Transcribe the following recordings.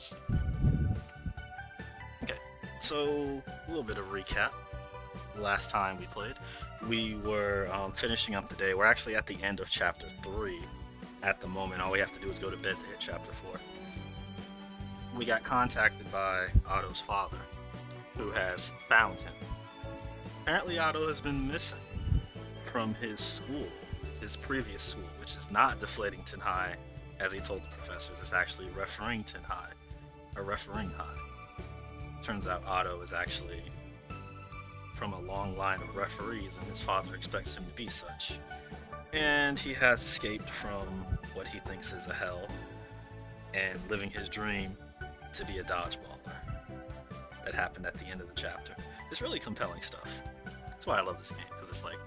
see. Okay, so a little bit of recap. Last time we played, we were finishing up the day. We're actually at the end of chapter 3 at the moment. All we have to do is go to bed to hit chapter 4. We got contacted by Otto's father, who has found him. Apparently Otto has been missing from his school, his previous school, which is not Deflatington High, as he told the professors. It's actually Referrington High, or Referring High. Turns out Otto is actually from a long line of referees, and his father expects him to be such. And he has escaped from what he thinks is a hell and living his dream to be a dodgeballer. That happened at the end of the chapter. It's really compelling stuff. That's why I love this game, because it's like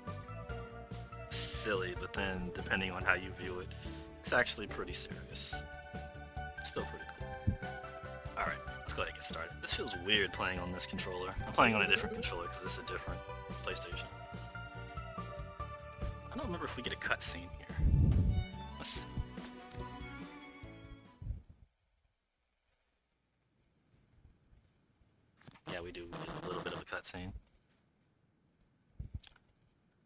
silly, but then depending on how you view it, it's actually pretty serious. Still pretty cool. Alright, let's go ahead and get started. This feels weird playing on this controller. I'm playing on a different controller because this is a different PlayStation. I don't remember if we get a cutscene here. Let's see. Yeah, we do get a little bit of a cutscene.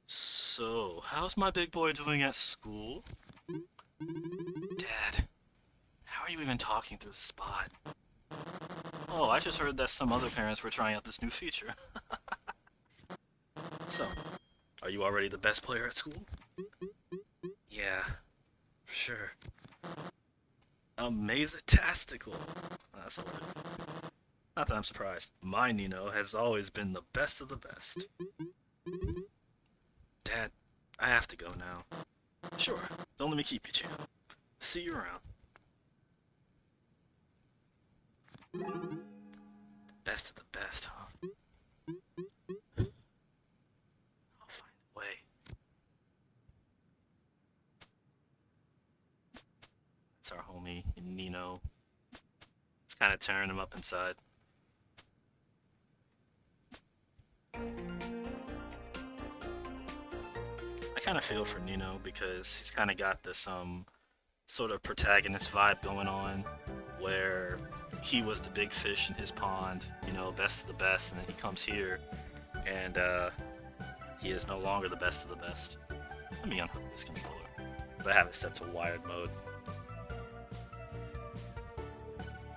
So, how's my big boy doing at school? Dad, how are you even talking through the spot? Oh, I just heard that some other parents were trying out this new feature. So, are you already the best player at school? Yeah, for sure. Amazing-tastical. That's what it is. Not that I'm surprised. My Nino has always been the best of the best. Dad, I have to go now. Sure, don't let me keep you, champ. See you around. Best of the best, huh? I'll find a way. That's our homie, Nino. It's kind of tearing him up inside. I kind of feel for Nino because he's kind of got this sort of protagonist vibe going on where he was the big fish in his pond, you know, best of the best, and then he comes here and he is no longer the best of the best. Let me unhook this controller. I have it set to wired mode.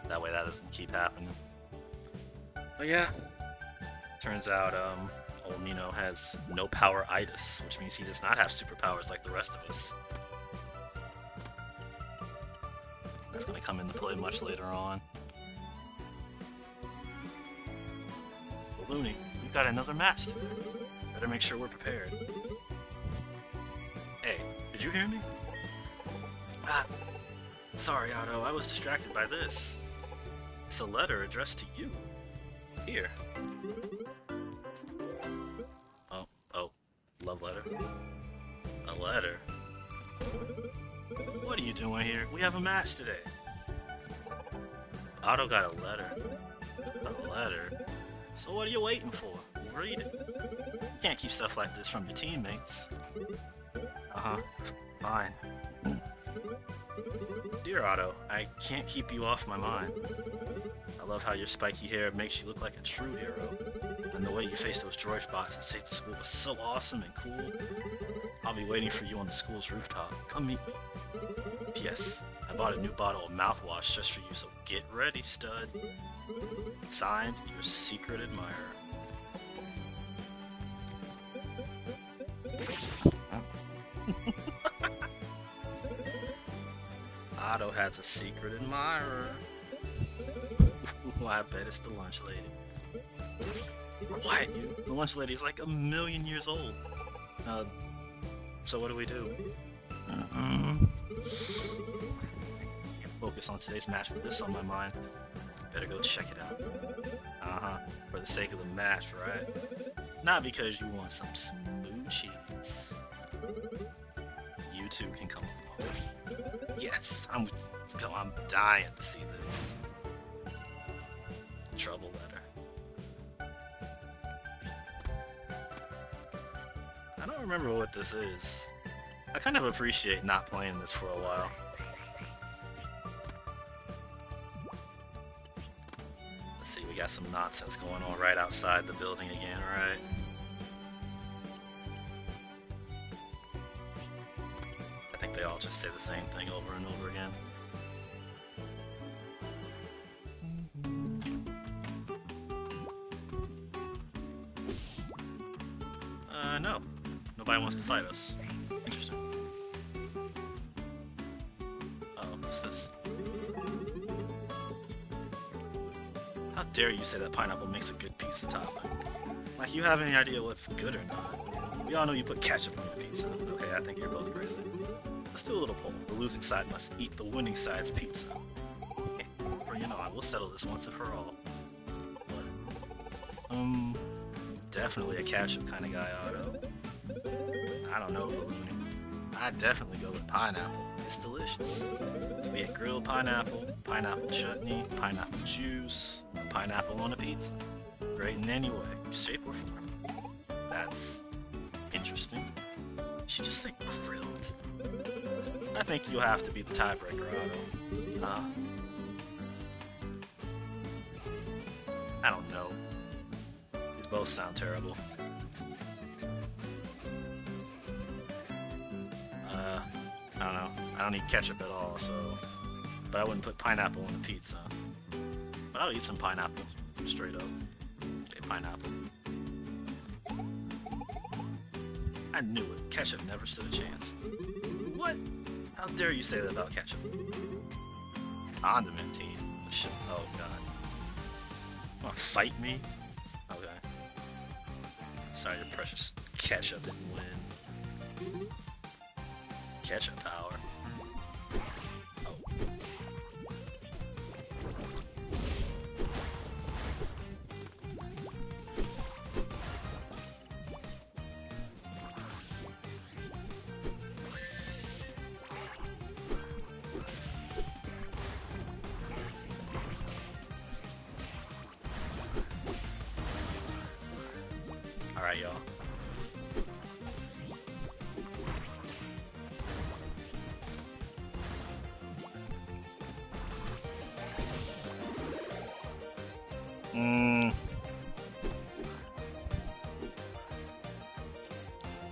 That way that doesn't keep happening. But yeah, turns out old Nino has no power-itis, which means he does not have superpowers like the rest of us. That's going to come into play much later on. Well, Looney, we've got another match today. Better make sure we're prepared. Hey, did you hear me? Ah, sorry, Otto, I was distracted by this. It's a letter addressed to you. Here. Oh, love letter. A letter? What are you doing here? We have a match today. Otto got a letter. A letter? So what are you waiting for? Read it. You can't keep stuff like this from your teammates. Uh-huh. Fine. Dear Otto, I can't keep you off my mind. I love how your spiky hair makes you look like a true hero. And the way you faced those droid bots and saved the school was so awesome and cool. I'll be waiting for you on the school's rooftop. Come meet me. P.S. I bought a new bottle of mouthwash just for you, so get ready, stud. Signed, your secret admirer. Otto has a secret admirer. I bet it's the lunch lady. Quiet, you. The lunch lady is like 1,000,000 years old. So what do we do? Can't focus on today's match with this on my mind. Better go check it out. For the sake of the match, right? Not because you want some smoochies. You two can come along. Yes, I'm dying to see this. Trouble letter. I don't remember what this is. I kind of appreciate not playing this for a while. Let's see, we got some nonsense going on right outside the building again, right? I think they all just say the same thing over and over again. No. Nobody wants to fight us. Interesting. Oh, what's this? How dare you say that pineapple makes a good pizza topping? Like you have any idea what's good or not? We all know you put ketchup on your pizza. Okay, I think you're both crazy. Let's do a little poll. The losing side must eat the winning side's pizza. For you know, I will settle this once and for all. But, definitely a ketchup kind of guy, Otto. I don't know, Balloony. I'd definitely go with pineapple. It's delicious. Be it grilled pineapple, pineapple chutney, pineapple juice, pineapple on a pizza. Great in any way, shape or form. That's interesting. You should just say grilled. I think you'll have to be the tiebreaker, Otto. I don't know. These both sound terrible. I don't know. I don't eat ketchup at all, so... But I wouldn't put pineapple on a pizza. But I'll eat some pineapple, straight up. Okay, pineapple. I knew it. Ketchup never stood a chance. What? How dare you say that about ketchup? Condiment team. Shit. Oh, God. You wanna fight me? Okay. Sorry, your precious ketchup didn't win. Ketchup power. Oh. Alright, y'all.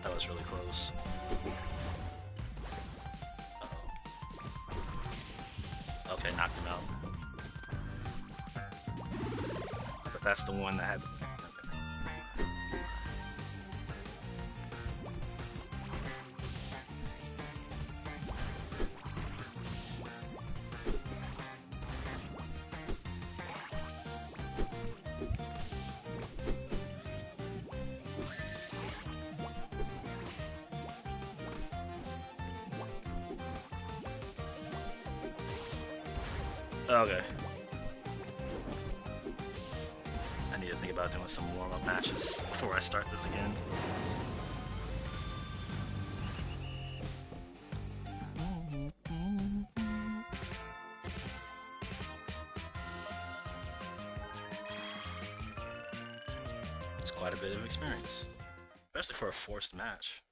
That was really close. Uh-oh. Okay, knocked him out. But that's the one that had... Okay. I need to think about doing some warm-up matches before I start this again. It's quite a bit of experience, especially for a forced match.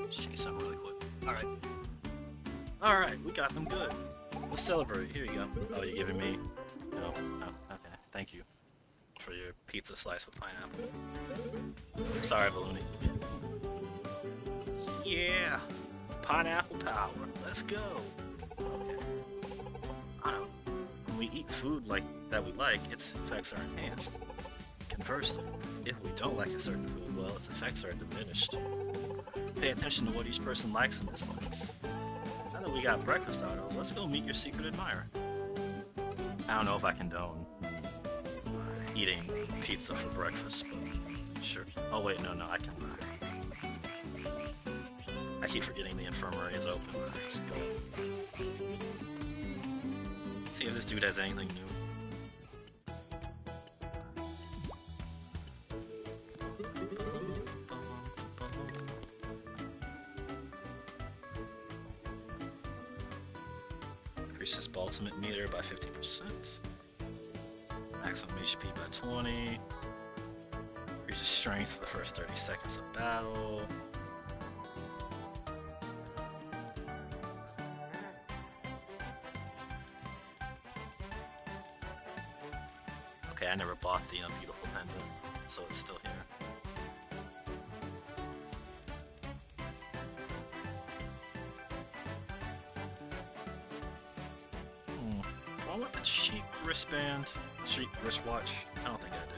Change something really quick. Alright. Alright, we got them good. Let's celebrate. Here you go. Oh, you're giving me... No. Okay. Thank you for your pizza slice with pineapple. Sorry, Balloony. Yeah! Pineapple power. Let's go! Okay. I don't know. When we eat food like that we like, its effects are enhanced. Conversely, if we don't like a certain food, well, its effects are diminished. Pay attention to what each person likes and dislikes. Now that we got breakfast out of, let's go meet your secret admirer. I don't know if I condone eating pizza for breakfast, but sure. Oh wait, no, I can. I keep forgetting the infirmary is open. Just go. See if this dude has anything new. Increases ultimate meter by 50%. Maximum HP by 20. Increases strength for the first 30 seconds of battle. Okay, I never bought the beautiful pendant, so it's still here. Do I want the cheap wristband? Cheap wristwatch? I don't think I do.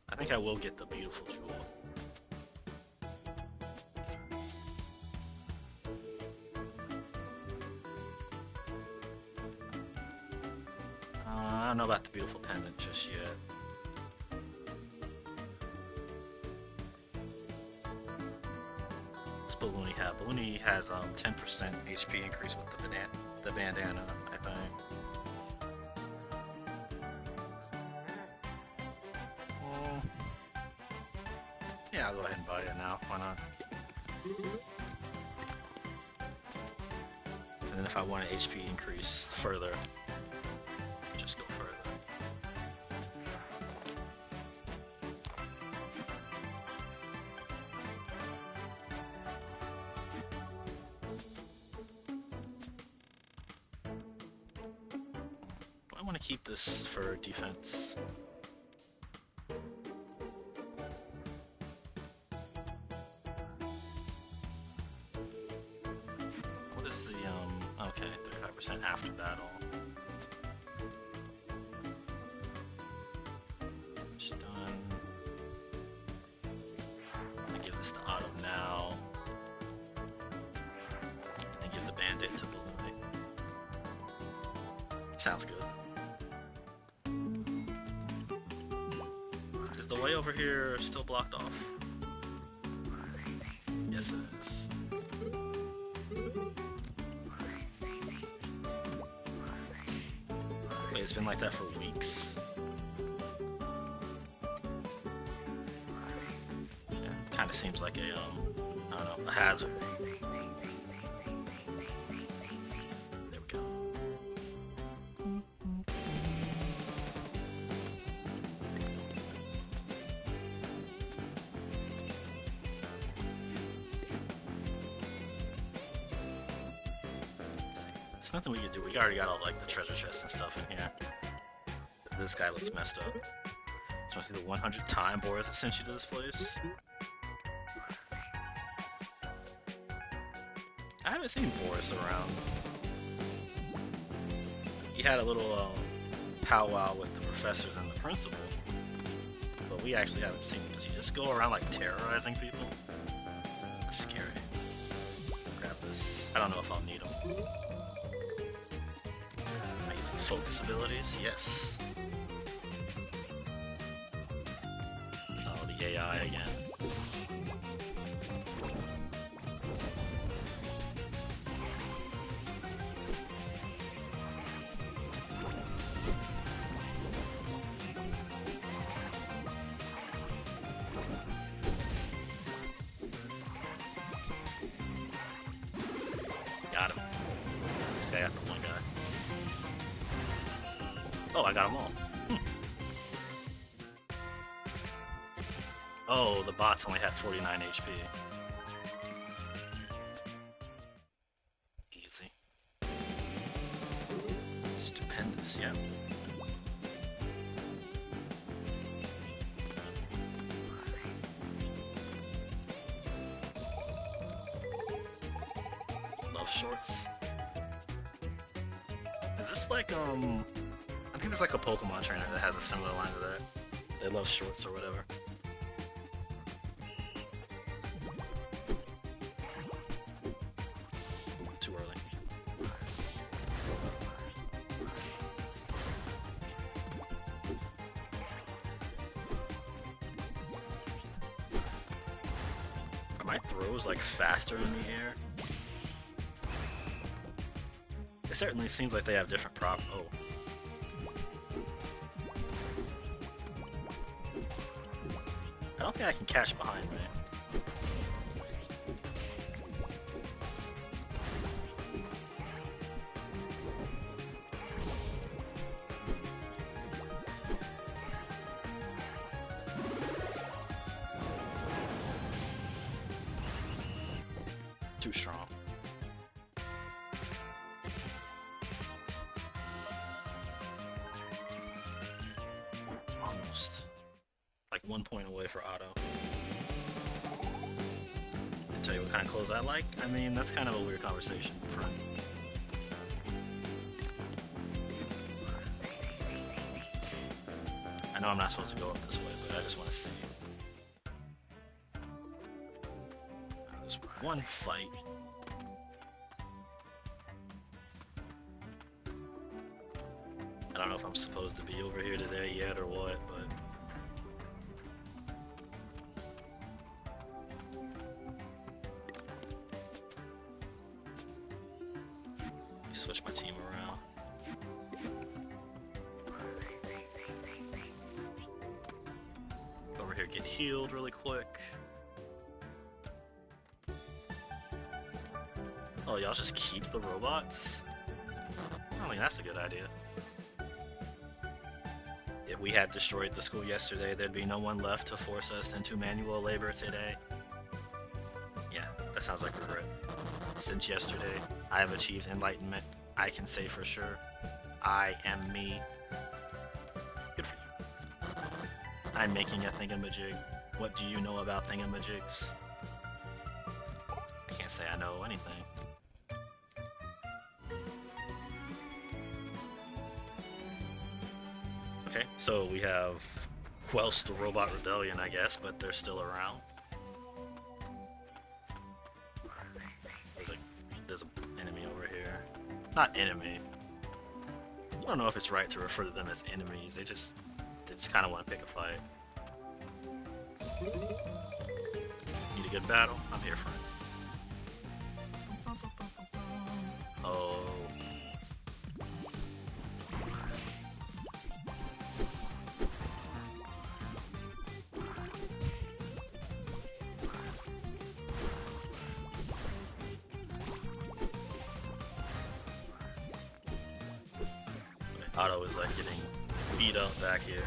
I think I will get the beautiful jewel. I don't know about the beautiful pendant just yet. What's Balloony have? Balloony has 10% HP increase with the bandana, I think. Yeah, I'll go ahead and buy it now. Why not? And then if I want an HP increase further, just go further. Do I want to keep this for defense? What is the, okay, 35% after battle. Just done. I'm gonna give this to Autumn now. And give the bandit to Balloony. Sounds good. Is the way over here still blocked off? Yes, it is. Wait, it's been like that for weeks? Yeah, kinda seems like a, I don't know, a hazard. There we go. There's nothing we can do. We already got all like the treasure chests and stuff in here. This guy looks messed up. So I see the 100 time boars that sent you to this place. I haven't seen Boris around. He had a little powwow with the professors and the principal, but we actually haven't seen him. Does he just go around like terrorizing people? That's scary. Grab this. I don't know if I'll need him. Am I using focus abilities? Yes. Oh, the AI again. Got him. This guy got the one guy. Oh, I got them all. Oh, the bots only had 49 HP. Easy. Stupendous, yeah. Love shorts. Is this like, I think there's like a Pokemon trainer that has a similar line to that. They love shorts or whatever. Too early. Are my throws like faster in the air? It certainly seems like they have different prop. Oh. I don't think I can catch behind me. too strong. Almost. Like 1 point away for Otto. I'll tell you what kind of clothes I like. I mean, that's kind of a weird conversation, friend. I know I'm not supposed to go up this way, but I just want to see. There's one fight. I don't know if I'm supposed to be over here today yet or what, but... Let me switch my team around. Over here, get healed really quick. Oh, y'all just keep the robots? I don't think that's a good idea. If we had destroyed the school yesterday, there'd be no one left to force us into manual labor today. Yeah, that sounds like regret. Since yesterday, I have achieved enlightenment. I can say for sure, I am me. Good for you. I'm making a thingamajig. What do you know about thingamajigs? I can't say I know anything. Okay, so we have quelched the robot rebellion, I guess, but they're still around. There's an enemy over here. Not enemy. I don't know if it's right to refer to them as enemies. They just kind of want to pick a fight. Need a good battle? I'm here for it. Oh. Otto is like getting beat up back here.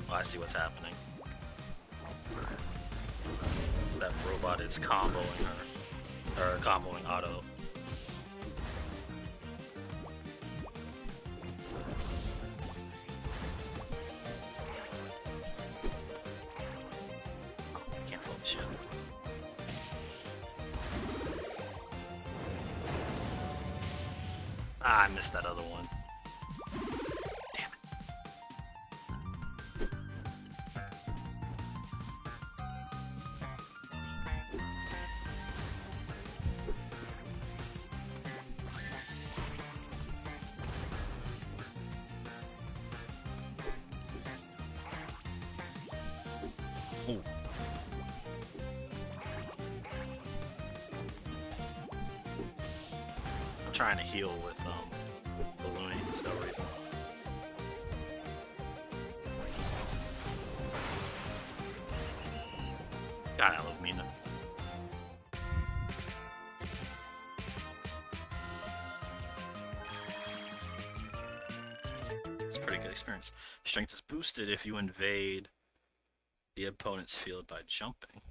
Oh, I see what's happening. That robot is comboing her, or comboing Otto. Can't focus yet. Ah, I missed that other one. Damn it. Ooh. I'm trying to heal with ballooning, there's no reason. God, I love Mina. It's a pretty good experience. Strength is boosted if you invade the opponent's field by jumping.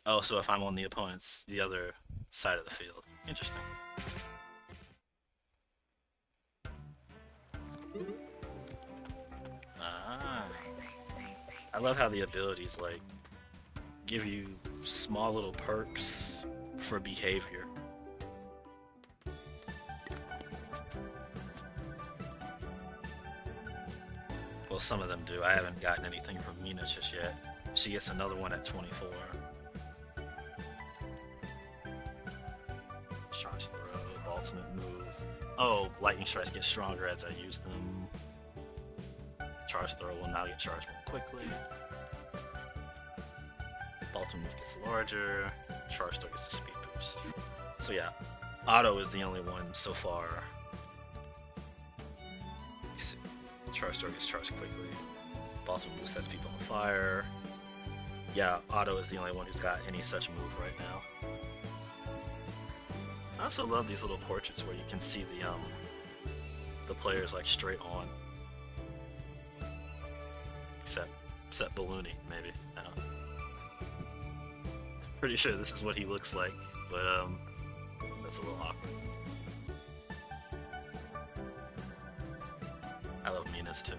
Oh, so if I'm on the other side of the field. Interesting. Ah. I love how the abilities, like, give you small little perks for behavior. Well, some of them do. I haven't gotten anything from Mina just yet. She gets another one at 24. Charge throw, ultimate move. Oh, lightning strikes get stronger as I use them. Charge throw will now get charged more quickly. Ultimate move gets larger. Charge throw gets a speed boost. So yeah, Otto is the only one so far. Let's see. Charge throw gets charged quickly. Ultimate move sets people on fire. Yeah, Otto is the only one who's got any such move right now. I also love these little portraits where you can see the players like straight on. except Balloony, maybe. I don't know. Pretty sure this is what he looks like, but that's a little awkward. I love Minas too.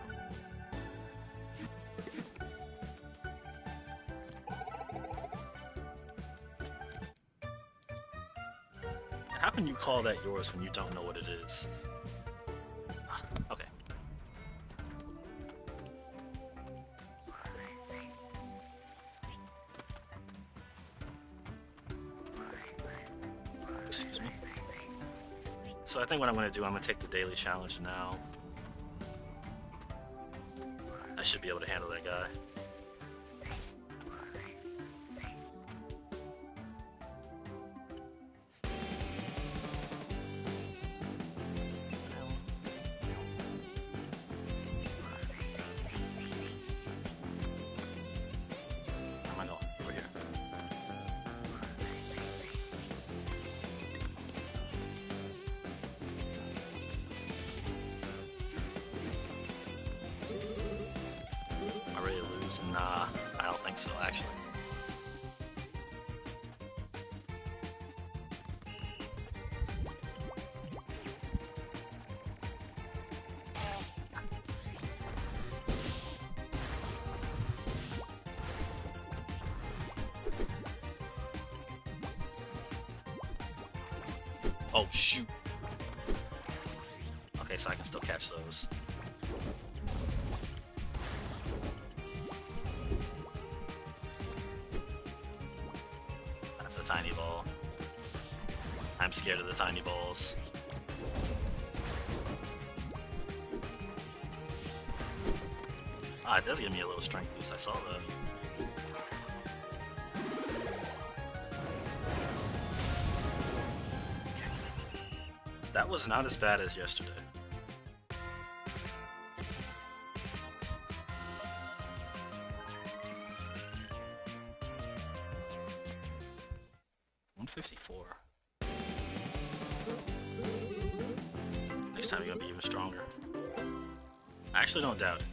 How can you call that yours when you don't know what it is? Okay. Excuse me. So I think what I'm going to do, I'm going to take the daily challenge now. I should be able to handle that guy. Where am I going? Over here. Am I ready to lose? Nah, I don't think so, actually. Oh, shoot. Okay, so I can still catch those. That's a tiny ball. I'm scared of the tiny balls. Ah, it does give me a little strength boost, I saw that. That was not as bad as yesterday. $154. Next time you're gonna be even stronger. I actually don't doubt it.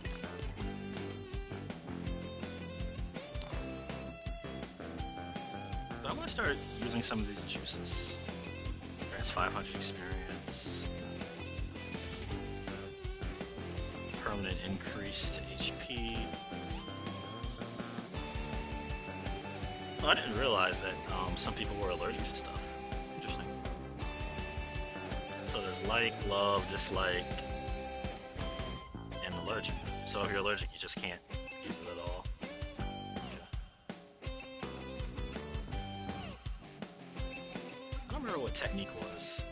But I want to start using some of these juices. There's 500 experience. Permanent increase to HP. Oh, I didn't realize that some people were allergic to stuff. Interesting. So there's like, love, dislike, and allergic. So if you're allergic, you just can't use it at all. Okay. I don't remember what technique was.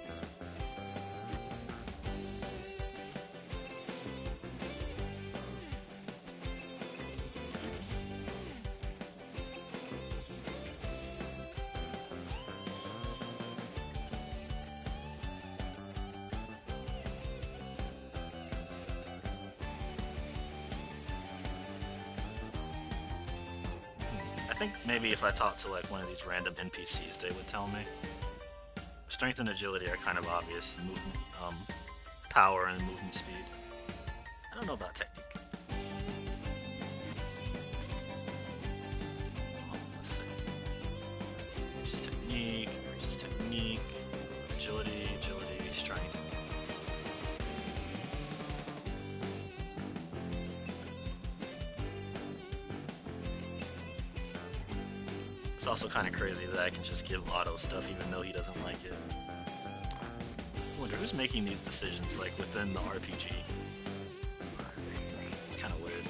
I think maybe if I talked to like one of these random NPCs, they would tell me. Strength and agility are kind of obvious. Movement, power and movement speed. I don't know about technique. Oh, let's see. Increases technique, increases technique, agility, strength. It's also kind of crazy that I can just give Otto stuff even though he doesn't like it. I wonder who's making these decisions, like, within the RPG. It's kind of weird.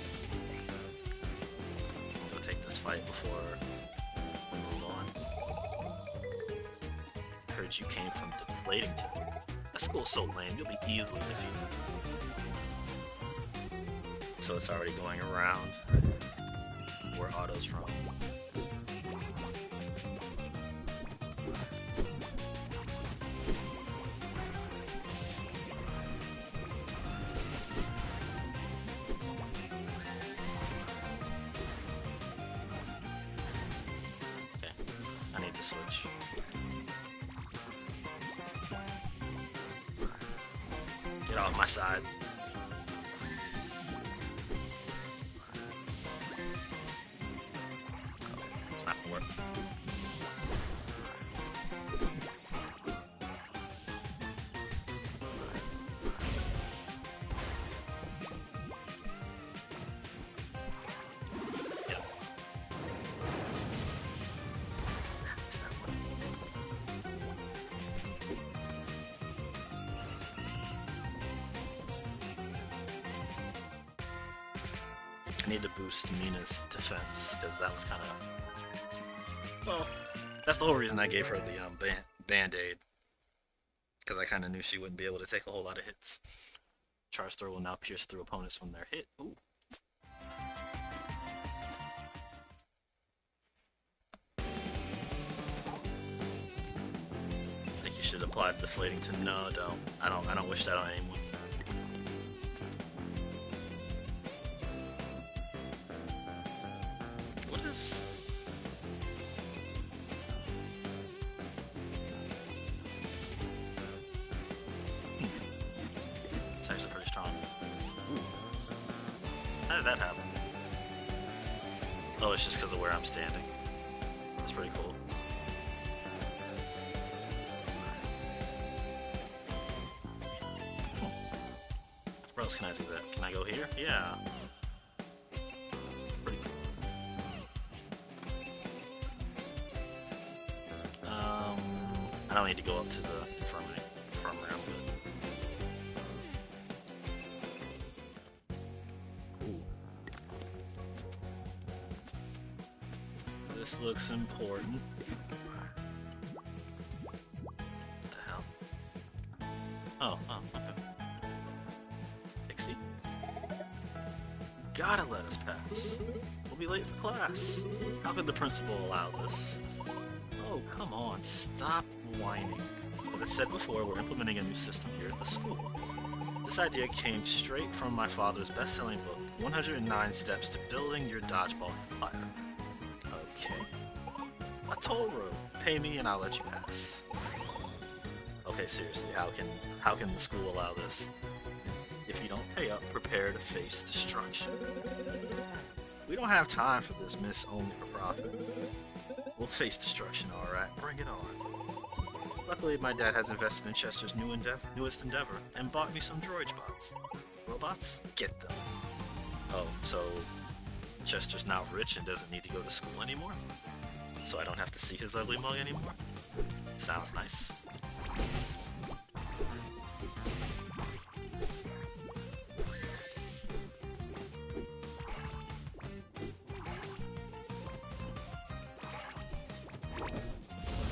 I'm gonna go take this fight before we move on. I heard you came from Deflating Tube. That school's so lame, you'll be easily defeated. So it's already going around where Otto's from. Switch. Get off my side. Work. Yeah. It's that one. I need to boost Mina's defense, because that was kind of... Well, that's the whole reason I gave her the Band-Aid. Because I kind of knew she wouldn't be able to take a whole lot of hits. Charge Throw will now pierce through opponents when they're hit. Ooh. I think you should apply deflating to... No, don't. I don't wish that on anyone. What is... It's actually pretty strong. Ooh. How did that happen? Oh, it's just because of where I'm standing. That's pretty cool. Where else can I do that? Can I go here? Yeah. Pretty cool. I don't need to go up to the infirmary. I'm good. Ooh. This looks important. What the hell? Oh, okay. Pixie. Gotta let us pass. We'll be late for class. How could the principal allow this? Oh, come on, stop whining. As I said before, we're implementing a new system here at the school. This idea came straight from my father's best-selling book, 109 Steps to Building Your Dodgeball Empire. Okay. A toll road. Pay me and I'll let you pass. Okay, seriously, how can the school allow this? If you don't pay up, prepare to face destruction. We don't have time for this, miss, only for profit. We'll face destruction, alright. Bring it on. Luckily, my dad has invested in Chester's newest endeavor and bought me some droid bots. Robots? Get them. Oh, so Chester's now rich and doesn't need to go to school anymore? So I don't have to see his ugly mug anymore? Sounds nice.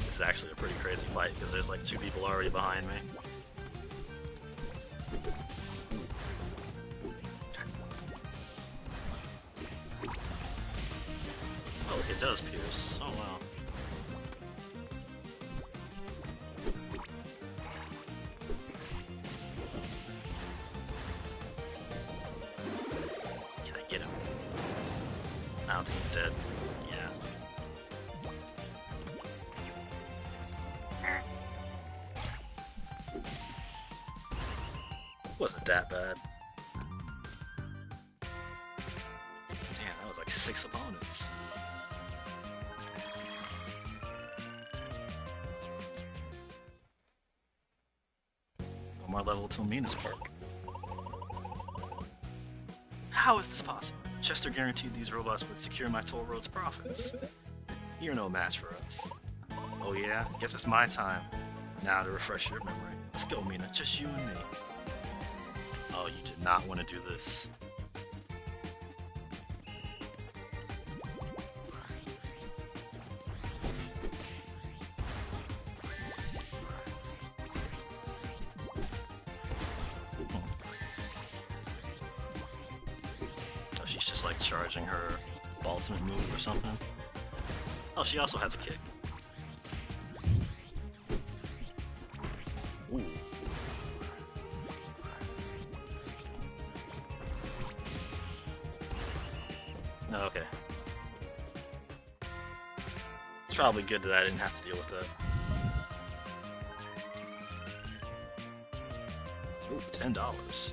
This is actually a pretty crazy fight because there's like 2 people already behind me. Oh, look, it does pierce. Oh, wow. Can I get him? I don't think he's dead. Yeah. Wasn't that bad. Damn, that was like 6 opponents. One more level till Mina's Park. How is this possible? Chester guaranteed these robots would secure my toll road's profits. You're no match for us. Oh yeah? Guess it's my time. Now to refresh your memory. Let's go, Mina. Just you and me. Oh, you did not want to do this. Oh, she's just like charging her ultimate move or something. Oh, she also has a kick. Ooh. Okay. It's probably good that I didn't have to deal with that. Ooh, $10.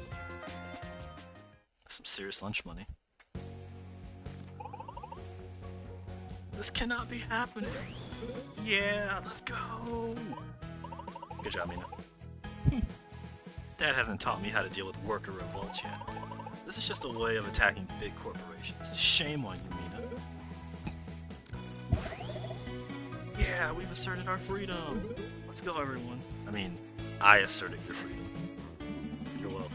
Some serious lunch money. This cannot be happening. Yeah, let's go. Good job, Mina. Dad hasn't taught me how to deal with worker revolts yet. This is just a way of attacking big corporations. Shame on you, Mina. Yeah, we've asserted our freedom. Let's go, everyone. I mean, I asserted your freedom. You're welcome.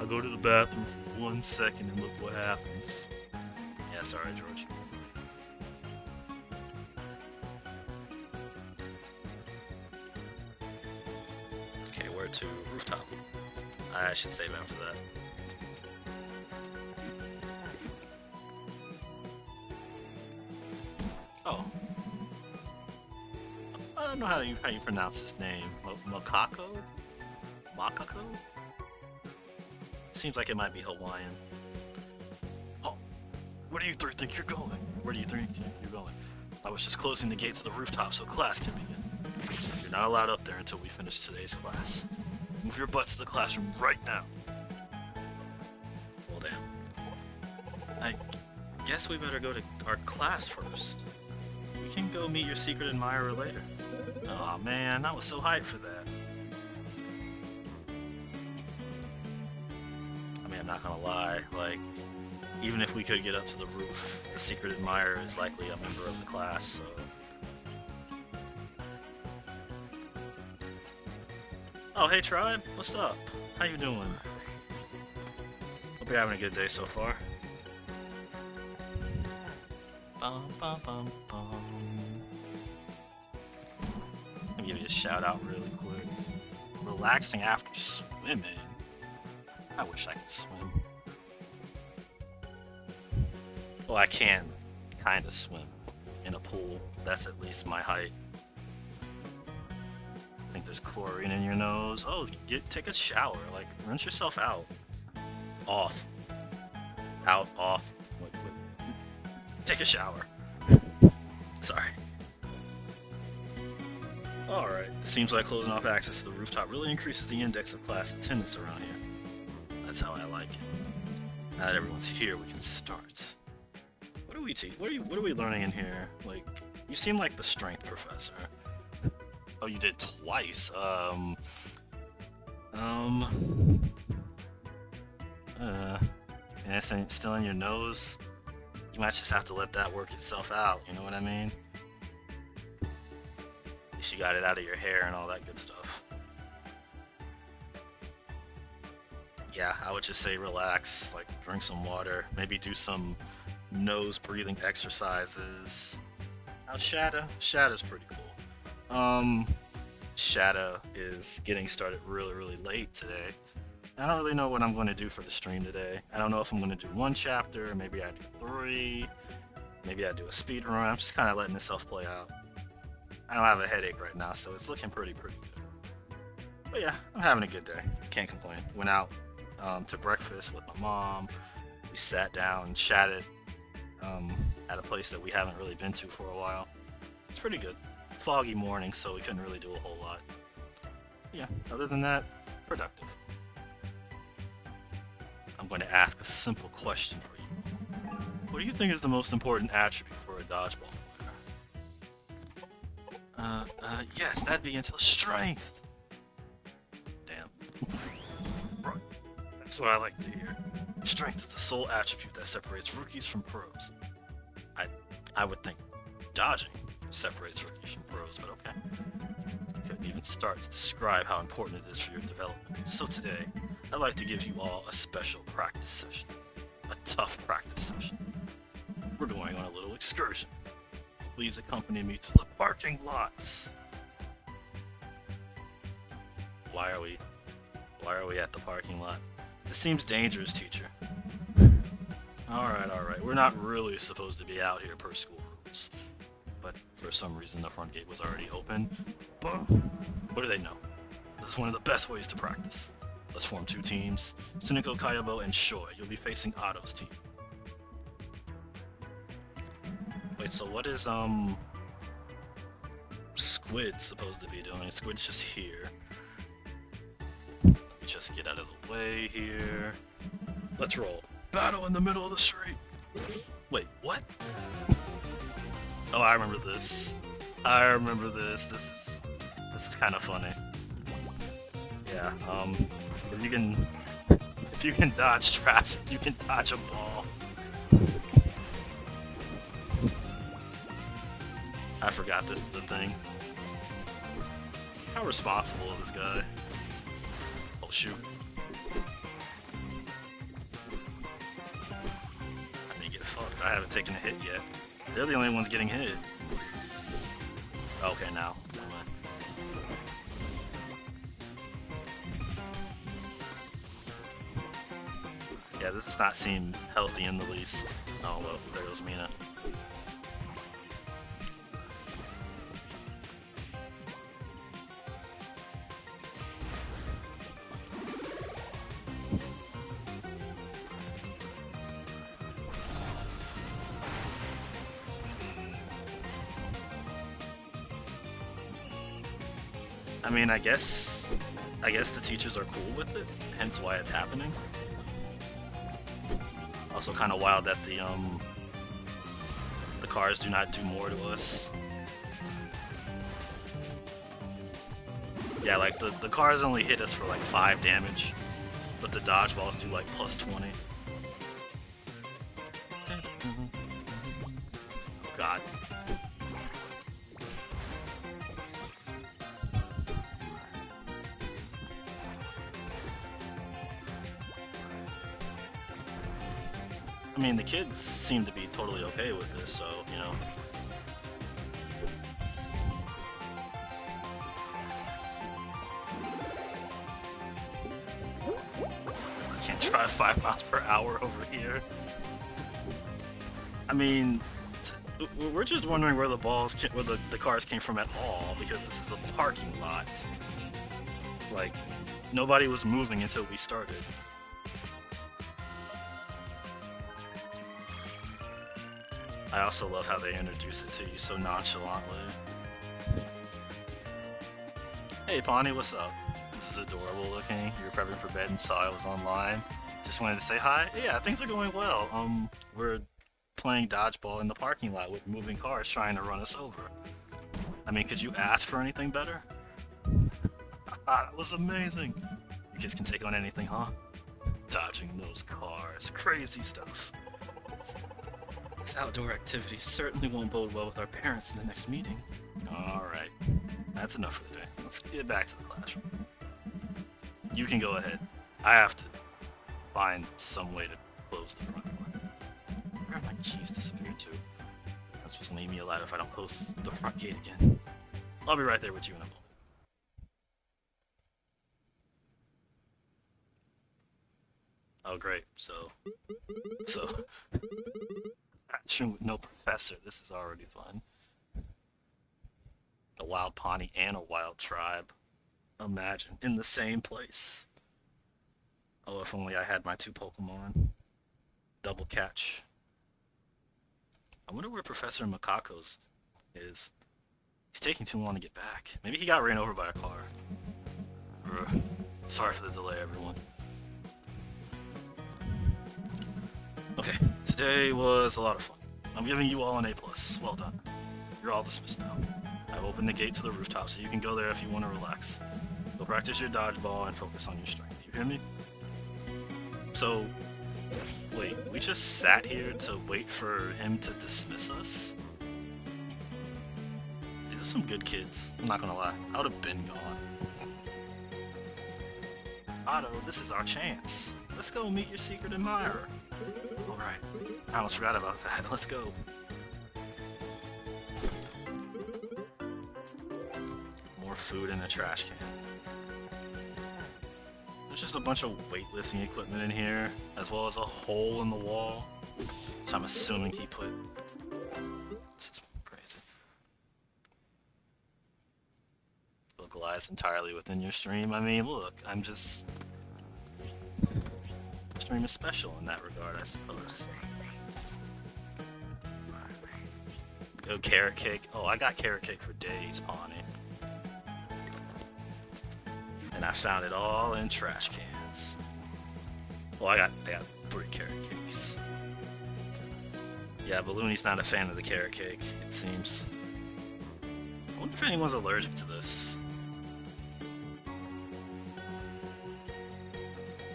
I'll go to the bathroom for 1 second and look what happens. Yeah, sorry, George. Okay, where to? Rooftop. I should save after that. Oh. I don't know how you pronounce his name. Makako? Makako? Seems like it might be Hawaiian. Oh, where do you three think you're going? Where do you think you're going? I was just closing the gates of the rooftop so class can begin. You're not allowed up there until we finish today's class. Move your butts to the classroom right now. Well, damn. I guess we better go to our class first. We can go meet your secret admirer later. Aw, man, I was so hyped for that. I mean, I'm not gonna lie, like, even if we could get up to the roof, the secret admirer is likely a member of the class, so... Oh, hey Tribe, what's up? How you doing? Hope you're having a good day so far. Bum, bum, bum, bum. Let me give you a shout out really quick. Relaxing after swimming. I wish I could swim. Well, I can kind of swim in a pool. That's at least my height. I think there's chlorine in your nose. Oh, take a shower. Like, rinse yourself out. Off. Out, off. Wait. Take a shower. Sorry. Alright. Seems like closing off access to the rooftop really increases the index of class attendance around here. That's how I like it. Now that everyone's here, we can start. What do we teach? What are we learning in here? Like, you seem like the strength professor. Oh, you did twice. And it's still in your nose. You might just have to let that work itself out. You know what I mean? At least you got it out of your hair and all that good stuff. Yeah, I would just say relax. Like, drink some water. Maybe do some nose breathing exercises. How's Shadow? Shadow's pretty cool. Shadow is getting started really late today. I don't really know what I'm going to do for the stream today. I don't know if I'm going to do 1 chapter, maybe I do 3, maybe I do a speed run. I'm just kind of letting itself play out. I don't have a headache right now, so it's looking pretty good. But yeah, I'm having a good day. Can't complain. Went out to breakfast with my mom. We sat down and chatted at a place that we haven't really been to for a while. It's pretty good. Foggy morning, so we couldn't really do a whole lot. Yeah, other than that, productive. I'm going to ask a simple question for you. What do you think is the most important attribute for a dodgeball player? Yes, that'd be until strength. Damn. Right. That's what I like to hear. Strength is the sole attribute that separates rookies from pros. I would think dodging separates rookies from pros, but okay. Couldn't even start to describe how important it is for your development. So today, I'd like to give you all a special practice session. A tough practice session. We're going on a little excursion. Please accompany me to the parking lots. Why are we at the parking lot? This seems dangerous, teacher. Alright. We're not really supposed to be out here per school rules. But for some reason the front gate was already open. But what do they know? This is one of the best ways to practice. Let's form 2 teams. Tsuneko, Kayabo, and Shoei. You'll be facing Otto's team. Wait, so what is Squid supposed to be doing? Squid's just here. Let me just get out of the way here. Let's roll. Battle in the middle of the street. Wait, what? Oh, I remember this. I remember this. This is kind of funny. Yeah. If you can, if you can dodge traffic, you can dodge a ball. I forgot this is the thing. How responsible is this guy? Oh shoot. I may get fucked. I haven't taken a hit yet. They're the only ones getting hit. Okay, now. Never mind. Yeah, this does not seem healthy in the least. Oh, well, there goes Mina. I mean, I guess the teachers are cool with it, hence why it's happening. Also kind of wild that the cars do not do more to us. Yeah, like the cars only hit us for like 5 damage, but the dodgeballs do like plus 20. Oh god. I mean, the kids seem to be totally okay with this, so, you know. I can't drive 5 miles per hour over here. I mean, we're just wondering where the cars came from at all, because this is a parking lot. Like, nobody was moving until we started. I also love how they introduce it to you so nonchalantly. Hey Pawnee, what's up? This is adorable looking. You were prepping for bed and saw I was online. Just wanted to say hi. Yeah, things are going well. We're playing dodgeball in the parking lot with moving cars trying to run us over. I mean, could you ask for anything better? That was amazing. You kids can take on anything, huh? Dodging those cars. Crazy stuff. This outdoor activity certainly won't bode well with our parents in the next meeting. Alright, that's enough for the day. Let's get back to the classroom. You can go ahead. I have to find some way to close the front door. Where have my keys disappeared to? The principal's gonna leave me alive if I don't close the front gate again. I'll be right there with you in a moment. Oh great, so action with no professor. This is already fun. A wild Pawnee and a wild tribe. Imagine, in the same place. Oh, if only I had my 2 Pokemon. Double catch. I wonder where Professor Makako's is. He's taking too long to get back. Maybe he got ran over by a car. Sorry for the delay, everyone. Okay, today was a lot of fun. I'm giving you all an A+. Well done. You're all dismissed now. I've opened the gate to the rooftop, so you can go there if you want to relax. Go practice your dodgeball and focus on your strength. You hear me? So, wait, we just sat here to wait for him to dismiss us? These are some good kids, I'm not gonna lie. I would have been gone. Otto, this is our chance. Let's go meet your secret admirer. Alright, I almost forgot about that. Let's go. More food in the trash can. There's just a bunch of weightlifting equipment in here, as well as a hole in the wall. So I'm assuming he put... This is crazy. Localized entirely within your stream. I mean, look, I'm just... The stream is special in that regard, I suppose. Go carrot cake. Oh, I got carrot cake for days, Pawnee. And I found it all in trash cans. Well, I got 3 carrot cakes. Yeah, Balloony's not a fan of the carrot cake, it seems. I wonder if anyone's allergic to this.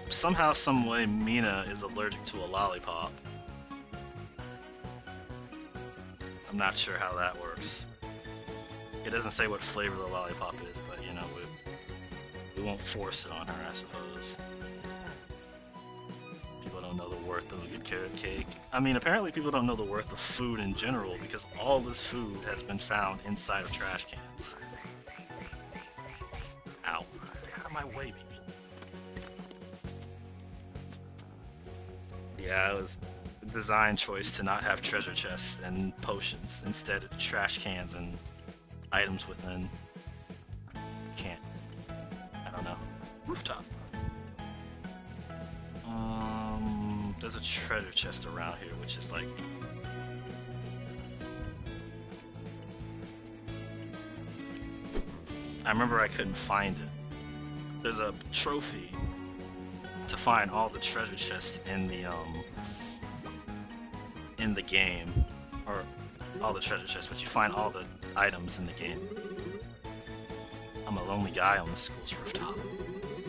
Somehow, someway, Mina is allergic to a lollipop. I'm not sure how that works. It doesn't say what flavor the lollipop is, but you know, we won't force it on her, I suppose. People don't know the worth of a good carrot cake. I mean, apparently people don't know the worth of food in general because all this food has been found inside of trash cans. Ow. Get out of my way, people. Yeah, it was a design choice to not have treasure chests and potions. Instead, trash cans and items within. Can't. I don't know. Rooftop. There's a treasure chest around here, which is like... I remember I couldn't find it. There's a trophy to find all the treasure chests in the game, or all the treasure chests, but you find all the items in the game. I'm a lonely guy on the school's rooftop.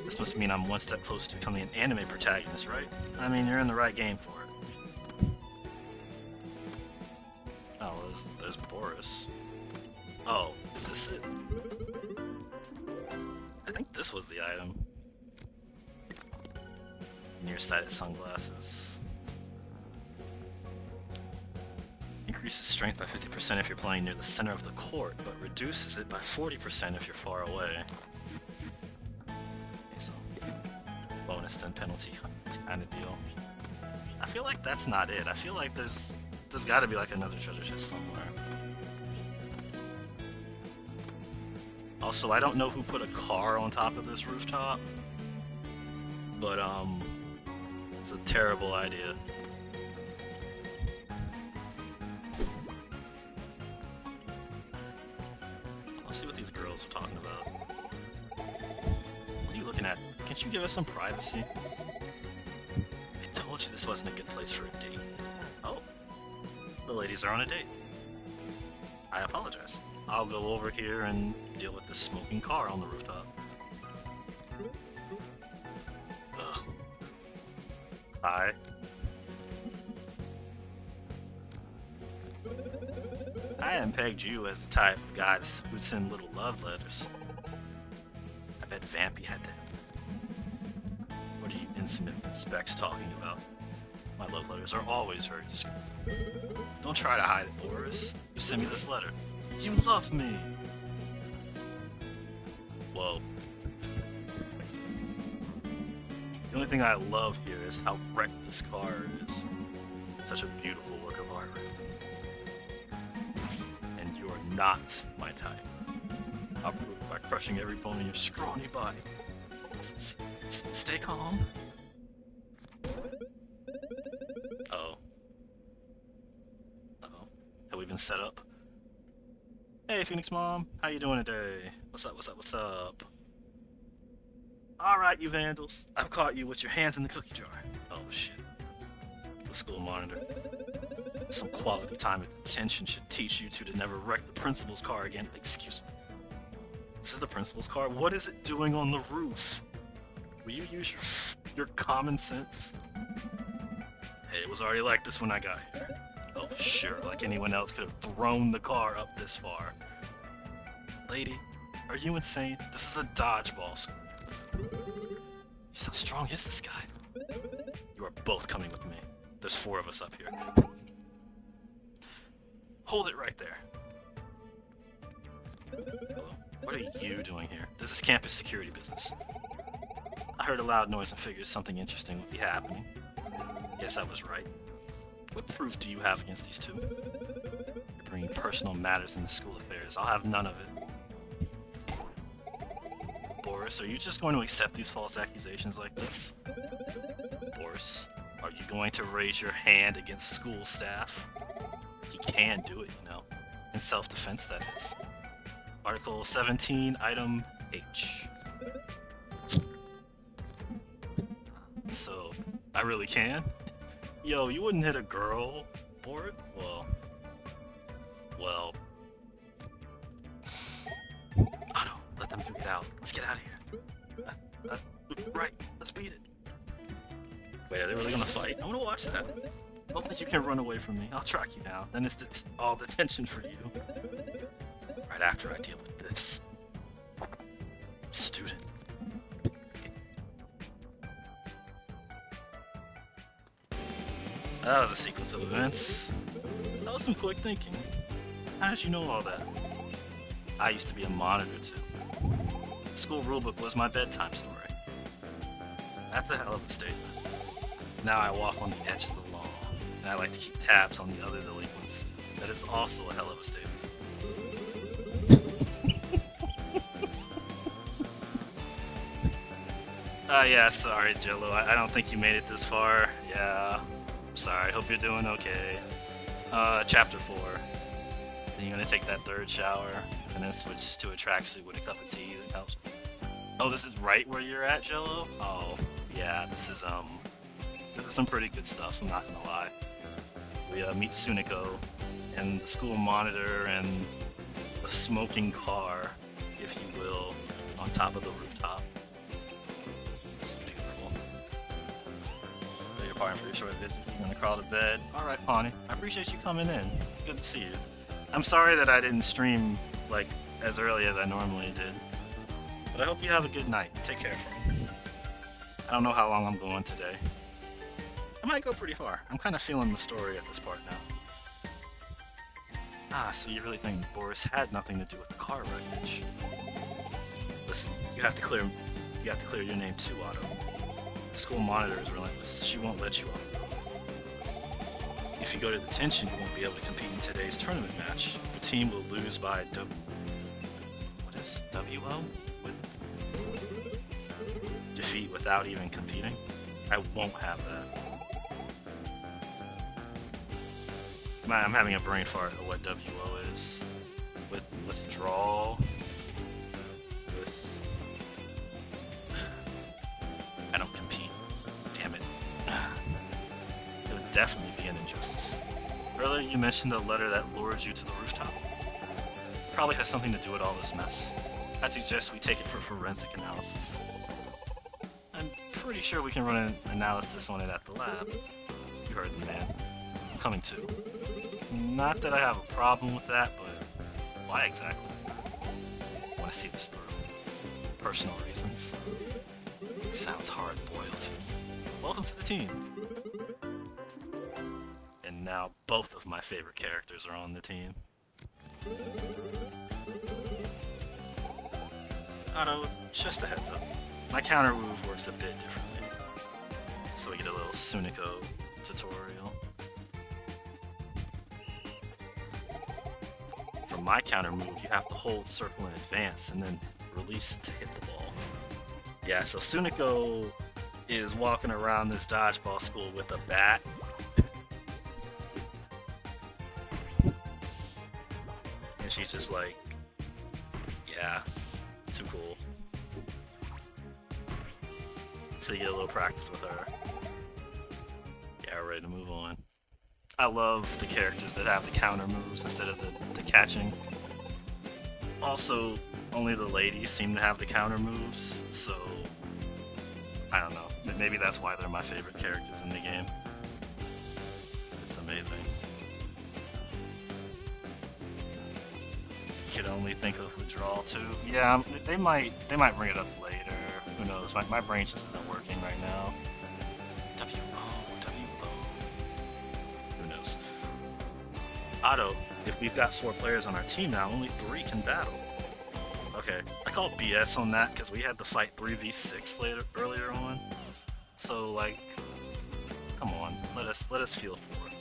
This must mean I'm one step closer to becoming an anime protagonist, right? I mean, you're in the right game for it. Oh, there's Boris. Oh, is this it? I think this was the item. Nearsighted sunglasses. Increases strength by 50% if you're playing near the center of the court, but reduces it by 40% if you're far away. Okay, so bonus then penalty kind of deal. I feel like that's not it. I feel like there's got to be like another treasure chest somewhere. Also, I don't know who put a car on top of this rooftop, but it's a terrible idea. Let's see what these girls are talking about. What are you looking at? Can't you give us some privacy? I told you this wasn't a good place for a date. Oh, the ladies are on a date. I apologize. I'll go over here and deal with this smoking car on the rooftop. Ugh. Hi. I hadn't pegged you as the type of guys who'd send little love letters. I bet Vampy had that. What are you insignificant specks talking about? My love letters are always very discreet. Don't try to hide it, Boris. You sent me this letter. You love me! Whoa. The only thing I love here is how wrecked this car is. Such a beautiful work of art. And you're not my type. I'll prove it by crushing every bone in your scrawny body. Stay calm. Uh-oh. Uh-oh. Have we been set up? Hey, Phoenix Mom. How you doing today? What's up, what's up, what's up? Alright, you vandals. I've caught you with your hands in the cookie jar. Oh, shit. The school monitor. Some quality time at detention should teach you two to never wreck the principal's car again. Excuse me. This is the principal's car? What is it doing on the roof? Will you use your common sense? Hey, it was already like this when I got here. Oh, sure, like anyone else could have thrown the car up this far. Lady, are you insane? This is a dodgeball school. Just how strong is this guy? You are both coming with me. There's 4 of us up here. Hold it right there. Hello? What are you doing here? This is campus security business. I heard a loud noise and figured something interesting would be happening. Guess I was right. What proof do you have against these two? You're bringing personal matters into school affairs. I'll have none of it. Boris, are you just going to accept these false accusations like this? Boris, are you going to raise your hand against school staff? He can do it, you know. In self-defense, that is. Article 17, Item H. So, I really can? Yo, you wouldn't hit a girl board? Well. Otto, let them figure it out. Let's get out of here. Right, let's beat it. Wait, are they really gonna fight? I wanna watch that. Don't think you can run away from me. I'll track you now. Then it's all detention for you. Right after I deal with this student. That was a sequence of events. That was some quick thinking. How did you know all that? I used to be a monitor too. The school rulebook was my bedtime story. That's a hell of a statement. Now I walk on the edge of the law, and I like to keep tabs on the other delinquents. That is also a hell of a statement. Yeah, sorry, Jello. I don't think you made it this far. Yeah, sorry. Hope you're doing okay. Chapter 4. Then you're gonna take that third shower, and then switch to a tracksuit with a cup of tea that helps. Oh, this is right where you're at, Jello? Oh, yeah, this is some pretty good stuff, I'm not gonna lie. We meet Suniko, and the school monitor, and the smoking car, if you will, on top of the rooftop. This is beautiful. Beg your pardon for your short visit. You're gonna crawl to bed? Alright, Pawnee. I appreciate you coming in. Good to see you. I'm sorry that I didn't stream, like, as early as I normally did. But I hope you have a good night. Take care, friend. I don't know how long I'm going today. I might go pretty far. I'm kind of feeling the story at this part now. Ah, so you really think Boris had nothing to do with the car wreckage? Listen, you have to clear your name too, Otto. The school monitor is relentless. She won't let you off the hook. If you go to detention, you won't be able to compete in today's tournament match. Your team will lose by what is WO? Defeat without even competing? I won't have that. I'm having a brain fart of what WO is. With withdrawal. I don't compete. Damn it. It would definitely be an injustice. Earlier you mentioned a letter that lured you to the rooftop. Probably has something to do with all this mess. I suggest we take it for forensic analysis. I'm pretty sure we can run an analysis on it at the lab. You heard the man. I'm coming too. Not that I have a problem with that, but why exactly? I want to see this through. Personal reasons. Sounds hard-boiled. Welcome to the team. And now both of my favorite characters are on the team. Otto, just a heads up. My counter move works a bit differently. So we get a little Suniko tutorial. For my counter move, you have to hold circle in advance and then release it to hit the ball. Yeah, so Suniko is walking around this dodgeball school with a bat. And she's just like, yeah, too cool. So you get a little practice with her. Yeah, we're ready to move on. I love the characters that have the counter moves instead of the catching. Also, only the ladies seem to have the counter moves, so I don't know. Maybe that's why they're my favorite characters in the game. It's amazing. Could only think of withdrawal too. Yeah, they might bring it up later. Who knows? My brain just isn't working right now. WO. Who knows? Otto, if we've got 4 players on our team now, only 3 can battle. Okay, I call BS on that because we had to fight 3v6 earlier on. So like, come on, let us feel for it.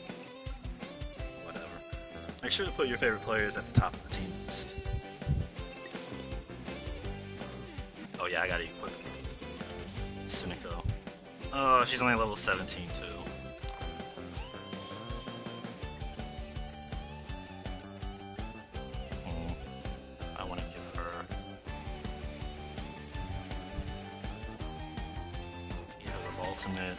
Whatever. Make sure to put your favorite players at the top of the team list. Oh yeah, I gotta equip Suniko. Oh, she's only level 17 too. I want to give her either ultimate.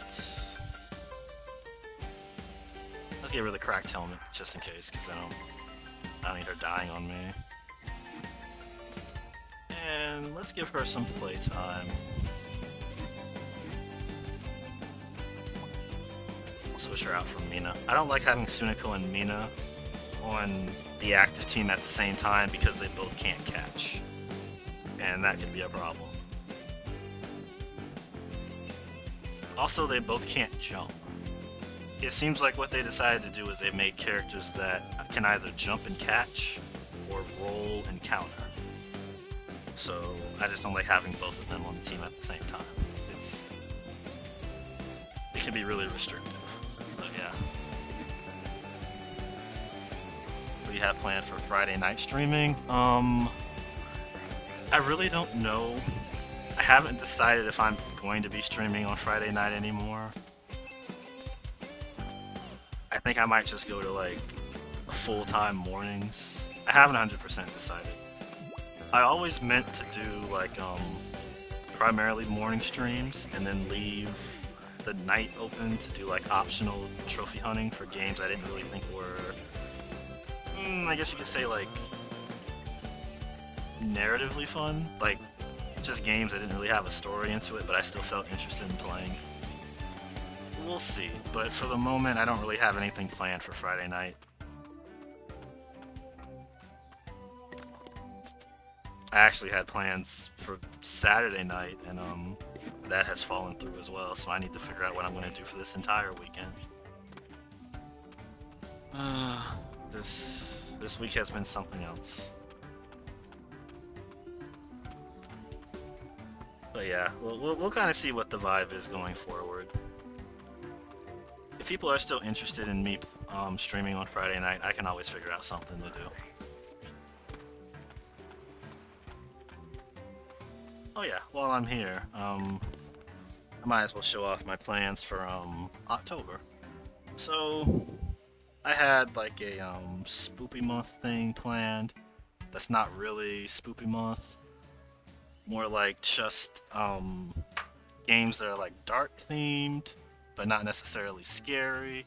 Let's give her the cracked helmet just in case, because I don't need her dying on me. And let's give her some playtime. We'll switch her out for Mina. I don't like having Sunako and Mina on the active team at the same time because they both can't catch. And that could be a problem. Also, they both can't jump. It seems like what they decided to do is they made characters that can either jump and catch or roll and counter. So I just don't like having both of them on the team at the same time. It can be really restrictive. But yeah. What do you have planned for Friday night streaming? I really don't know. I haven't decided if I'm going to be streaming on Friday night anymore. I think I might just go to like full-time mornings. I haven't 100% decided. I always meant to do like primarily morning streams and then leave the night open to do like optional trophy hunting for games I didn't really think were, I guess you could say like narratively fun, like just games that didn't really have a story into it, but I still felt interested in playing. We'll see, but for the moment I don't really have anything planned for Friday night. I actually had plans for Saturday night, and that has fallen through as well, so I need to figure out what I'm going to do for this entire weekend. This week has been something else. But yeah, we'll kind of see what the vibe is going forward. If people are still interested in me streaming on Friday night, I can always figure out something to do. Oh yeah, while I'm here, I might as well show off my plans for October. So I had like a spoopy month thing planned. That's not really spoopy month. More like just games that are like dark themed, but not necessarily scary.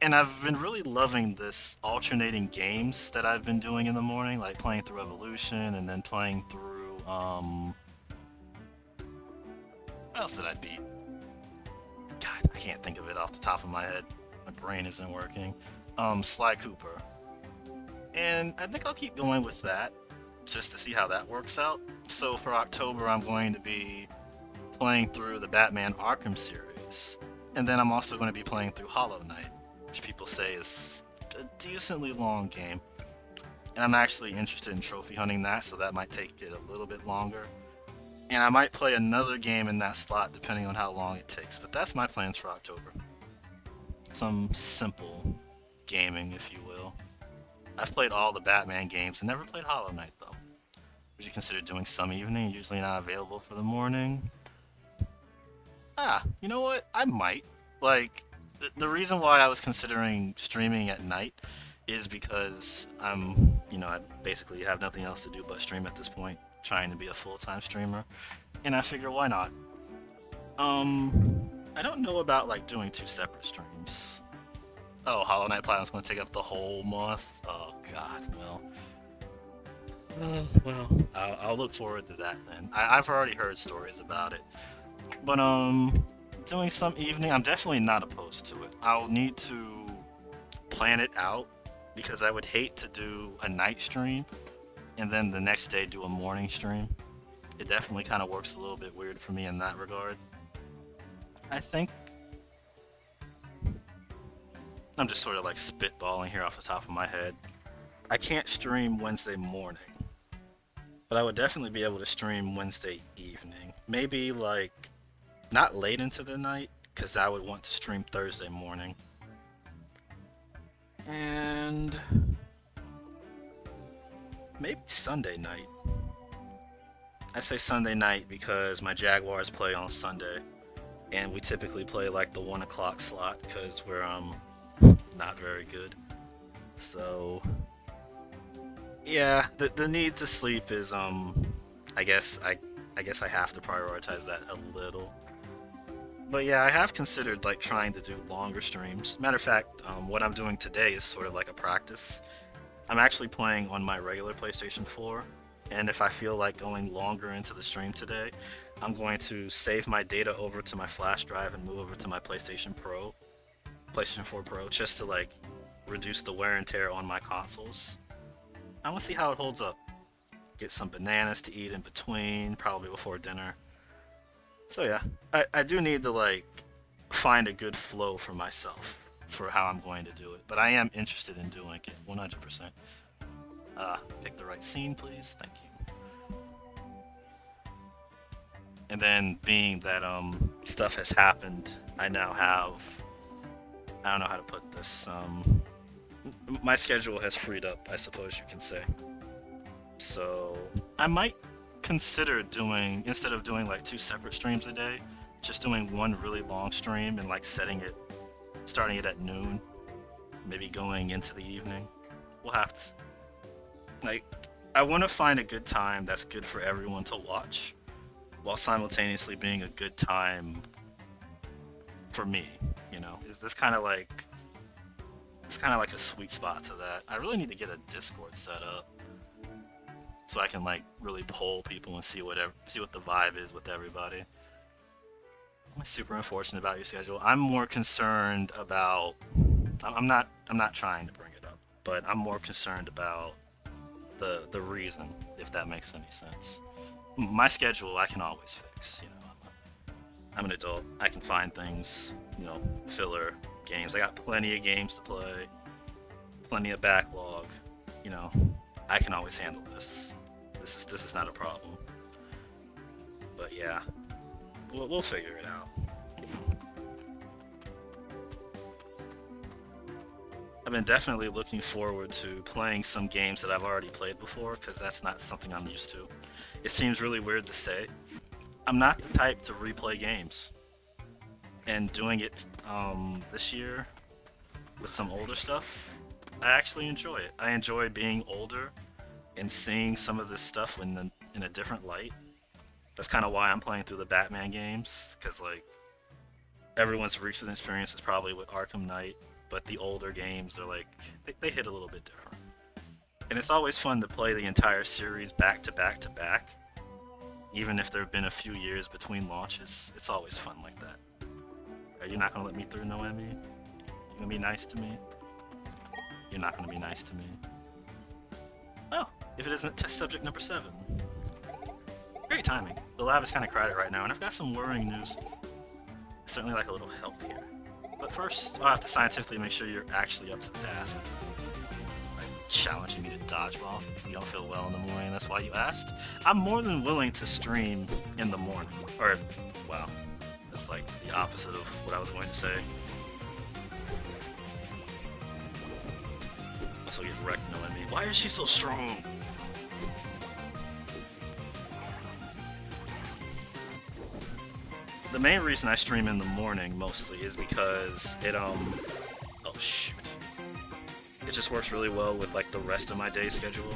And I've been really loving this alternating games that I've been doing in the morning, like playing through Evolution and then playing through what else did I beat? God, I can't think of it off the top of my head. My brain isn't working. Sly Cooper. And I think I'll keep going with that, just to see how that works out. So for October, I'm going to be playing through the Batman Arkham series. And then I'm also going to be playing through Hollow Knight, which people say is a decently long game. And I'm actually interested in trophy hunting that, so that might take it a little bit longer. And I might play another game in that slot depending on how long it takes. But that's my plans for October. Some simple gaming, if you will. I've played all the Batman games and never played Hollow Knight, though. Would you consider doing some evening, usually not available for the morning? You know what? I might. Like, the reason why I was considering streaming at night is because I basically have nothing else to do but stream at this point, trying to be a full-time streamer, and I figure why not? I don't know about like doing 2 separate streams. Oh, Hollow Knight Platinum's going to take up the whole month? Oh god, I'll look forward to that then. I've already heard stories about it. But doing some evening, I'm definitely not opposed to it. I'll need to plan it out, because I would hate to do a night stream and then the next day do a morning stream. It definitely kind of works a little bit weird for me in that regard. I think I'm just sort of like spitballing here off the top of my head. I can't stream Wednesday morning, but I would definitely be able to stream Wednesday evening. Maybe like not late into the night, because I would want to stream Thursday morning. And maybe Sunday night. I say Sunday night because my Jaguars play on Sunday, and we typically play like the 1 o'clock slot because we're not very good. So yeah, the need to sleep is I guess I have to prioritize that a little. But yeah, I have considered like trying to do longer streams. Matter of fact, what I'm doing today is sort of like a practice. I'm actually playing on my regular PlayStation 4, and if I feel like going longer into the stream today, I'm going to save my data over to my flash drive and move over to my PlayStation 4 Pro, just to like reduce the wear and tear on my consoles. I want to see how it holds up. Get some bananas to eat in between, probably before dinner. So yeah, I do need to like find a good flow for myself for how I'm going to do it, but I am interested in doing it 100%. Pick the right scene, please. Thank you. And then, being that stuff has happened, I now have, I don't know how to put this. My schedule has freed up, I suppose you can say. So I might consider doing, instead of doing like two separate streams a day, just doing one really long stream and like setting it, starting it at noon, maybe going into the evening. We'll have to like. I want to find a good time that's good for everyone to watch, while simultaneously being a good time for me. You know, is this kind of like it's kind of like a sweet spot to that. I really need to get a Discord set up so I can like really poll people and see what the vibe is with everybody. I'm super unfortunate about your schedule. I'm more concerned about. I'm not trying to bring it up, but I'm more concerned about the reason, if that makes any sense. My schedule I can always fix. You know, I'm an adult. I can find things. You know, filler games. I got plenty of games to play. Plenty of backlog. You know, I can always handle this. This is not a problem. But yeah, we'll figure it out. I've been definitely looking forward to playing some games that I've already played before, because that's not something I'm used to. It seems really weird to say. I'm not the type to replay games, and doing it this year with some older stuff, I actually enjoy it. I enjoy being older and seeing some of this stuff in a different light. That's kind of why I'm playing through the Batman games, because like everyone's recent experience is probably with Arkham Knight, but the older games are like they hit a little bit different. And it's always fun to play the entire series back to back to back, even if there have been a few years between launches. It's always fun like that. Are you not gonna let me through, Noemi? You gonna be nice to me? You're not gonna be nice to me. Oh, if it isn't test subject number 7. Great timing. The lab is kind of crowded right now, and I've got some worrying news. I certainly like a little help here. But first, I'll have to scientifically make sure you're actually up to the task. Like challenging me to dodgeball. You don't feel well in the morning, that's why you asked? I'm more than willing to stream in the morning. Or, wow, that's like the opposite of what I was going to say. Also get wrecked, Noemi. Why is she so strong? The main reason I stream in the morning mostly is because oh shoot. It just works really well with like the rest of my day schedule.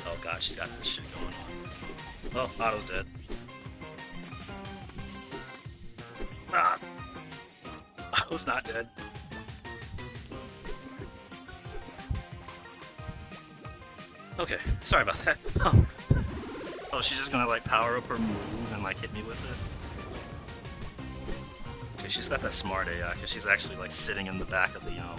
Oh god, she's got this shit going on. Oh, Otto's dead. Ah! Otto's not dead. Okay, sorry about that. Oh, she's just gonna like power up her move and like hit me with it. Okay, she's got that smart AI, because she's actually like sitting in the back of the God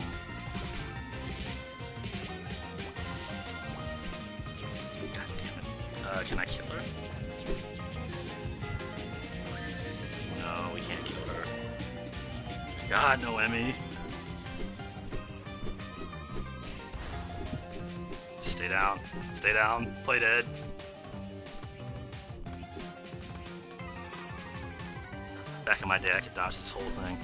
damn it. Can I kill her? No, we can't kill her. God, Noemi. Stay down. Stay down. Play dead. Back in my day, I could dodge this whole thing.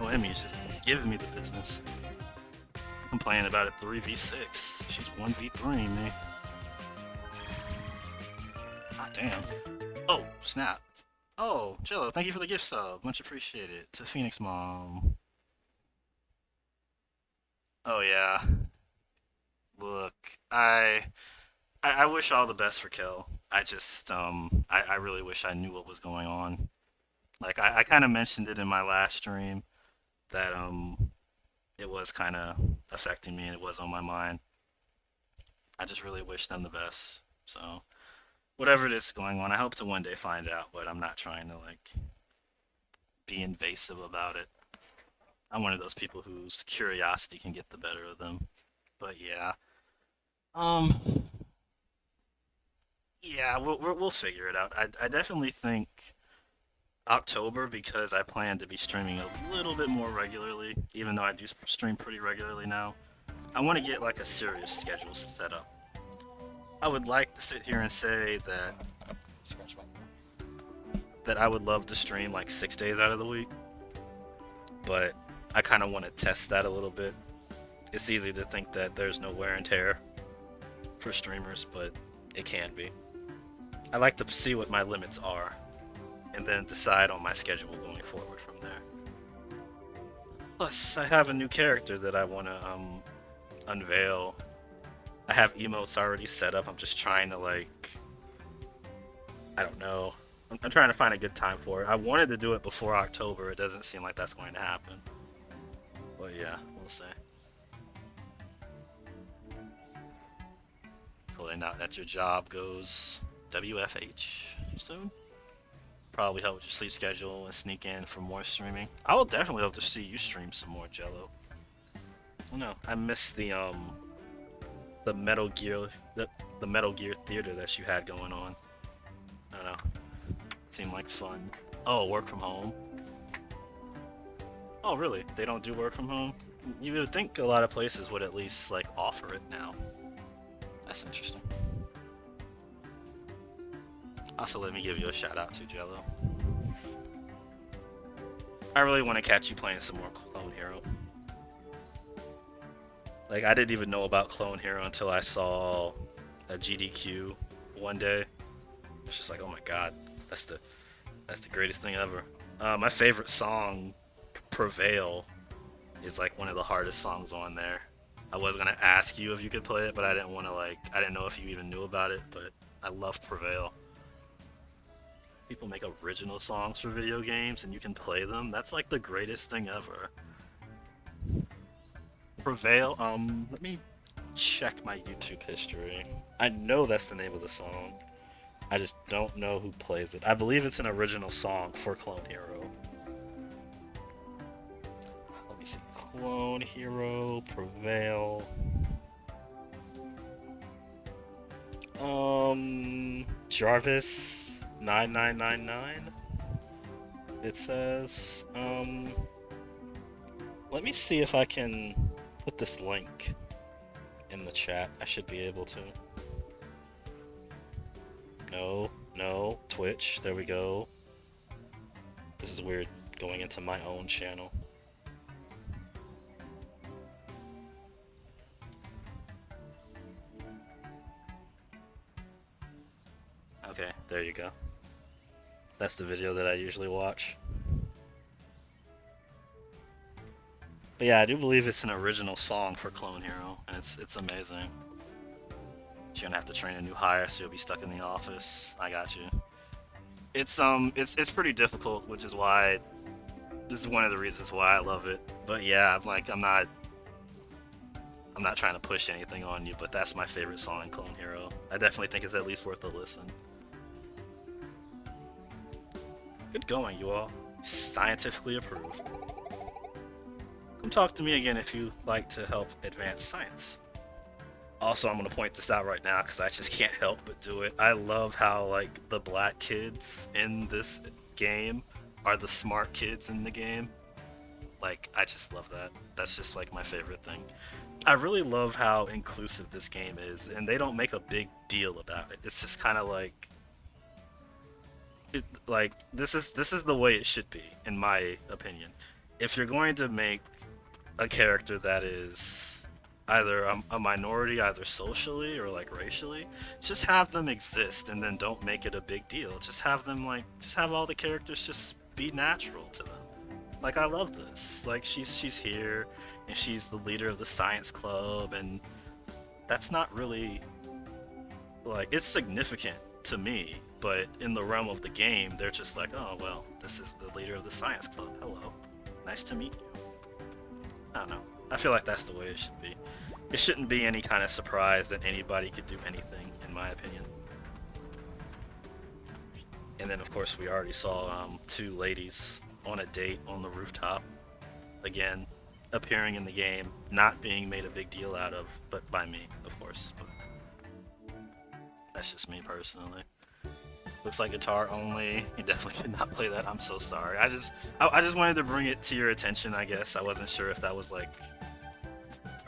Noemi is just giving me the business. Complaining about it 3v6. She's 1v3 me. God damn. Oh, snap. Oh, Jello, thank you for the gift sub. Much appreciated. To Phoenix Mom. Oh yeah. Look, I wish all the best for Kel. I really wish I knew what was going on. Like I kind of mentioned it in my last stream that it was kind of affecting me and it was on my mind. I just really wish them the best. So whatever it is going on, I hope to one day find out, but I'm not trying to like be invasive about it. I'm one of those people whose curiosity can get the better of them. But yeah, um, yeah, we'll figure it out. I definitely think October because I plan to be streaming a little bit more regularly, even though I do stream pretty regularly now. I want to get like a serious schedule set up. I would like to sit here and say that I would love to stream like 6 days out of the week, but I kind of want to test that a little bit. It's easy to think that there's no wear and tear for streamers, but it can be. I like to see what my limits are and then decide on my schedule going forward from there. Plus, I have a new character that I want to unveil. I have emotes already set up. I'm just trying to like, I don't know. I'm trying to find a good time for it. I wanted to do it before October. It doesn't seem like that's going to happen. But yeah, we'll see. Hopefully out that your job goes WFH soon. Probably help with your sleep schedule and sneak in for more streaming. I will definitely hope to see you stream some more Jello. I know. I miss the Metal Gear the Metal Gear theater that you had going on. I don't know. It seemed like fun. Oh, work from home. Oh, really? They don't do work from home? You would think a lot of places would at least like offer it now. That's interesting. Also, let me give you a shout out to Jello. I really want to catch you playing some more Clone Hero. Like I didn't even know about Clone Hero until I saw a GDQ one day. It's just like, oh my god, that's the that's the greatest thing ever. My favorite song, Prevail, is like one of the hardest songs on there. I was gonna ask you if you could play it, but I didn't want to like I didn't know if you even knew about it. But I love Prevail. People make original songs for video games and you can play them. That's like the greatest thing ever. Prevail. Let me check my YouTube history. I know that's the name of the song. I just don't know who plays it. I believe it's an original song for Clone Hero. Let me see. Clone Hero, Prevail. Jarvis 9999. It says. Let me see if I can put this link in the chat. I should be able to. No, no, Twitch. There we go. This is weird going into my own channel. Okay, there you go. That's the video that I usually watch. But yeah, I do believe it's an original song for Clone Hero, and it's amazing. You're gonna have to train a new hire, so you'll be stuck in the office. I got you. It's pretty difficult, which is why this is one of the reasons why I love it. But yeah, I'm not trying to push anything on you, but that's my favorite song in Clone Hero. I definitely think it's at least worth a listen. Good going, you all. Scientifically approved. Come talk to me again if you like to help advance science. Also, I'm gonna point this out right now because I just can't help but do it. I love how like the black kids in this game are the smart kids in the game. Like, I just love that. That's just like my favorite thing. I really love how inclusive this game is, and they don't make a big deal about it. It's just kind of like, this is the way it should be, in my opinion. If you're going to make a character that is either a minority, either socially or like racially. Just have them exist and then don't make it a big deal. Just have them like, just have all the characters just be natural to them. Like I love this. Like she's here and she's the leader of the science club, and that's not really like, it's significant to me, but in the realm of the game, they're just like, oh well, this is the leader of the science club. Hello, nice to meet you. I don't know. I feel like that's the way it should be. It shouldn't be any kind of surprise that anybody could do anything, in my opinion. And then, of course, we already saw two ladies on a date on the rooftop. Again, appearing in the game, not being made a big deal out of, but by me, of course. But that's just me personally. Looks like guitar only. You definitely did not play that. I'm so sorry. I just wanted to bring it to your attention, I guess. I wasn't sure if that was like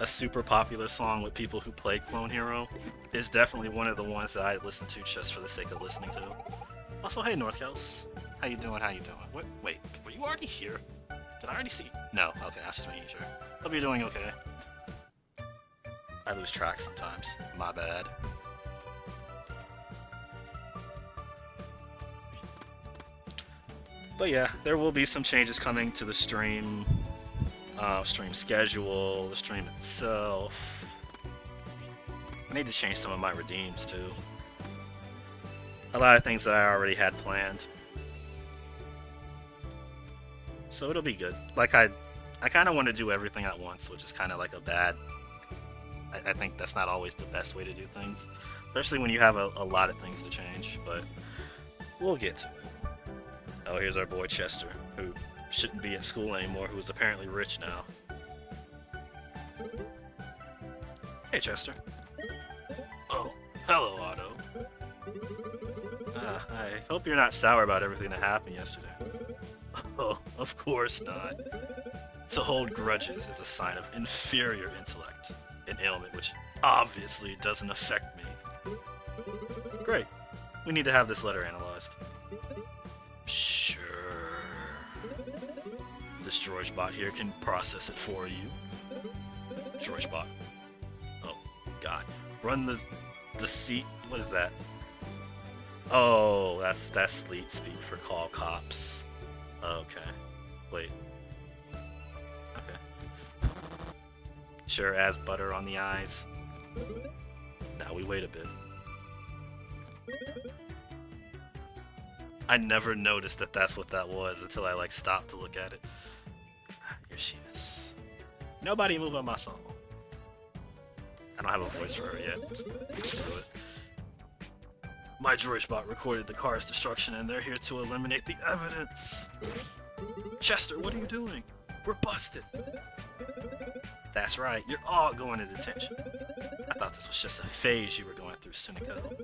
a super popular song with people who played Clone Hero. It's definitely one of the ones that I listen to just for the sake of listening to. Also, hey Northcoast. How you doing? How you doing? Wait, were you already here? Did I already see? No. Okay, I was just making sure. Hope you're doing okay. I lose track sometimes. My bad. But yeah, there will be some changes coming to the stream schedule, the stream itself. I need to change some of my redeems too. A lot of things that I already had planned. So it'll be good. Like I kind of want to do everything at once, which is kind of like a bad... I think that's not always the best way to do things. Especially when you have a lot of things to change, but we'll get to it. Oh, here's our boy Chester, who shouldn't be at school anymore, who is apparently rich now. Hey, Chester. Oh, hello, Otto. I hope you're not sour about everything that happened yesterday. Oh, of course not. To hold grudges is a sign of inferior intellect, an ailment which obviously doesn't affect me. Great. We need to have this letter analyzed. Sure. This DroidBot here can process it for you. DroidBot. Oh, God. Run the seat. What is that? Oh, that's sleet speak for call cops. Okay. Wait. Okay. Sure as butter on the eyes. Now we wait a bit. I never noticed that that's what that was until I like stopped to look at it. Here she is. Nobody move on my song. I don't have a voice for her yet. So screw it. My DroidBot recorded the car's destruction and they're here to eliminate the evidence. Chester, what are you doing? We're busted. That's right, you're all going to detention. I thought this was just a phase you were going through, Sunico.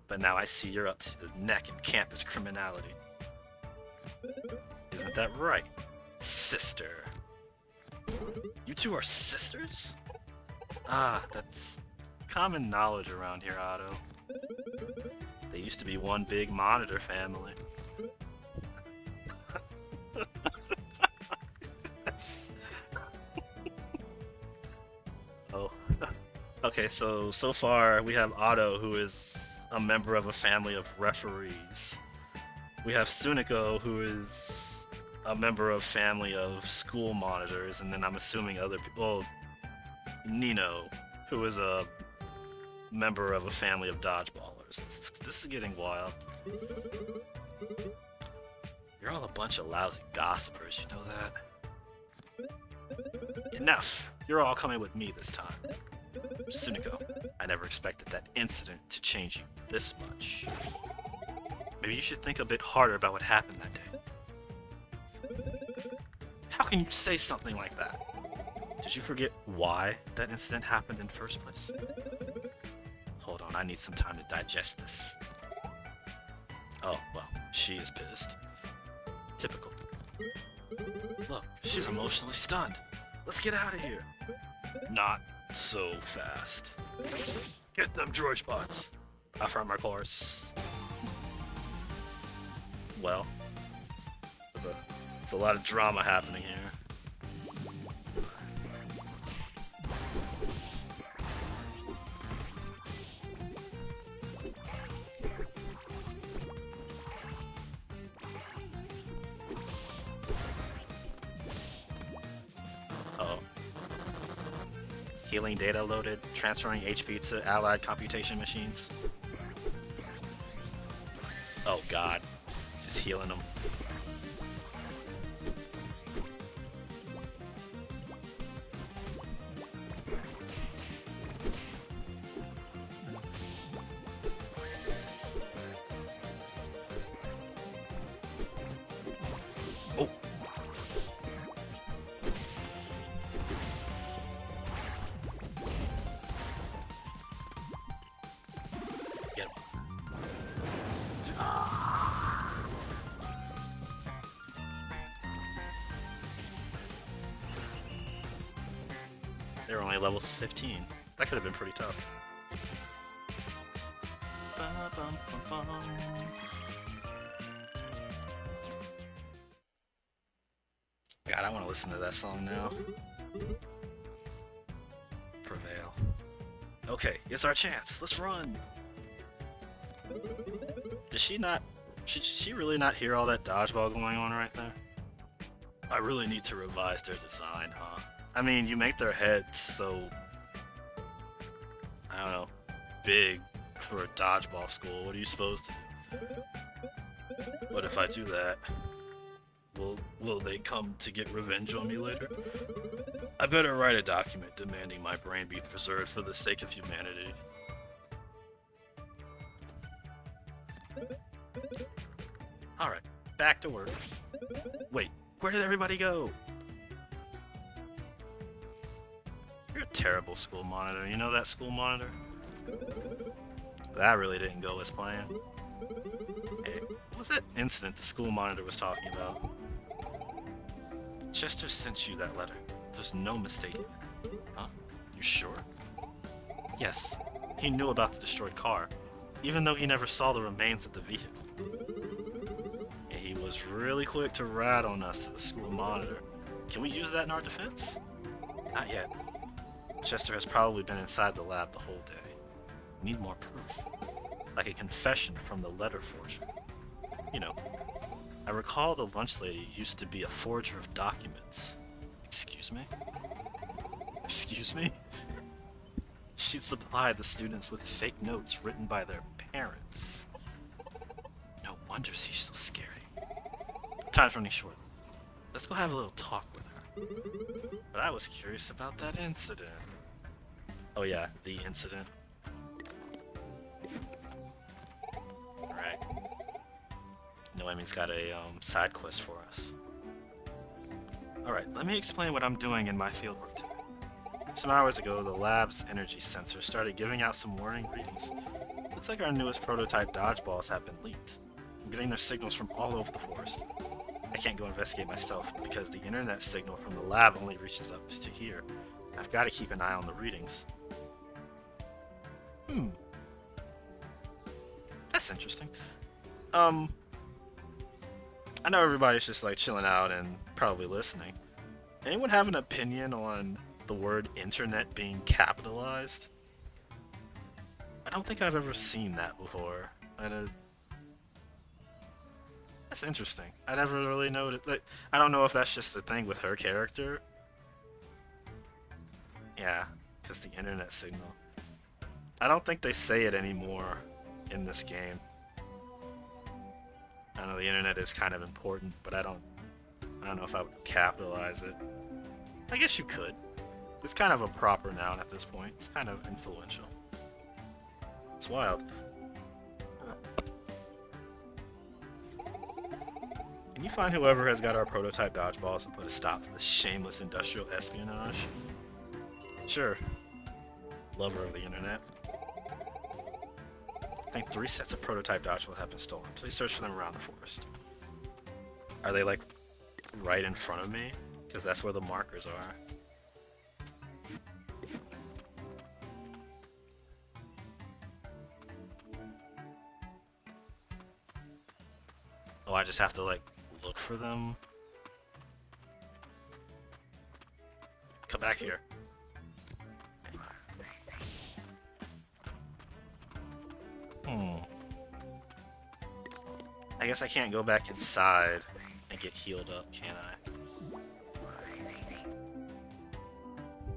But now I see you're up to the neck in campus criminality. Isn't that right, sister? You two are sisters? Ah, that's common knowledge around here, Otto. They used to be one big monitor family. Oh. Okay, so far we have Otto, who is a member of a family of referees. We have Sunico, who is a member of family of school monitors, and then I'm assuming other people. Well, Nino, who is a member of a family of dodgeballers. This is getting wild. You're all a bunch of lousy gossipers, you know that? Enough! You're all coming with me this time. Sunico, I never expected that incident to change you this much. Maybe you should think a bit harder about what happened that day. How can you say something like that? Did you forget why that incident happened in the first place? Hold on, I need some time to digest this. Oh, well, she is pissed. Typical. Look, she's emotionally stunned. Let's get out of here. Not so fast. Get them DroidBots. Affirm our course. Well, there's a lot of drama happening here. Healing data loaded. Transferring HP to allied computation machines. Oh god. Just healing them. Oh. Get him. They were only levels 15. That could have been pretty tough. God, I want to listen to that song now. Prevail. Okay, it's our chance. Let's run. Did she not... Should she really not hear all that dodgeball going on right there? I really need to revise their design, huh? I mean, you make their heads so... I don't know, big for a dodgeball school. What are you supposed to do? But if I do that, will they come to get revenge on me later? I better write a document demanding my brain be preserved for the sake of humanity. Alright, back to work. Wait, where did everybody go? You're a terrible school monitor. You know that, school monitor? That really didn't go as planned. Hey, what was that incident the school monitor was talking about? Chester sent you that letter. There's no mistaking it. Huh? You sure? Yes. He knew about the destroyed car, even though he never saw the remains of the vehicle. And he was really quick to rat on us to the school monitor. Can we use that in our defense? Not yet. Chester has probably been inside the lab the whole day. We need more proof. Like a confession from the letter forger. You know, I recall the lunch lady used to be a forger of documents. Excuse me? Excuse me? She supplied the students with fake notes written by their parents. No wonder she's so scary. Time's running short. Let's go have a little talk with her. But I was curious about that incident. Oh yeah, the incident. Alright. Noemi's got a side quest for us. Alright, let me explain what I'm doing in my fieldwork today. Some hours ago, the lab's energy sensor started giving out some warning readings. Looks like our newest prototype dodgeballs have been leaked. I'm getting their signals from all over the forest. I can't go investigate myself because the internet signal from the lab only reaches up to here. I've got to keep an eye on the readings. That's interesting. I know everybody's just like chilling out and probably listening. Anyone have an opinion on the word internet being capitalized? I don't think I've ever seen that before. And that's interesting. I never really noticed. Like, I don't know if that's just a thing with her character. Yeah, just the internet signal. I don't think they say it anymore in this game. I know the internet is kind of important, but I don't know if I would capitalize it. I guess you could. It's kind of a proper noun at this point. It's kind of influential. It's wild. Can you find whoever has got our prototype dodgeballs and put a stop to this shameless industrial espionage? Sure. Lover of the internet. I think 3 sets of prototype dodgeballs have been stolen. Please search for them around the forest. Are they like right in front of me? Because that's where the markers are. Oh, I just have to like look for them. Come back here. I guess I can't go back inside and get healed up, can I?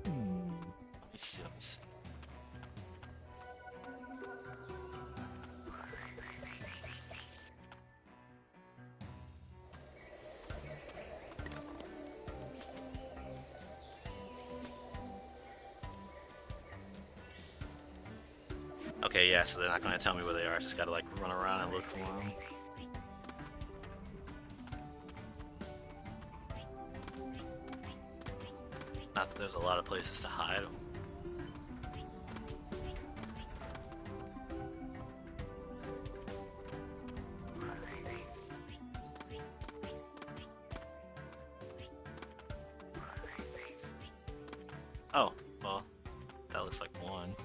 Let me Okay, yeah, so they're not gonna tell me where they are. I just gotta like run around and look for them. Not that there's a lot of places to hide them. Oh, well, that looks like one.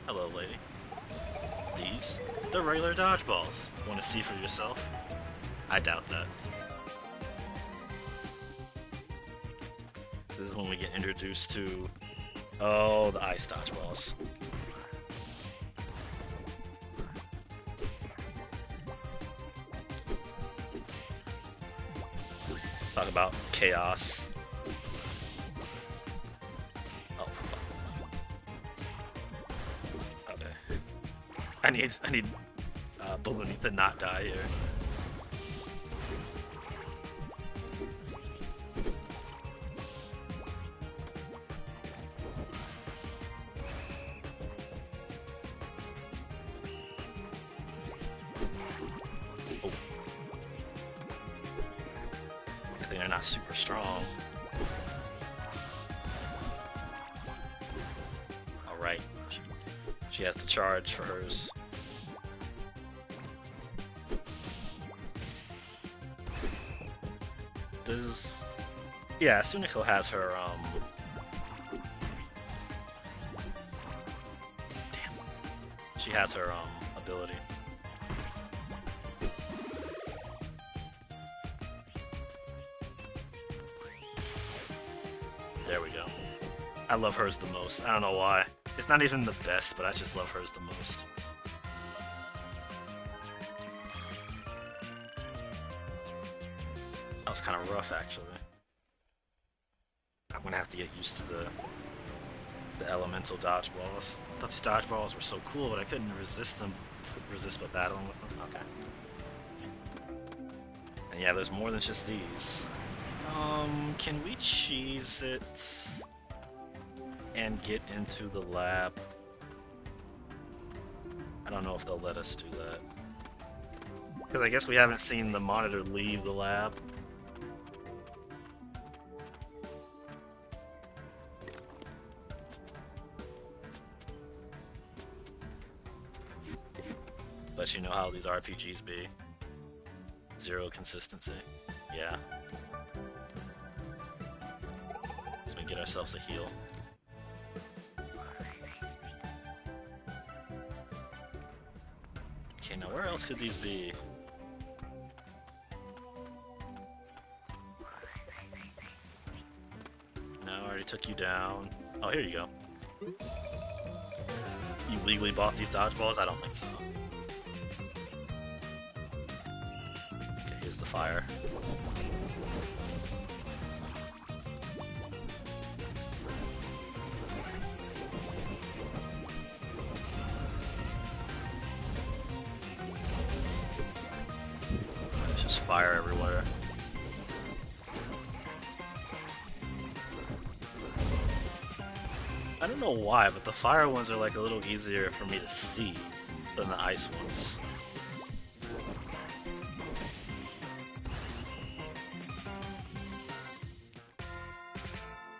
Hello, lady. These? They're regular dodgeballs. Want to see for yourself? I doubt that. This is when we get introduced to... Oh, the ice dodgeballs. Talk about chaos. Oh, fuck. Okay. I need Balloony to not die here. Oh. I think they're not super strong. Alright. She has the charge for hers. Yeah, Suniko has her, damn. She has her, ability. There we go. I love hers the most. I don't know why. It's not even the best, but I just love hers the most. That was kind of rough, actually. I'm gonna have to get used to the elemental dodgeballs. I thought these dodgeballs were so cool, but I couldn't resist by battling with them. Okay. And yeah, there's more than just these. Can we cheese it and get into the lab? I don't know if they'll let us do that. Because I guess we haven't seen the monitor leave the lab. But you know how these RPGs be. Zero consistency. Yeah. So we get ourselves a heal. Okay, now where else could these be? No, I already took you down. Oh, here you go. You legally bought these dodgeballs? I don't think so. Okay, here's the fire. There's just fire everywhere. I don't know why, but the fire ones are like a little easier for me to see than the ice ones.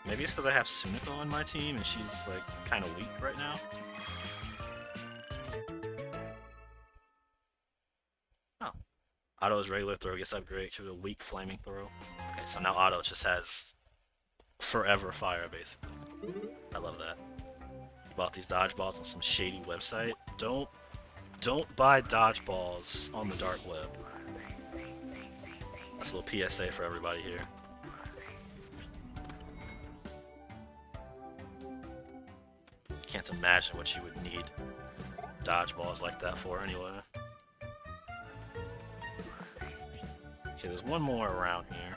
Maybe it's because I have Suniko on my team and she's like kind of weak right now. Oh. Otto's regular throw gets upgraded to a weak flaming throw. Okay, so now Otto just has forever fire basically. I love that. Bought these dodgeballs on some shady website. Don't buy dodgeballs on the dark web. That's a little PSA for everybody here. Can't imagine what you would need dodgeballs like that for anyway. Okay, there's one more around here.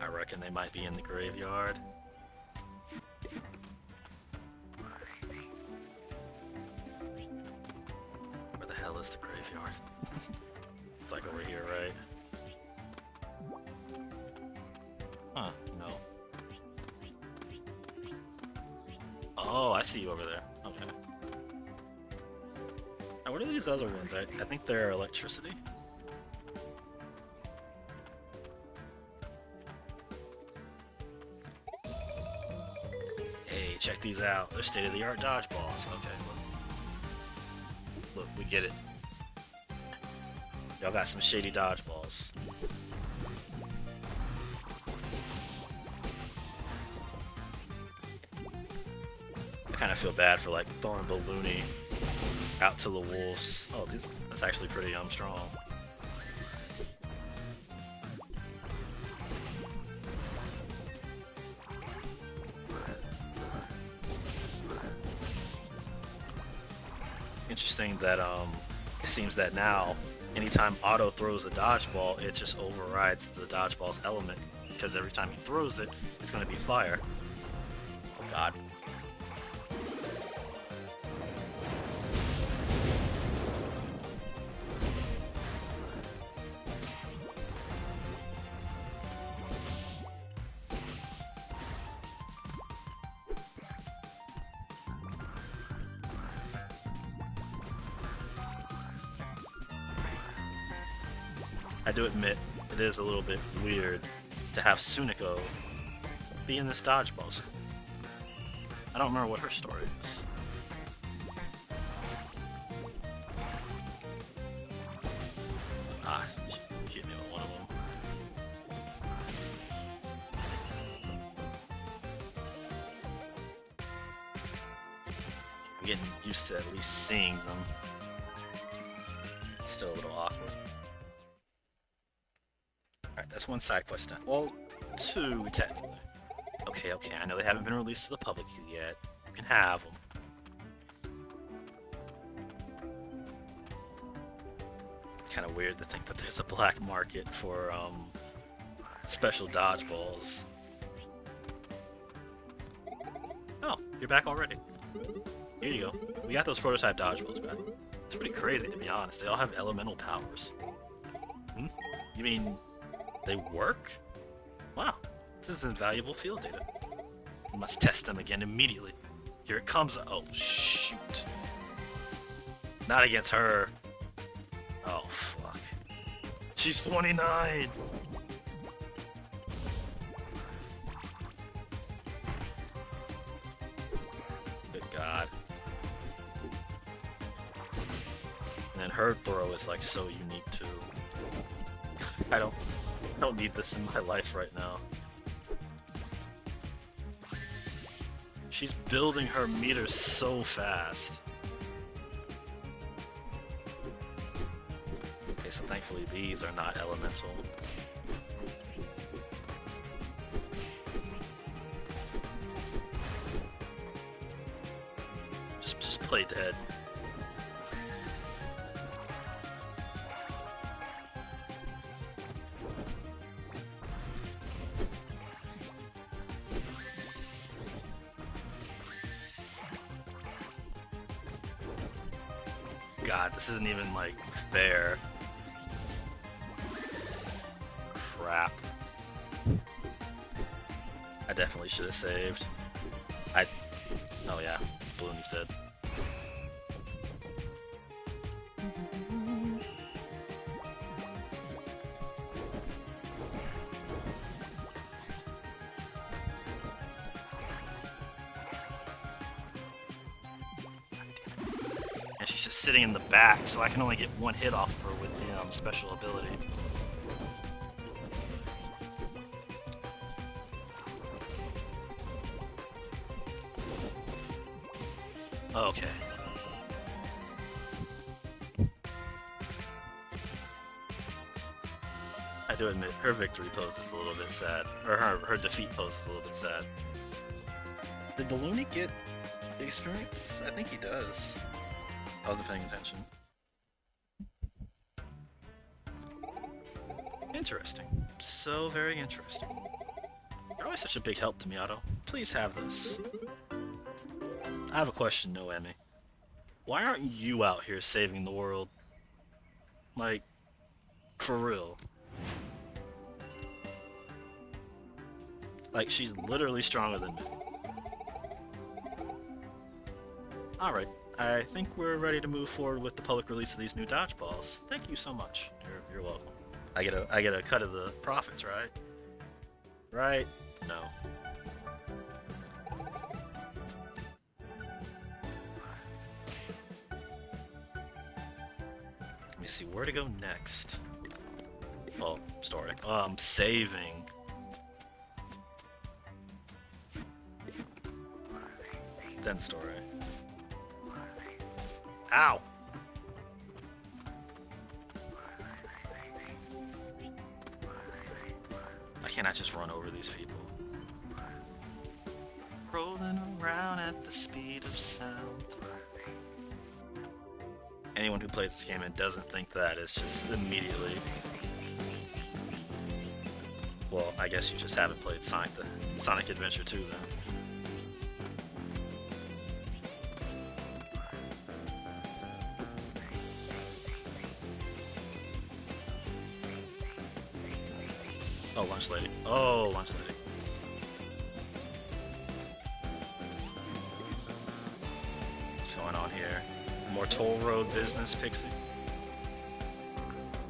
I reckon they might be in the graveyard. Where the hell is the graveyard? It's like over here, right? Huh, no. Oh, I see you over there. Okay. Now, what are these other ones? I think they're electricity. Hey, check these out. They're state-of-the-art dodgeballs. Okay, look, we get it. Y'all got some shady dodgeballs. I kind of feel bad for like throwing Balloony out to the wolves. Oh, that's actually pretty strong. Interesting that it seems that now anytime Otto throws a dodgeball, it just overrides the dodgeball's element because every time he throws it, it's going to be fire. Oh God. I do admit, it is a little bit weird to have Suniko be in this dodgeball school. I don't remember what her story is. Ah, she hit me with one of them. I'm getting used to at least seeing them. Still a little awkward. Alright, that's one side quest done. Well, two, technically. Okay, I know they haven't been released to the public yet. You can have them. Kind of weird to think that there's a black market for, special dodgeballs. Oh, you're back already. Here you go. We got those prototype dodgeballs back. It's pretty crazy, to be honest. They all have elemental powers. Hmm? You mean they work? Wow, this is invaluable field data. We must test them again immediately. Here it comes. Oh, shoot. Not against her. Oh, fuck. She's 29! Good God. And then her throw is like so unique too. I don't need this in my life right now. She's building her meter so fast. Okay, so thankfully these are not elemental. Just play dead. God, this isn't even, like, fair. Crap. I definitely should have saved. Oh yeah, Balloony's dead. And she's just sitting in the back, so I can only get one hit off of her with the special ability. Okay. I do admit, her victory pose is a little bit sad. Or her defeat pose is a little bit sad. Did Balloony get the experience? I think he does. I wasn't paying attention. Interesting. So very interesting. You're always such a big help to me, Otto. Please have this. I have a question, Noemi. Why aren't you out here saving the world? Like, for real. Like, she's literally stronger than me. Alright, I think we're ready to move forward with the public release of these new dodgeballs. Thank you so much. You're welcome. I get a cut of the profits, right? Right? No. Let me see where to go next. Well, story. Saving. Then story. Ow! Why can't I just run over these people? Rolling around at the speed of sound. Anyone who plays this game and doesn't think that is just immediately... Well, I guess you just haven't played Sonic Adventure 2 then. Oh, lunch lady. Oh, lunch lady. What's going on here? More toll road business, Pixie?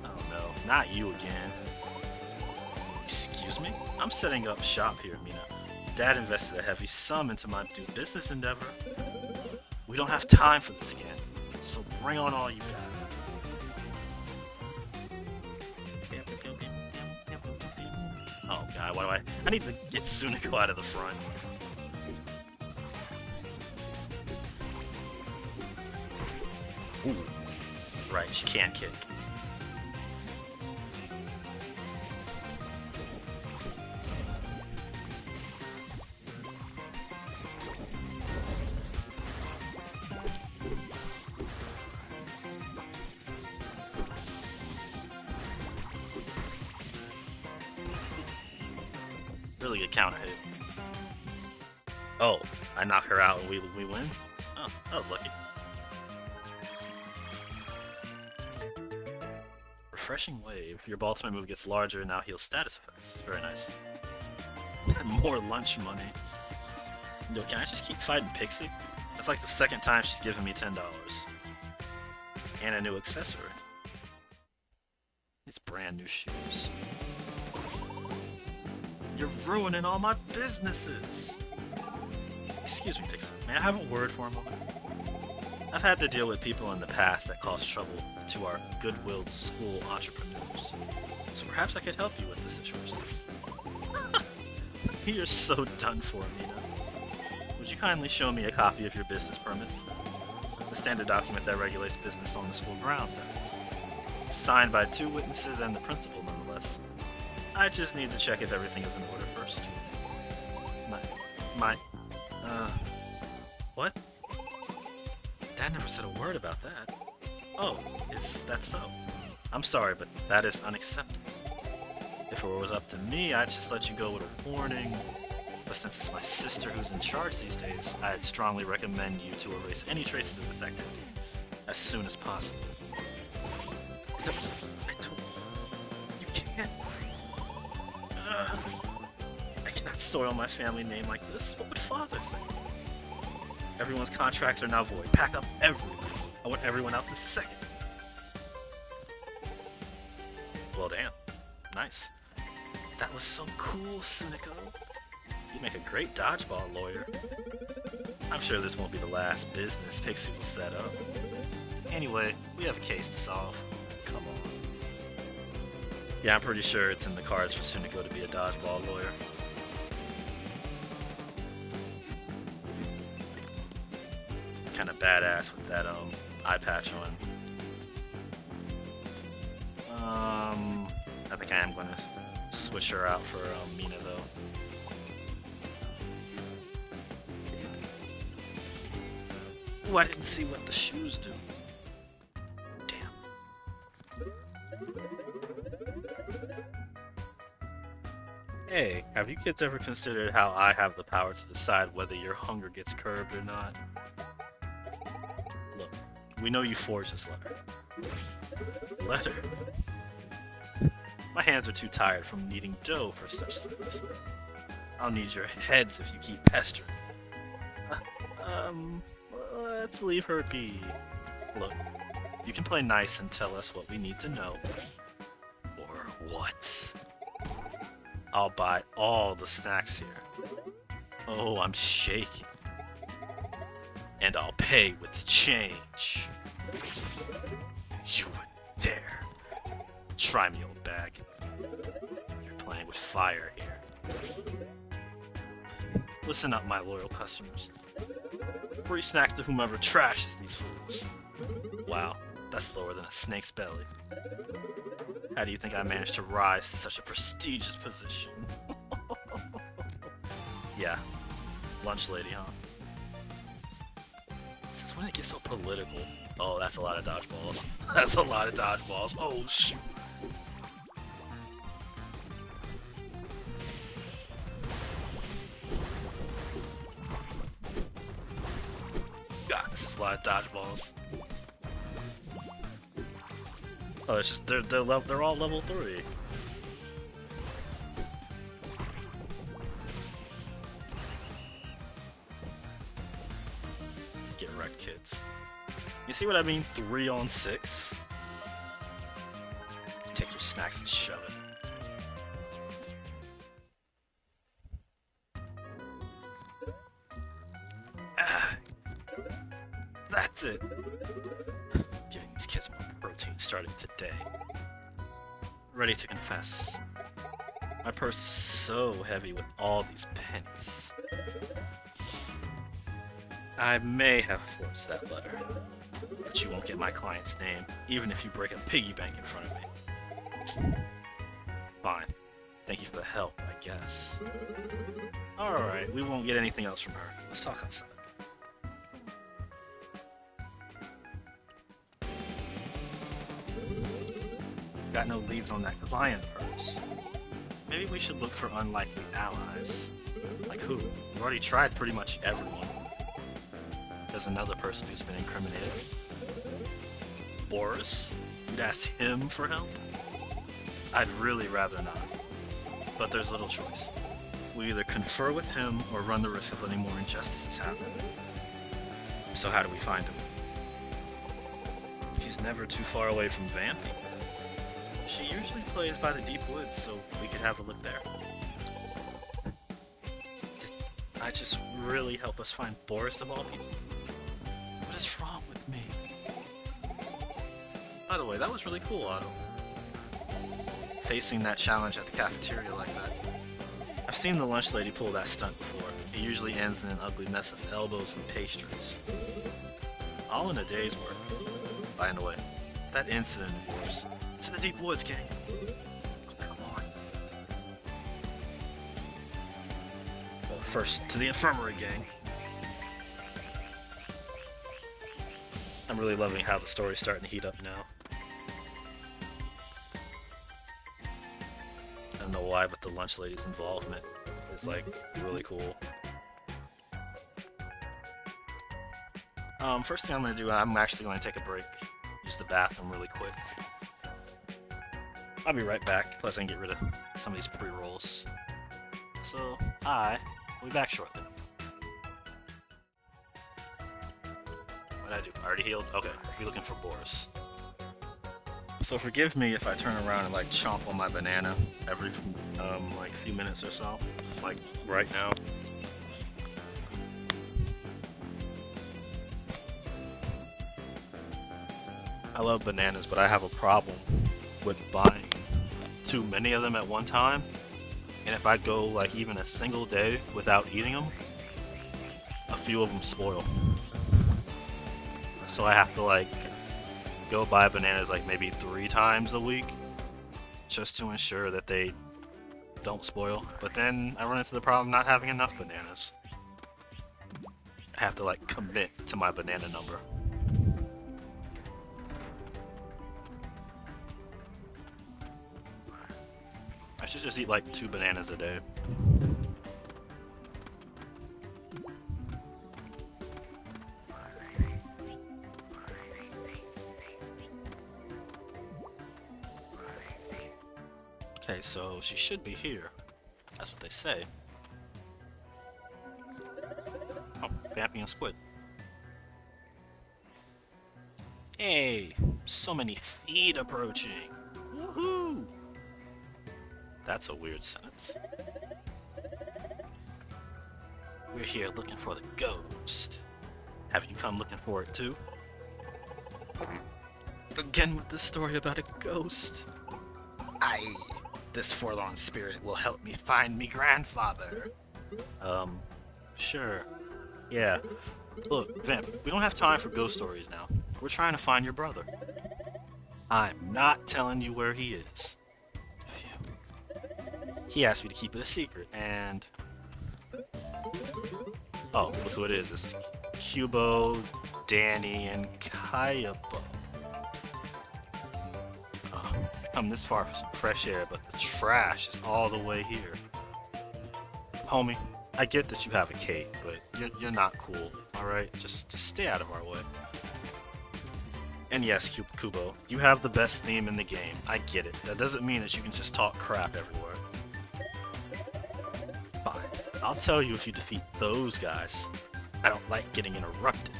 Oh no, not you again. Excuse me? I'm setting up shop here, Mina. Dad invested a heavy sum into my new business endeavor. We don't have time for this again, so bring on all you got. Oh god, why do I need to get Suniko out of the front. Ooh. Right, she can't kick. Really good counter hit. Oh, I knock her out and we win? Oh, that was lucky. Refreshing wave. Your ultimate move gets larger and now heals status effects. Very nice. More lunch money. Yo, can I just keep fighting Pixie? That's like the second time she's given me $10. And a new accessory. These brand new shoes. You're ruining all my businesses! Excuse me, Pixie. May I have a word for a moment? I've had to deal with people in the past that caused trouble to our good-willed school entrepreneurs. So perhaps I could help you with this situation. You're so done for, Mina. Would you kindly show me a copy of your business permit? The standard document that regulates business on the school grounds, that is. Signed by 2 witnesses and the principal, nonetheless. I just need to check if everything is in order first. What? Dad never said a word about that. Oh, is that so? I'm sorry, but that is unacceptable. If it was up to me, I'd just let you go with a warning. But since it's my sister who's in charge these days, I'd strongly recommend you to erase any traces of this activity as soon as possible. You can't. I cannot soil my family name like this. What would Father think? Everyone's contracts are now void. Pack up everyone. I want everyone out this second. Well, damn. Nice. That was so cool, Suniko. You make a great dodgeball lawyer. I'm sure this won't be the last business Pixie will set up. Anyway, we have a case to solve. Come on. Yeah, I'm pretty sure it's in the cards for Suniko to be a dodgeball lawyer. Kinda badass with that eye patch on. I think I am gonna switch her out for Mina though. Ooh, I didn't see what the shoes do. Damn. Hey, have you kids ever considered how I have the power to decide whether your hunger gets curbed or not? Look, we know you forged this letter. Letter? My hands are too tired from kneading dough for such things. I'll need your heads if you keep pestering. Um, let's leave her be. Look, you can play nice and tell us what we need to know. Or what? I'll buy all the snacks here. Oh, I'm shaking. And I'll pay with change. You wouldn't dare. Try me, old bag. You're playing with fire here. Listen up, my loyal customers. Free snacks to whomever trashes these fools. Wow, that's lower than a snake's belly. How do you think I managed to rise to such a prestigious position? Yeah, lunch lady, huh? Since when did it get so political? Oh, that's a lot of dodgeballs. That's a lot of dodgeballs. Oh, shoot. God, this is a lot of dodgeballs. Oh, it's just they're all level 3. Get wrecked, kids. You see what I mean? 3 on 6. Take your snacks and shove it. Ah, that's it. Giving these kids more protein starting today. Ready to confess. My purse is so heavy with all these pennies. I may have forged that letter, but you won't get my client's name, even if you break a piggy bank in front of me. Fine. Thank you for the help, I guess. Alright, we won't get anything else from her. Let's talk outside. Got no leads on that client purse. Maybe we should look for unlikely allies. Like who? We've already tried pretty much everyone. There's another person who's been incriminated. Boris? You'd ask him for help? I'd really rather not. But there's little choice. We either confer with him or run the risk of letting more injustices happen. So how do we find him? He's never too far away from Vampy. She usually plays by the deep woods, so we could have a look there. I just really help us find Boris of all people. What is wrong with me? By the way, that was really cool, Otto. Facing that challenge at the cafeteria like that. I've seen the lunch lady pull that stunt before. It usually ends in an ugly mess of elbows and pastries. All in a day's work. By the way, that incident of yours. It's in the deep woods, gang. Oh, come on. Well, first, to the infirmary, gang. I'm really loving how the story's starting to heat up now. I don't know why, but the lunch lady's involvement is, like, really cool. First thing I'm going to do, I'm actually going to take a break. Use the bathroom really quick. I'll be right back, plus I can get rid of some of these pre-rolls. So, I will be back shortly. What did I do? I already healed? Okay, we're looking for Boris. So forgive me if I turn around and like chomp on my banana every like few minutes or so. Like right now. I love bananas, but I have a problem with buying too many of them at one time. And if I go like even a single day without eating them, a few of them spoil. So I have to like go buy bananas like maybe 3 times a week just to ensure that they don't spoil. But then I run into the problem of not having enough bananas. I have to like commit to my banana number. I should just eat like 2 bananas a day. Okay, so she should be here. That's what they say. Vampy and Squid. Hey, so many feet approaching. Woohoo! That's a weird sentence. We're here looking for the ghost. Have you come looking for it too? Again with this story about a ghost. Aye, this forlorn spirit will help me find me grandfather. Sure. Yeah. Look, Vamp, we don't have time for ghost stories now. We're trying to find your brother. I'm not telling you where he is. Phew. He asked me to keep it a secret, and... Oh, look who it is. It's Cubo, Danny, and Kayabo. Oh, come this far for some fresh air, but the trash is all the way here. Homie, I get that you have a cape, but you're not cool, alright? Just stay out of our way. And yes, Kubo, you have the best theme in the game. I get it. That doesn't mean that you can just talk crap everywhere. Fine. I'll tell you if you defeat those guys. I don't like getting interrupted.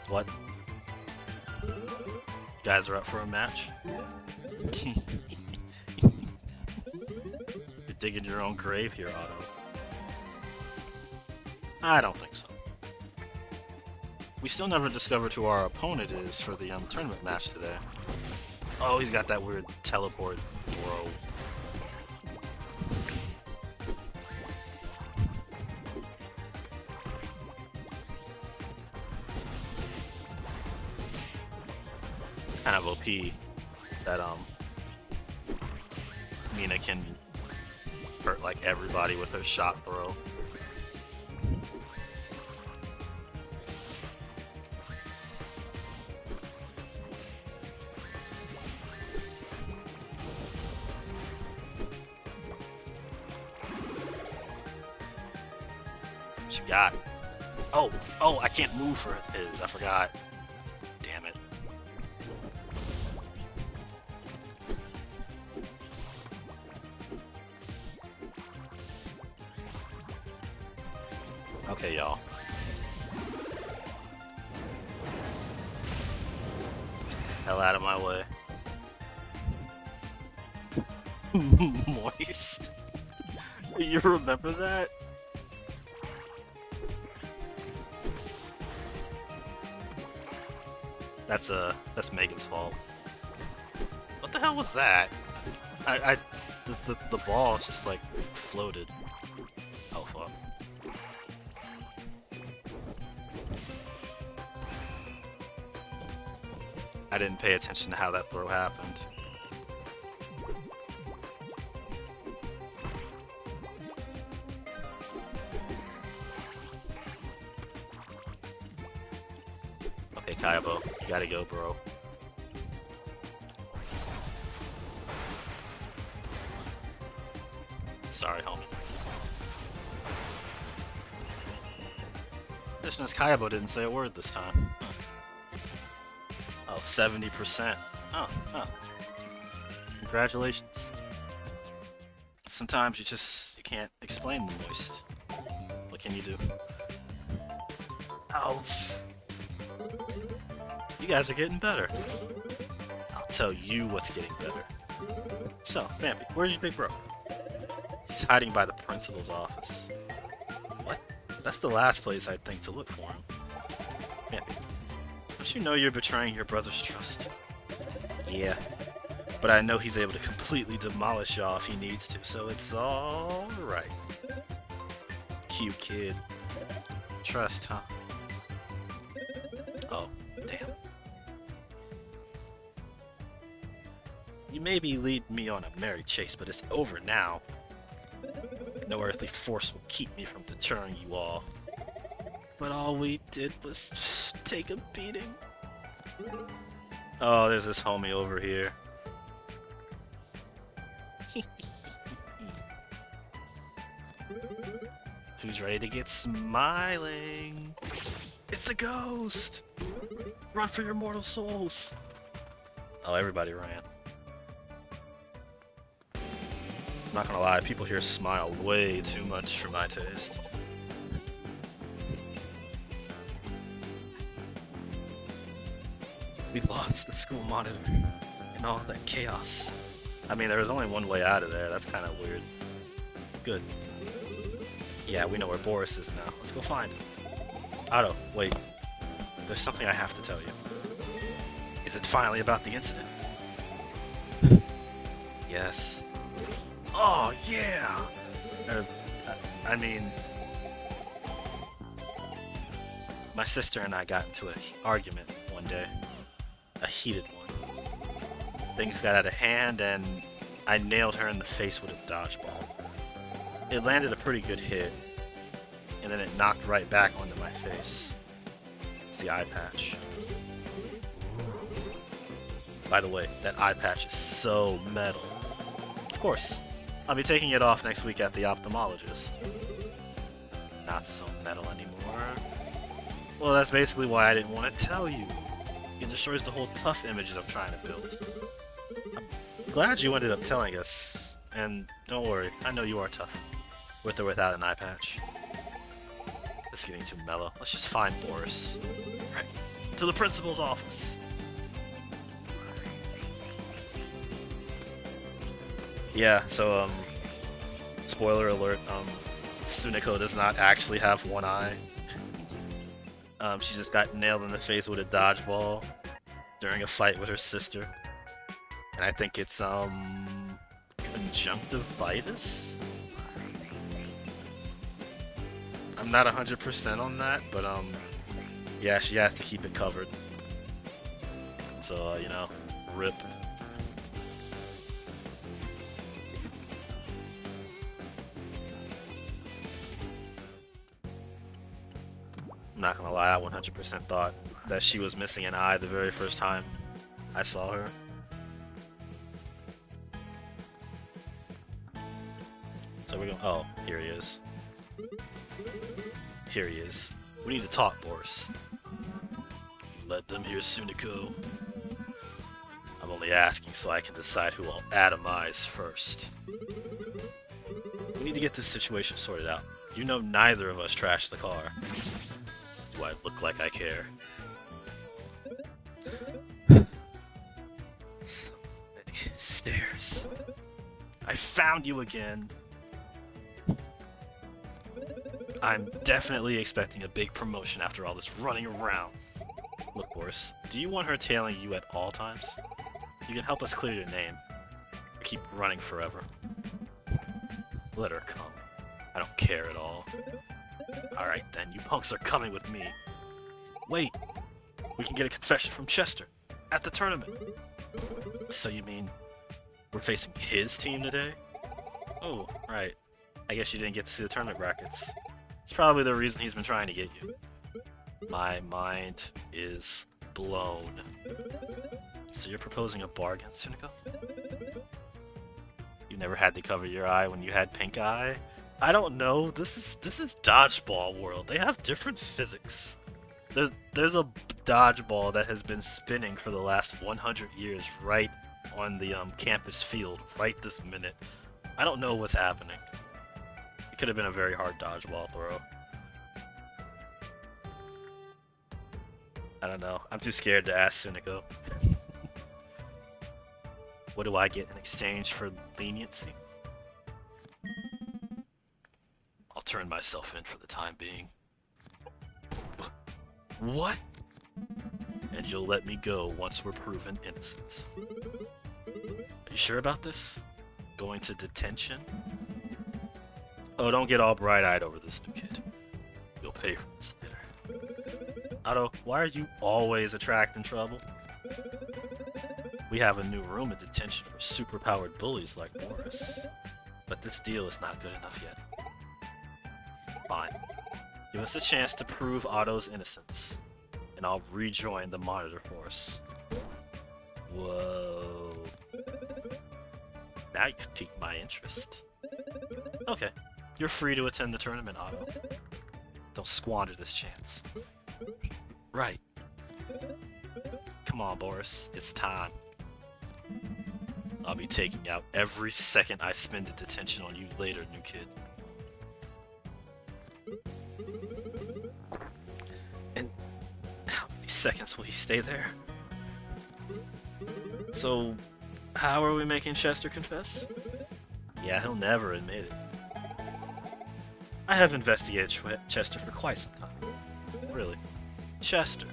What? You guys are up for a match? You're digging your own grave here, Otto. I don't think so. We still never discovered who our opponent is for the tournament match today. Oh, he's got that weird teleport throw. It's kind of OP that Mina can hurt like everybody with her shot throw. What you got? Oh, I can't move for his. I forgot. Damn it. Okay, y'all. Hell out of my way. Moist. You remember that? That's Megan's fault. What the hell was that? The ball just like floated. Oh fuck. I didn't pay attention to how that throw happened. Okay, Kayabo, you gotta go, bro. Sorry, homie. Just noticed Kayabo didn't say a word this time. Huh. Oh, 70%. Oh. Congratulations. Sometimes you can't explain the moist. What can you do? Oh. You guys are getting better. I'll tell you what's getting better. So, Vampy, where's your big bro? He's hiding by the principal's office. What? That's the last place I'd think to look for him. Vampy, don't you know you're betraying your brother's trust? Yeah, but I know he's able to completely demolish y'all if he needs to, so it's all right. Cute kid. Trust, huh? Oh, damn. You maybe lead me on a merry chase, but it's over now. No earthly force will keep me from deterring you all. But all we did was take a beating. Oh, there's this homie over here. Who's ready to get smiling? It's the ghost! Run for your mortal souls! Oh, everybody ran. I'm not gonna lie, people here smile way too much for my taste. We lost the school monitor and all that chaos. I mean, there was only one way out of there. That's kind of weird. Good. Yeah, we know where Boris is now. Let's go find him. Otto, wait. There's something I have to tell you. Is it finally about the incident? Yes. Oh, yeah! I mean... My sister and I got into an argument one day. A heated one. Things got out of hand and I nailed her in the face with a dodgeball. It landed a pretty good hit, and then it knocked right back onto my face. It's the eye patch. By the way, that eye patch is so metal. Of course, I'll be taking it off next week at the ophthalmologist. Not so metal anymore. Well, that's basically why I didn't want to tell you. It destroys the whole tough image I'm trying to build. I'm glad you ended up telling us. And don't worry, I know you are tough. With or without an eye patch. It's getting too mellow. Let's just find Boris. Right. To the principal's office. Yeah, so, spoiler alert, Suneko does not actually have one eye. She just got nailed in the face with a dodgeball during a fight with her sister. And I think it's, conjunctivitis? I'm not 100% on that, but, yeah, she has to keep it covered. So, you know, rip. I'm not gonna lie, I 100% thought that she was missing an eye the very first time I saw her. So we're going. Oh, here he is. Here he is. We need to talk, Boris. Let them hear Suneko. I'm only asking so I can decide who I'll atomize first. We need to get this situation sorted out. You know neither of us trashed the car. Do I look like I care? So many stairs. I found you again. I'm definitely expecting a big promotion after all this running around. Look, Boris, do you want her tailing you at all times? You can help us clear your name. Or keep running forever. Let her come. I don't care at all. Alright then, you punks are coming with me. Wait! We can get a confession from Chester. At the tournament. So you mean we're facing his team today? Oh, right. I guess you didn't get to see the tournament brackets. It's probably the reason he's been trying to get you. My mind is blown. So you're proposing a bargain, Suneko? You never had to cover your eye when you had pink eye? I don't know. This is Dodgeball World. They have different physics. There's a dodgeball that has been spinning for the last 100 years right on the campus field right this minute. I don't know what's happening. It could have been a very hard dodgeball throw. I don't know. I'm too scared to ask Suneko. What do I get in exchange for leniency? I'll turn myself in for the time being. What? And you'll let me go once we're proven innocent. Are you sure about this? Going to detention? Oh, don't get all bright-eyed over this, new kid. You'll pay for this later. Otto, why are you always attracting trouble? We have a new room in detention for super-powered bullies like Boris. But this deal is not good enough yet. Fine. Give us a chance to prove Otto's innocence, and I'll rejoin the Monitor Force. Whoa. Now you've piqued my interest. Okay, you're free to attend the tournament, Otto. Don't squander this chance. Right. Come on, Boris, it's time. I'll be taking out every second I spend in detention on you later, new kid. And how many seconds will he stay there? So, how are we making Chester confess? Yeah, he'll never admit it. I have investigated Chester for quite some time. Really. Chester,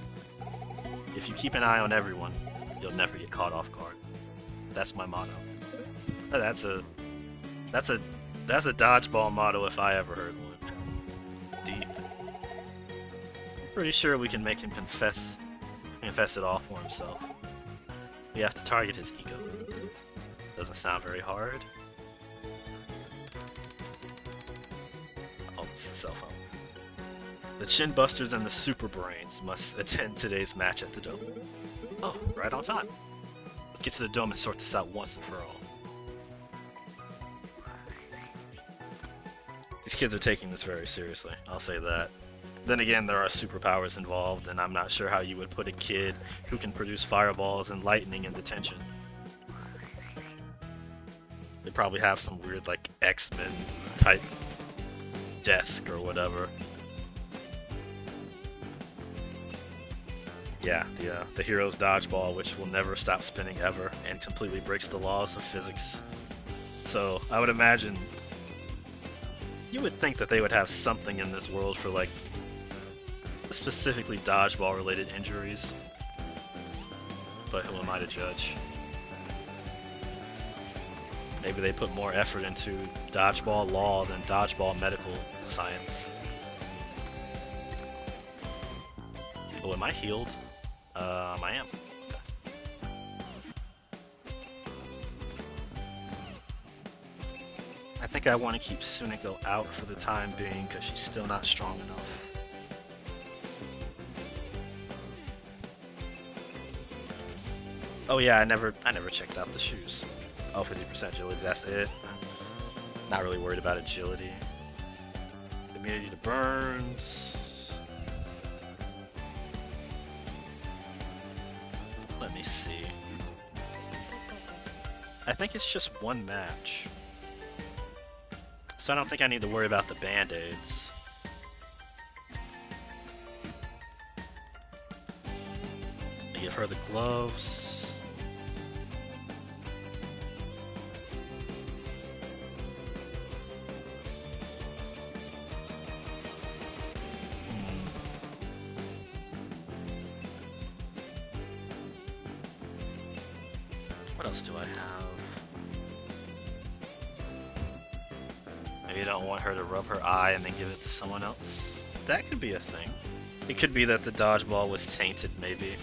if you keep an eye on everyone, you'll never get caught off guard. That's my motto. That's a dodgeball motto if I ever heard one. Deep. Pretty sure we can make him confess it all for himself. We have to target his ego. Doesn't sound very hard. Oh, it's the cell phone. The Chinbusters and the Superbrains must attend today's match at the Dome. Oh, right on time. Let's get to the Dome and sort this out once and for all. These kids are taking this very seriously, I'll say that. Then again, there are superpowers involved, and I'm not sure how you would put a kid who can produce fireballs and lightning in detention. They probably have some weird, like, X-Men type desk or whatever. Yeah, the hero's dodgeball, which will never stop spinning ever and completely breaks the laws of physics. So I would imagine you would think that they would have something in this world for, like, specifically dodgeball related injuries, but who am I to judge? Maybe they put more effort into dodgeball law than dodgeball medical science. Oh, am I healed? I am. I think I want to keep Suniko out for the time being because she's still not strong enough. Oh yeah, I never checked out the shoes. Oh, 50% agility, that's it. Not really worried about agility. Immunity to burns. Let me see. I think it's just one match. So I don't think I need to worry about the band-aids. Give her the gloves. What else do I have? Maybe you don't want her to rub her eye and then give it to someone else? That could be a thing. It could be that the dodgeball was tainted, maybe.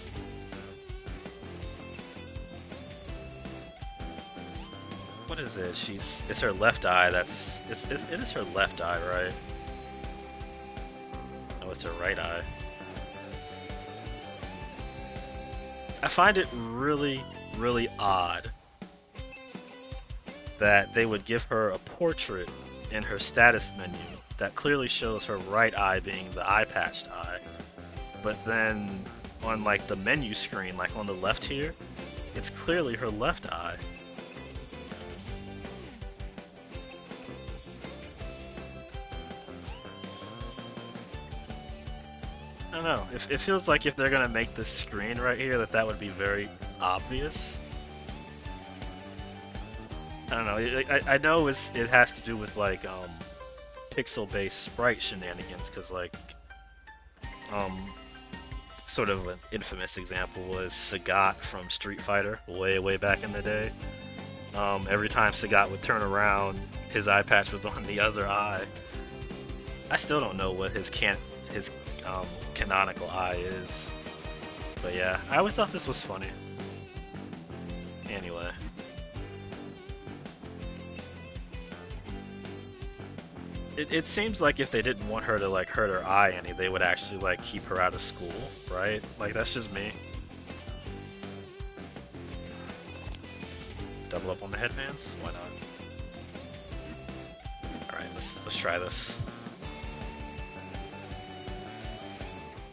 What is it? It's her left eye. It is her left eye, right? No, it's her right eye. I find it really, really odd that they would give her a portrait in her status menu that clearly shows her right eye being the eye patched eye, but then on like the menu screen, like on the left here, it's clearly her left eye. I don't know. It feels like if they're gonna make this screen right here, that would be very obvious. I don't know. I know it has to do with like pixel-based sprite shenanigans, because like sort of an infamous example was Sagat from Street Fighter way back in the day. Every time Sagat would turn around, his eye patch was on the other eye. I still don't know what his canonical eye is, but yeah, I always thought this was funny. Anyway, it seems like if they didn't want her to like hurt her eye any, they would actually like keep her out of school, right? Like, that's just me. Double up on the headbands? Why not? All right, let's try this.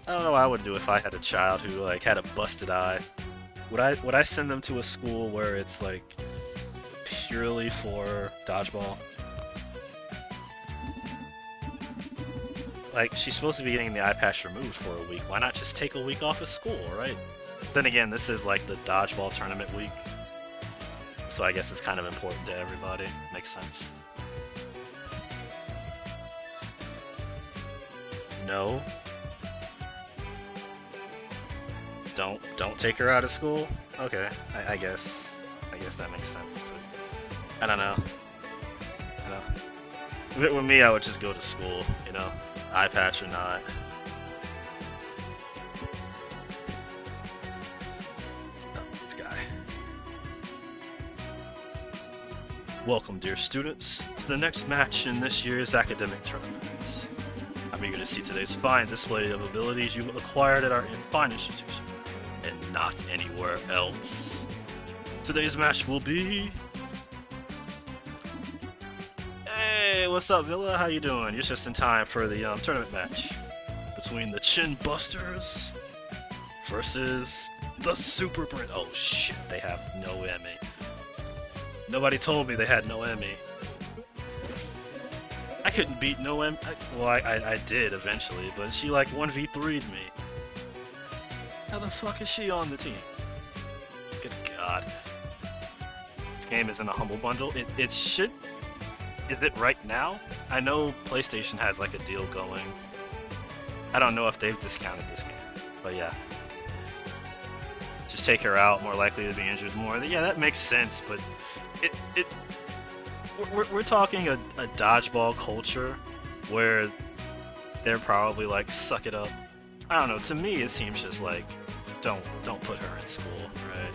I don't know what I would do if I had a child who like had a busted eye. Would I send them to a school where it's like purely for dodgeball? Like, she's supposed to be getting the eye patch removed for a week. Why not just take a week off of school, right? Then again, this is like the Dodgeball Tournament week, So I guess it's kind of important to everybody. Makes sense. No. Don't take her out of school? Okay, I guess that makes sense, but I don't know. With me, I would just go to school, you know, eye patch or not. Oh, this guy. Welcome, dear students, to the next match in this year's academic tournament. I'm eager to see today's fine display of abilities you've acquired at our fine institution, and not anywhere else. Today's match will be... Hey, what's up, Villa? How you doing? You're just in time for the tournament match between the Chinbusters versus the Superbrains. Oh shit, they have no Emmy. Nobody told me they had no Emmy. I couldn't beat no Emmy. Well, I did eventually, but she like 1v3'd me. How the fuck is she on the team? Good god. This game is in a humble bundle. It should... Is it right now? I know PlayStation has like a deal going. I don't know if they've discounted this game, but yeah. Just take her out, more likely to be injured more. Yeah, that makes sense, but we're talking a dodgeball culture where they're probably like, suck it up. I don't know, to me it seems just like, don't put her in school, right?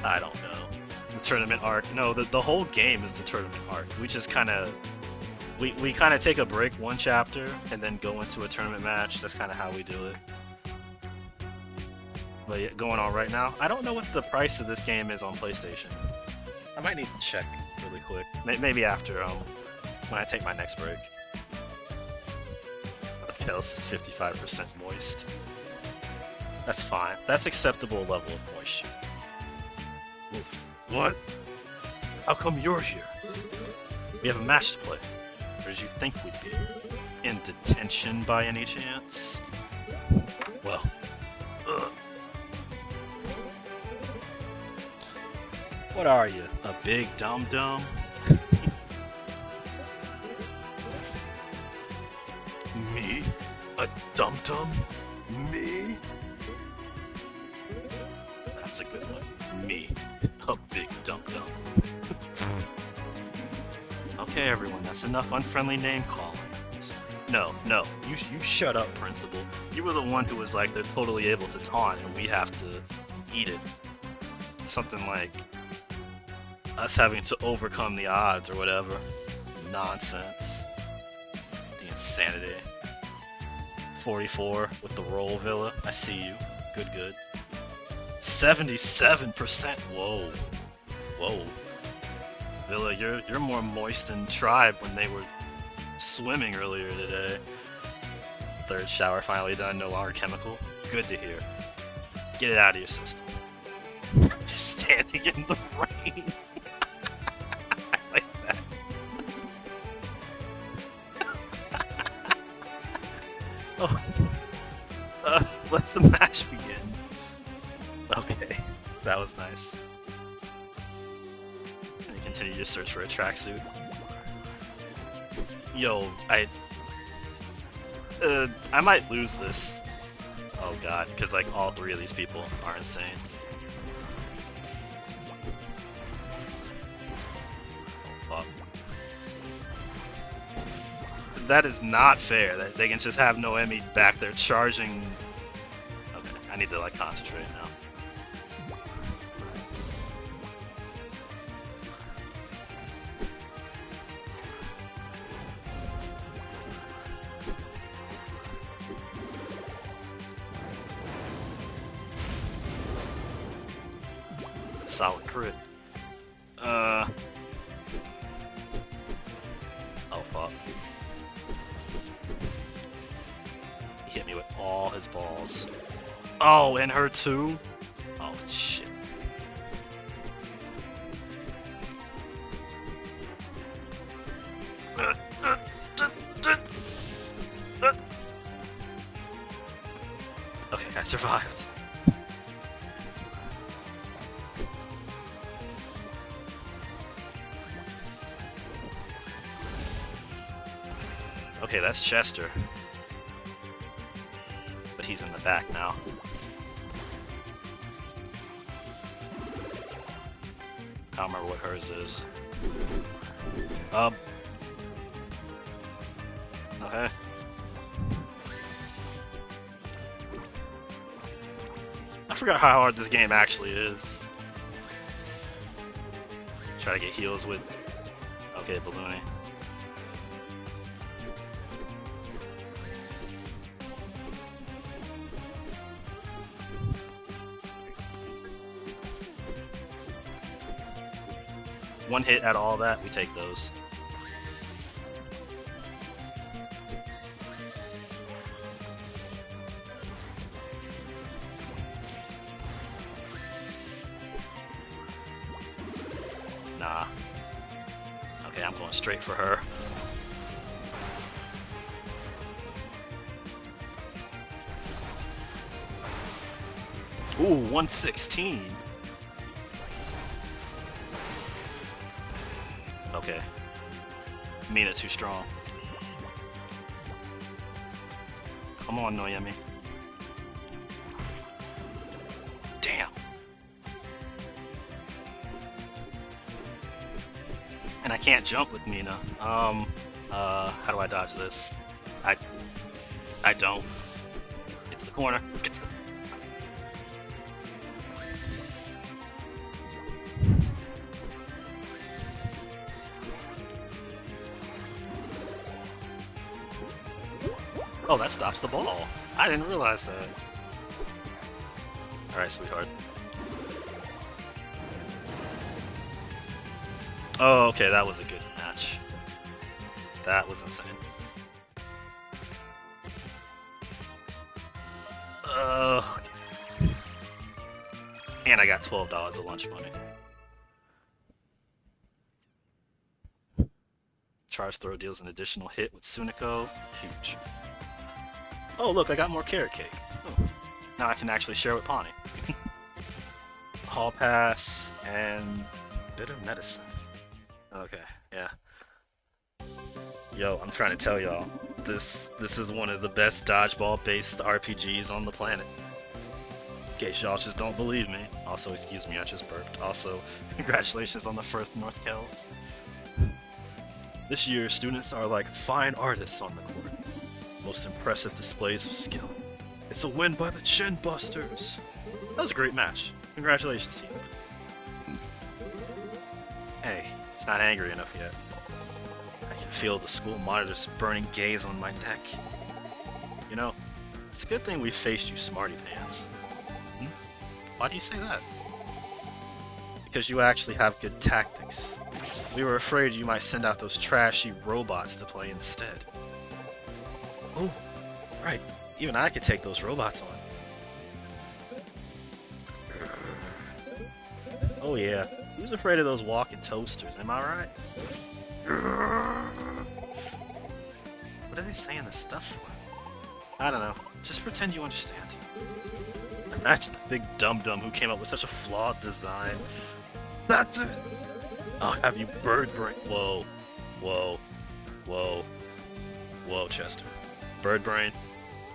I don't know. The tournament arc. No, the whole game is the tournament arc. We just kind of... We kind of take a break one chapter and then go into a tournament match. That's kind of how we do it. But yeah, going on right now, I don't know what the price of this game is on PlayStation. I might need to check really quick. Maybe after, when I take my next break. Okay, this is 55% moist. That's fine. That's acceptable level of moisture. Oof. What? How come you're here? We have a match to play. Where did you think we'd be? In detention by any chance? Well, what are you? A big dum-dum? Me? A dum-dum? Me? That's a good one. Me. A big dum-dum. Okay, everyone, that's enough unfriendly name calling. No, you shut up, Principal. You were the one who was like, they're totally able to taunt and we have to eat it. Something like us having to overcome the odds or whatever. Nonsense. The insanity. 44 with the roll, Villa. I see you. Good. 77%. Whoa. Villa, you're more moist than Tribe when they were swimming earlier today. Third shower finally done, no longer chemical. Good to hear. Get it out of your system. Just standing in the rain. I like that. Oh. Let the match begin. Okay, that was nice. And you continue to search for a tracksuit. Yo, I might lose this. Oh god, because like all three of these people are insane. Oh fuck. That is not fair. That they can just have Noemi back there charging. Okay, I need to like concentrate now. Solid crit. Oh fuck. He hit me with all his balls. Oh, and her too? Oh shit. Okay, I survived. Okay, that's Chester. But he's in the back now. I don't remember what hers is. Okay. I forgot how hard this game actually is. Try to get heals with... Okay, Balloony. One hit out of all that, we take those. Nah. Okay, I'm going straight for her. Ooh, 116. Okay. Mina too strong. Come on, Noyemi. Damn. And I can't jump with Mina. How do I dodge this? I don't. It's the corner. It's the... Oh, that stops the ball. I didn't realize that. Alright, sweetheart. Oh, okay, that was a good match. That was insane. Okay. And I got $12 of lunch money. Charge throw deals an additional hit with Sunico. Huge. Oh, look, I got more carrot cake. Oh. Now I can actually share with Pawnee. Hall pass and bit of medicine. Okay, yeah. Yo, I'm trying to tell y'all, this is one of the best dodgeball-based RPGs on the planet. In case y'all just don't believe me. Also, excuse me, I just burped. Also, congratulations on the first North Kells. This year, students are like fine artists on the court. Most impressive displays of skill. It's a win by the Chinbusters. That was a great match. Congratulations, team. Hey, it's not angry enough yet. I can feel the school monitor's burning gaze on my neck. You know, it's a good thing we faced you smarty pants. Why do you say that? Because you actually have good tactics. We were afraid you might send out those trashy robots to play instead. Oh, right. Even I could take those robots on. Oh yeah. Who's afraid of those walking toasters? Am I right? What are they saying this stuff for? I don't know. Just pretend you understand. Imagine the big dum-dum who came up with such a flawed design. That's it! I'll have you bird brain. Whoa. Whoa. Whoa. Whoa, Chester. Bird brain?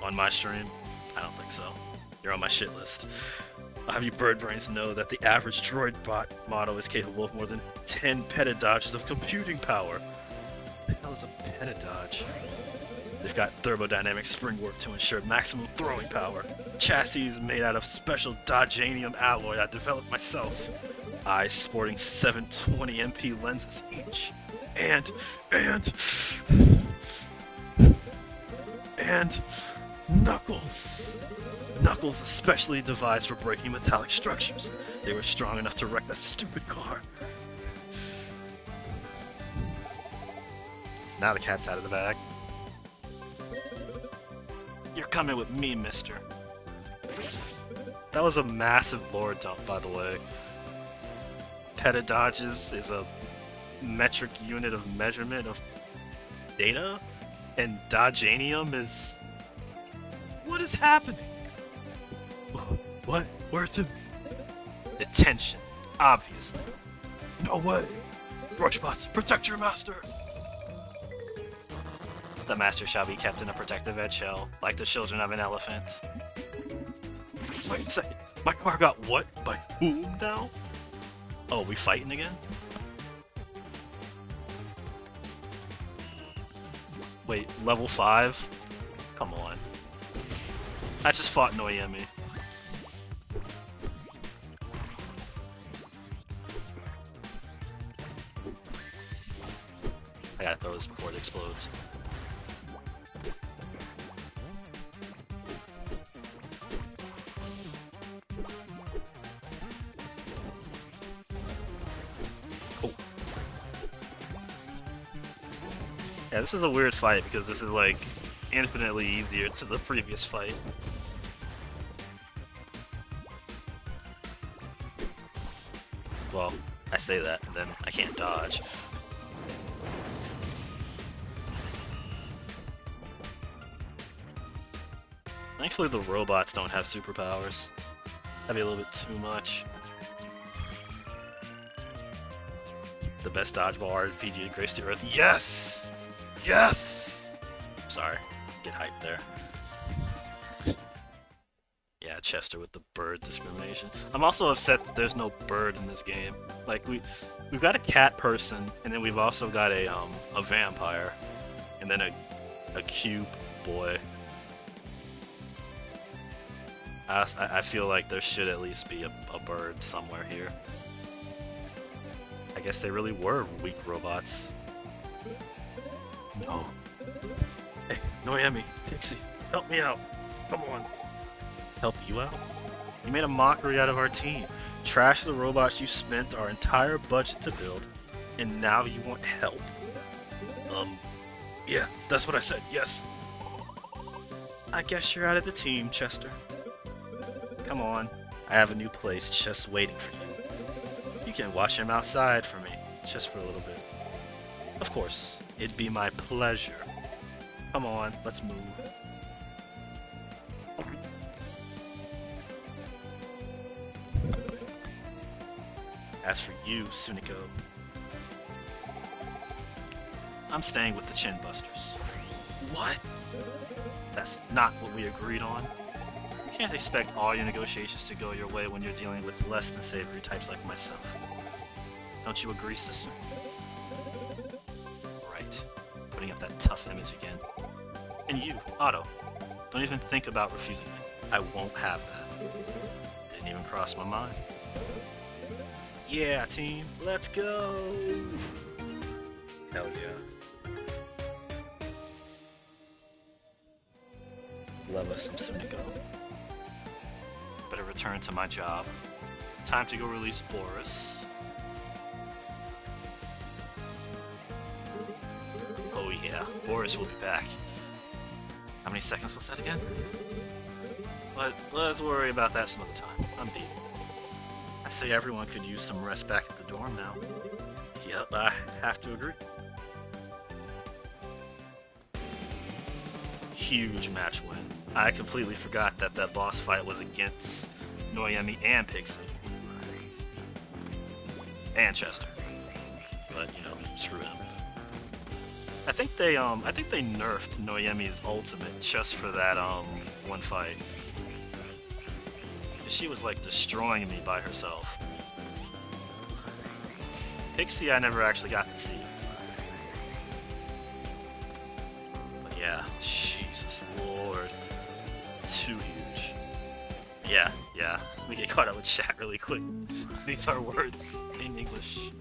On my stream? I don't think so. You're on my shit list. I'll have you bird brains know that the average droid bot model is capable of more than 10 petadodges of computing power. What the hell is a petadodge? They've got thermodynamic spring work to ensure maximum throwing power. Chassis made out of special Dodgenium alloy I developed myself. Eyes sporting 720 MP lenses each. And knuckles. Knuckles especially devised for breaking metallic structures. They were strong enough to wreck that stupid car. Now the cat's out of the bag. You're coming with me, mister. That was a massive lore dump, by the way. Petadodges is a metric unit of measurement of data, and Dodgenium is... What is happening? What? Where's it? Detention, obviously. No way! Rushbots, protect your master! The master shall be kept in a protective eggshell, like the children of an elephant. Wait a second. My car got what? By whom now? Oh, we fighting again? Wait, level 5? Come on. I just fought Noyemi. I gotta throw this before it explodes. Oh. Yeah, this is a weird fight because this is like infinitely easier to the previous fight. Well, I say that and then I can't dodge. Thankfully the robots don't have superpowers. That'd be a little bit too much. The best dodgeball RPG to grace the earth. Yes! Yes! Sorry, get hyped there. Yeah, Chester with the bird discrimination. I'm also upset that there's no bird in this game. Like we've got a cat person, and then we've also got a vampire, and then a cube boy. I feel like there should at least be a bird somewhere here. I guess they really were weak robots. No. Hey, Noyemi, Pixie, help me out. Come on. Help you out? You made a mockery out of our team. Trashed the robots you spent our entire budget to build, and now you want help. Yeah, that's what I said, yes. I guess you're out of the team, Chester. Come on, I have a new place just waiting for you. You can watch him outside for me, just for a little bit. Of course, it'd be my pleasure. Come on, let's move. As for you, Suniko, I'm staying with the Chinbusters. What? That's not what we agreed on. You can't expect all your negotiations to go your way when you're dealing with less than savory types like myself. Don't you agree, sister? Right. Putting up that tough image again. And you, Otto, don't even think about refusing me. I won't have that. Didn't even cross my mind. Yeah, team, let's go! Hell yeah. Love us some Suniko. Better return to my job. Time to go release Boris. Oh yeah, Boris will be back. How many seconds was that again? But let's worry about that some other time. I'm beat. I say everyone could use some rest back at the dorm now. Yep, I have to agree. Huge match win. I completely forgot that that boss fight was against Noyemi and Pixie. And Chester. But, you know, screw him. I think they nerfed Noyemi's ultimate just for that one fight. She was like destroying me by herself. Pixie I never actually got to see. But yeah, Jesus Lord. Too huge. Yeah, we get caught up with chat really quick. These are words in English.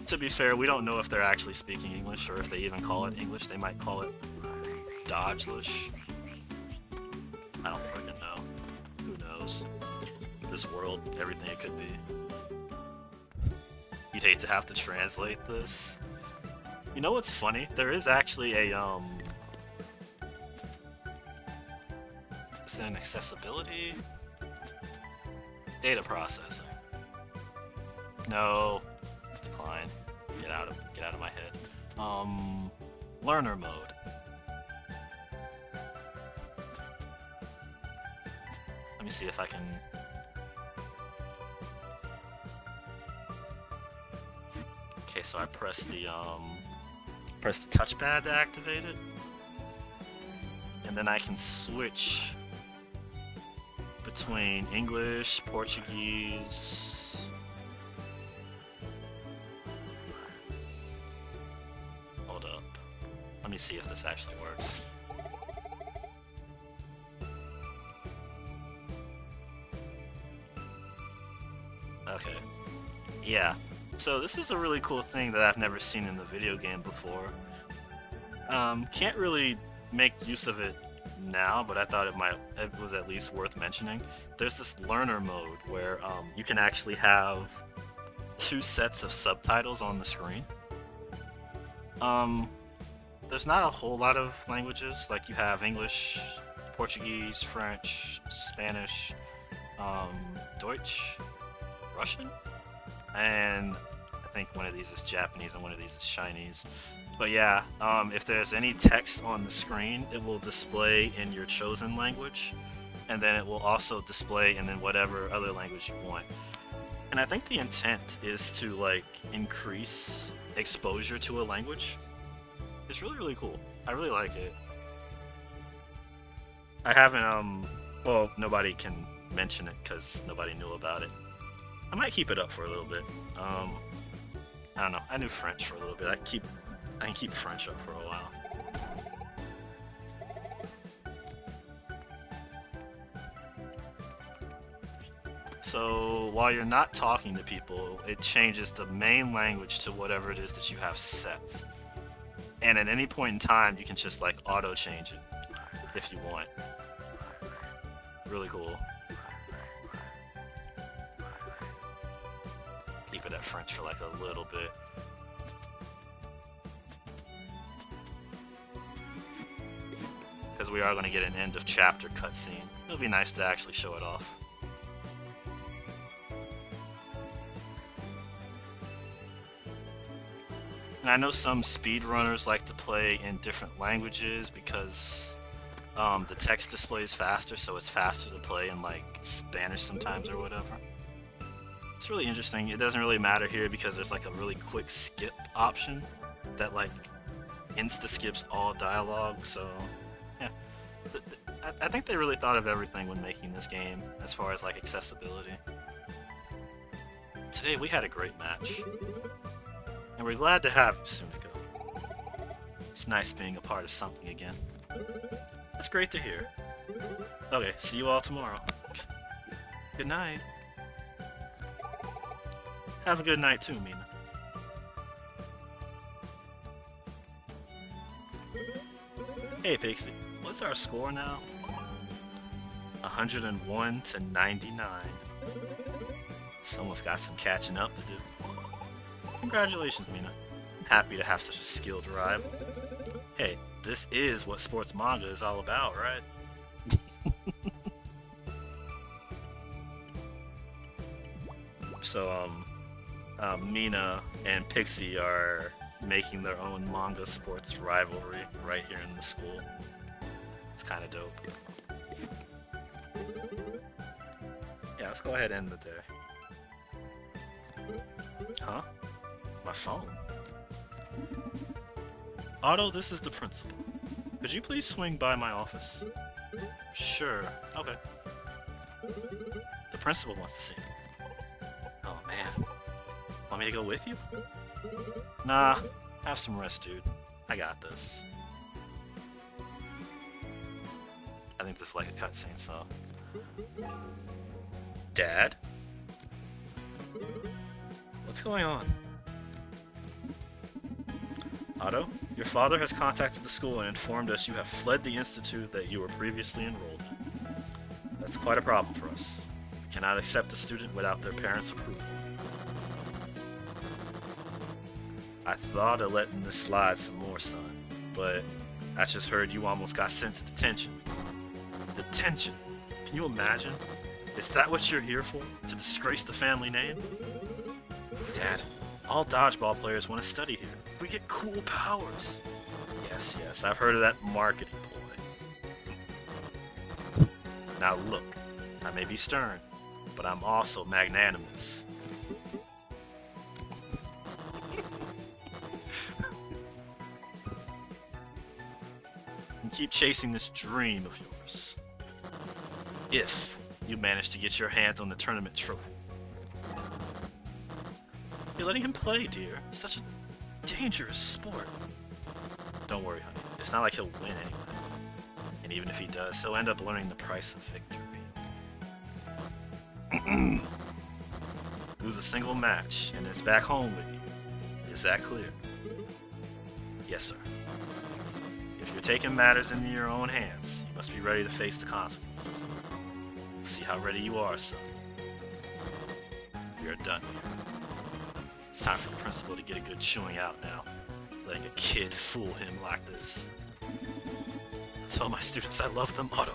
To be fair, we don't know if they're actually speaking English or if they even call it English. They might call it Dodgelish. I don't freaking know. Who knows? This world, everything it could be. You'd hate to have to translate this. You know what's funny? There is actually a, is it an accessibility? Data processing. No. Decline. Get out of my head. Learner mode. Let me see if I can... Okay, so I press the press the touchpad to activate it. And then I can switch between English, Portuguese. Hold up. Let me see if this actually works. Okay. Yeah. So this is a really cool thing that I've never seen in the video game before. Can't really make use of it now, but I thought it was at least worth mentioning. There's this learner mode where you can actually have 2 sets of subtitles on the screen. There's not a whole lot of languages, like you have English, Portuguese, French, Spanish, Deutsch, Russian, and I think one of these is Japanese and one of these is Chinese. But yeah, if there's any text on the screen, it will display in your chosen language, and then it will also display in then whatever other language you want. And I think the intent is to like increase exposure to a language. It's really, really cool. I really like it. I haven't, well, nobody can mention it because nobody knew about it. I might keep it up for a little bit. I don't know. I knew French for a little bit. I can keep French up for a while. So while you're not talking to people, it changes the main language to whatever it is that you have set. And at any point in time, you can just like auto change it if you want. Really cool. Keep it at French for like a little bit. Because we are going to get an end of chapter cutscene. It'll be nice to actually show it off. And I know some speedrunners like to play in different languages because the text display is faster, so it's faster to play in like Spanish sometimes or whatever. It's really interesting. It doesn't really matter here because there's like a really quick skip option that like insta skips all dialogue, so yeah. I think they really thought of everything when making this game as far as like accessibility. Today we had a great match. And we're glad to have you, Sunico. It's nice being a part of something again. That's great to hear. Okay, see you all tomorrow. Good night. Have a good night too, Mina. Hey, Pixie. What's our score now? 101 to 99. Someone's got some catching up to do. Congratulations, Mina. Happy to have such a skilled rival. Hey, this is what sports manga is all about, right? So, Mina and Pixie are making their own manga sports rivalry right here in the school. It's kind of dope. Yeah, let's go ahead and end it there. Huh? My phone? Otto, this is the principal. Could you please swing by my office? Sure. Okay. The principal wants to see me. Oh, man. Want me to go with you? Nah. Have some rest, dude. I got this. I think this is like a cutscene, so... Dad? What's going on? Otto, your father has contacted the school and informed us you have fled the institute that you were previously enrolled in. That's quite a problem for us. We cannot accept a student without their parents' approval. I thought of letting this slide some more, son, but I just heard you almost got sent to detention. Detention? Can you imagine? Is that what you're here for? To disgrace the family name? Dad, all dodgeball players want to study here. We get cool powers. Yes, yes, I've heard of that marketing ploy. Now look, I may be stern, but I'm also magnanimous. and keep chasing this dream of yours. If you manage to get your hands on the tournament trophy. You're letting him play, dear. It's such a dangerous sport. Don't worry, honey. It's not like he'll win anyway. And even if he does, he'll end up learning the price of victory. Lose a single match, and it's back home with you. Is that clear? Yes, sir. If you're taking matters into your own hands, you must be ready to face the consequences. Let's see how ready you are, son. We are done here. It's time for the principal to get a good chewing out now, letting a kid fool him like this. Tell my students I love them, Otto.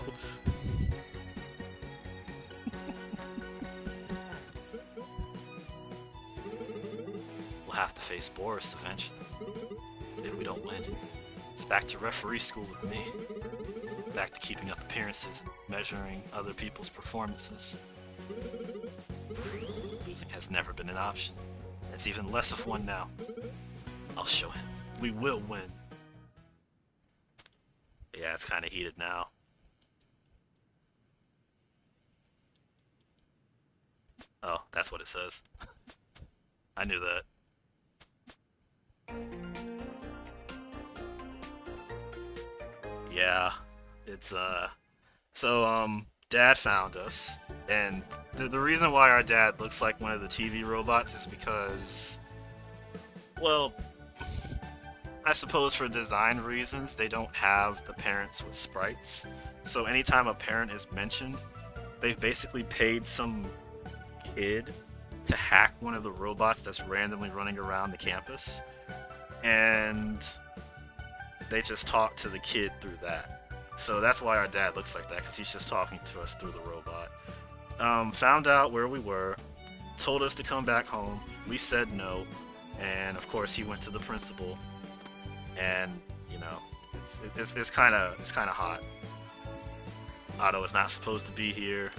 We'll have to face Boris eventually. If we don't win, it's back to referee school with me. Back to keeping up appearances and measuring other people's performances. Losing has never been an option. It's even less of one now. I'll show him. We will win. Yeah, it's kind of heated now. Oh, that's what it says. I knew that. Yeah, it's Dad found us, and the reason why our dad looks like one of the TV robots is because, well, I suppose for design reasons, they don't have the parents with sprites. So anytime a parent is mentioned, they've basically paid some kid to hack one of the robots that's randomly running around the campus, and they just talk to the kid through that. So that's why our dad looks like that, because he's just talking to us through the robot. Found out where we were, told us to come back home. We said no, and of course he went to the principal. And you know, it's kind of hot. Otto is not supposed to be here.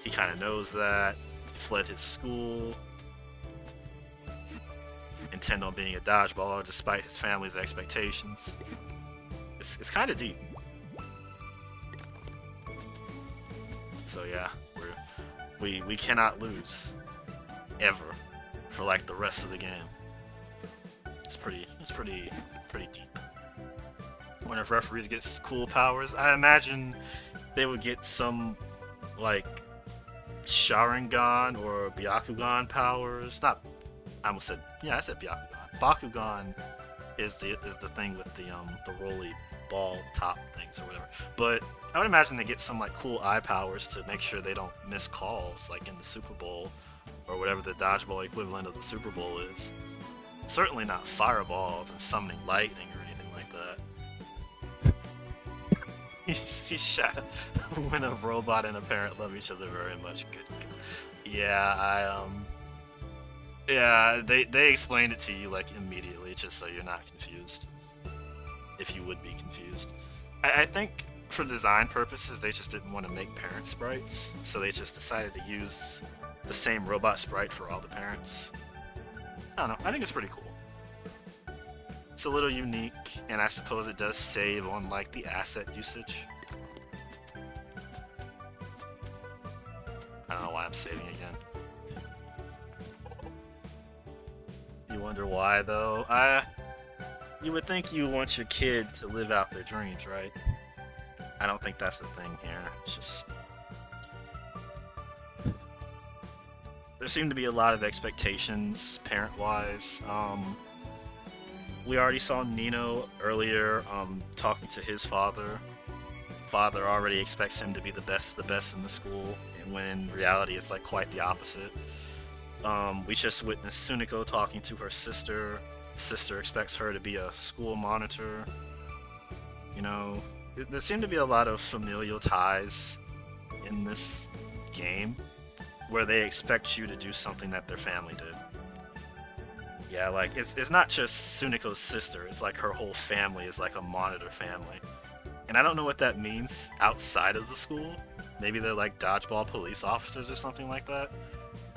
He kind of knows that. He fled his school, intent on being a dodgeballer despite his family's expectations. It's kind of deep. So yeah, we cannot lose ever for like the rest of the game. It's pretty deep. I wonder if referees get cool powers. I imagine they would get some like Sharingan or Byakugan powers. Not, I said Byakugan. Bakugan is the thing with the rolly ball top things or whatever. But I would imagine they get some like cool eye powers to make sure they don't miss calls like in the Super Bowl or whatever the dodgeball equivalent of the Super Bowl is. Certainly not fireballs and summoning lightning or anything like that. You shot when a robot and a parent love each other very much. Good. Yeah, yeah, they explained it to you like immediately, just so you're not confused. If you would be confused, I think for design purposes they just didn't want to make parent sprites, so they just decided to use the same robot sprite for all the parents. I don't know. I think it's pretty cool. It's a little unique, and I suppose it does save on like the asset usage. I don't know why I'm saving again. You wonder why though? You would think you want your kids to live out their dreams, right? I don't think that's the thing here. It's just there seem to be a lot of expectations parent-wise. We already saw Nino earlier talking to his father. Father already expects him to be the best in the school, and when in reality it's like quite the opposite. We just witnessed Suniko talking to her sister. Sister expects her to be a school monitor. You know, there seem to be a lot of familial ties in this game where they expect you to do something that their family did. Yeah, like, it's not just Suniko's sister, it's like her whole family is like a monitor family. And I don't know what that means outside of the school. Maybe they're like dodgeball police officers or something like that.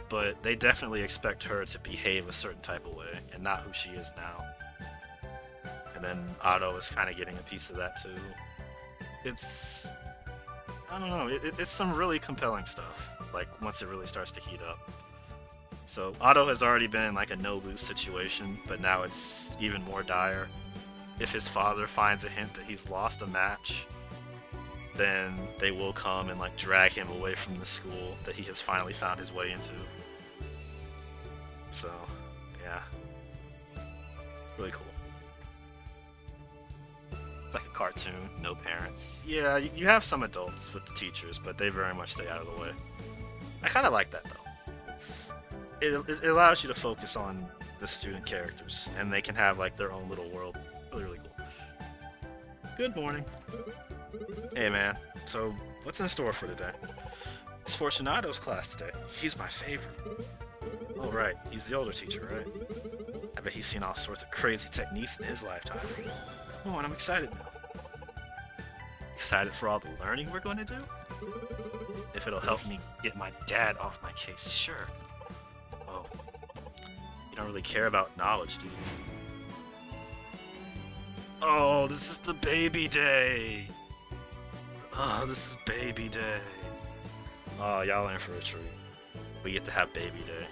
But they definitely expect her to behave a certain type of way, and not who she is now. And then Otto is kind of getting a piece of that too. it's I don't know. It's some really compelling stuff. Like once it really starts to heat up. So Otto has already been in like a no-lose situation, but now it's even more dire. If his father finds a hint that he's lost a match, then they will come and like drag him away from the school that he has finally found his way into. So, yeah. Really cool. It's like a cartoon, no parents. Yeah, you have some adults with the teachers, but they very much stay out of the way. I kind of like that though. It allows you to focus on the student characters, and they can have like their own little world. Really, really cool. Good morning. Hey man, so what's in store for today? It's Fortunato's class today. He's my favorite. Oh right, he's the older teacher, right? I bet he's seen all sorts of crazy techniques in his lifetime. Come on, I'm excited now. Excited for all the learning we're going to do? If it'll help me get my dad off my case, sure. Oh, you don't really care about knowledge, do you? Oh, this is the baby day! Oh, this is baby day. Oh, y'all in for a treat. We get to have baby day.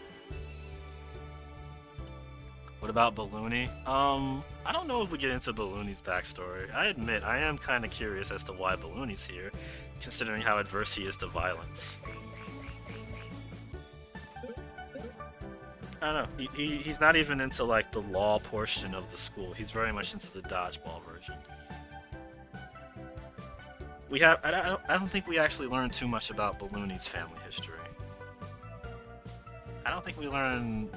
What about Balloony? I don't know if we get into Balloony's backstory. I admit, I am kind of curious as to why Balloony's here, considering how adverse he is to violence. I don't know. He's not even into, like, the law portion of the school. He's very much into the dodgeball version. I don't think we actually learn too much about Balloony's family history. I don't think we learn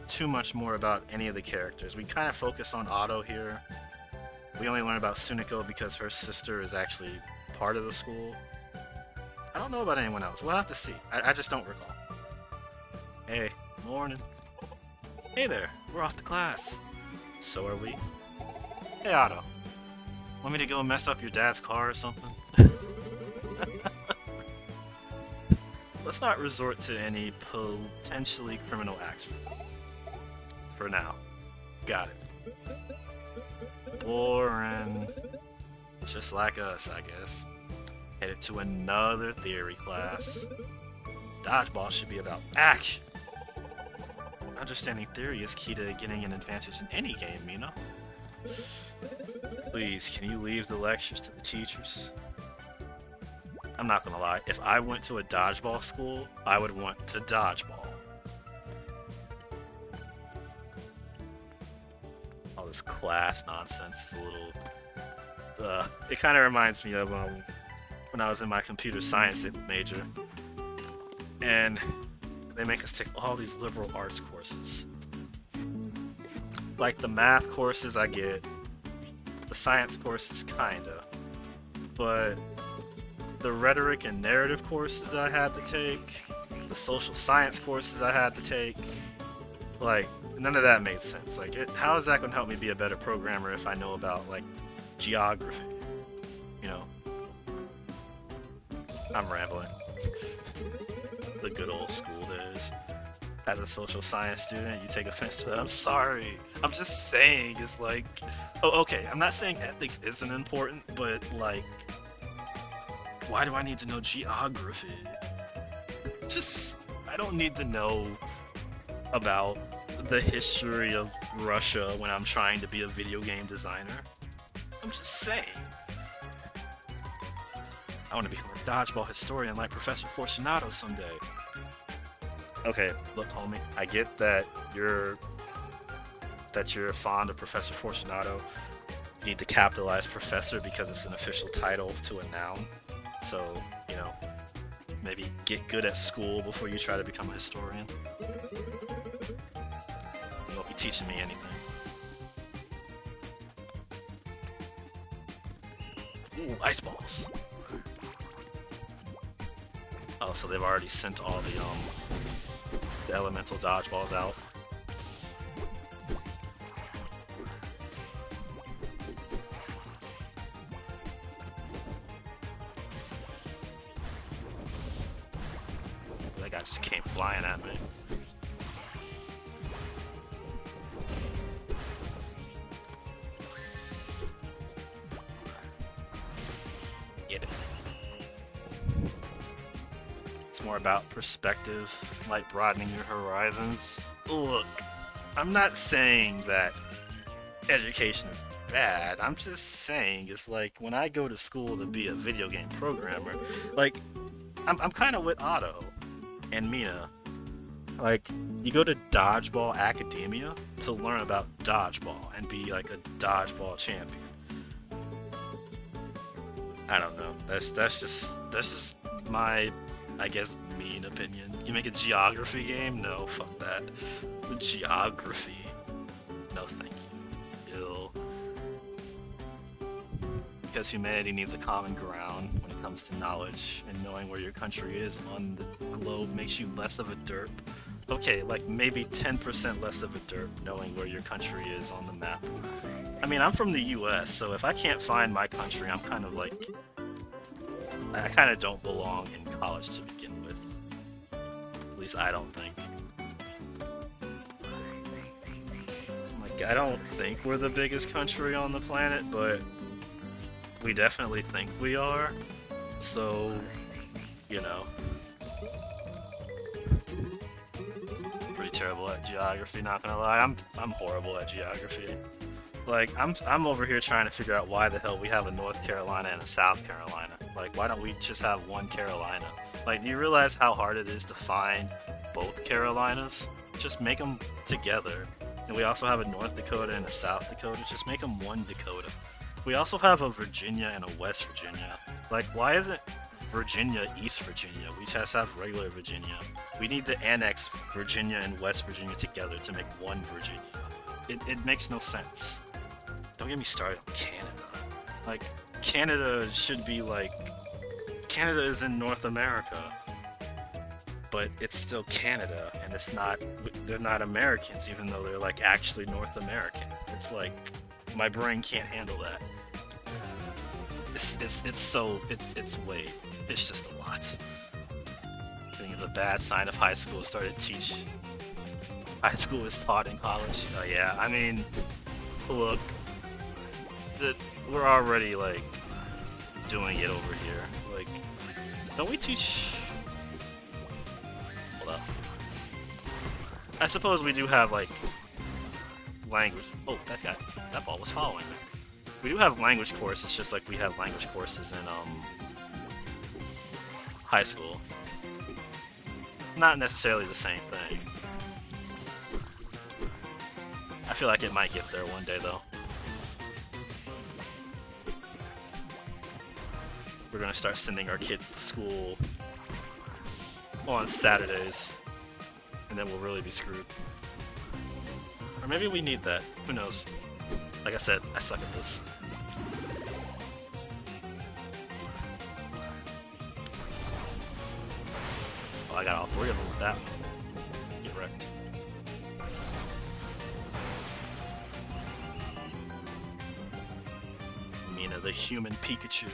too much more about any of the characters. We kind of focus on Otto here. We only learn about Suniko because her sister is actually part of the school. I don't know about anyone else. We'll have to see. I just don't recall. Hey, morning. Hey there, we're off to class. So are we. Hey Otto, want me to go mess up your dad's car or something? Let's not resort to any potentially criminal acts for now. Got it. Boring. Just like us, I guess. Headed to another theory class. Dodgeball should be about action. Understanding theory is key to getting an advantage in any game, you know? Please, can you leave the lectures to the teachers? I'm not gonna lie, if I went to a dodgeball school, I would want to dodgeball. All this class nonsense is a little... it kind of reminds me of when I was in my computer science major. And they make us take all these liberal arts courses. Like the math courses I get, the science courses kinda, but the rhetoric and narrative courses that I had to take, the social science courses I had to take, like, none of that made sense. Like, how is that going to help me be a better programmer if I know about, like, geography? You know? I'm rambling. The good old school days. As a social science student, you take offense to that. I'm sorry. I'm just saying, it's like... Oh, okay, I'm not saying ethics isn't important, but, like... Why do I need to know geography? Just... I don't need to know about the history of Russia when I'm trying to be a video game designer. I'm just saying. I want to become a dodgeball historian like Professor Fortunato someday. Okay, look, homie, I get that you're fond of Professor Fortunato. You need to capitalize Professor because it's an official title to a noun. So, you know, maybe get good at school before you try to become a historian. You won't be teaching me anything. Ooh, ice balls. Oh, so they've already sent all the elemental dodgeballs out. That guy just came flying at me. more about perspective, like broadening your horizons. Look, I'm not saying that education is bad. I'm just saying it's like when I go to school to be a video game programmer, like I'm kind of with Otto and Mina. Like, you go to Dodgeball Academia to learn about dodgeball and be like a dodgeball champion. I don't know. That's just my, I guess, mean opinion. You make a geography game? No, fuck that. Geography. No, thank you. Ill. Because humanity needs a common ground when it comes to knowledge, and knowing where your country is on the globe makes you less of a derp. Okay, like maybe 10% less of a derp knowing where your country is on the map. I mean, I'm from the US, so if I can't find my country, I'm kind of like... I kind of don't belong in college to begin with. At least I don't think. Like, I don't think we're the biggest country on the planet, but we definitely think we are. So, you know. Pretty terrible at geography, not gonna lie. I'm horrible at geography. Like, I'm over here trying to figure out why the hell we have a North Carolina and a South Carolina. Like, why don't we just have one Carolina? Like, do you realize how hard it is to find both Carolinas? Just make them together. And we also have a North Dakota and a South Dakota. Just make them one Dakota. We also have a Virginia and a West Virginia. Like, why isn't Virginia East Virginia? We just have regular Virginia. We need to annex Virginia and West Virginia together to make one Virginia. It makes no sense. Don't get me started on Canada. Like, Canada should be like... Canada is in North America. But it's still Canada, and it's not... They're not Americans, even though they're, like, actually North American. It's like... My brain can't handle that. It's way... It's just a lot. I think it's a bad sign of high school started to teach... High school is taught in college. Oh yeah, I mean... Look... We're already, like... doing it over here. Like... Don't we teach... Hold up. I suppose we do have, like... language... Oh, that ball was following me. We do have language courses, just like we have language courses in, high school. Not necessarily the same thing. I feel like it might get there one day, though. We're gonna start sending our kids to school on Saturdays, and then we'll really be screwed. Or maybe we need that. Who knows? Like I said, I suck at this. Oh, I got all three of them with that one. Get wrecked. Mina, the human Pikachu.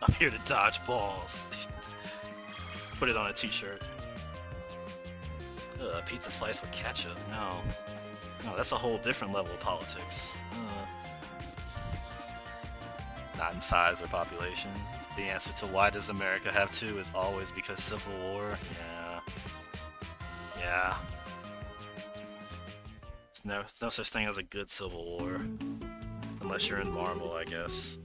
I'm here to dodge balls. Put it on a t-shirt. Pizza slice with ketchup. No. No, that's a whole different level of politics. Not in size or population. The answer to why does America have two is always because Civil War. Yeah. There's no such thing as a good Civil War. Unless you're in Marvel, I guess.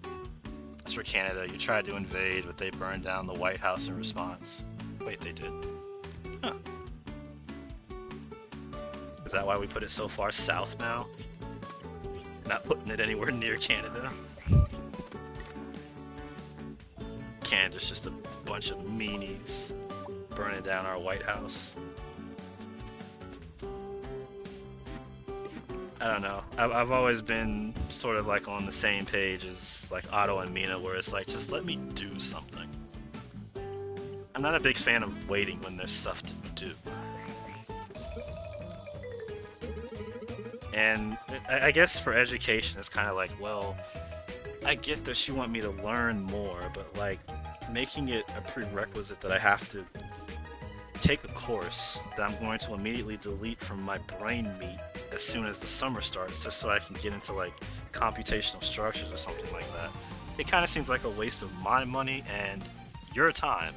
As for Canada, you tried to invade, but they burned down the White House in response. Wait, they did? Huh. Is that why we put it so far south now? Not putting it anywhere near Canada? Canada's just a bunch of meanies burning down our White House. I don't know. I've always been sort of like on the same page as like Otto and Mina, where it's like, just let me do something. I'm not a big fan of waiting when there's stuff to do. And I guess for education, it's kind of like, well, I get that you want me to learn more, but like making it a prerequisite that I have to take a course that I'm going to immediately delete from my brain meat as soon as the summer starts, just so I can get into like computational structures or something like that. It kind of seems like a waste of my money and your time.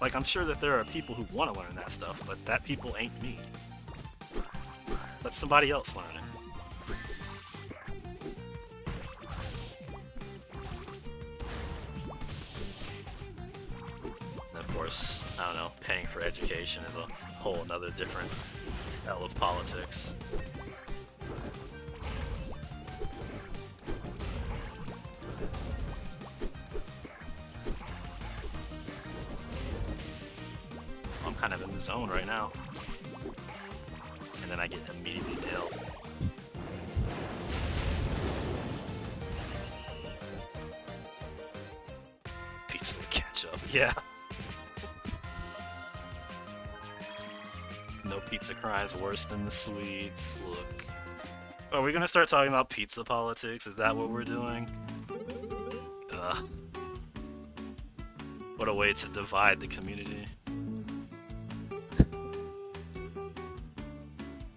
Like, I'm sure that there are people who want to learn that stuff, but that people ain't me. Let somebody else learn it. And of course, I don't know, paying for education is a whole another different hell of politics. I'm kind of in the zone right now. And then I get immediately nailed. Pizza and ketchup, yeah. No pizza crimes worse than the sweets. Look. Are we gonna start talking about pizza politics? Is that what we're doing? Ugh. What a way to divide the community.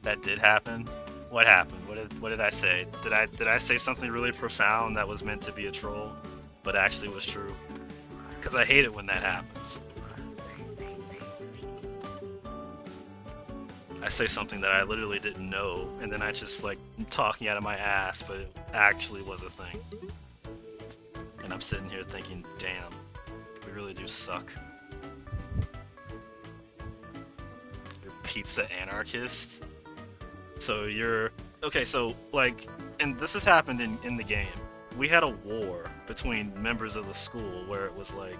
That did happen? What happened? What did I say? Did I say something really profound that was meant to be a troll, but actually was true? Because I hate it when that happens. I say something that I literally didn't know, and then I just like I'm talking out of my ass, but it actually was a thing. And I'm sitting here thinking, damn, we really do suck. You're pizza anarchist? So you're okay, so like, and this has happened in the game. We had a war between members of the school where it was like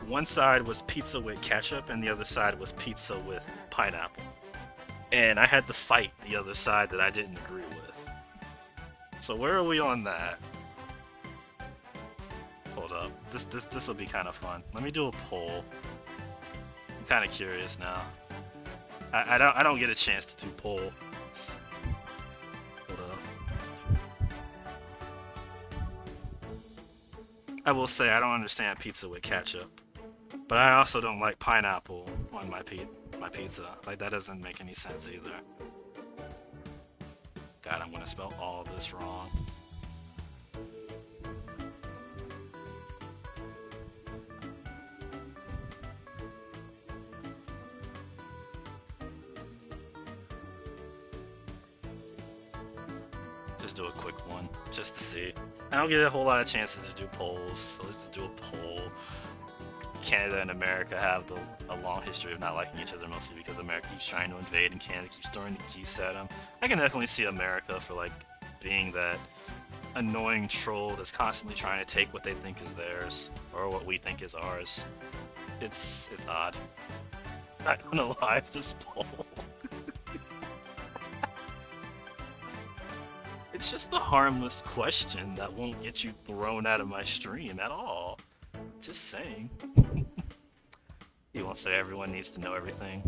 one side was pizza with ketchup and the other side was pizza with pineapple. And I had to fight the other side that I didn't agree with. So where are we on that? Hold up. This will be kind of fun. Let me do a poll. I'm kind of curious now. I don't get a chance to do polls. Hold up. I will say I don't understand pizza with ketchup, but I also don't like pineapple on my pizza. Like, that doesn't make any sense either. God, I'm gonna spell all this wrong. Just do a quick one, just to see. I don't get a whole lot of chances to do polls, so let's just do a poll. Canada and America have a long history of not liking each other, mostly because America keeps trying to invade and Canada keeps throwing the geese at them. I can definitely see America for like being that annoying troll that's constantly trying to take what they think is theirs or what we think is ours. It's odd. Not gonna lie, this poll. It's just a harmless question that won't get you thrown out of my stream at all. Just saying. You won't say everyone needs to know everything,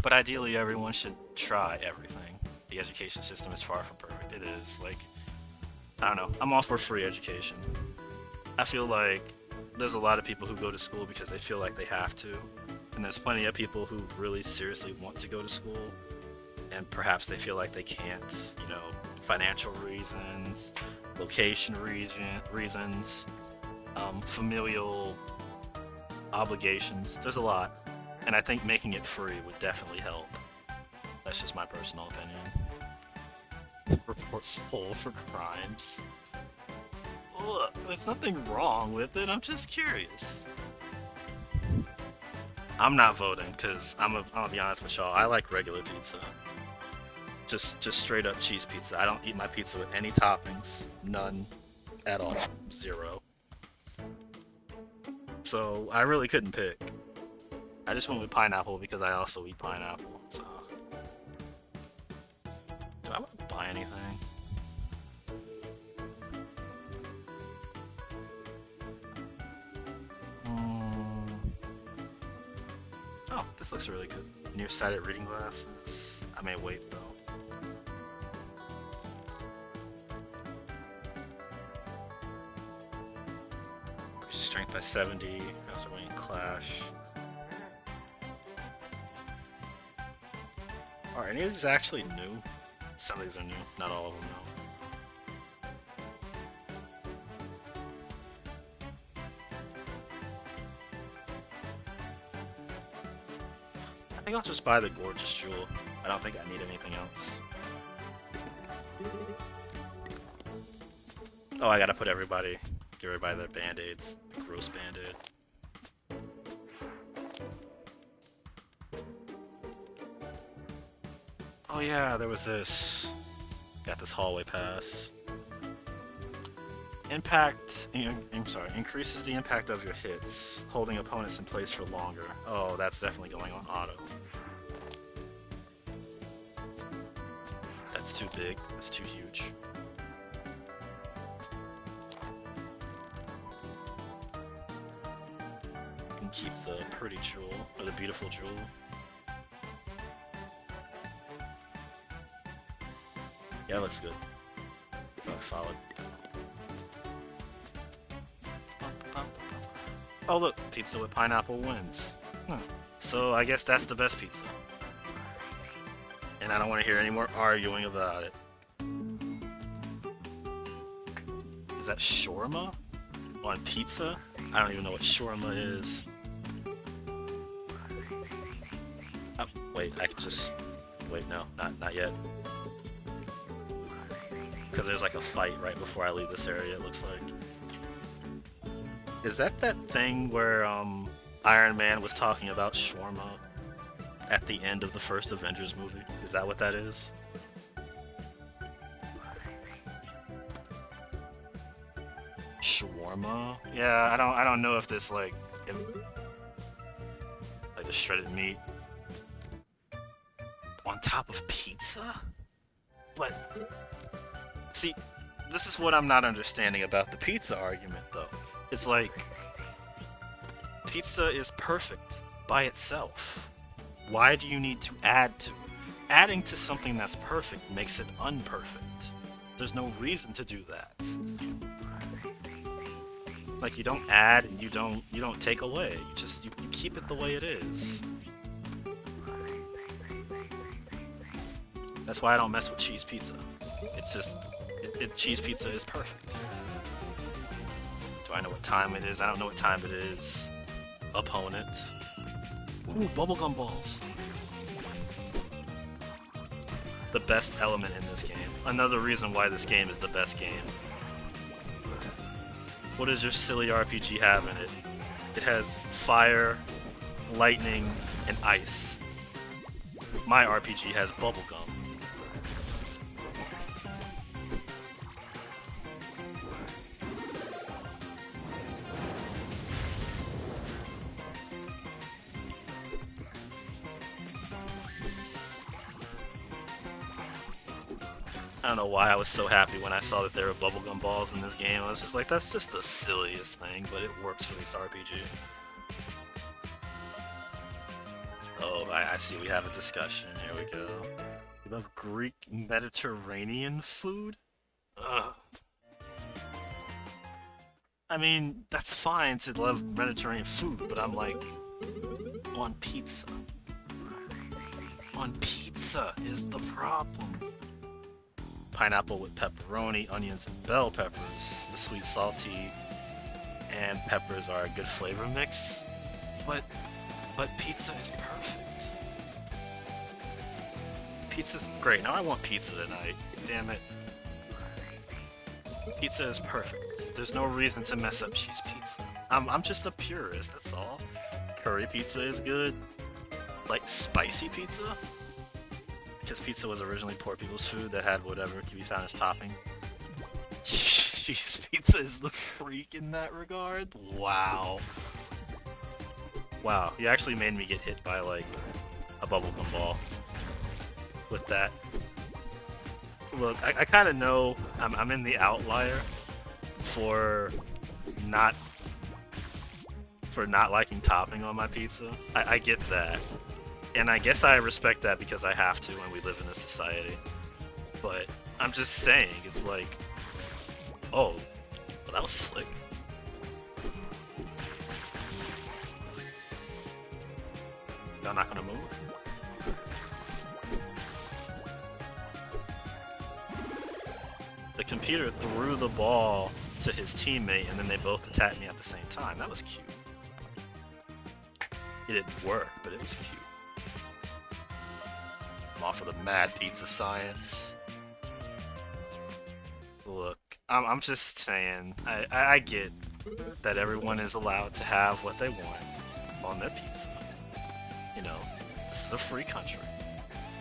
but ideally everyone should try everything. The education system is far from perfect. It is, like, I don't know, I'm all for free education. I feel like there's a lot of people who go to school because they feel like they have to, and there's plenty of people who really seriously want to go to school, and perhaps they feel like they can't, you know, financial reasons, location reasons, familial obligations. There's a lot, and I think making it free would definitely help. That's just my personal opinion. Reports full for crimes. Look, there's nothing wrong with it. I'm just curious. I'm not voting because I'm gonna be honest with y'all. I like regular pizza. Just straight up cheese pizza. I don't eat my pizza with any toppings. None at all. Zero. So I really couldn't pick. I just went with pineapple because I also eat pineapple. So do I want to buy anything? Oh, this looks really good. Nearsighted reading glasses. I may wait though. Strength by 70 after winning Clash. Are any of these actually new? Some of these are new, not all of them though. think I'll just buy the gorgeous jewel. I don't think I need anything else. Oh, I gotta put everybody, give everybody their band-aids. Gross band-aid. Oh yeah, there was this. Got this hallway pass. Impact, I'm sorry, increases the impact of your hits, holding opponents in place for longer. Oh, that's definitely going on auto. That's too big, that's too huge. You can keep the pretty jewel, or the beautiful jewel. Yeah, it looks good. It looks solid. Oh look, pizza with pineapple wins. Huh. So I guess that's the best pizza. And I don't want to hear any more arguing about it. Is that shawarma on pizza? I don't even know what shawarma is. Oh, wait, I can just... Wait, no, not yet. Because there's like a fight right before I leave this area, it looks like. Is that thing where Iron Man was talking about shawarma at the end of the first Avengers movie? Is that what that is? Shawarma? Yeah, I don't know if this like the shredded meat on top of pizza? But see, this is what I'm not understanding about the pizza argument though. It's like, pizza is perfect by itself. Why do you need to add to it? Adding to something that's perfect makes it unperfect. There's no reason to do that. Like, you don't add and you don't take away. You keep it the way it is. That's why I don't mess with cheese pizza. It's just, cheese pizza is perfect. Do I know what time it is? I don't know what time it is. Opponent. Ooh, bubblegum balls. The best element in this game. Another reason why this game is the best game. What does your silly RPG have in it? It has fire, lightning, and ice. My RPG has bubblegum. I don't know why I was so happy when I saw that there were bubblegum balls in this game. I was just like, that's just the silliest thing, but it works for this RPG. Oh, I see we have a discussion. Here we go. You love Greek Mediterranean food? Ugh. I mean, that's fine to love Mediterranean food, but I'm like, on pizza. On pizza is the problem. Pineapple with pepperoni, onions, and bell peppers. The sweet, salty, and peppers are a good flavor mix. But pizza is perfect. Pizza's great. Now I want pizza tonight. Damn it. Pizza is perfect. There's no reason to mess up cheese pizza. I'm just a purist, that's all. Curry pizza is good. Like spicy pizza? Because pizza was originally poor people's food that had whatever can be found as topping. Cheese pizza is the freak in that regard? Wow. Wow, you actually made me get hit by, like, a bubblegum ball with that. Look, I kind of know I'm in the outlier for not liking topping on my pizza. I get that. And I guess I respect that because I have to when we live in a society. But I'm just saying, it's like, oh, well, that was slick. Y'all not gonna move? The computer threw the ball to his teammate and then they both attacked me at the same time. That was cute. It didn't work, but it was cute. I'm off of the mad pizza science. Look, I'm just saying, I get that everyone is allowed to have what they want on their pizza. You know, this is a free country,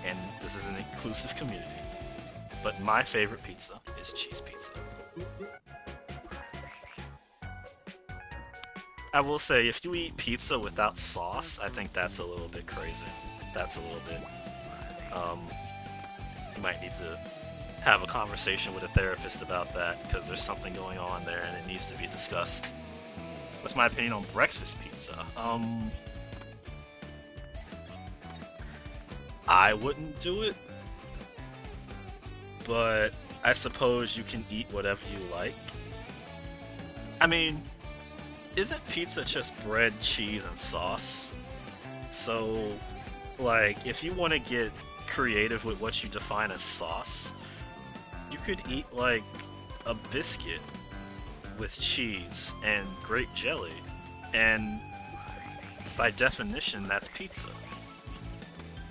and this is an inclusive community. But my favorite pizza is cheese pizza. I will say, if you eat pizza without sauce, I think that's a little bit crazy. That's a little bit. You might need to have a conversation with a therapist about that, because there's something going on there and it needs to be discussed. What's my opinion on breakfast pizza? I wouldn't do it, but I suppose you can eat whatever you like. I mean, isn't pizza just bread, cheese, and sauce? So, like, if you want to get creative with what you define as sauce, you could eat, like, a biscuit with cheese and grape jelly, and by definition, that's pizza.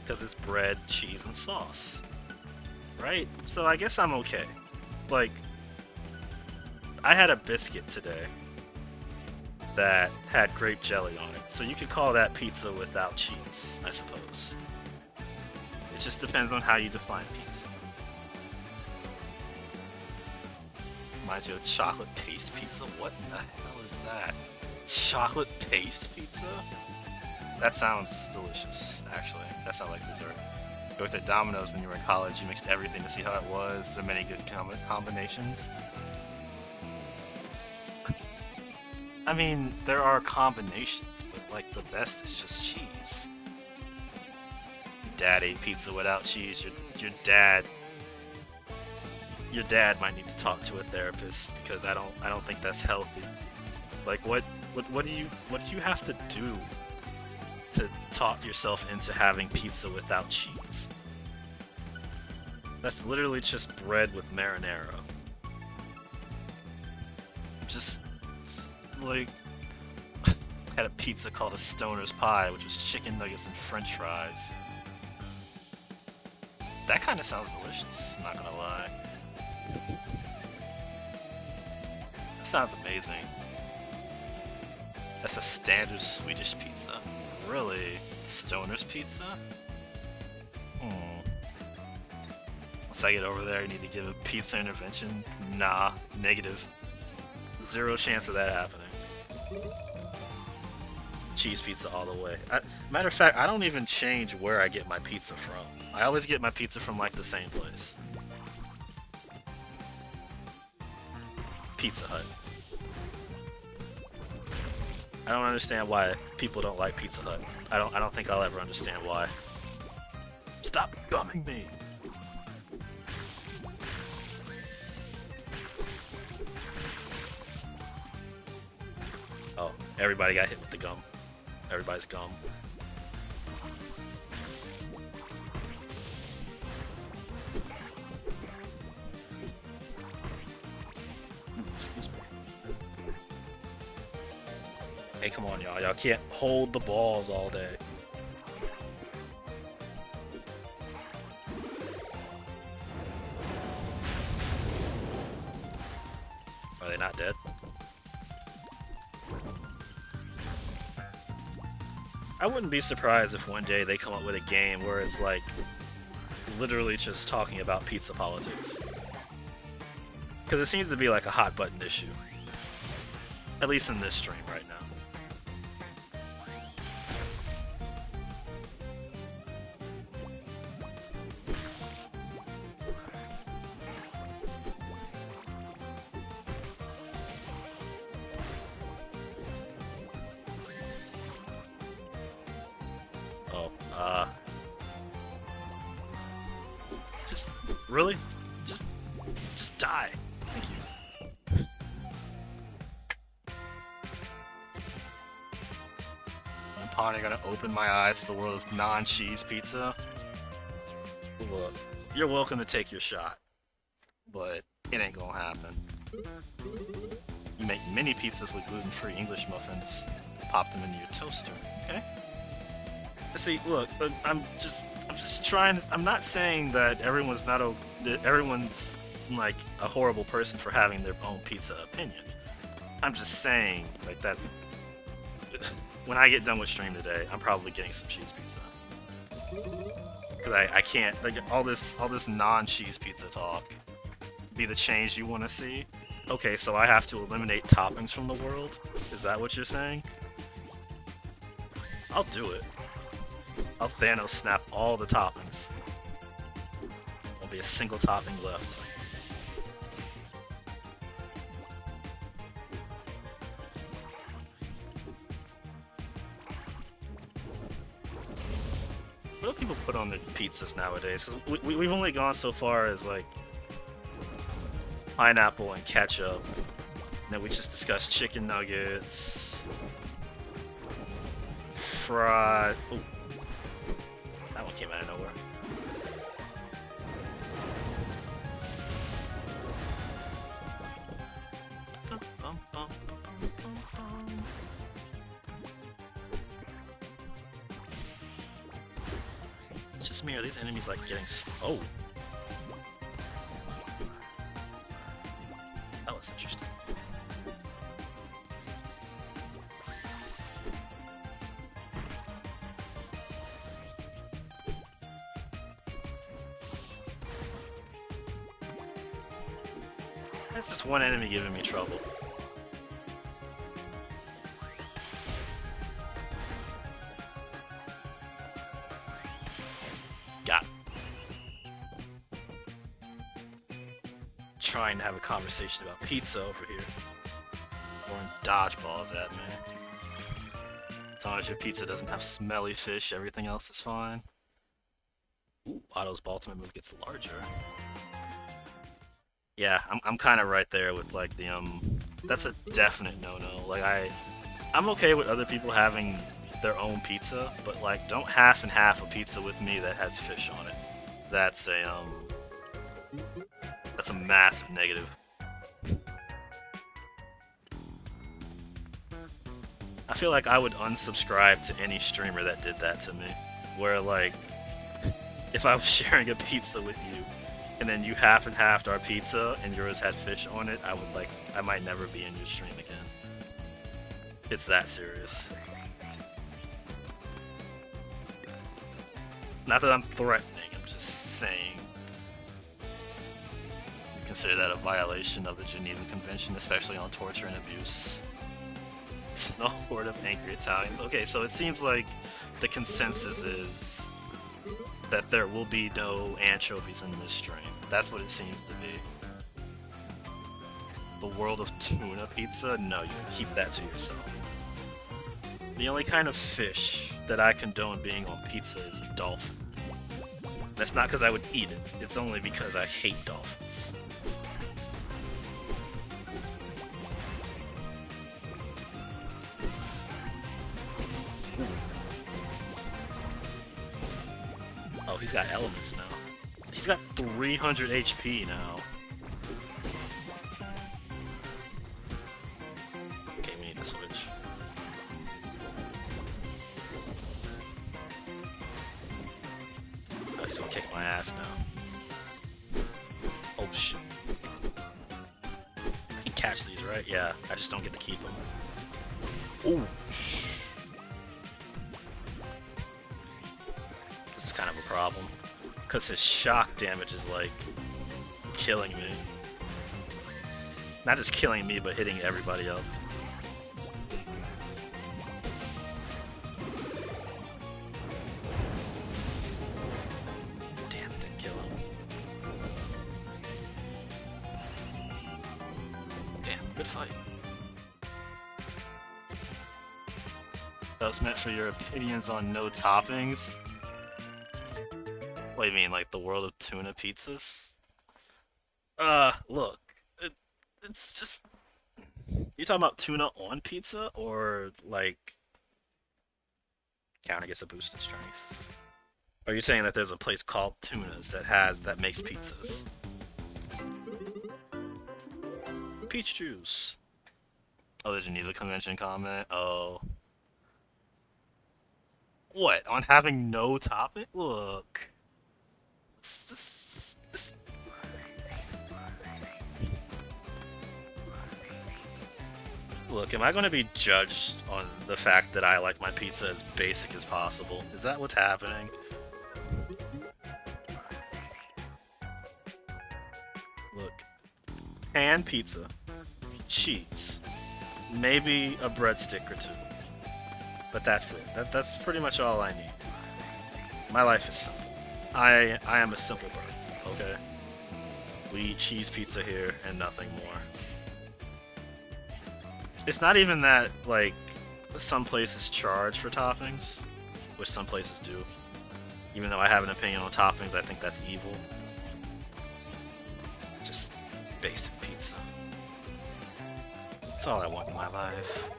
Because it's bread, cheese, and sauce. Right? So I guess I'm okay. Like, I had a biscuit today that had grape jelly on it. So you could call that pizza without cheese, I suppose. It just depends on how you define pizza. Reminds you of chocolate paste pizza? What in the hell is that? Chocolate paste pizza? That sounds delicious, actually. That sounds like dessert. You worked at Domino's when you were in college. You mixed everything to see how it was. There are many good combinations. I mean, there are combinations, but like the best is just cheese. Your dad ate pizza without cheese. Your dad might need to talk to a therapist, because I don't think that's healthy. Like, what do you have to do to talk yourself into having pizza without cheese? That's literally just bread with marinara. Just like, had a pizza called a stoner's pie, which was chicken nuggets and french fries. That kind of sounds delicious, I'm not gonna lie. That sounds amazing. That's a standard Swedish pizza. Really? Stoner's pizza? Once I get over there, you need to give a pizza intervention? Nah, negative. Zero chance of that happening. Cheese pizza all the way. Matter of fact, I don't even change where I get my pizza from. I always get my pizza from, like, the same place. Pizza Hut. I don't understand why people don't like Pizza Hut. I don't think I'll ever understand why. Stop gumming me! Oh, everybody got hit with the gum. Everybody's gum. Excuse me. Hey, come on, y'all. Y'all can't hold the balls all day. Are they not dead? I wouldn't be surprised if one day they come up with a game where it's like literally just talking about pizza politics. Because it seems to be like a hot button issue. At least in this stream right now. Just, really? Just die. Thank you. I'm finally gonna open my eyes to the world of non-cheese pizza. Look, you're welcome to take your shot, but it ain't gonna happen. You make mini pizzas with gluten-free English muffins, pop them into your toaster, okay? See, look, I'm just trying to. I'm not saying that everyone's not that everyone's like a horrible person for having their own pizza opinion. I'm just saying like that. When I get done with stream today, I'm probably getting some cheese pizza because I can't like all this non-cheese pizza talk be the change you want to see. Okay, so I have to eliminate toppings from the world. Is that what you're saying? I'll do it. I'll Thanos snap all the toppings. Won't be a single topping left. What do people put on their pizzas nowadays? 'Cause we've only gone so far as like pineapple and ketchup. And then we just discussed chicken nuggets, fried. Ooh, that one came out of nowhere. It's just me. Are these enemies like getting slow? That was interesting. That's just one enemy giving me trouble. Got it. Trying to have a conversation about pizza over here. Throwing dodgeballs at me. As long as your pizza doesn't have smelly fish, everything else is fine. Ooh, Otto's ultimate move gets larger. Yeah, I'm kind of right there with like the That's a definite no-no. Like I'm okay with other people having their own pizza, but like don't half and half a pizza with me that has fish on it. That's a massive negative. I feel like I would unsubscribe to any streamer that did that to me. Where like if I was sharing a pizza with you and then you half and halved our pizza and yours had fish on it, I might never be in your stream again. It's that serious. Not that I'm threatening, I'm just saying. Consider that a violation of the Geneva Convention, especially on torture and abuse. It's no horde of angry Italians. Okay, so it seems like the consensus is that there will be no anchovies in this stream. That's what it seems to be. The world of tuna pizza? No, you can keep that to yourself. The only kind of fish that I condone being on pizza is dolphin. That's not because I would eat it, it's only because I hate dolphins. Oh, he's got elements now. He's got 300 HP now. Okay, we need to switch. Oh, he's gonna kick my ass now. Oh shit. I can catch these, right? Yeah, I just don't get to keep them. Ooh. This is kind of a problem. Because his shock damage is like killing me. Not just killing me, but hitting everybody else. Damn, didn't kill him. Damn, good fight. That was meant for your opinions on no toppings. What do you mean, like the world of tuna pizzas? Look, it's just... You talking about tuna on pizza, or like counter gets a boost in strength? Or are you saying that there's a place called Tunas that makes pizzas? Peach juice. Oh, there's a Geneva Convention comment. Oh. What? On having no topping? Look. Look, am I going to be judged on the fact that I like my pizza as basic as possible? Is that what's happening? Look. Pan pizza. Cheese. Maybe a breadstick or two. But that's it. That's pretty much all I need. My life is simple. I am a simple bird, okay? We eat cheese pizza here and nothing more. It's not even that, like, some places charge for toppings, which some places do. Even though I have an opinion on toppings, I think that's evil. Just basic pizza. That's all I want in my life.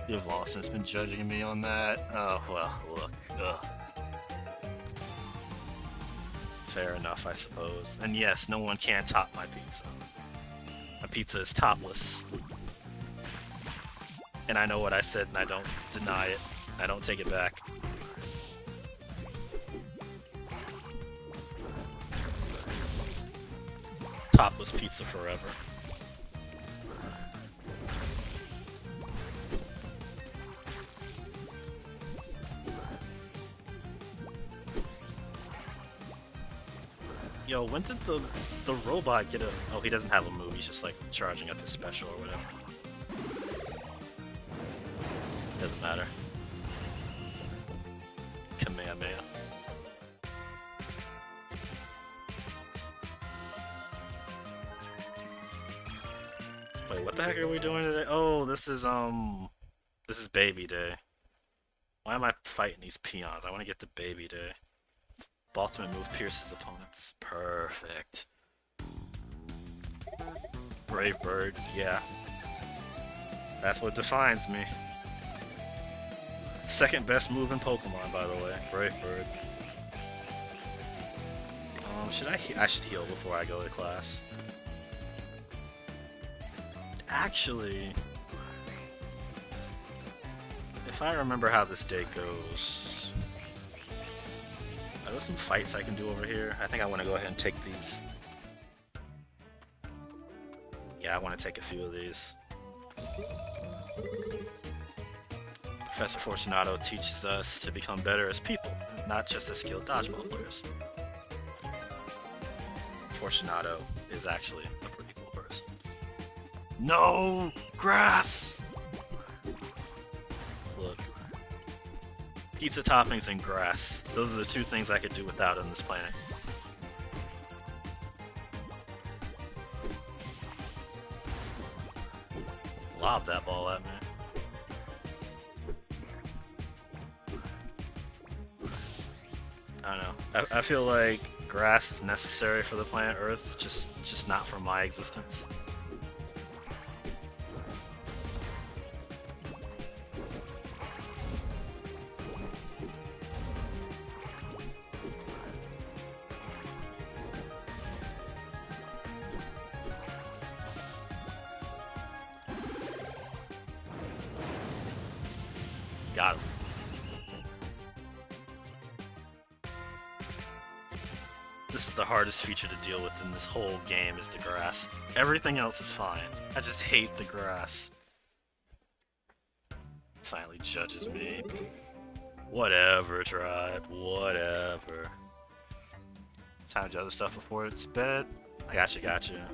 You've long since been judging me on that. Oh, well, look. Ugh. Fair enough, I suppose. And yes, no one can top my pizza. My pizza is topless. And I know what I said and I don't deny it. I don't take it back. Topless pizza forever. Yo, when did the robot get a... Oh, he doesn't have a move. He's just, like, charging up his special or whatever. Doesn't matter. Kamehameha. Wait, what the heck are we doing today? Oh, this is baby day. Why am I fighting these peons? I want to get to baby day. Ultimate move pierces opponents. Perfect. Brave bird, yeah. That's what defines me. Second best move in Pokemon, by the way. Brave bird. I should heal before I go to class. Actually, if I remember how this day goes... Are there some fights I can do over here? I think I want to go ahead and take these. Yeah, I want to take a few of these. Professor Fortunato teaches us to become better as people, not just as skilled dodgeball players. Fortunato is actually a pretty cool person. No! Grass! Look. Pizza toppings and grass. Those are the two things I could do without on this planet. Lob that ball at me. I don't know. I feel like grass is necessary for the planet Earth, just not for my existence. Got him. This is the hardest feature to deal with in this whole game is the grass. Everything else is fine. I just hate the grass. It silently judges me. Whatever, tribe. Whatever. Time to do other stuff before it's bed. I gotcha.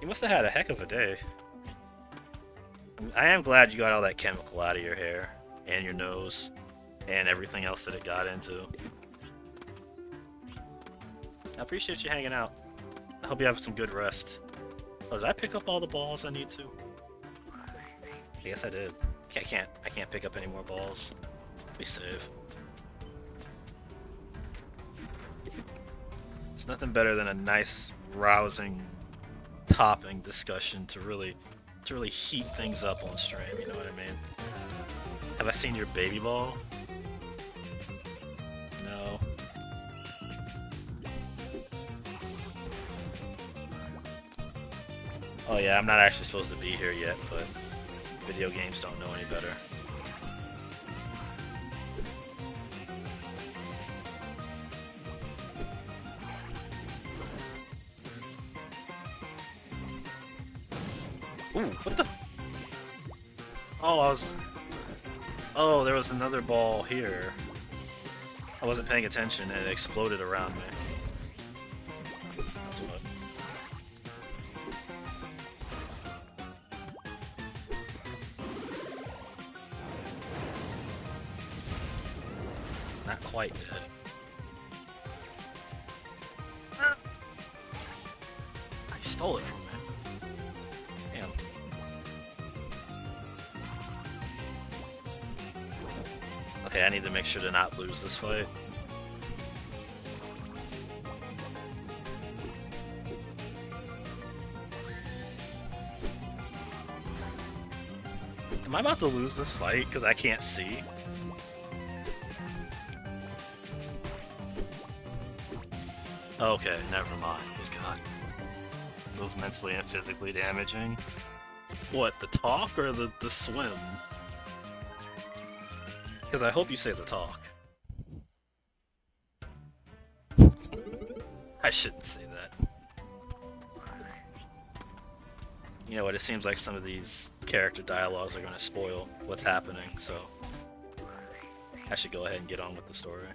You must have had a heck of a day. I am glad you got all that chemical out of your hair. And your nose, and everything else that it got into. I appreciate you hanging out. I hope you have some good rest. Oh, did I pick up all the balls I need to? I guess I did. I can't pick up any more balls. Let me save. There's nothing better than a nice, rousing, topping discussion to really heat things up on stream. You know what I mean? Have I seen your baby ball? No. Oh yeah, I'm not actually supposed to be here yet, but Video games don't know any better. Ooh, what the? Oh, Oh, there was another ball here. I wasn't paying attention and it exploded around me. That's what. Not quite dead. I stole it from me. Damn. Okay, I need to make sure to not lose this fight. Am I about to lose this fight because I can't see? Okay, never mind. Good God. Those mentally and physically damaging. What, the talk or the swim? Because I hope you say the talk. I shouldn't say that. You know what, it seems like some of these character dialogues are going to spoil what's happening, so I should go ahead and get on with the story.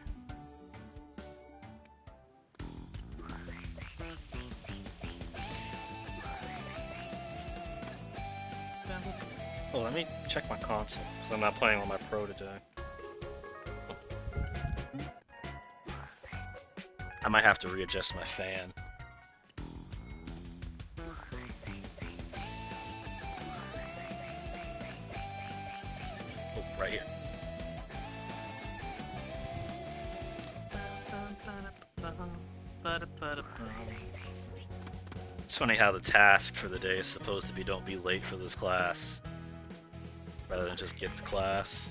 Oh, let me check my console, because I'm not playing on my Pro today. I might have to readjust my fan. Oh, right here. It's funny how the task for the day is supposed to be don't be late for this class, rather than just get to class.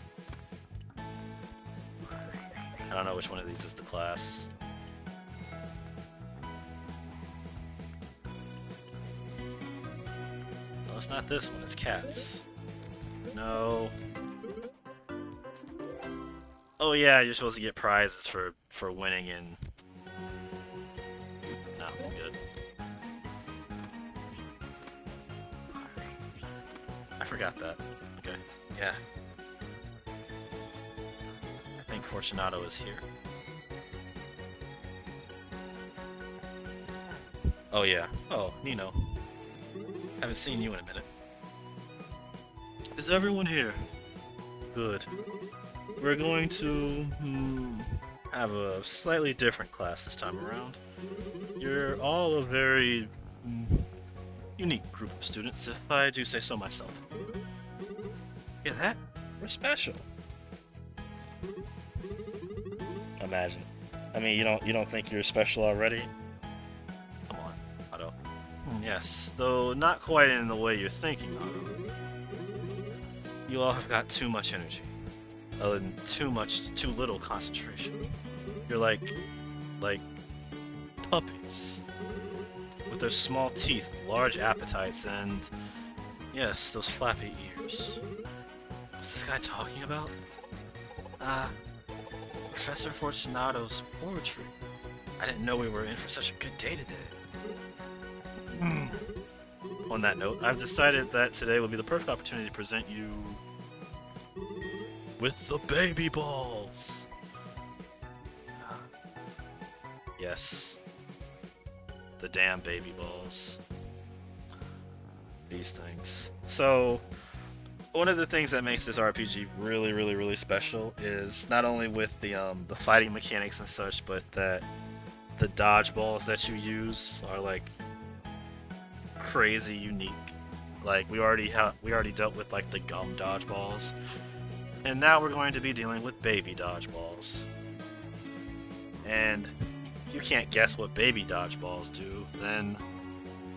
I don't know which one of these is the class. No, it's not this one, it's cats. No. Oh yeah, you're supposed to get prizes for winning in... No, I'm good. I forgot that. Okay, yeah. I think Fortunato is here. Oh yeah. Oh, Nino. Haven't seen you in a minute. Is everyone here? Good. We're going to have a slightly different class this time around. You're all a very unique group of students, if I do say so myself. Yeah, that? We're special. Imagine. I mean, you don't think you're special already? Come on, Otto. Yes, though not quite in the way you're thinking, Otto. You all have got too much energy. And too little concentration. You're like puppies. With their small teeth, large appetites, and yes, those flappy ears. What's this guy talking about? Professor Fortunato's poetry. I didn't know we were in for such a good day today. On that note, I've decided that today will be the perfect opportunity to present you with the baby balls. Yes. The damn baby balls. These things. So, one of the things that makes this RPG really, really, really special is not only with the fighting mechanics and such, but that the dodgeballs that you use are like crazy unique. Like we already dealt with like the gum dodgeballs, and now we're going to be dealing with baby dodgeballs. And you can't guess what baby dodgeballs do, then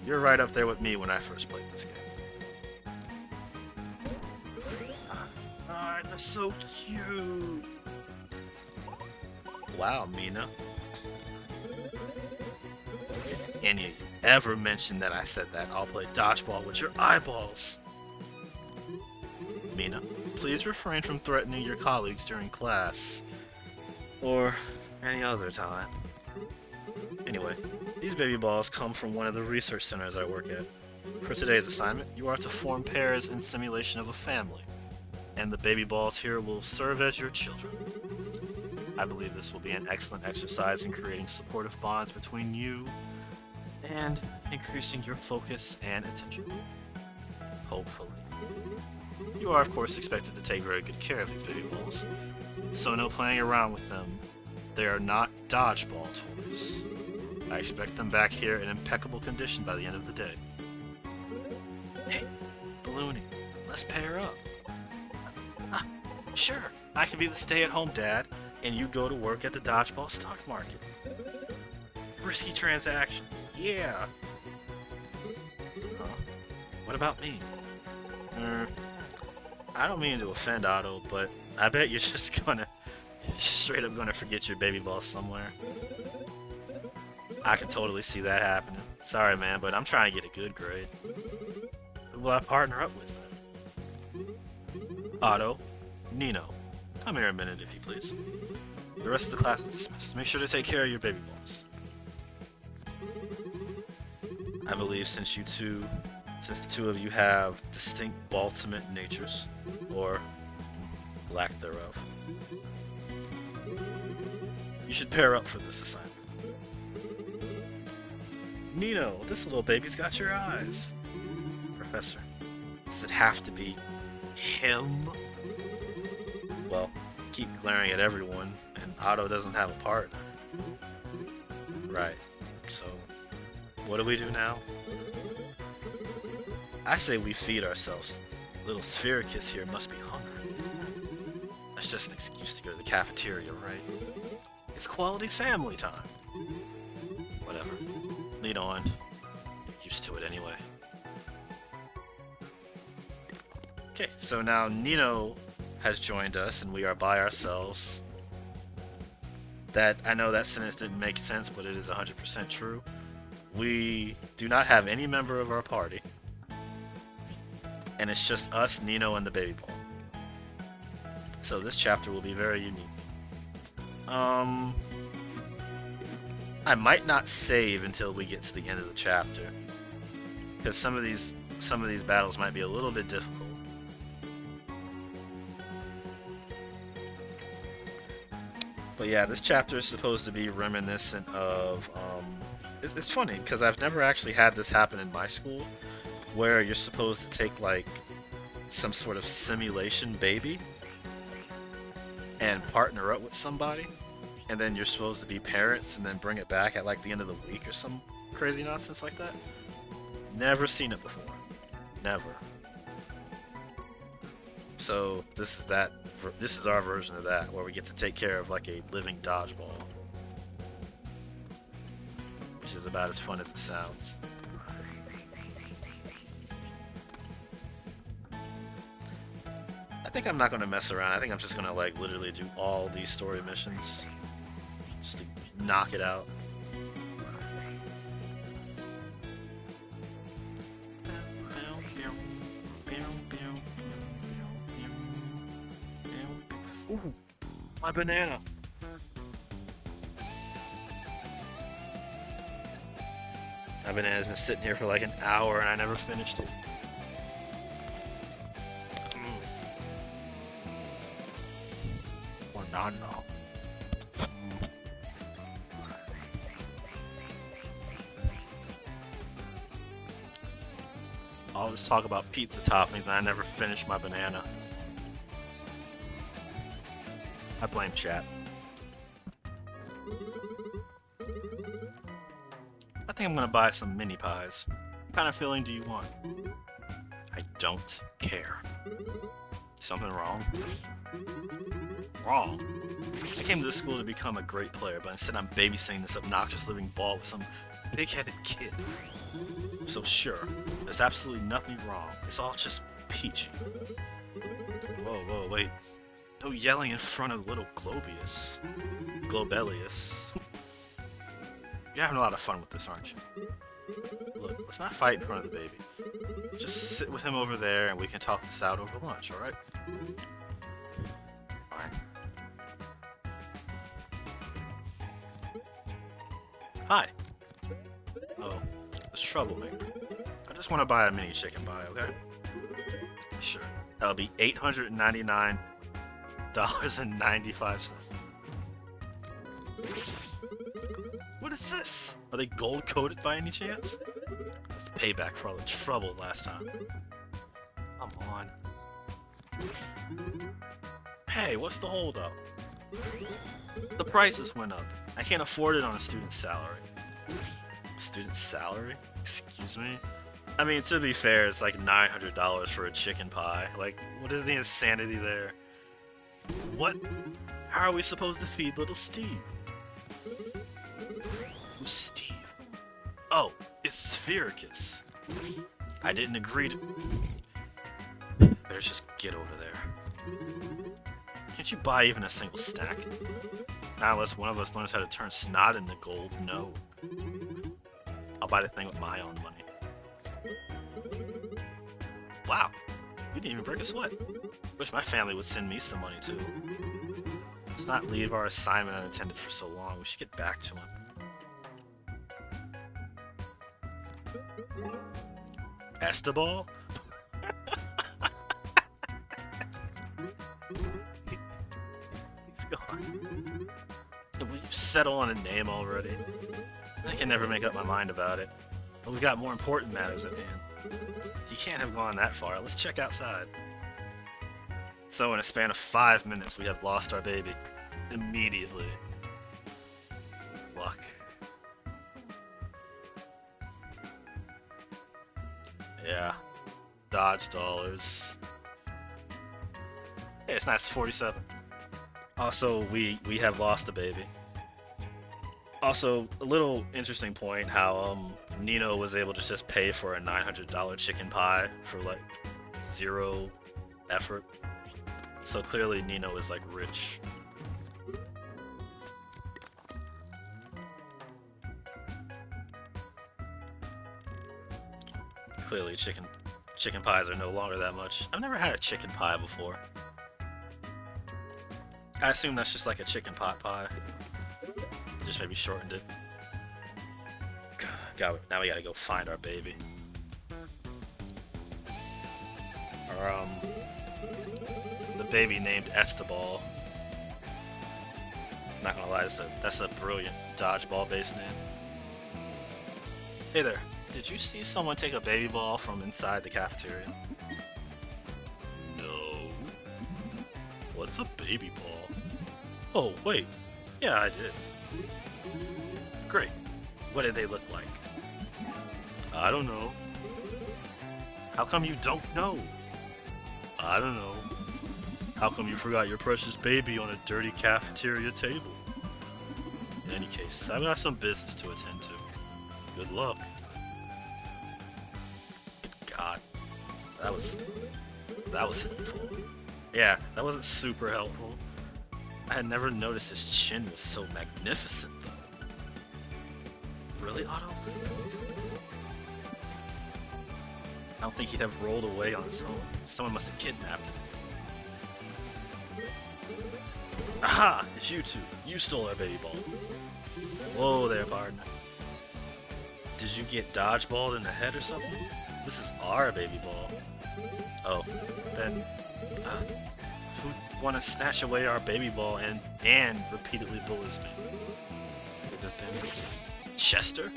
you're right up there with me when I first played this game. They're so cute. Wow, Mina. If any of you ever mention that I said that, I'll play dodgeball with your eyeballs. Mina, please refrain from threatening your colleagues during class or any other time. Anyway, these baby balls come from one of the research centers I work at. For today's assignment, you are to form pairs in simulation of a family, and the baby balls here will serve as your children. I believe this will be an excellent exercise in creating supportive bonds between you and increasing your focus and attention. Hopefully. You are, of course, expected to take very good care of these baby balls, so no playing around with them. They are not dodgeball toys. I expect them back here in impeccable condition by the end of the day. Hey, Balloony, let's pair up. Sure, I can be the stay-at-home dad, and you go to work at the dodgeball stock market. Risky transactions, yeah. What about me? I don't mean to offend Otto, but I bet you're just straight up gonna forget your baby balls somewhere. I can totally see that happening. Sorry, man, but I'm trying to get a good grade. Who will I partner up with? Otto, Nino, come here a minute if you please. The rest of the class is dismissed. Make sure to take care of your baby balls. I believe since the two of you have distinct baltimate natures, or lack thereof, you should pair up for this assignment. Nino, this little baby's got your eyes. Professor, does it have to be him? Well, keep glaring at everyone, and Otto doesn't have a partner. Right, so what do we do now? I say we feed ourselves. Little Sphericus here must be hungry. That's just an excuse to go to the cafeteria, right? It's quality family time. Whatever. Lead on. You're used to it anyway. Okay, so now Nino has joined us and we are by ourselves. I know that sentence didn't make sense, but it is 100% true. We do not have any member of our party. And it's just us, Nino, and the baby ball. So this chapter will be very unique. I might not save until we get to the end of the chapter, because some of these battles might be a little bit difficult. But yeah, this chapter is supposed to be reminiscent of. It's funny because I've never actually had this happen in my school, where you're supposed to take like some sort of simulation baby and partner up with somebody, and then you're supposed to be parents and then bring it back at like the end of the week or some crazy nonsense like that. Never seen it before. Never. So this is our version of that, where we get to take care of like a living dodgeball, which is about as fun as it sounds. I think I'm not going to mess around. I think I'm just going to like literally do all these story missions just to knock it out. Ooh, my banana. My banana's been sitting here for like an hour and I never finished it. Banana. All this talk about pizza toppings and I never finished my banana. I blame chat. I think I'm gonna buy some mini pies. What kind of filling do you want? I don't care. Something wrong? Wrong? I came to this school to become a great player, but instead I'm babysitting this obnoxious living ball with some big-headed kid. So sure, there's absolutely nothing wrong. It's all just peachy. Whoa, wait. No yelling in front of little Globelius. You're having a lot of fun with this, aren't you? Look, let's not fight in front of the baby. Let's just sit with him over there and we can talk this out over lunch, alright? Alright. Hi. Oh, this troublemaker. I just want to buy a mini chicken pie, okay? Sure. That'll be $899.95. What is this? Are they gold coated by any chance? That's payback for all the trouble last time. Come on. Hey, what's the holdup? The prices went up. I can't afford it on a student's salary. Student's salary? Excuse me? I mean, to be fair, it's like $900 for a chicken pie. Like, what is the insanity there? What? How are we supposed to feed little Steve? Who's Steve? Oh, it's Sphericus. I didn't agree to... Better just get over there. Can't you buy even a single stack? Not unless one of us learns how to turn snot into gold, no. I'll buy the thing with my own money. Wow, you didn't even break a sweat. Wish my family would send me some money too. Let's not leave our assignment unattended for so long. We should get back to him. Dodgeball? He's gone. Will you settle on a name already? I can never make up my mind about it. But we've got more important matters at hand. He can't have gone that far. Let's check outside. So in a span of 5 minutes, we have lost our baby. Immediately. Luck. Yeah. Dodge dollars. Hey, it's nice. 47. Also, we have lost a baby. Also, a little interesting point how Nino was able to just pay for a $900 chicken pie for like 0 effort. So clearly Nino is like rich. Clearly chicken pies are no longer that much. I've never had a chicken pie before. I assume that's just like a chicken pot pie. Just maybe shortened it. Now we gotta go find our baby. Or, the baby named Dodgeball. Not gonna lie, that's a brilliant dodgeball based name. Hey there, did you see someone take a baby ball from inside the cafeteria? No. What's a baby ball? Oh, wait. Yeah, I did. Great. What did they look like? I don't know. How come you don't know? I don't know. How come you forgot your precious baby on a dirty cafeteria table? In any case, I've got some business to attend to. Good luck. Good God. That was helpful. Yeah, that wasn't super helpful. I had never noticed his chin was so magnificent, though. Really, Otto? I don't think he'd have rolled away on its own. Someone must have kidnapped him. Aha! It's you two. You stole our baby ball. Whoa there, partner. Did you get dodgeballed in the head or something? This is our baby ball. Oh, then, who'd want to snatch away our baby ball and repeatedly bullies me? Could it have been Chester?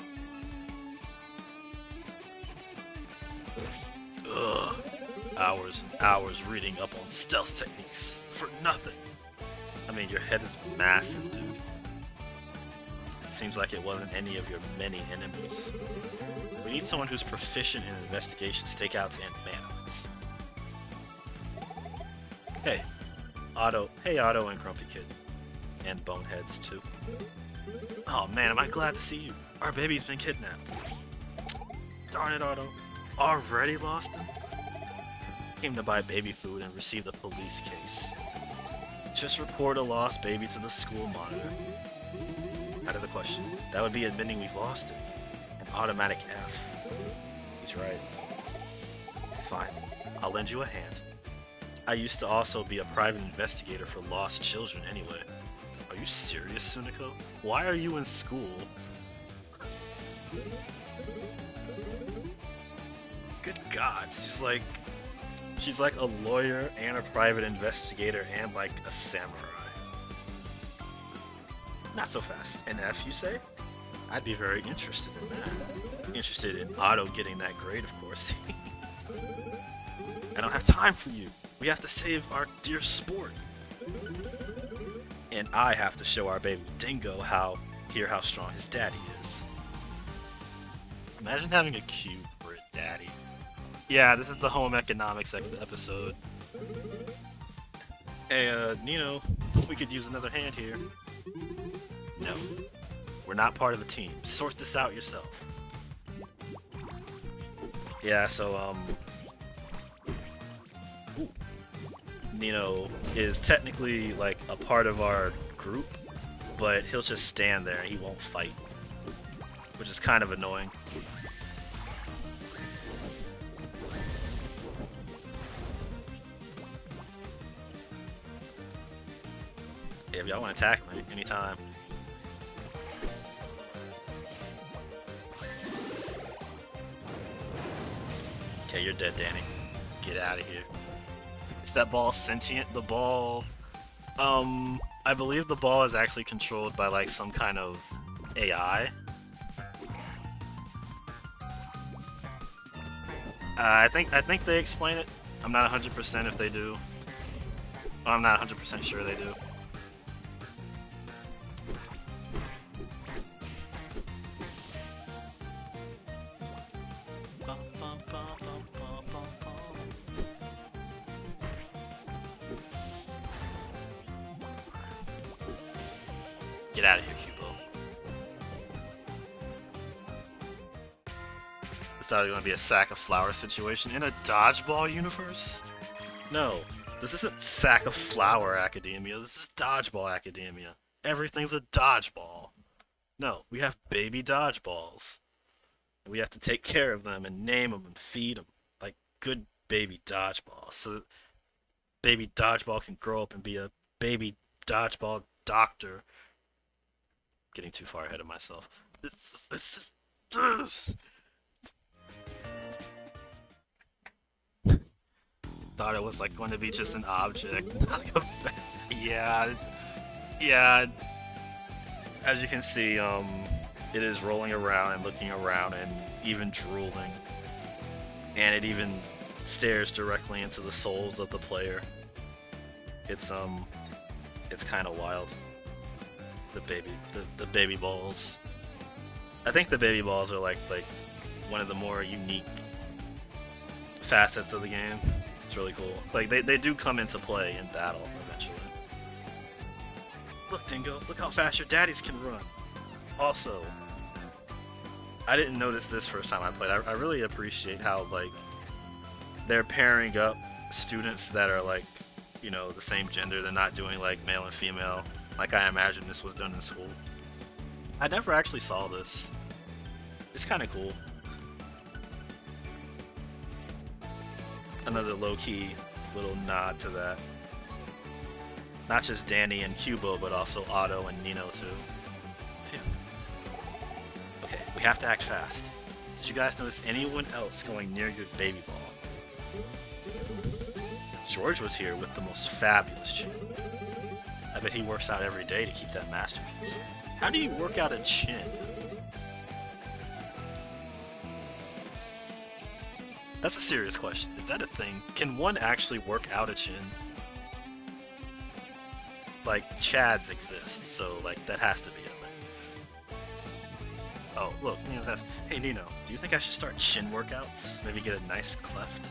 Ugh. Hours and hours reading up on stealth techniques for nothing. I mean, your head is massive, dude. Seems like it wasn't any of your many enemies. We need someone who's proficient in investigations, stakeouts, and manhunts. Hey, Otto and Grumpy Kid. And Boneheads, too. Oh man, am I glad to see you. Our baby's been kidnapped. Darn it, Otto. Already lost him? Came to buy baby food and received a police case. Just report a lost baby to the school monitor. Out of the question. That would be admitting we've lost it. And automatic F. He's right. Fine. I'll lend you a hand. I used to also be a private investigator for lost children anyway. Are you serious, Sunico? Why are you in school? Good God, she's like a lawyer and a private investigator and like a samurai. Not so fast. An F, you say? I'd be very interested in that. Interested in Otto getting that grade, of course. I don't have time for you. We have to save our dear sport. And I have to show our baby Dingo how strong his daddy is. Imagine having a cube for a daddy. Yeah, this is the home economics episode. Hey, Nino, we could use another hand here. No, we're not part of a team. Sort this out yourself. Yeah, so, Nino is technically, like, a part of our group, but he'll just stand there and he won't fight, which is kind of annoying. Yeah, if y'all want to attack me anytime. Okay, you're dead, Danny. Get out of here. Is that ball sentient? The ball... I believe the ball is actually controlled by, like, some kind of AI. I think they explain it. I'm not 100% if they do. I'm not 100% sure they do. Get out of here, Cubo. It's not going to be a sack of flour situation in a dodgeball universe? No, this isn't sack of flour academia. This is dodgeball academia. Everything's a dodgeball. No, we have baby dodgeballs. We have to take care of them and name them and feed them like good baby dodgeballs. So that baby dodgeball can grow up and be a baby dodgeball doctor. Getting too far ahead of myself. Thought it was like going to be just an object. Yeah. As you can see, it is rolling around and looking around and even drooling. And it even stares directly into the souls of the player. It's kind of wild. The baby balls. I think the baby balls are like one of the more unique facets of the game. It's really cool. Like they do come into play in battle eventually. Look, Dingo, look how fast your daddies can run. Also, I didn't notice this first time I played. I really appreciate how like they're pairing up students that are like, you know, the same gender. They're not doing like male and female like I imagine this was done in school. I never actually saw this. It's kind of cool. Another low-key little nod to that. Not just Danny and Cubo, but also Otto and Nino too. Phew. Okay, we have to act fast. Did you guys notice anyone else going near your baby ball? George was here with the most fabulous chin. I bet he works out every day to keep that masterpiece. How do you work out a chin? That's a serious question. Is that a thing? Can one actually work out a chin? Like, Chads exist, so, like, that has to be a thing. Oh, look, Nino's asking, hey Nino, do you think I should start chin workouts? Maybe get a nice cleft?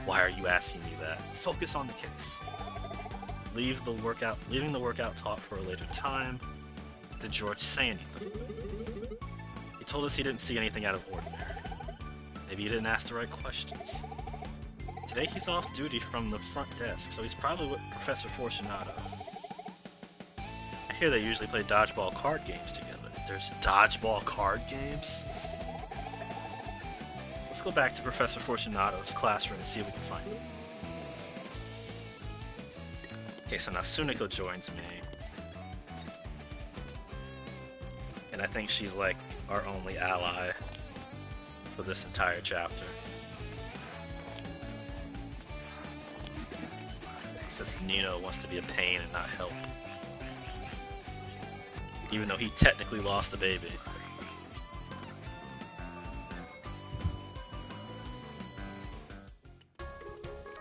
Why are you asking me that? Focus on the kicks. Leaving the workout taught for a later time. Did George say anything? He told us he didn't see anything out of ordinary. Maybe he didn't ask the right questions. Today he's off duty from the front desk, so he's probably with Professor Fortunato. I hear they usually play dodgeball card games together. There's dodgeball card games? Let's go back to Professor Fortunato's classroom and see if we can find him. Okay, so now Sunako joins me. And I think she's like our only ally for this entire chapter. Since Nino wants to be a pain and not help. Even though he technically lost the baby.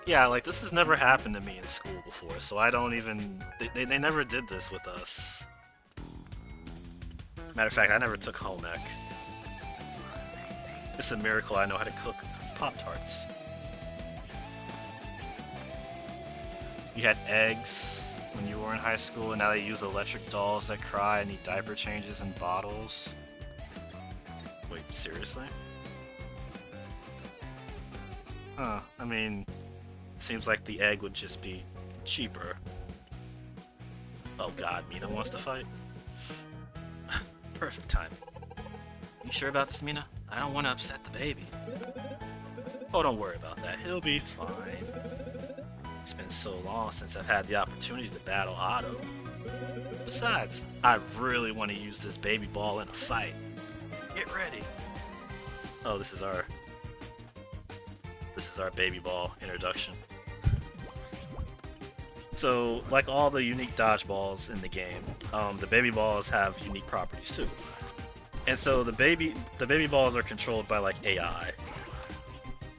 Yeah, like this has never happened to me in school before, so I don't even... They never did this with us. Matter of fact, I never took home ec. It's a miracle I know how to cook Pop-Tarts. You had eggs when you were in high school, and now they use electric dolls that cry and need diaper changes in bottles. Wait, seriously? Huh, I mean... Seems like the egg would just be cheaper. Oh god, Mina wants to fight? Perfect time. You sure about this, Mina? I don't want to upset the baby. Oh, don't worry about that. He'll be fine. It's been so long since I've had the opportunity to battle Otto. Besides, I really want to use this baby ball in a fight. Get ready. Oh, this is our baby ball introduction. So, like all the unique dodgeballs in the game, the baby balls have unique properties too. And so the baby balls are controlled by like AI.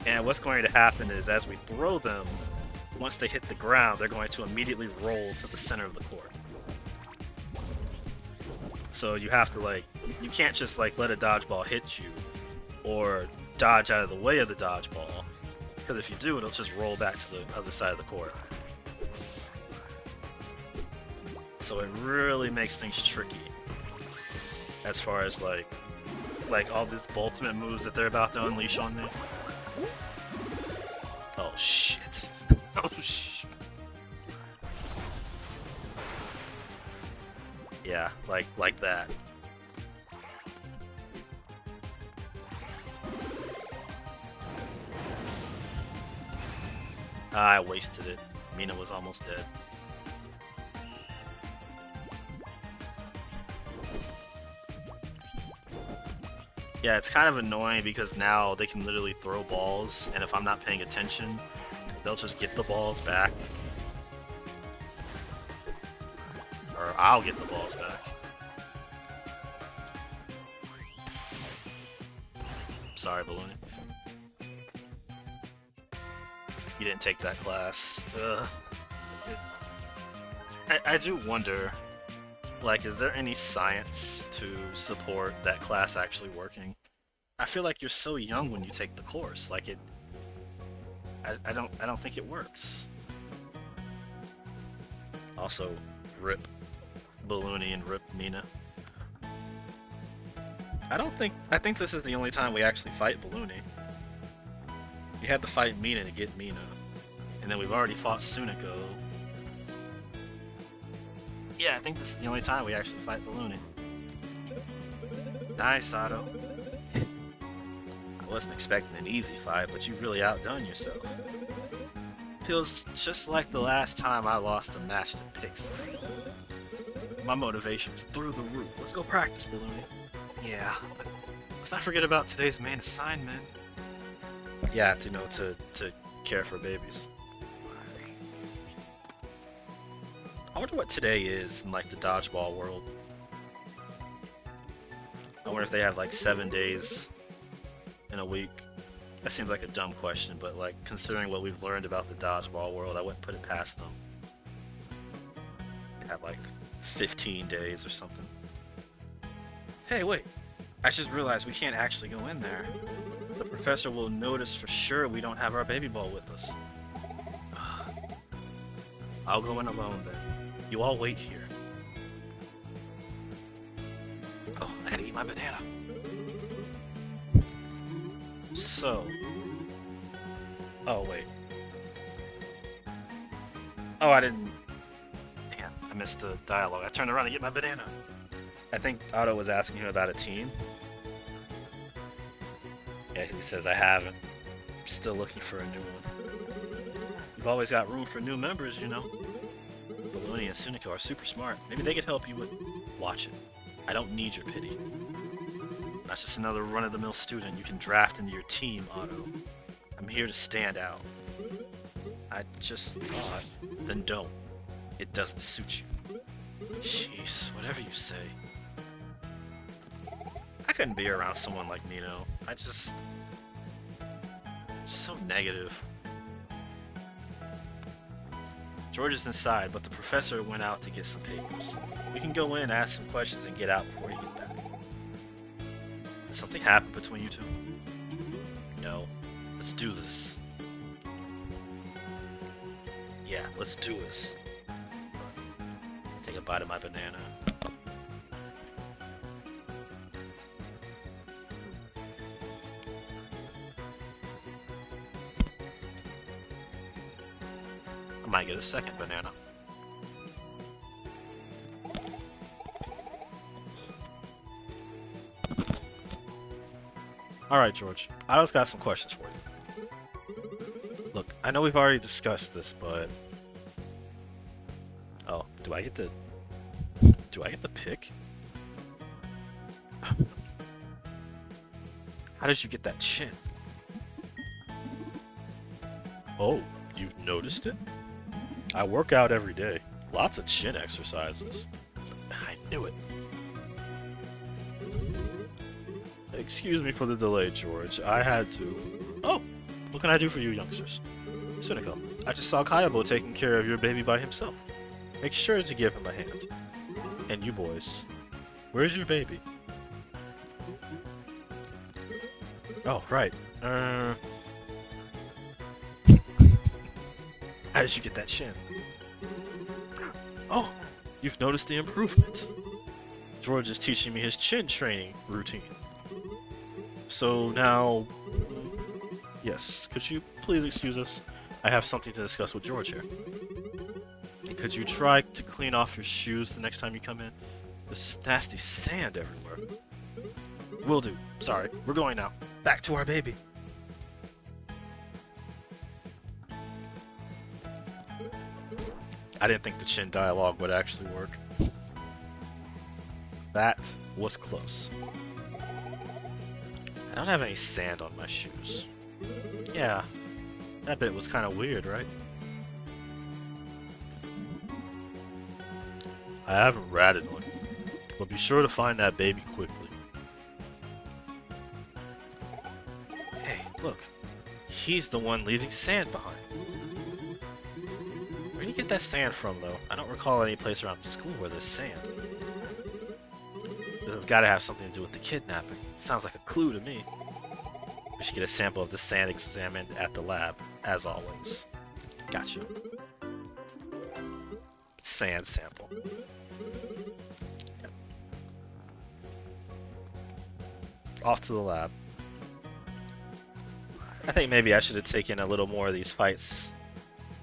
And what's going to happen is as we throw them, once they hit the ground, they're going to immediately roll to the center of the court. So you have to like, you can't just like let a dodgeball hit you or dodge out of the way of the dodgeball. Because if you do, it'll just roll back to the other side of the court. So it really makes things tricky. As far as like all these ultimate moves that they're about to unleash on me. Oh shit. Oh shit. Yeah, like that. I wasted it. Mina was almost dead. Yeah, it's kind of annoying because now they can literally throw balls, and if I'm not paying attention, they'll just get the balls back. Or I'll get the balls back. Sorry, Balloony. You didn't take that class. I do wonder, like, is there any science to support that class actually working? I feel like you're so young when you take the course. Like I don't think it works. Also, rip Balloony and rip Mina. I think this is the only time we actually fight Balloony. We had to fight Mina to get Mina. And then we've already fought Sunako. Yeah, I think this is the only time we actually fight Balloony. Nice, Otto. I wasn't expecting an easy fight, but you've really outdone yourself. Feels just like the last time I lost a match to Pixie. My motivation is through the roof. Let's go practice, Balloony. Yeah, but let's not forget about today's main assignment. Yeah, to care for babies. I wonder what today is in like the dodgeball world. I wonder if they have like 7 days in a week. That seems like a dumb question, but like considering what we've learned about the dodgeball world, I wouldn't put it past them. They have like 15 days or something. Hey, wait. I just realized we can't actually go in there. The professor will notice for sure we don't have our baby ball with us. I'll go in alone then. You all wait here. Oh, I gotta eat my banana. So. Oh, wait. Oh, I didn't... Damn, I missed the dialogue. I turned around to get my banana. I think Otto was asking him about a team. Yeah, he says, I haven't. I'm still looking for a new one. You've always got room for new members, you know. Baloney and Sunico are super smart. Maybe they could help you with... Watch it. I don't need your pity. Not just another run-of-the-mill student you can draft into your team, Otto. I'm here to stand out. I just thought... Then don't. It doesn't suit you. Jeez, whatever you say. I couldn't be around someone like Nino. I just... so negative. George is inside, but the professor went out to get some papers. We can go in, ask some questions, and get out before you get back. Did something happen between you two? No. Let's do this. Yeah, let's do this. Take a bite of my banana. I might get a second banana. Alright, George. I just got some questions for you. Look, I know we've already discussed this, but... Oh, do I get the pick? How did you get that chin? Oh, you've noticed it? I work out every day. Lots of chin exercises. I knew it. Excuse me for the delay, George. I had to... Oh! What can I do for you youngsters? Sunico, I just saw Kayabo taking care of your baby by himself. Make sure to give him a hand. And you boys, where's your baby? Oh, right. How did you get that chin? Oh, you've noticed the improvement. George is teaching me his chin training routine. So now... Yes, could you please excuse us? I have something to discuss with George here. And could you try to clean off your shoes the next time you come in? There's nasty sand everywhere. Will do. Sorry, we're going now. Back to our baby. I didn't think the chin dialogue would actually work. That was close. I don't have any sand on my shoes. Yeah, that bit was kind of weird, right? I haven't ratted on you, but be sure to find that baby quickly. Hey, look. He's the one leaving sand behind. Where do you get that sand from, though? I don't recall any place around the school where there's sand. This has got to have something to do with the kidnapping. Sounds like a clue to me. We should get a sample of the sand examined at the lab, as always. Gotcha. Sand sample. Yep. Off to the lab. I think maybe I should have taken a little more of these fights,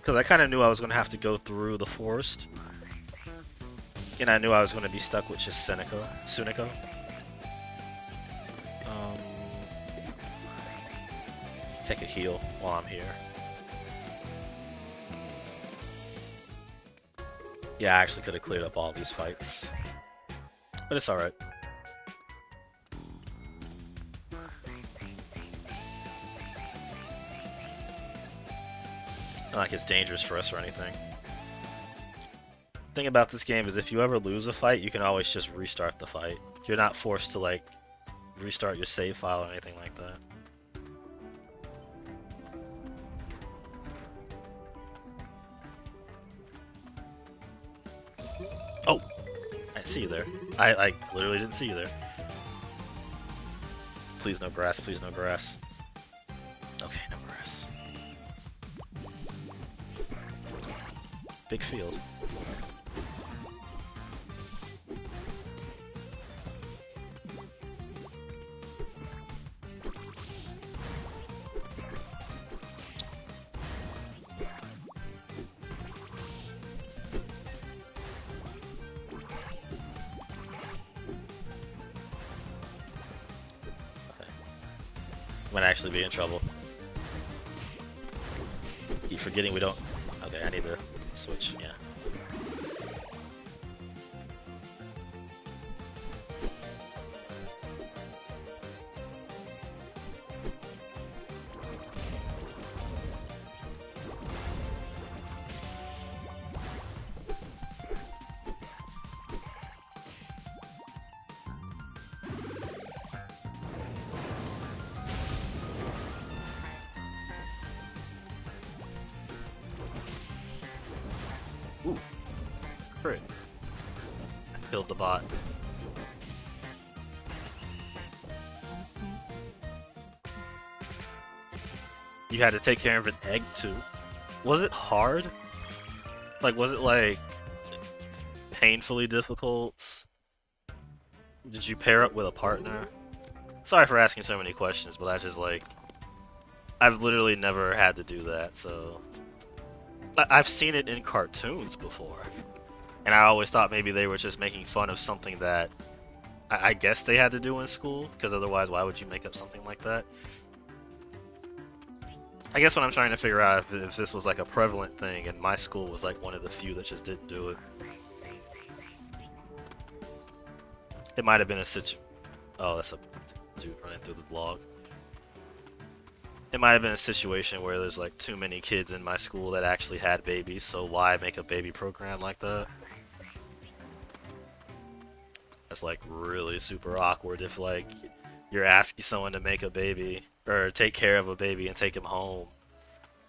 because I kind of knew I was going to have to go through the forest. And I knew I was going to be stuck with just Sunico. Take a heal while I'm here. Yeah, I actually could have cleared up all these fights. But it's alright. It's not like it's dangerous for us or anything. The thing about this game is if you ever lose a fight, you can always just restart the fight. You're not forced to, like, restart your save file or anything like that. Oh! I see you there. I literally didn't see you there. Please no grass, please no grass. Okay, no grass. Big field. Might actually be in trouble. Keep forgetting we don't... Okay, I need to switch, yeah. Ooh. Crit. I killed the bot. You had to take care of an egg too. Was it hard? Like, was it like painfully difficult? Did you pair up with a partner? Sorry for asking so many questions, but I just like... I've literally never had to do that, so... I've seen it in cartoons before, and I always thought maybe they were just making fun of something that I guess they had to do in school, because otherwise why would you make up something like that? I guess what I'm trying to figure out if this was like a prevalent thing and my school was like one of the few that just didn't do it. It might have been a Oh, that's a dude running through the vlog. It might have been a situation where there's like too many kids in my school that actually had babies, so why make a baby program like that? That's like really super awkward if like you're asking someone to make a baby or take care of a baby and take him home.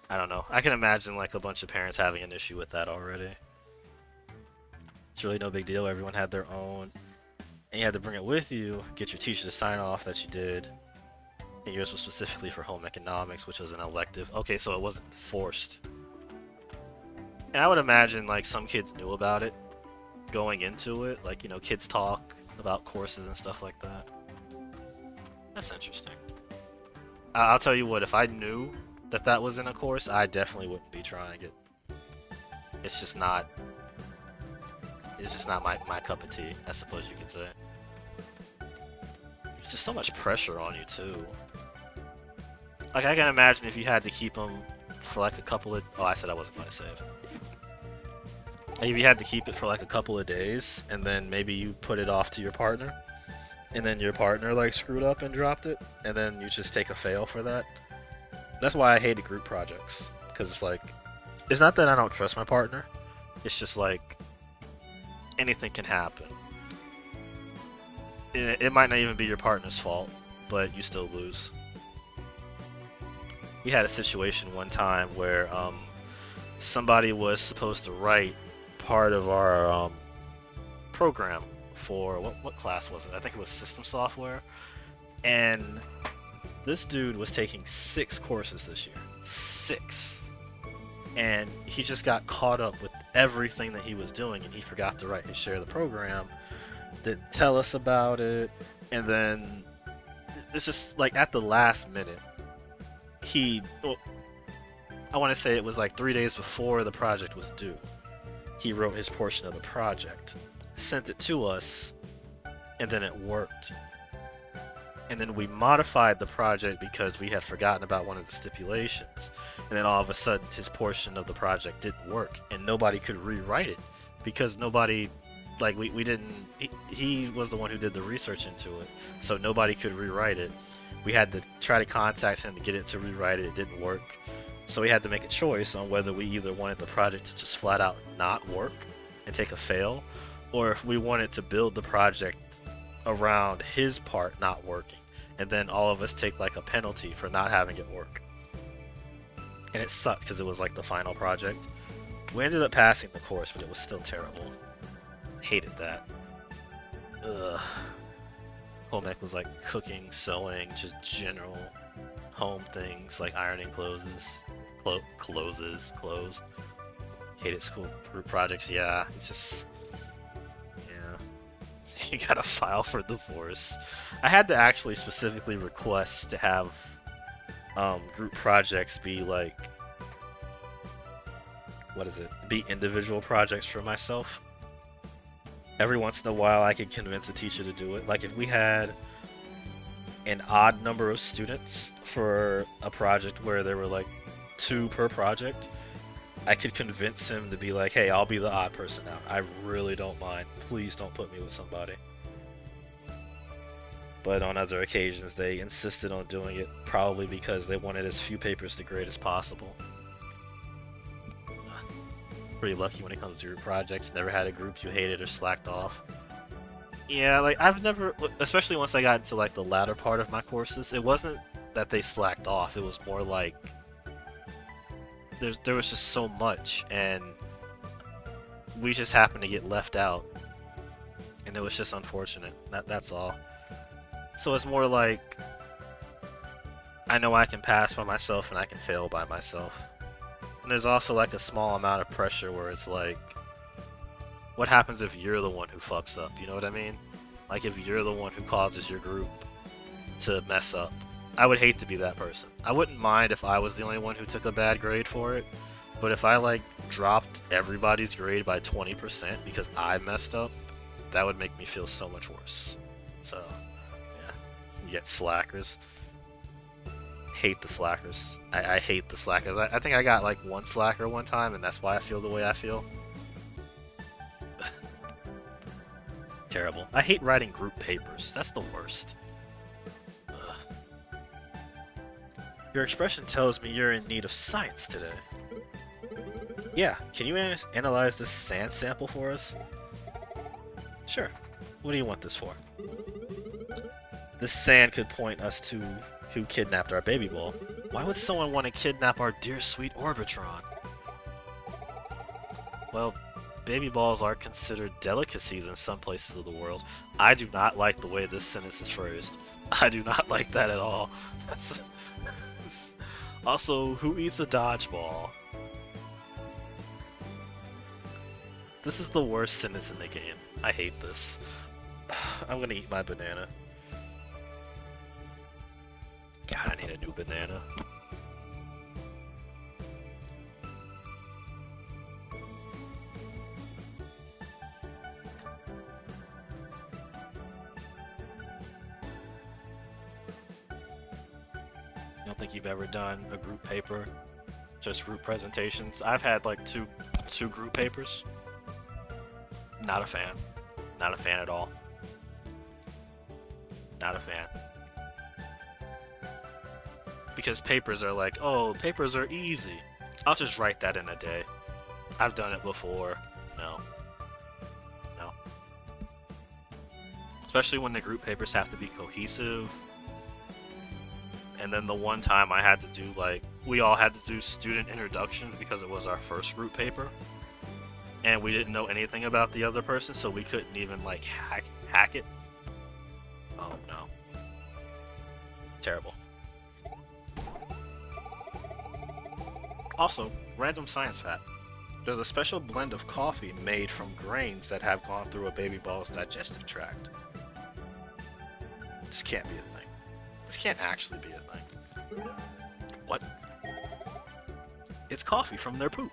I don't know. I can imagine like a bunch of parents having an issue with that already. It's really no big deal. Everyone had their own. And you had to bring it with you, get your teacher to sign off that you did. And yours was specifically for home economics, which was an elective. Okay, so it wasn't forced. And I would imagine like some kids knew about it going into it. Like, you know, kids talk about courses and stuff like that. That's interesting. I'll tell you what, if I knew that that was in a course, I definitely wouldn't be trying it. It's just not my cup of tea, I suppose you could say. It's just so much pressure on you too. Like, I can imagine if you had to keep them for like a couple of... Oh, I said I wasn't going to save. Like, if you had to keep it for like a couple of days, and then maybe you put it off to your partner, and then your partner like screwed up and dropped it, and then you just take a fail for that. That's why I hated group projects, because it's like... It's not that I don't trust my partner, it's just like... anything can happen. It might not even be your partner's fault, but you still lose. We had a situation one time where somebody was supposed to write part of our program for what class was it? I think it was system software, and this dude was taking 6 courses this year. 6. And he just got caught up with everything that he was doing, and he forgot to write his share of the program, didn't tell us about it, and then it's just like at the last minute, I want to say it was like 3 days before the project was due, he wrote his portion of the project, sent it to us, and then it worked. And then we modified the project because we had forgotten about one of the stipulations. And then all of a sudden, his portion of the project didn't work, and nobody could rewrite it because nobody, like, we didn't, he was the one who did the research into it, so nobody could rewrite it. We had to try to contact him to get it to rewrite it. It didn't work. So we had to make a choice on whether we either wanted the project to just flat out not work and take a fail, or if we wanted to build the project around his part not working, and then all of us take like a penalty for not having it work. And it sucked because it was like the final project. We ended up passing the course, but it was still terrible. Hated that. Ugh. Home ec was like cooking, sewing, just general home things like ironing clothes. Hated school group projects. Yeah, it's just, yeah. You gotta file for divorce. I had to actually specifically request to have group projects be like, be individual projects for myself. Every once in a while I could convince a teacher to do it. Like if we had an odd number of students for a project where there were like 2 per project, I could convince him to be like, hey, I'll be the odd person out. I really don't mind. Please don't put me with somebody. But on other occasions, they insisted on doing it, probably because they wanted as few papers to grade as possible. Pretty lucky when it comes to group projects. Never had a group you hated or slacked off. Yeah, like I've never, especially once I got into like the latter part of my courses, it wasn't that they slacked off. It was more like there was just so much, and we just happened to get left out, and it was just unfortunate. That's all. So it's more like I know I can pass by myself and I can fail by myself. And there's also like a small amount of pressure where it's like, what happens if you're the one who fucks up? You know what I mean? Like if you're the one who causes your group to mess up. I would hate to be that person. I wouldn't mind if I was the only one who took a bad grade for it, but if I like dropped everybody's grade by 20% because I messed up, that would make me feel so much worse. So, yeah, you get slackers. Hate the slackers. I hate the slackers. I think I got like 1 slacker one time, and that's why I feel the way I feel. Terrible. I hate writing group papers. That's the worst. Ugh. Your expression tells me you're in need of science today. Yeah, can you analyze this sand sample for us? Sure. What do you want this for? This sand could point us to who kidnapped our baby ball. Why would someone want to kidnap our dear sweet Orbitron? Well, baby balls are considered delicacies in some places of the world. I do not like the way this sentence is phrased. I do not like that at all. That's also, who eats a dodgeball? This is the worst sentence in the game. I hate this. I'm gonna eat my banana. God, I need a new banana. I don't think you've ever done a group paper, just group presentations. I've had like two group papers. Not a fan. Not a fan at all. Not a fan. Because papers are like, oh, papers are easy. I'll just write that in a day. I've done it before. No. No. Especially when the group papers have to be cohesive. And then the one time I had to do, like, we all had to do student introductions because it was our first group paper. And we didn't know anything about the other person, so we couldn't even, like, hack it. Oh, no. Terrible. Also, random science fact. There's a special blend of coffee made from grains that have gone through a baby ball's digestive tract. This can't be a thing. This can't actually be a thing. What? It's coffee from their poop.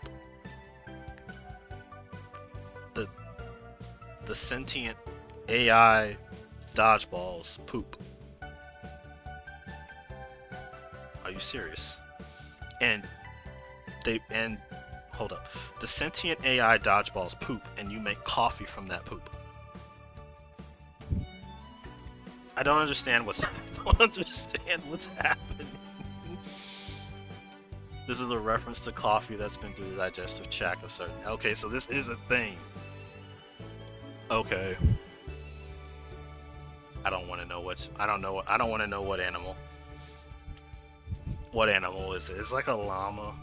The sentient AI dodgeballs poop. Are you serious? And hold up. The sentient AI dodgeballs poop, and you make coffee from that poop. I don't understand what's happening. This is a reference to coffee that's been through the digestive tract of certain. Okay, so this is a thing. Okay. I don't want to know what. I don't want to know what animal. What animal is it? It's like a llama.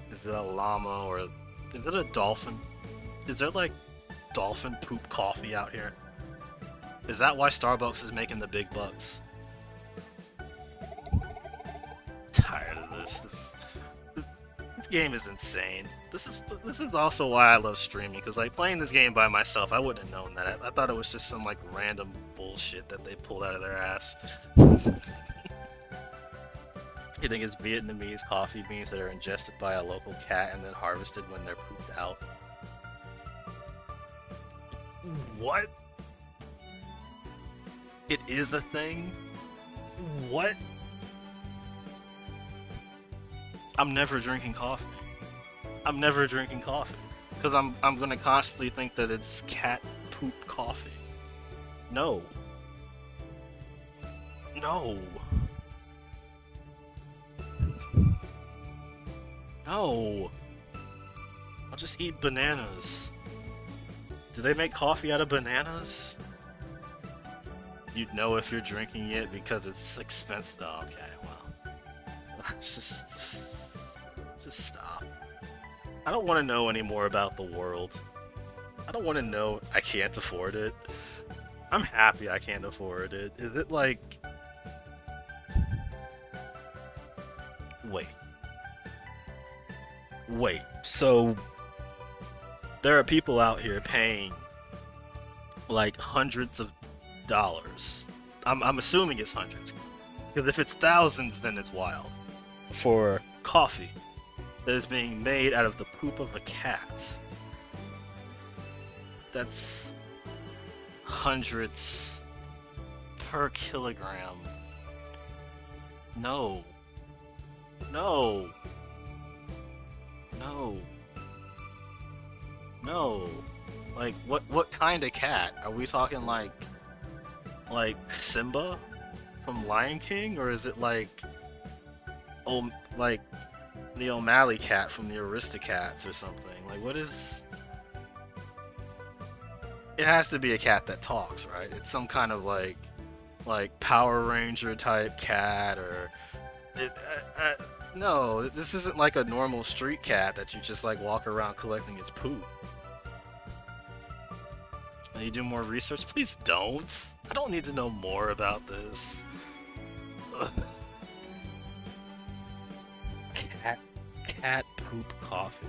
Is it a llama or is it a dolphin? Is there like dolphin poop coffee out here? Is that why Starbucks is making the big bucks? Tired of this. This game is insane. This is also why I love streaming, because like playing this game by myself, I wouldn't have known that. I thought it was just some like random bullshit that they pulled out of their ass. You think it's Vietnamese coffee beans that are ingested by a local cat and then harvested when they're pooped out? What? It is a thing? What? I'm never drinking coffee. I'm never drinking coffee. Because I'm gonna constantly think that it's cat poop coffee. No. No. No. I'll just eat bananas. Do they make coffee out of bananas? You'd know if you're drinking it because it's expensive. Oh, okay, well. Just stop. I don't want to know any more about the world. I don't want to know I can't afford it. I'm happy I can't afford it. Is it like... Wait. Wait, so... There are people out here paying like hundreds of dollars. I'm assuming it's hundreds. Because if it's thousands, then it's wild. For coffee that is being made out of the poop of a cat. That's hundreds per kilogram. No. No. No. No. Like, what kind of cat? Are we talking like Simba from Lion King? Or is it like the O'Malley cat from the Aristocats or something? Like, what is... It has to be a cat that talks, right? It's some kind of like Power Ranger type cat, or... No, this isn't like a normal street cat that you just like walk around collecting its poop. You do more research? Please don't. I don't need to know more about this. Ugh. Cat poop coffee.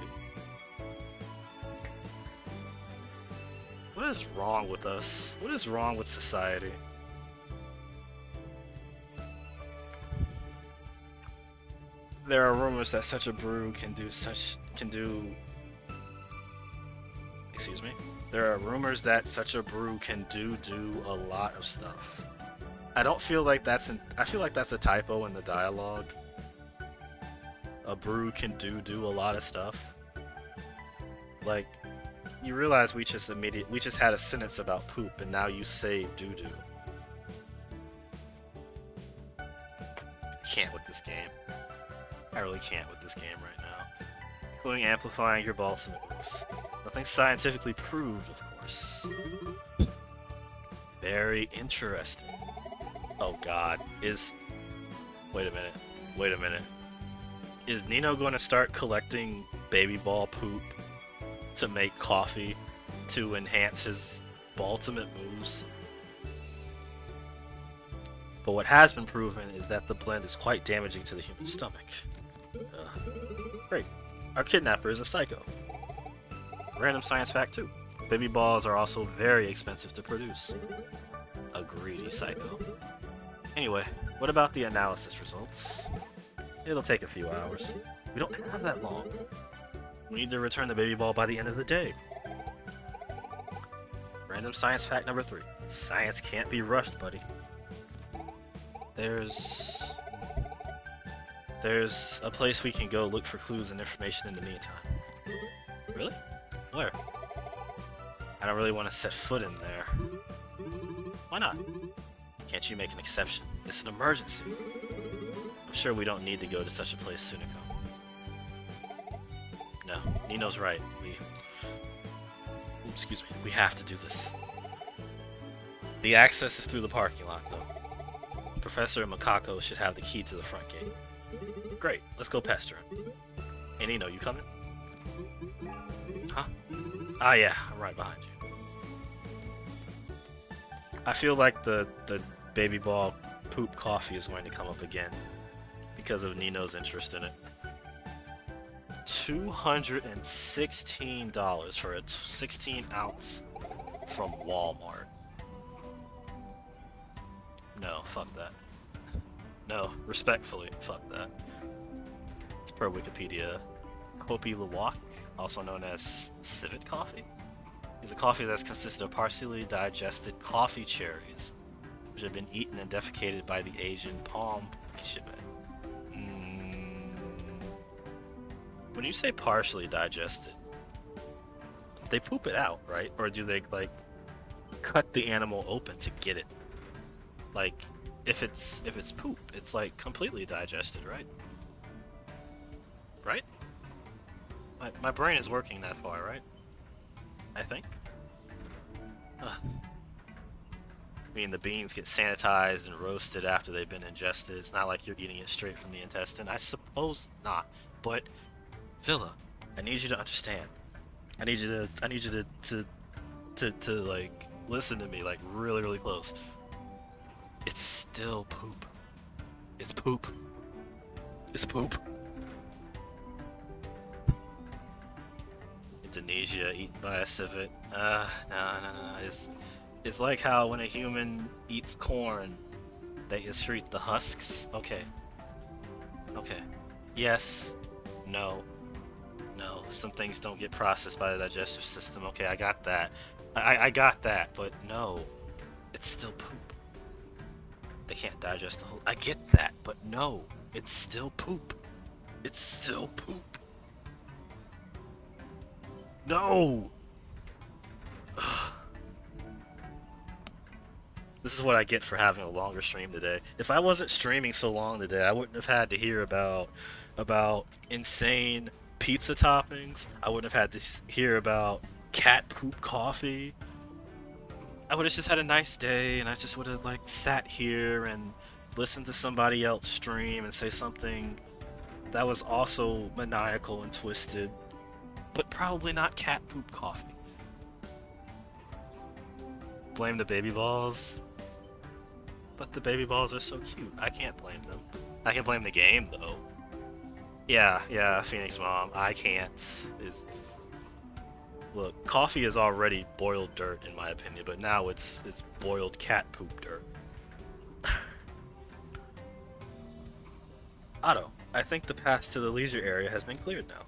What is wrong with us? What is wrong with society? There are rumors that such a brew can do. Excuse me. There are rumors that such a brew can do a lot of stuff. I don't feel like that's I feel like that's a typo in the dialogue. A brew can do a lot of stuff. Like, you realize we just had a sentence about poop, and now you say doo-doo. I can't with this game. I really can't with this game right now. Including amplifying your ultimate moves. Nothing scientifically proved, of course. Very interesting. Oh god, wait a minute. Is Nino going to start collecting baby ball poop to make coffee to enhance his ultimate moves? But what has been proven is that the blend is quite damaging to the human stomach. Great. Our kidnapper is a psycho. Random science fact too. Baby balls are also very expensive to produce. A greedy psycho. Anyway, what about the analysis results? It'll take a few hours. We don't have that long. We need to return the baby ball by the end of the day. Random science fact number 3. Science can't be rushed, buddy. There's a place we can go look for clues and information in the meantime. Really? Where? I don't really want to set foot in there. Why not? Can't you make an exception? It's an emergency. I'm sure we don't need to go to such a place, Suniko. No, Nino's right. Excuse me. We have to do this. The access is through the parking lot, though. Professor Makako should have the key to the front gate. Great, let's go pester him. Hey Nino, you coming? Huh? Ah yeah, I'm right behind you. I feel like the baby ball poop coffee is going to come up again because of Nino's interest in it. $216 for a 16 ounce from Walmart. No, fuck that. No, respectfully, fuck that. It's per Wikipedia. Kopi Luwak, also known as civet coffee, is a coffee that's consisted of partially digested coffee cherries which have been eaten and defecated by the Asian palm civet. When you say partially digested, they poop it out, right? Or do they like cut the animal open to get it? Like, if it's poop, it's like completely digested, right? Right? My brain is working that far, right? I think. Ugh. I mean, the beans get sanitized and roasted after they've been ingested. It's not like you're eating it straight from the intestine. I suppose not. But Villa, I need you to understand. I need you to like listen to me like really, really close. It's still poop. It's poop. It's poop. Indonesia eaten by a civet. No. It's like how when a human eats corn, they excrete the husks. Okay. Yes. No. Some things don't get processed by the digestive system. Okay, I got that. I got that, but no. It's still poop. They can't digest the whole... I get that, but no. It's still poop. It's still poop. No! This is what I get for having a longer stream today. If I wasn't streaming so long today, I wouldn't have had to hear about insane pizza toppings. I wouldn't have had to hear about cat poop coffee. I would have just had a nice day, and I just would have like sat here and listened to somebody else stream and say something that was also maniacal and twisted, but probably not cat poop coffee. Blame the baby balls. But the baby balls are so cute. I can't blame them. I can blame the game, though. Yeah, Phoenix Mom. I can't. Look, coffee is already boiled dirt, in my opinion, but now it's boiled cat poop dirt. Otto, I think the path to the leisure area has been cleared now.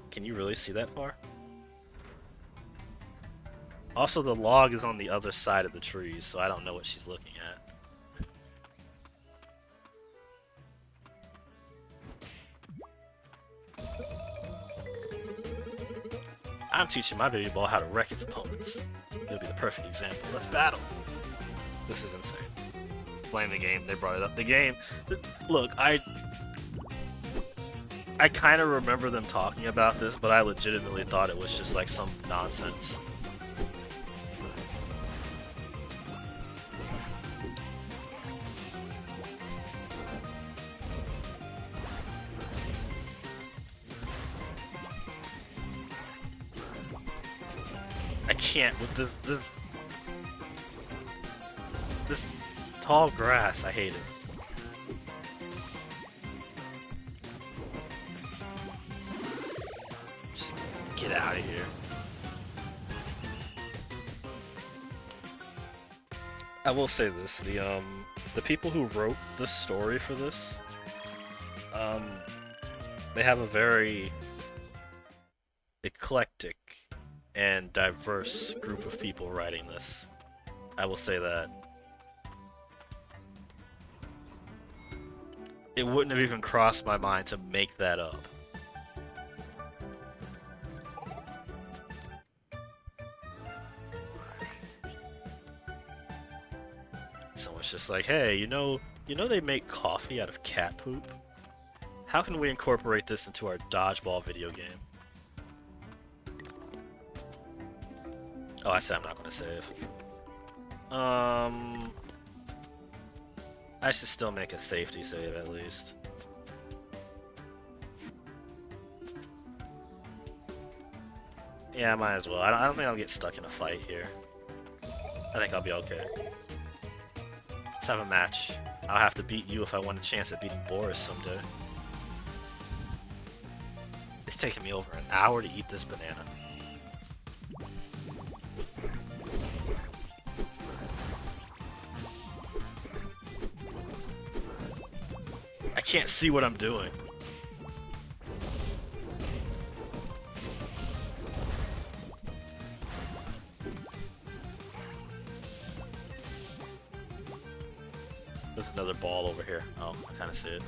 Can you really see that far? Also, the log is on the other side of the trees, so I don't know what she's looking at. I'm teaching my baby ball how to wreck its opponents. It'll be the perfect example. Let's battle! This is insane. Blame the game, they brought it up. The game... Look, I kind of remember them talking about this, but I legitimately thought it was just like some nonsense. I can't with this tall grass. I hate it. Just get out of here. I will say this: the people who wrote the story for this, they have a very eclectic and diverse group of people writing this. I will say that. It wouldn't have even crossed my mind to make that up. Someone's just like, hey, you know they make coffee out of cat poop? How can we incorporate this into our Dodgeball video game? Oh, I said I'm not gonna save. I should still make a safety save at least. Yeah, I might as well. I don't think I'll get stuck in a fight here. I think I'll be okay. Let's have a match. I'll have to beat you if I want a chance at beating Boris someday. It's taking me over an hour to eat this banana. I can't see what I'm doing. ball over here. Oh, I kind of see it.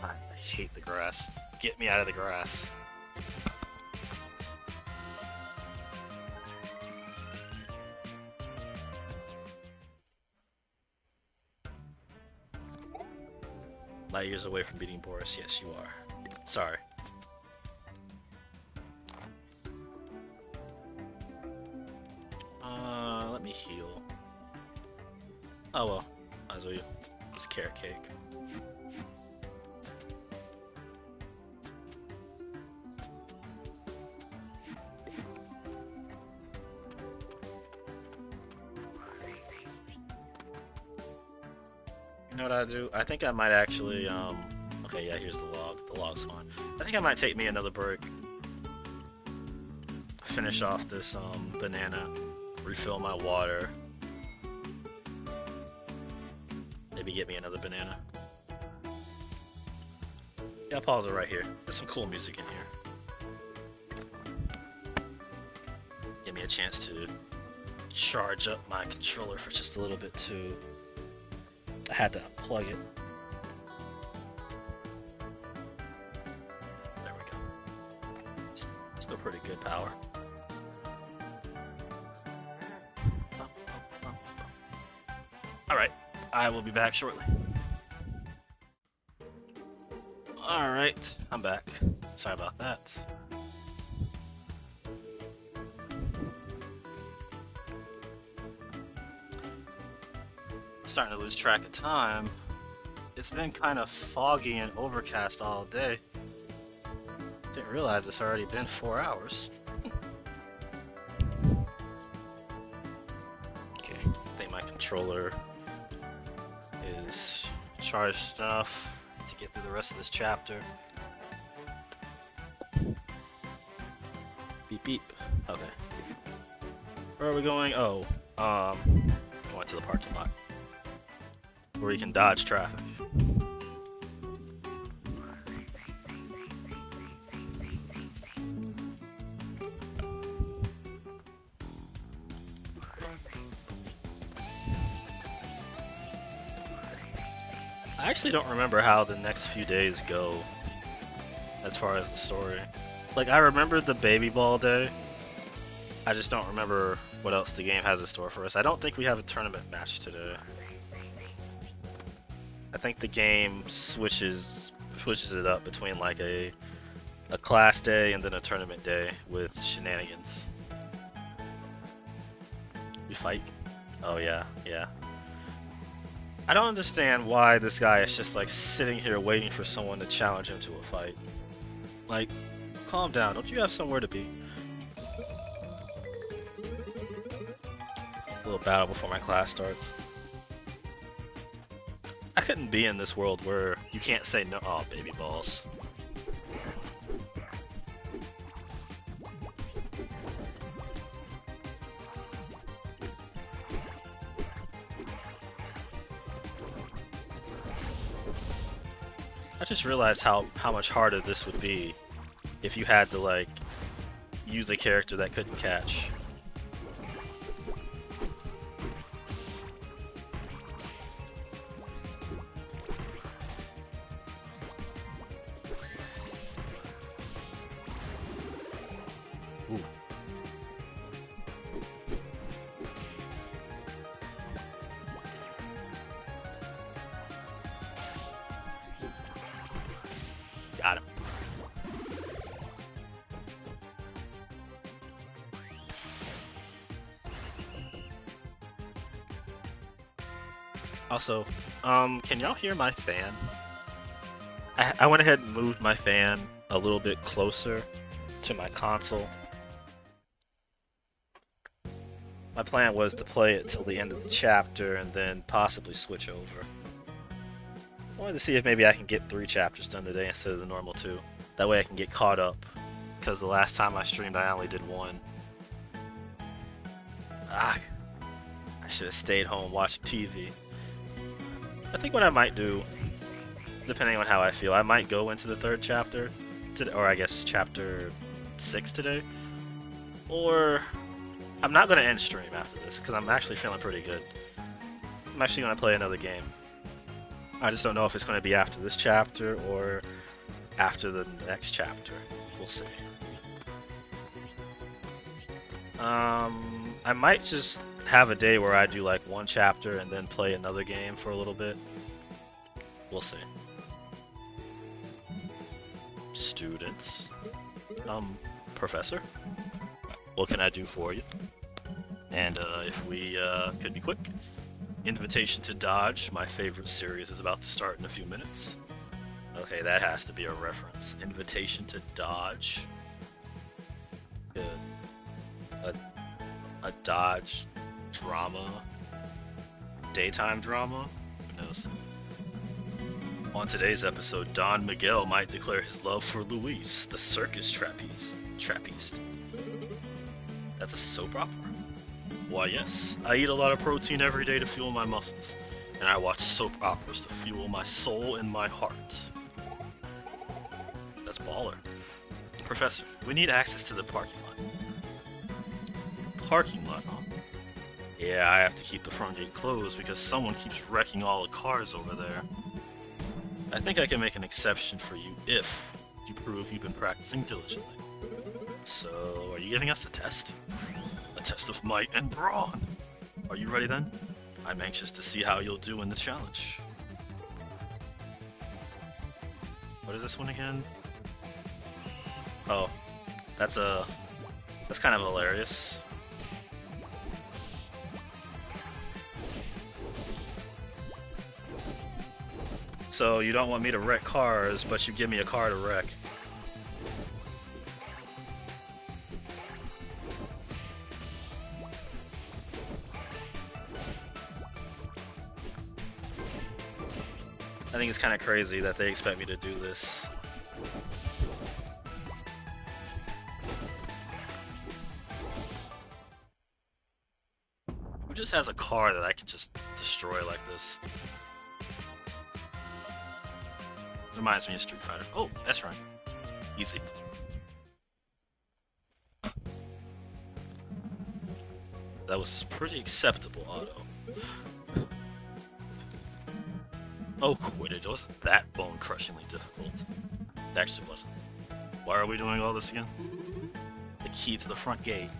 I hate the grass. Get me out of the grass. Light years away from beating Boris. Yes, you are. Sorry. Let me heal. Oh well, might as well use carrot cake. You know what I do? I think I might actually, okay, yeah, here's the log. The log's fine. I think I might take me another break. Finish off this, banana. Refill my water. Maybe get me another banana. Yeah, I'll pause it right here. There's some cool music in here. Give me a chance to charge up my controller for just a little bit too. I had to unplug it. There we go. Still pretty good power. Alright, I will be back shortly. Alright, I'm back. Sorry about that. Starting to lose track of time. It's been kind of foggy and overcast all day. Didn't realize it's already been 4 hours. Okay, I think my controller is charged enough to get through the rest of this chapter. Beep beep. Okay. Where are we going? Oh, going to the parking lot, where you can dodge traffic. I actually don't remember how the next few days go as far as the story. Like, I remember the baby ball day. I just don't remember what else the game has in store for us. I don't think we have a tournament match today. I think the game switches it up between like a class day and then a tournament day with shenanigans. We fight? Oh yeah, yeah. I don't understand why this guy is just like sitting here waiting for someone to challenge him to a fight. Like, calm down. Don't you have somewhere to be? A little battle before my class starts. I couldn't be in this world where you can't say no. Oh, baby balls. I just realized how much harder this would be if you had to like use a character that couldn't catch. Ooh. Got him. Also, can y'all hear my fan? I went ahead and moved my fan a little bit closer to my console. My plan was to play it till the end of the chapter and then possibly switch over. I wanted to see if maybe I can get 3 chapters done today instead of the normal 2. That way I can get caught up because the last time I streamed I only did one. Ah, I should have stayed home watching TV. I think what I might do, depending on how I feel, I might go into the third chapter, or I guess chapter 6 today. Or I'm not going to end stream after this, because I'm actually feeling pretty good. I'm actually going to play another game. I just don't know if it's going to be after this chapter or after the next chapter. We'll see. I might just have a day where I do like one chapter and then play another game for a little bit. We'll see. Students. Professor? What can I do for you? And if we could be quick. Invitation to Dodge, my favorite series, is about to start in a few minutes. Okay, that has to be a reference. Invitation to Dodge. A Dodge drama. Daytime drama? Who knows? On today's episode, Don Miguel might declare his love for Luis, the circus trapeze. That's a soap opera? Why yes, I eat a lot of protein every day to fuel my muscles, and I watch soap operas to fuel my soul and my heart. That's baller. Professor, we need access to the parking lot. Parking lot, huh? Yeah, I have to keep the front gate closed because someone keeps wrecking all the cars over there. I think I can make an exception for you if you prove you've been practicing diligently. So, are you giving us a test? A test of might and brawn. Are you ready then? I'm anxious to see how you'll do in the challenge. What is this one again? Oh, that's kind of hilarious. So you don't want me to wreck cars, but you give me a car to wreck. I think it's kind of crazy that they expect me to do this. Who just has a car that I can just destroy like this? Reminds me of Street Fighter. Oh, that's right. Easy. That was pretty acceptable, Otto. Oh, quit it. It wasn't that bone-crushingly difficult. It actually wasn't. Why are we doing all this again? The key to the front gate.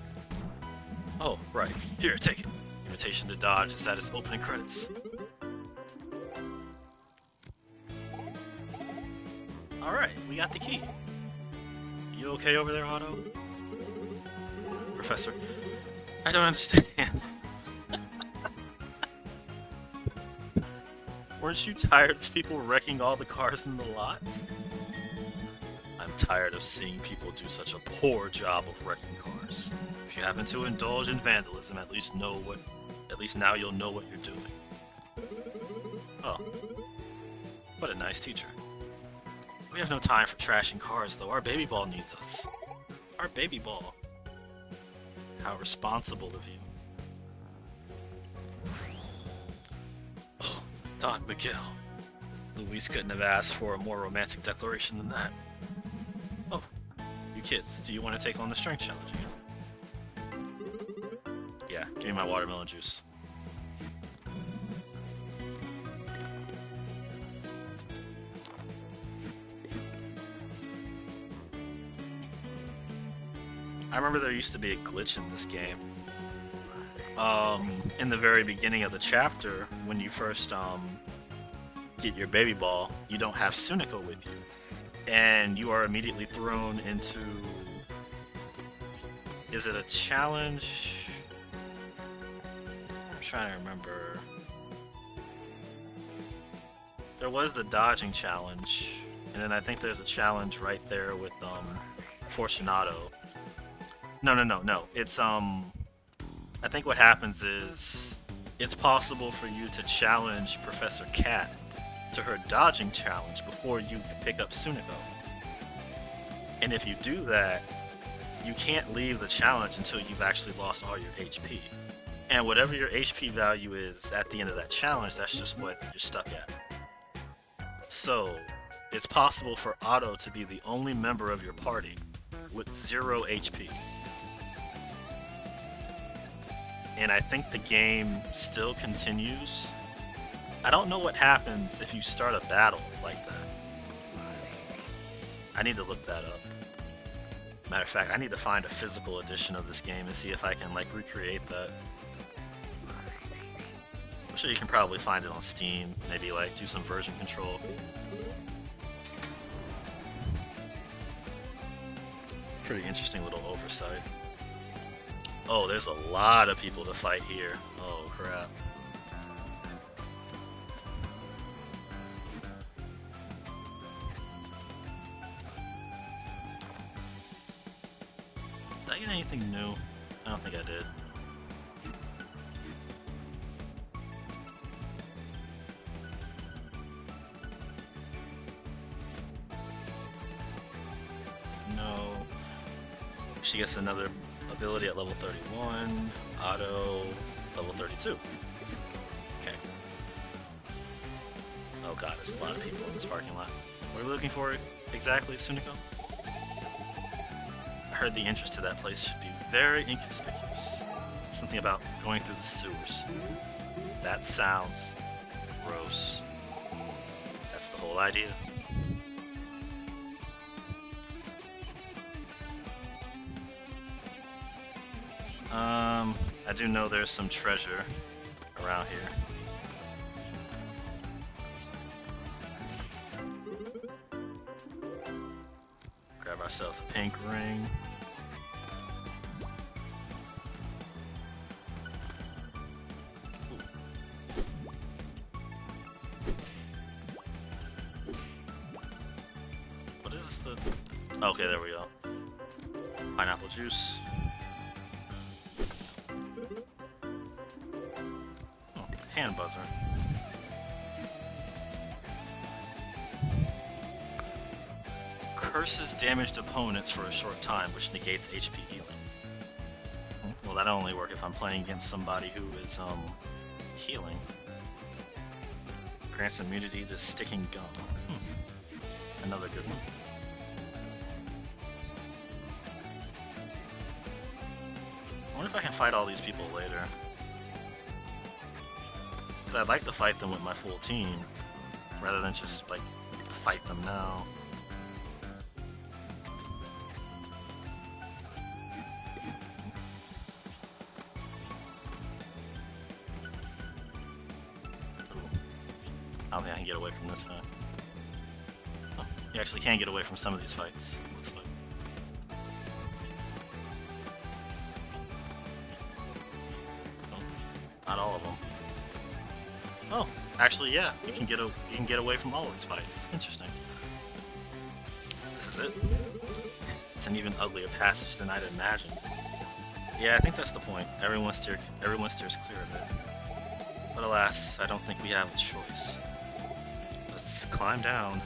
Oh, right. Here, take it. Invitation to Dodge is at its opening credits. Alright, we got the key. You okay over there, Otto? Professor, I don't understand. Weren't you tired of people wrecking all the cars in the lot? I'm tired of seeing people do such a poor job of wrecking cars. If you happen to indulge in vandalism, at least now you'll know what you're doing. Oh. What a nice teacher. We have no time for trashing cars, though. Our baby ball needs us. Our baby ball. How responsible of you. Oh, Don Miguel. Luis couldn't have asked for a more romantic declaration than that. Oh, you kids, do you want to take on the strength challenge again? Yeah, give me my watermelon juice. I remember there used to be a glitch in this game. In the very beginning of the chapter, when you first get your baby ball, you don't have Sunico with you. And you are immediately thrown into... Is it a challenge? I'm trying to remember. There was the dodging challenge, and then I think there's a challenge right there with Fortunato. No. It's I think what happens is it's possible for you to challenge Professor Cat to her dodging challenge before you can pick up Sunico. And if you do that, you can't leave the challenge until you've actually lost all your HP. And whatever your HP value is at the end of that challenge, that's just what you're stuck at. So, it's possible for Otto to be the only member of your party with 0 HP. And I think the game still continues. I don't know what happens if you start a battle like that. I need to look that up. Matter of fact, I need to find a physical edition of this game and see if I can like recreate that. I'm sure you can probably find it on Steam, maybe like do some version control. Pretty interesting little oversight. Oh, there's a lot of people to fight here. Oh crap. Did I get anything new? I don't think I did. No. She gets another ability at level 31. Auto, level 32. Okay. Oh god, there's a lot of people in this parking lot. What are we looking for exactly, Suniko? I heard the entrance to that place should be very inconspicuous. Something about going through the sewers. That sounds gross. That's the whole idea. I do know there's some treasure around here. Grab ourselves a pink ring. What is the... Okay, there we go. Pineapple juice. Hand buzzer. Curses damaged opponents for a short time, which negates HP healing. Well, that'll only work if I'm playing against somebody who is, healing. Grants immunity to sticking gum. Another good one. I wonder if I can fight all these people later. Because I'd like to fight them with my full team, rather than just, like, fight them now. I don't think I can get away from this guy. Oh, you actually can get away from some of these fights, looks like. Oh, not all of them. Oh, actually, yeah, you can get away from all of these fights. Interesting. This is it. It's an even uglier passage than I'd imagined. Yeah, I think that's the point. Everyone steers clear of it. But alas, I don't think we have a choice. Let's climb down.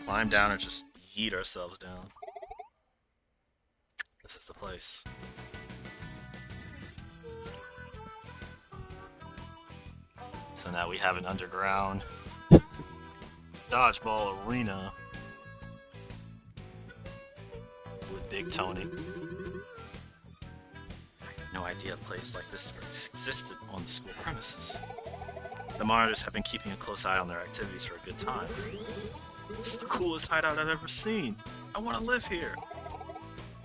Climb down or just yeet ourselves down. This is the place. So now we have an underground dodgeball arena with Big Tony. I had no idea a place like this existed on the school premises. The monitors have been keeping a close eye on their activities for a good time. This is the coolest hideout I've ever seen. I want to live here.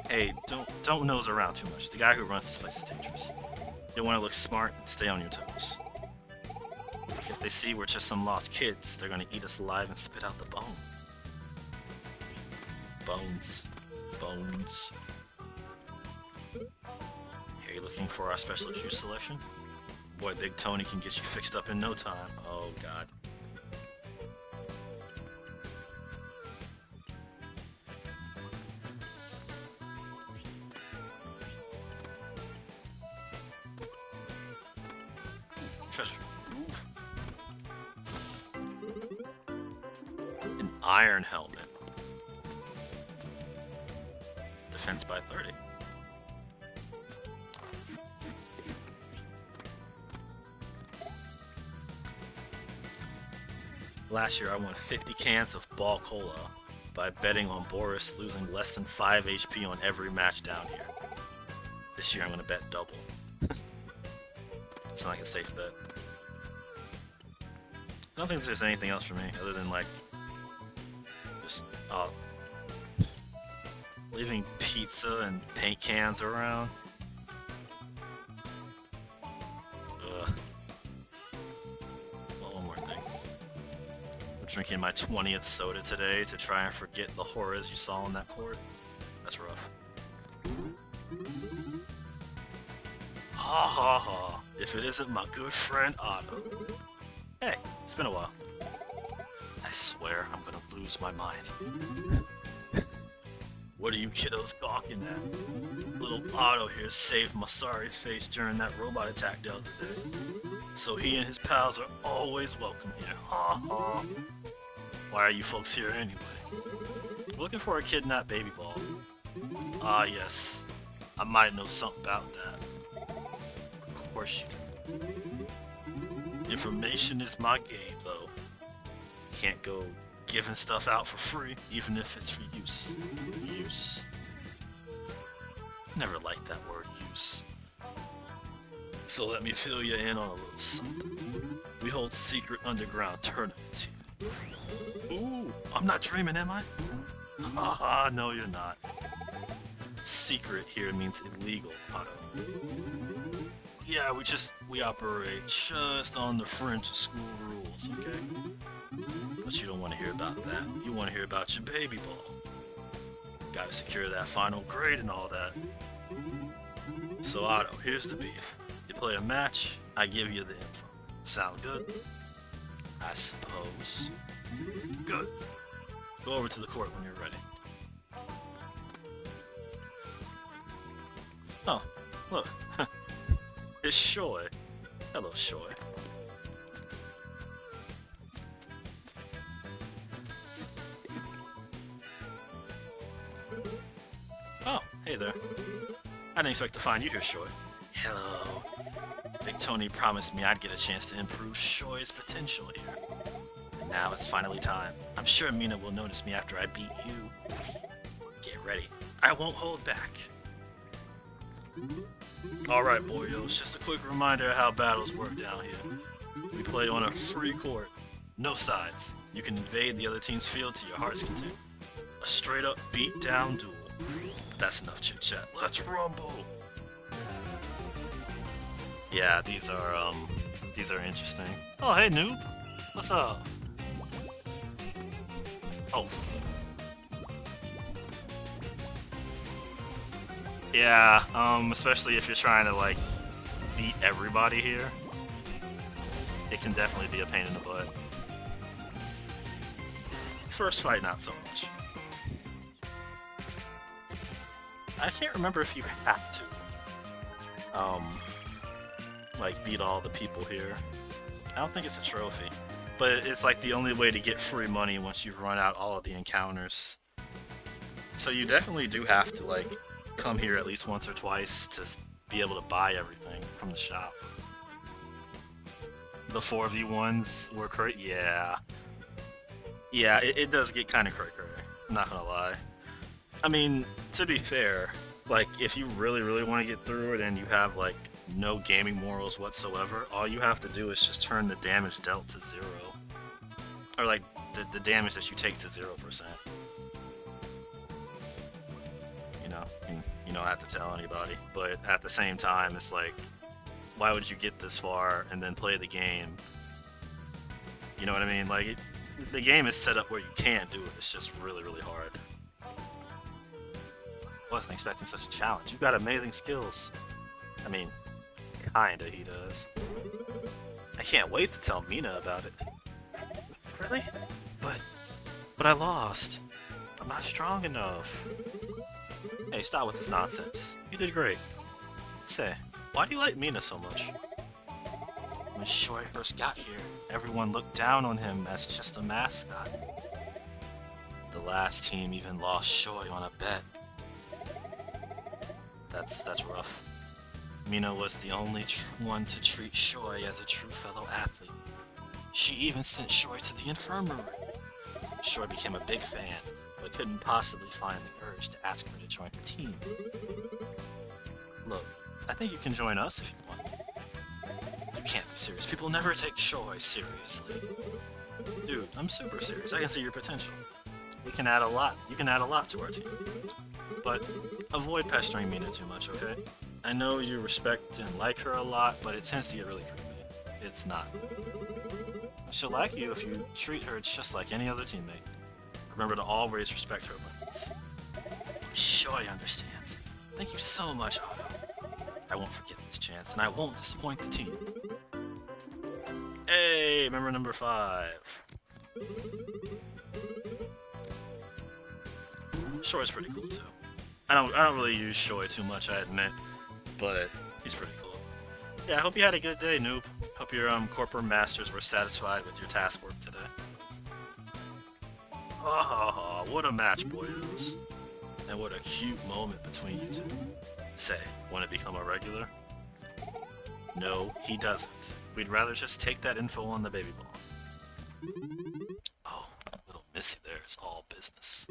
Hey, don't nose around too much. The guy who runs this place is dangerous. You want to look smart and stay on your toes. If they see we're just some lost kids, they're gonna eat us alive and spit out the bone. Bones. Bones. Here, you looking for our special juice selection? Boy, Big Tony can get you fixed up in no time. Oh, God. Treasure. An Iron Helmet. Defense by 30. Last year I won 50 cans of Ball Cola by betting on Boris losing less than 5 HP on every match down here. This year I'm going to bet double. It's not like a safe bet. I don't think there's anything else for me other than like just leaving pizza and paint cans around. Well, one more thing. I'm drinking my 20th soda today to try and forget the horrors you saw on that court. That's rough. Ha ha ha. If it isn't my good friend Otto. Hey, it's been a while. I swear I'm gonna lose my mind. What are you kiddos gawking at? Little Otto here saved my sorry face during that robot attack the other day. So he and his pals are always welcome here. Ha ha. Why are you folks here anyway? Looking for a kidnapped baby ball. Ah yes, I might know something about that. Of course you do. Information is my game though. Can't go giving stuff out for free, even if it's for use. Use. Never liked that word, use. So let me fill you in on a little something. We hold secret underground tournaments here. Ooh, I'm not dreaming, am I? Haha, no you're not. Secret here means illegal, Otto. Yeah, we operate just on the fringe of school rules, okay? But you don't want to hear about that. You want to hear about your baby ball. Gotta secure that final grade and all that. So Otto, here's the beef. You play a match, I give you the info. Sound good? I suppose. Good. Go over to the court when you're ready. Oh, look. It's Shoy. Hello, Shoy. Oh, hey there. I didn't expect to find you here, Shoy. Hello. Big Tony promised me I'd get a chance to improve Shoy's potential here. And now it's finally time. I'm sure Mina will notice me after I beat you. Get ready. I won't hold back. Alright, boyos, just a quick reminder of how battles work down here. We play on a free court. No sides. You can invade the other team's field to your heart's content. A straight up beat down duel. But that's enough chit chat. Let's rumble! Yeah, these are interesting. Oh, hey, noob. What's up? Oh. Yeah, especially if you're trying to, like, beat everybody here. It can definitely be a pain in the butt. First fight, not so much. I can't remember if you have to, like, beat all the people here. I don't think it's a trophy. But it's, like, the only way to get free money once you've run out all of the encounters. So you definitely do have to, like, come here at least once or twice to be able to buy everything from the shop. The 4v1s were crazy. Yeah. Yeah, it does get kind of cray-cray. I'm not gonna lie. I mean, to be fair, like, if you really, really want to get through it and you have, like, no gaming morals whatsoever, all you have to do is just turn the damage dealt to 0. Or, like, the damage that you take to 0%. You know, and you don't have to tell anybody. But at the same time, it's like, why would you get this far and then play the game? You know what I mean? Like, the game is set up where you can do it. It's just really, really hard. Wasn't expecting such a challenge. You've got amazing skills. I mean, kinda he does. I can't wait to tell Mina about it. Really? But I lost. I'm not strong enough. Hey, stop with this nonsense. You did great. Say, why do you like Mina so much? When Shoy first got here, everyone looked down on him as just a mascot. The last team even lost Shoy on a bet. That's rough. Mina was the only one to treat Shoy as a true fellow athlete. She even sent Shoy to the infirmary. Shoy became a big fan, but couldn't possibly find the courage to ask her to join her team. Look, I think you can join us if you want. You can't be serious. People never take Shoy seriously. Dude, I'm super serious. I can see your potential. We can add a lot. You can add a lot to our team. But avoid pestering Mina too much, okay? I know you respect and like her a lot, but it tends to get really creepy. It's not. She'll like you if you treat her just like any other teammate. Remember to always respect her limits. Shoy understands. Thank you so much, Otto. I won't forget this chance, and I won't disappoint the team. Hey, member number 5. Shoy's pretty cool too. I don't really use Shoy too much, I admit, but he's pretty cool. Yeah, I hope you had a good day, noob. Hope your corporate masters were satisfied with your task work today. Oh, what a match, boyos. And what a cute moment between you two. Say, want to become a regular? No, he doesn't. We'd rather just take that info on the baby ball. Oh, little Missy there is all business.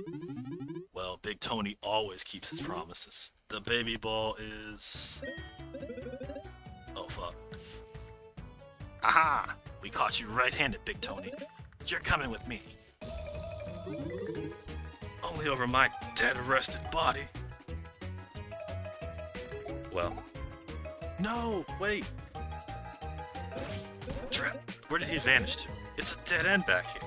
Well, Big Tony always keeps his promises. The baby ball is... Oh, fuck. Aha! We caught you right-handed, Big Tony. You're coming with me. Only over my dead, arrested body. Well. No, wait. Trap, where did he vanish to? It's a dead end back here.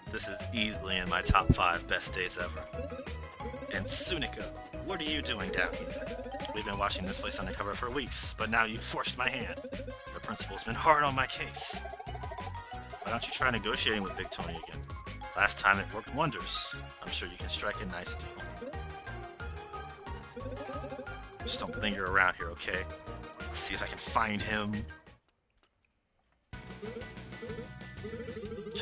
This is easily in my top 5 best days ever. And Sunika, what are you doing down here? We've been watching this place undercover for weeks, but now you've forced my hand. The principal's been hard on my case. Why don't you try negotiating with Big Tony again? Last time it worked wonders. I'm sure you can strike a nice deal. Just don't linger around here, okay? Let's see if I can find him.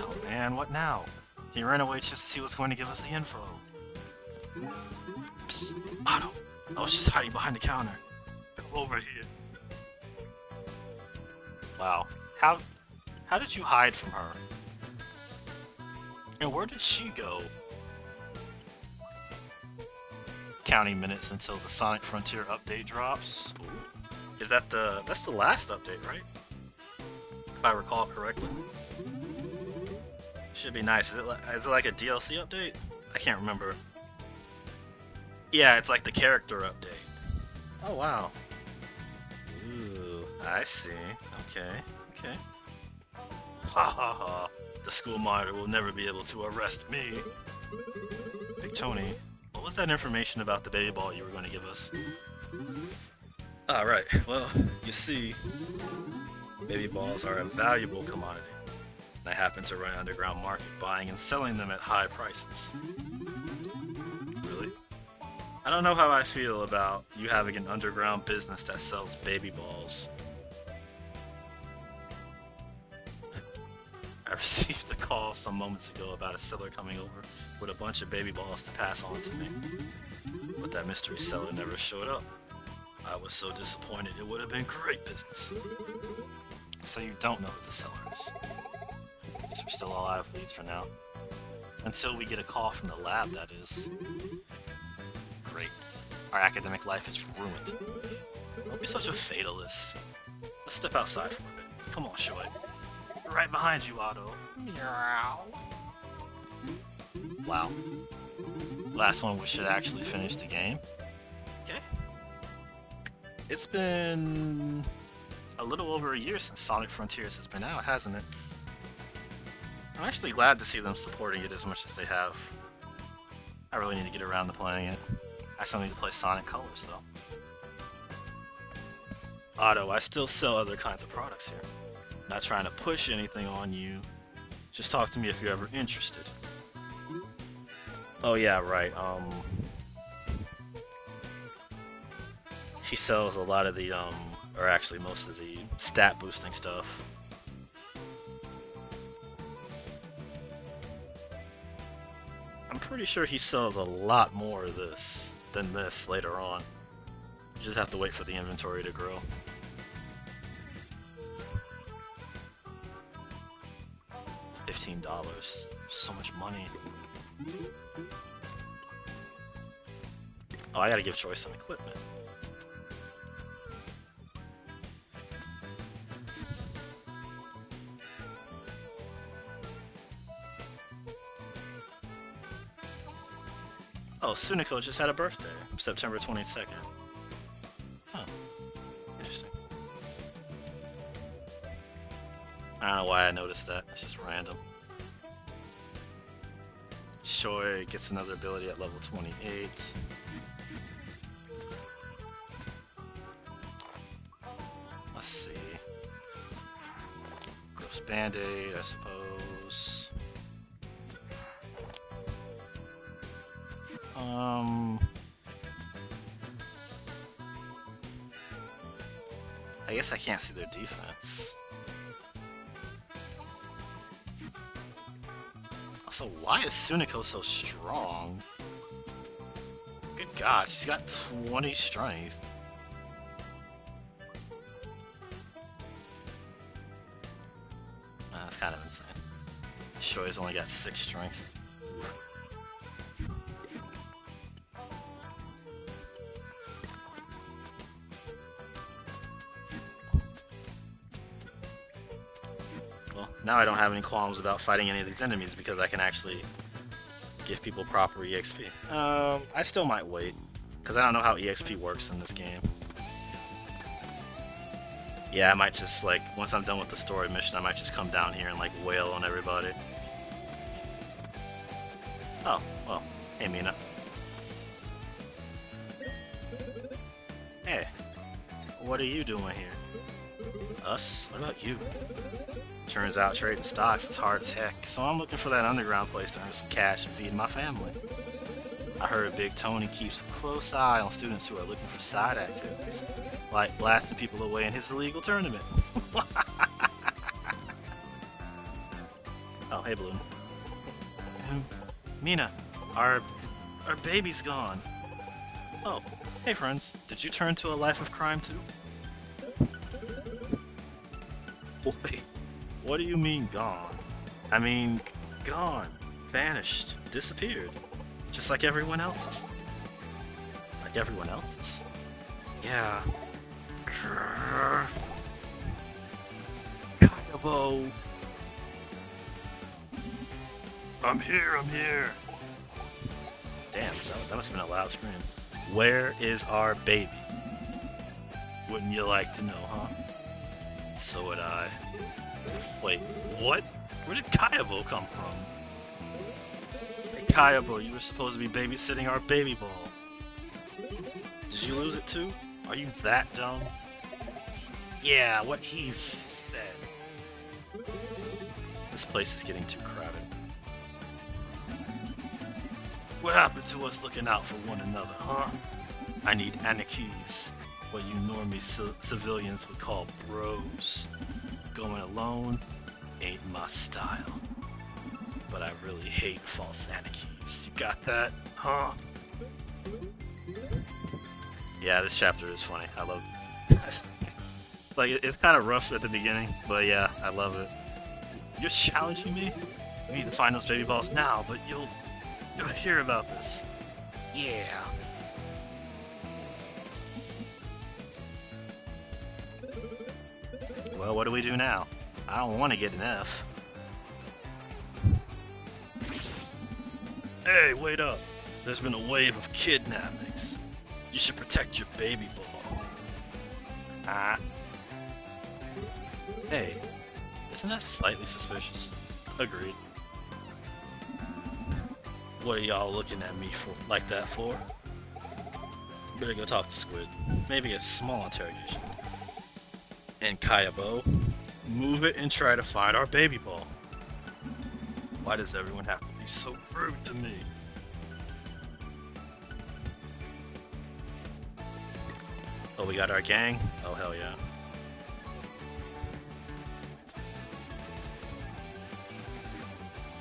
Oh man, what now? He ran away just as he was going to give us the info. Psst, Otto, I was just hiding behind the counter. Come over here. Wow, how did you hide from her? And where did she go? Counting minutes until the Sonic Frontier update drops. Ooh. Is that that's the last update, right? If I recall correctly. Should be nice. Is it like a DLC update? I can't remember. Yeah, it's like the character update. Oh wow. Ooh, I see. Okay. Ha ha ha. The school monitor will never be able to arrest me. Big Tony, what was that information about the baby ball you were going to give us? Alright, well, you see, baby balls are a valuable commodity. And I happen to run an underground market, buying and selling them at high prices. Really? I don't know how I feel about you having an underground business that sells baby balls. I received a call some moments ago about a seller coming over with a bunch of baby balls to pass on to me. But that mystery seller never showed up. I was so disappointed. It would have been great business. So you don't know who the seller is. At least we're still all out of leads for now. Until we get a call from the lab, that is. Great. Our academic life is ruined. Don't be such a fatalist. Let's step outside for a bit. Come on, Shoy. Right behind you, Otto. Wow. Last one, we should actually finish the game. Okay. It's been a little over a year since Sonic Frontiers has been out, hasn't it? I'm actually glad to see them supporting it as much as they have. I really need to get around to playing it. I still need to play Sonic Colors, though. Otto, I still sell other kinds of products here. Not trying to push anything on you. Just talk to me if you're ever interested. Oh yeah, right, he sells a lot of the, or actually most of the stat boosting stuff. pretty sure he sells a lot more of this than this later on. You just have to wait for the inventory to grow. $15. So much money. Oh, I gotta give choice some equipment. Oh, Suniko just had a birthday, September 22nd. Huh. Interesting. I don't know why I noticed that. It's just random. Shoei gets another ability at level 28. Let's see. Gross Band-Aid, I suppose. I guess I can't see their defense. Also, why is Suniko so strong? Good God, she's got 20 strength. That's kind of insane. Shoi's only got 6 strength. Now I don't have any qualms about fighting any of these enemies because I can actually give people proper EXP. I still might wait, because I don't know how EXP works in this game. Yeah, I might just, like, once I'm done with the story mission, I might just come down here and, like, wail on everybody. Oh, well, hey Mina. Hey, what are you doing here? Us? What about you? Turns out trading stocks is hard as heck, so I'm looking for that underground place to earn some cash and feed my family. I heard Big Tony keeps a close eye on students who are looking for side activities, like blasting people away in his illegal tournament. Oh, hey Bloom. Mina, our baby's gone. Oh, hey friends, did you turn to a life of crime too? Boy. What do you mean gone? I mean, gone, vanished, disappeared, just like everyone else's. Like everyone else's? Yeah. Kayabo! I'm here! Damn, that must have been a loud scream. Where is our baby? Wouldn't you like to know, huh? So would I. Wait, what? Where did Kayabo come from? Hey Kayabo, you were supposed to be babysitting our baby ball. Did you lose it too? Are you that dumb? Yeah, what he said. This place is getting too crowded. What happened to us looking out for one another, huh? I need anarchies, what you normie civilians would call bros. Going alone ain't my style. But I really hate false anarchies. You got that, huh? Yeah, this chapter is funny. I love it. Like, it's kind of rough at the beginning, but yeah, I love it. You're challenging me? We need to find those baby balls now, but you'll hear about this. Yeah. Well, what do we do now? I don't want to get an F. Hey, wait up. There's been a wave of kidnappings. You should protect your baby ball. Ah. Hey, isn't that slightly suspicious? Agreed. What are y'all looking at me for like that for? Better go talk to Squid. Maybe a small interrogation. And Kayabo, move it and try to find our baby ball. Why does everyone have to be so rude to me? Oh, we got our gang? Oh, hell yeah.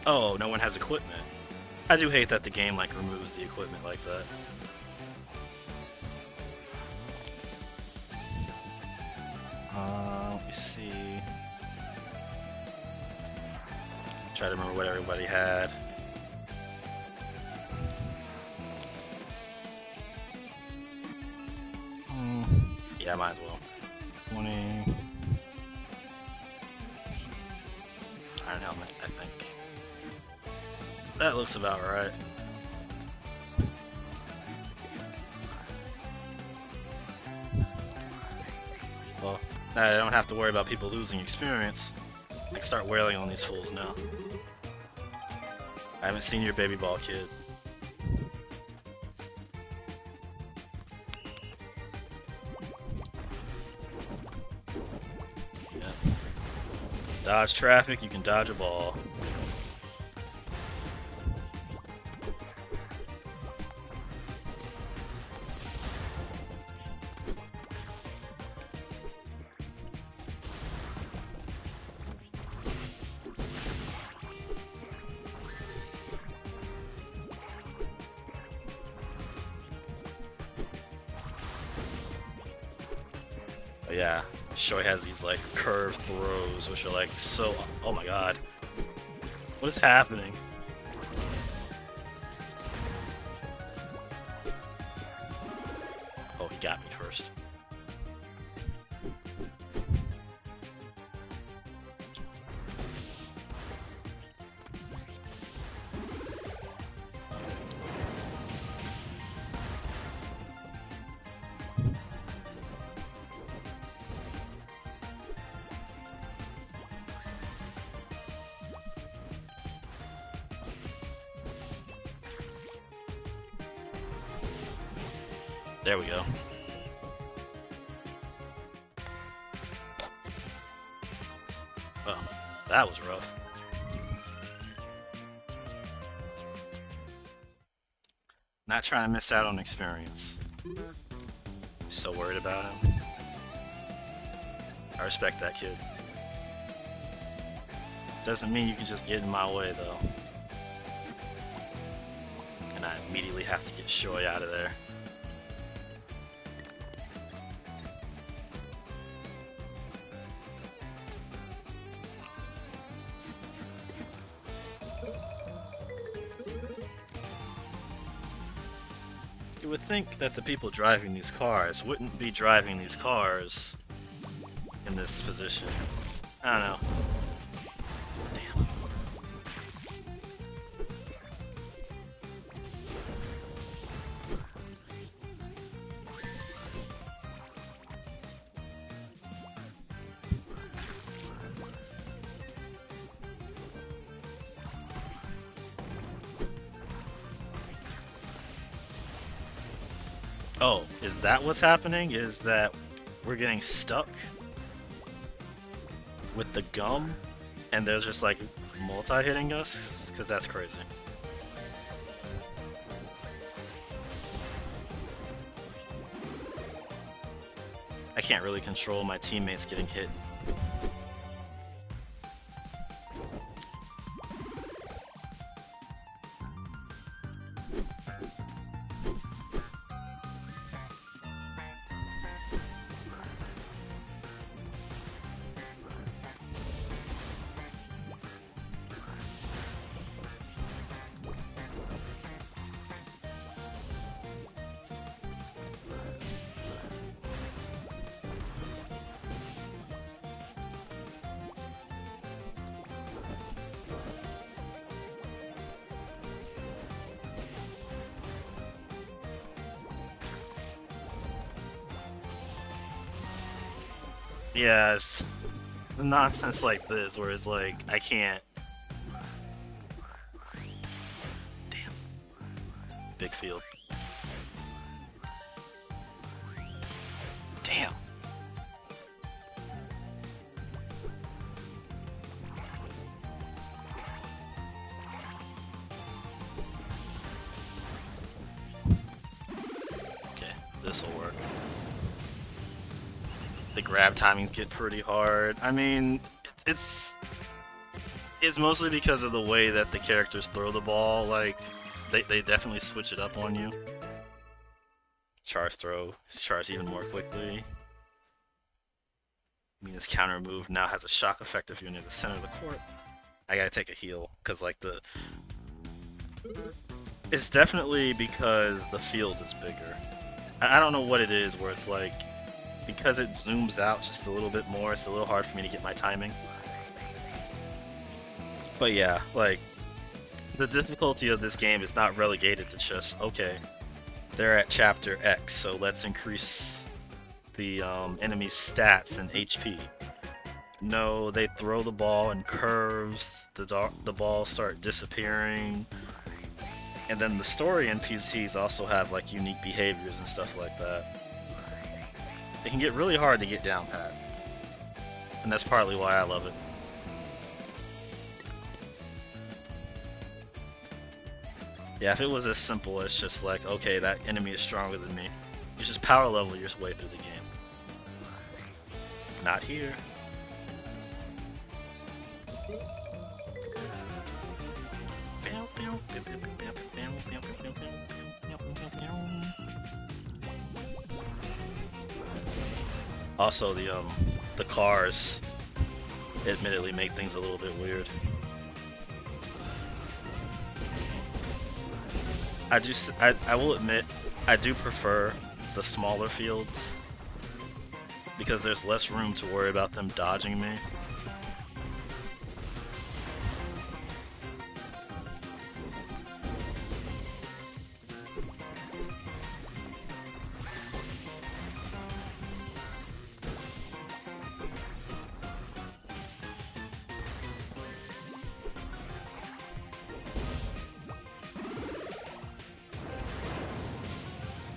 Oh, no one has equipment. I do hate that the game like removes the equipment like that. Let me see. Try to remember what everybody had. Yeah, might as well. 20. Iron helmet, I think. That looks about right. Well, now I don't have to worry about people losing experience. I can start wailing on these fools now. I haven't seen your baby ball, kid. Yeah. Dodge traffic, you can dodge a ball. But yeah, Shoei has these like curved throws, which are like so. Oh my god, what is happening? Oh, he got me first. There we go. Well, that was rough. Not trying to miss out on experience. So worried about him. I respect that kid. Doesn't mean you can just get in my way though. And I immediately have to get Shoei out of there. You would think that the people driving these cars wouldn't be driving these cars in this position. I don't know. Damn. Oh, is that what's happening? Is that we're getting stuck with the gum and there's just like multi-hitting us? Because that's crazy. I can't really control my teammates getting hit. Yeah, it's nonsense like this where it's like, I can't. Damn. Big field. Damn. Okay, this'll work. The grab timings get pretty hard. I mean, it's It's mostly because of the way that the characters throw the ball. Like, they definitely switch it up on you. Charge throw. Charge even more quickly. Mina's counter move now has a shock effect if you're near the center of the court. I gotta take a heal, because, like, the... It's definitely because the field is bigger. I don't know what it is, where it's like... Because it zooms out just a little bit more, it's a little hard for me to get my timing. But yeah, like, the difficulty of this game is not relegated to just, okay, they're at chapter X, so let's increase the enemy's stats and HP. No, they throw the ball in curves, the balls start disappearing, and then the story NPCs also have like unique behaviors and stuff like that. It can get really hard to get down pat, and that's partly why I love it. Yeah, if it was as simple as just like, okay, that enemy is stronger than me, you just power level your way through the game. Not here. Also, the cars admittedly make things a little bit weird. I will admit, I do prefer the smaller fields because there's less room to worry about them dodging me.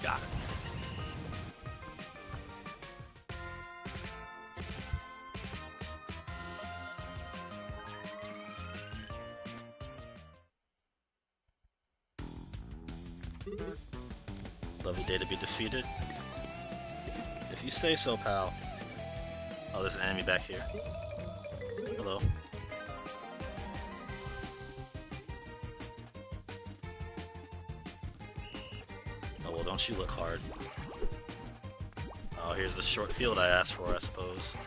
Got it. Lovely day to be defeated. If you say so, pal. Oh, there's an enemy back here. Hello. Oh, well, don't you look hard. Oh, here's the short field I asked for, I suppose.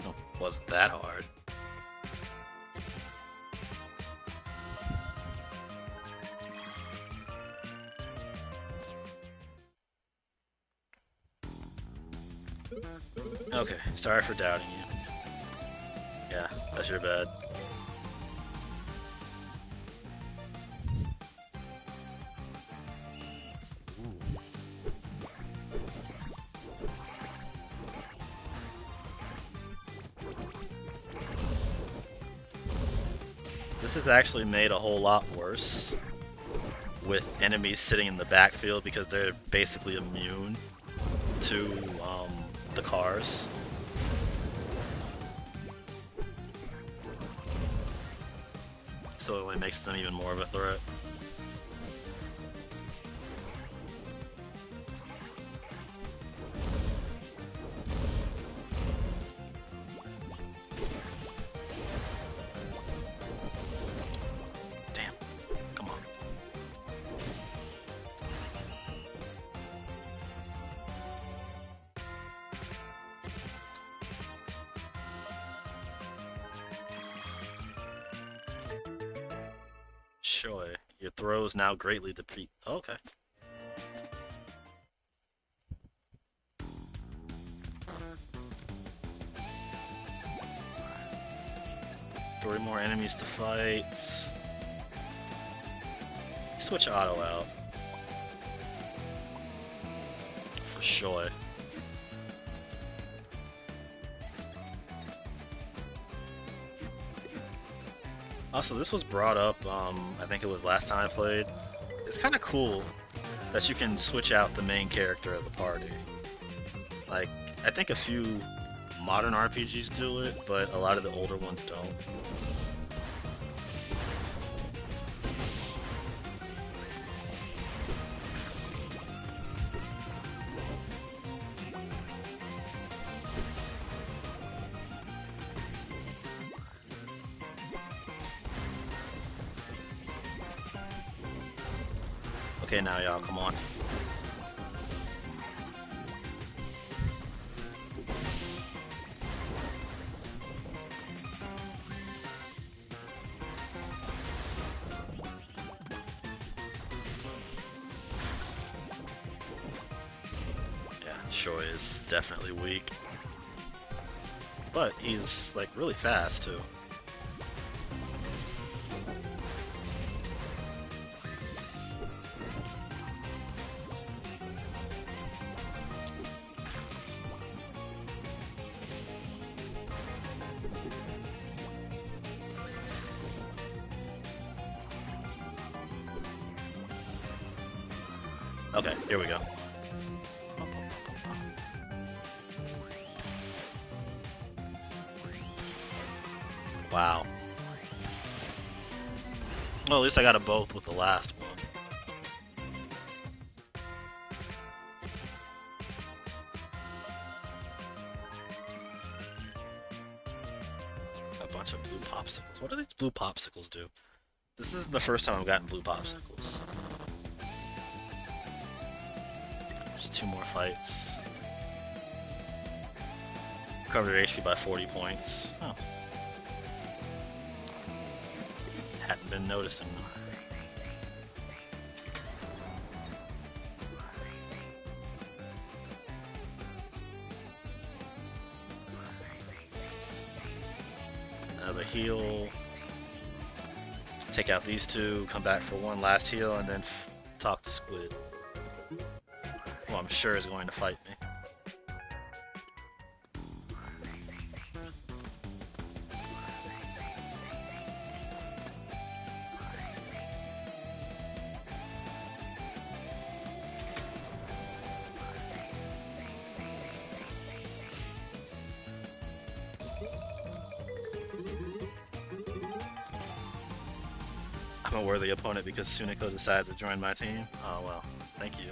Oh, wasn't that hard. Okay, sorry for doubting you. Yeah, that's your bad. This is actually made a whole lot worse with enemies sitting in the backfield because they're basically immune to the cars. So it only makes them even more of a threat. Damn. Come on. Sure. Your throws now greatly deplete. Okay. Three more enemies to fight. Switch auto out. For sure. Also, this was brought up, I think it was last time I played. It's kind of cool that you can switch out the main character of the party. Like, I think a few modern RPGs do it, but a lot of the older ones don't. Okay, now y'all, come on. Yeah, Shoy is definitely weak. But he's, like, really fast, too. Okay, here we go. Wow. Well, at least I got them both with the last one. A bunch of blue popsicles. What do these blue popsicles do? This isn't the first time I've gotten blue popsicles. There's 2 more fights. Cover your HP by 40 points. Oh. Hadn't been noticing them. Another heal. Take out these 2, come back for one last heal, and then talk to Squid. Well, I'm sure is going to fight me. I'm a worthy opponent because Suniko decided to join my team. Oh well, thank you.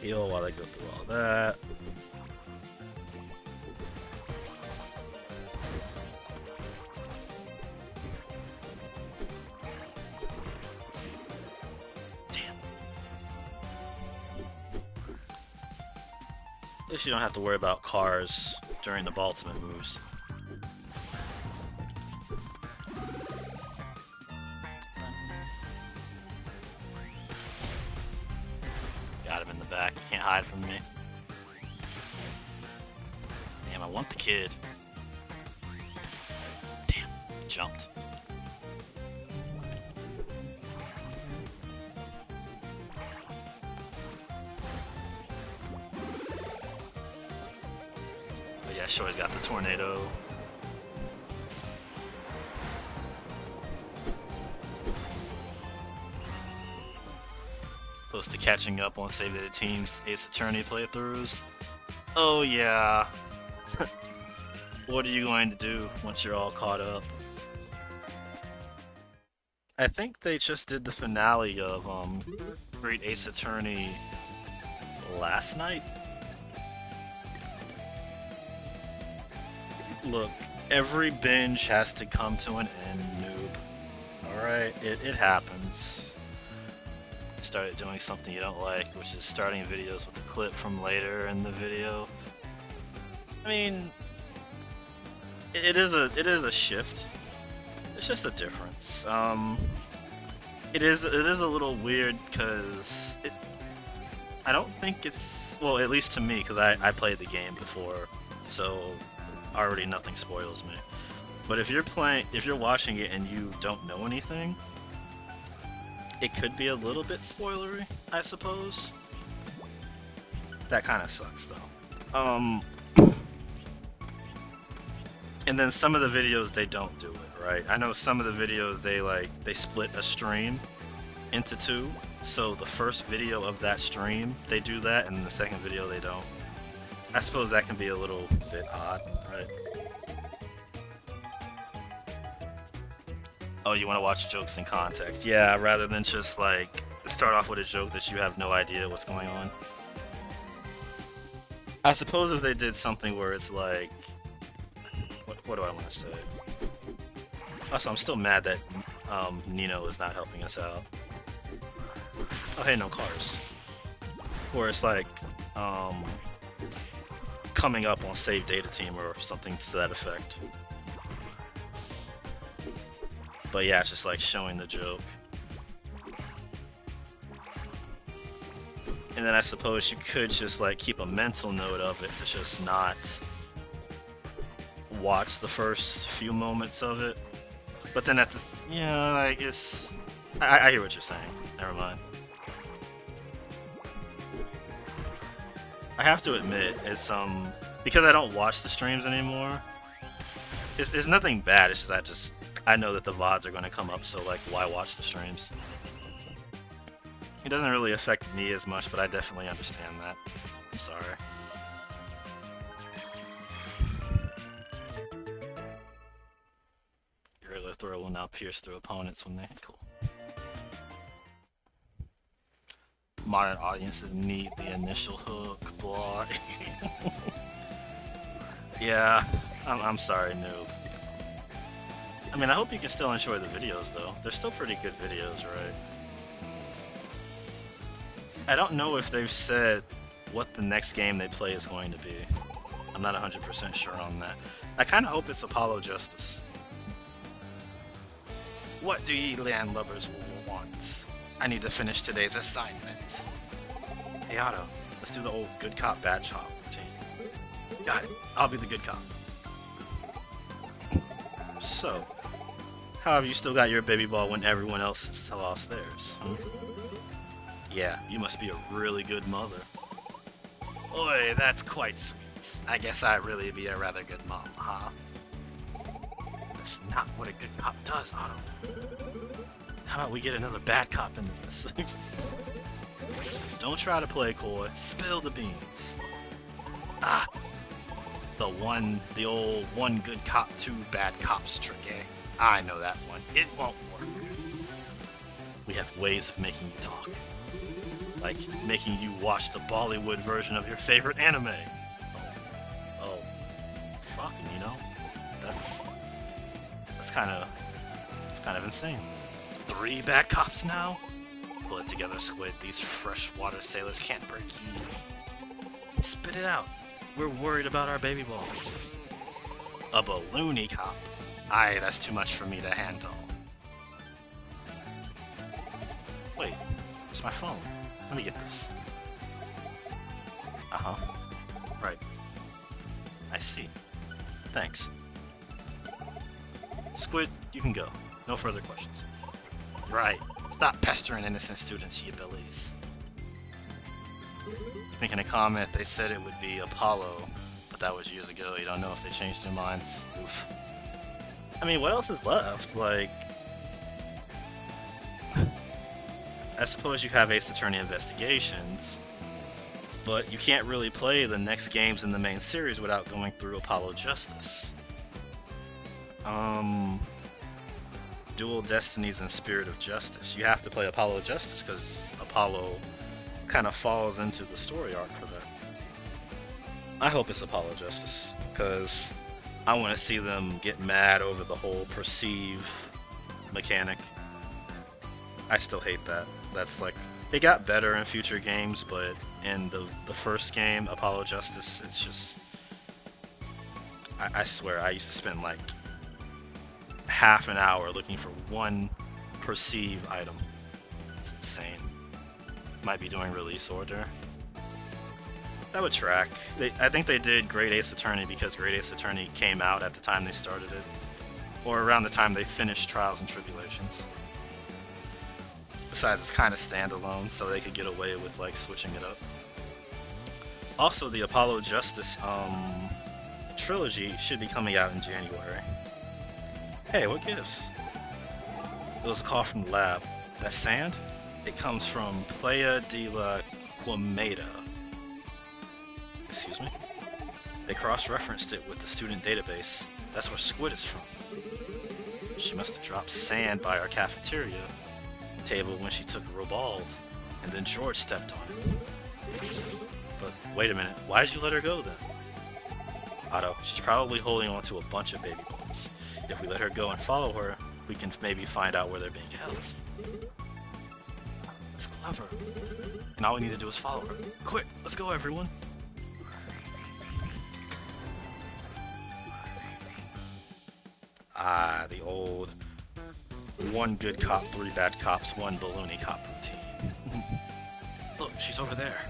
Heal while I go through all that. Damn. At least you don't have to worry about cars during the ultimate moves. Got him in the back. He can't hide from me. Damn, I want the kid. Damn, he jumped. But yeah, Shoy's got the tornado. Close to catching up on Save the Team's Ace Attorney playthroughs. Oh yeah. What are you going to do once you're all caught up? I think they just did the finale of Great Ace Attorney last night. Look, every binge has to come to an end, noob. Alright, it happens. Started doing something you don't like, which is starting videos with a clip from later in the video. I mean, it is a shift. It's just a difference. It is a little weird because I don't think it's, well, at least to me, because I played the game before, so already nothing spoils me. But if you're watching it and you don't know anything, it could be a little bit spoilery, I suppose. That kind of sucks though. And then some of the videos they don't do it, right? I know some of the videos they split a stream into two. So the first video of that stream, they do that, and the second video they don't. I suppose that can be a little bit odd, right? Oh, you want to watch jokes in context? Yeah, rather than just like start off with a joke that you have no idea what's going on. I suppose if they did something where it's like, what do I want to say? Also, I'm still mad that Nino is not helping us out. Oh, hey, no cars. Where it's like coming up on save data team or something to that effect. But yeah, it's just like showing the joke. And then I suppose you could just like keep a mental note of it to just not watch the first few moments of it. But then at the, yeah, like it's, I hear what you're saying. Never mind. I have to admit, it's because I don't watch the streams anymore. It's nothing bad. It's just I know that the VODs are going to come up, so like, why watch the streams? It doesn't really affect me as much, but I definitely understand that. I'm sorry. Your throw will now pierce through opponents when they hit. Cool. Modern audiences need the initial hook, boy. Yeah, I'm sorry, noob. I mean, I hope you can still enjoy the videos, though. They're still pretty good videos, right? I don't know if they've said what the next game they play is going to be. I'm not 100% sure on that. I kind of hope it's Apollo Justice. What do ye landlubbers want? I need to finish today's assignment. Hey Otto, let's do the old good cop, bad cop routine. Got it. I'll be the good cop. So, how have you still got your baby ball when everyone else has lost theirs? Yeah, you must be a really good mother. Oi, that's quite sweet. I guess I'd really be a rather good mom, huh? That's not what a good cop does, Otto. How about we get another bad cop into this? Don't try to play coy. Spill the beans. Ah! The old one good cop, two bad cops trick, eh? I know that one. It won't work. We have ways of making you talk. Like making you watch the Bollywood version of your favorite anime. Oh. Fucking, you know? That's kind of insane. 3 bad cops now? Pull it together, Squid. These freshwater sailors can't break you. Spit it out. We're worried about our baby ball. A balloony cop. Aye, that's too much for me to handle. Wait, where's my phone? Let me get this. Uh-huh. Right. I see. Thanks. Squid, you can go. No further questions. Right. Stop pestering innocent students, you billies. I think in a comment they said it would be Apollo, but that was years ago. You don't know if they changed their minds. Oof. I mean, what else is left? Like, I suppose you have Ace Attorney Investigations, but you can't really play the next games in the main series without going through Apollo Justice. Dual Destinies and Spirit of Justice. You have to play Apollo Justice because Apollo kind of falls into the story arc for that. I hope it's Apollo Justice because I want to see them get mad over the whole perceive mechanic. I still hate that. That's like, it got better in future games, but in the first game, Apollo Justice, it's just, I swear, I used to spend like half an hour looking for one perceive item. It's insane. Might be doing release order. That would track. I think they did Great Ace Attorney because Great Ace Attorney came out at the time they started it, or around the time they finished Trials and Tribulations. Besides, it's kind of standalone, so they could get away with like switching it up. Also, the Apollo Justice trilogy should be coming out in January. Hey, what gives? It was a call from the lab. That sand? It comes from Playa de la Quimeta. Excuse me? They cross-referenced it with the student database. That's where Squid is from. She must have dropped sand by our cafeteria table when she took Robald, and then George stepped on it. But wait a minute, why'd you let her go then? Otto, she's probably holding on to a bunch of baby bones. If we let her go and follow her, we can maybe find out where they're being held. That's clever. And all we need to do is follow her. Quick, let's go everyone. Ah, the old one good cop, three bad cops, one baloney cop routine. Look, she's over there.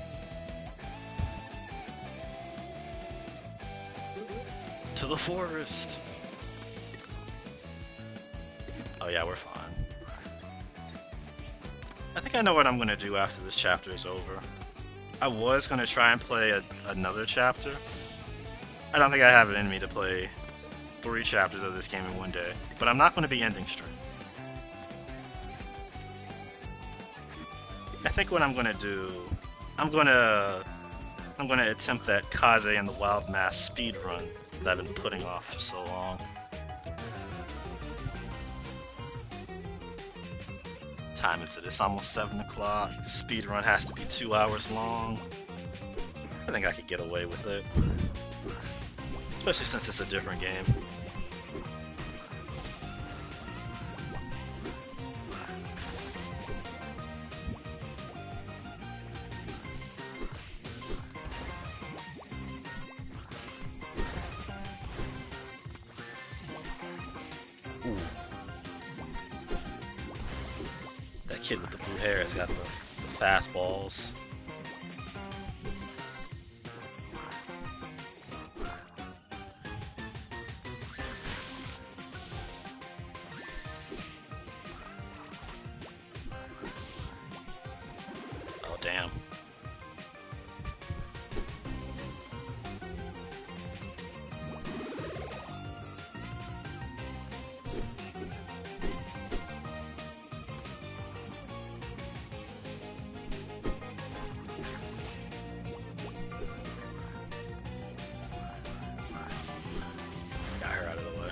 To the forest. Oh yeah, we're fine. I think I know what I'm gonna do after this chapter is over. I was gonna try and play another chapter. I don't think I have it in me to play 3 chapters of this game in one day, but I'm not going to be ending stream. I think what I'm going to do, I'm going to attempt that Kaze and the Wild Mass speed run that I've been putting off for so long. Time is it? It's almost 7 o'clock. Speed run has to be 2 hours long. I think I could get away with it. Especially since it's a different game. Ooh. That kid with the blue hair has got the fastballs. Damn. Got her out of the way.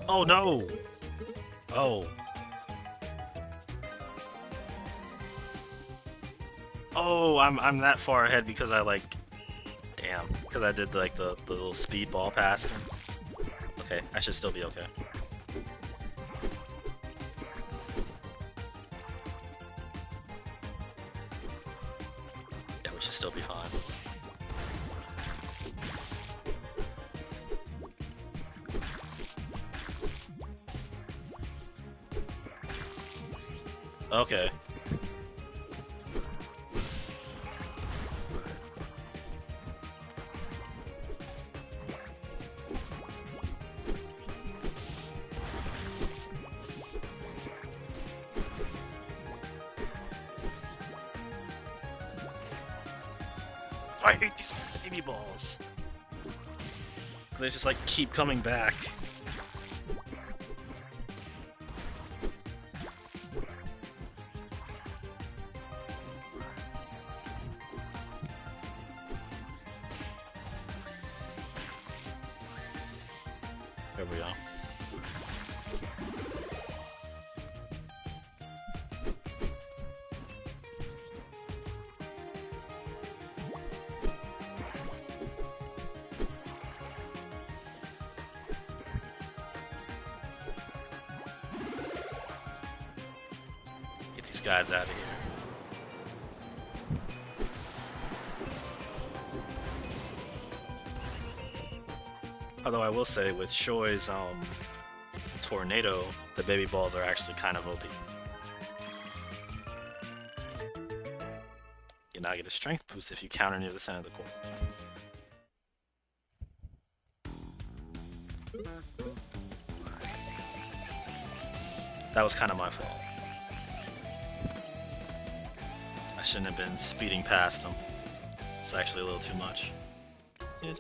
Oh no! Oh. Oh, I'm that far ahead because I like... Damn. Because I did like the little speedball past him. Okay, I should still be okay. Yeah, we should still be fine. Okay. I hate these baby balls. Because they just like keep coming back. There we go. Get these guys out of here. Although I will say, with Shoi's tornado, the baby balls are actually kind of OP. You now get a strength boost if you counter near the center of the court. That was kind of my fault. I shouldn't have been speeding past them. It's actually a little too much. Right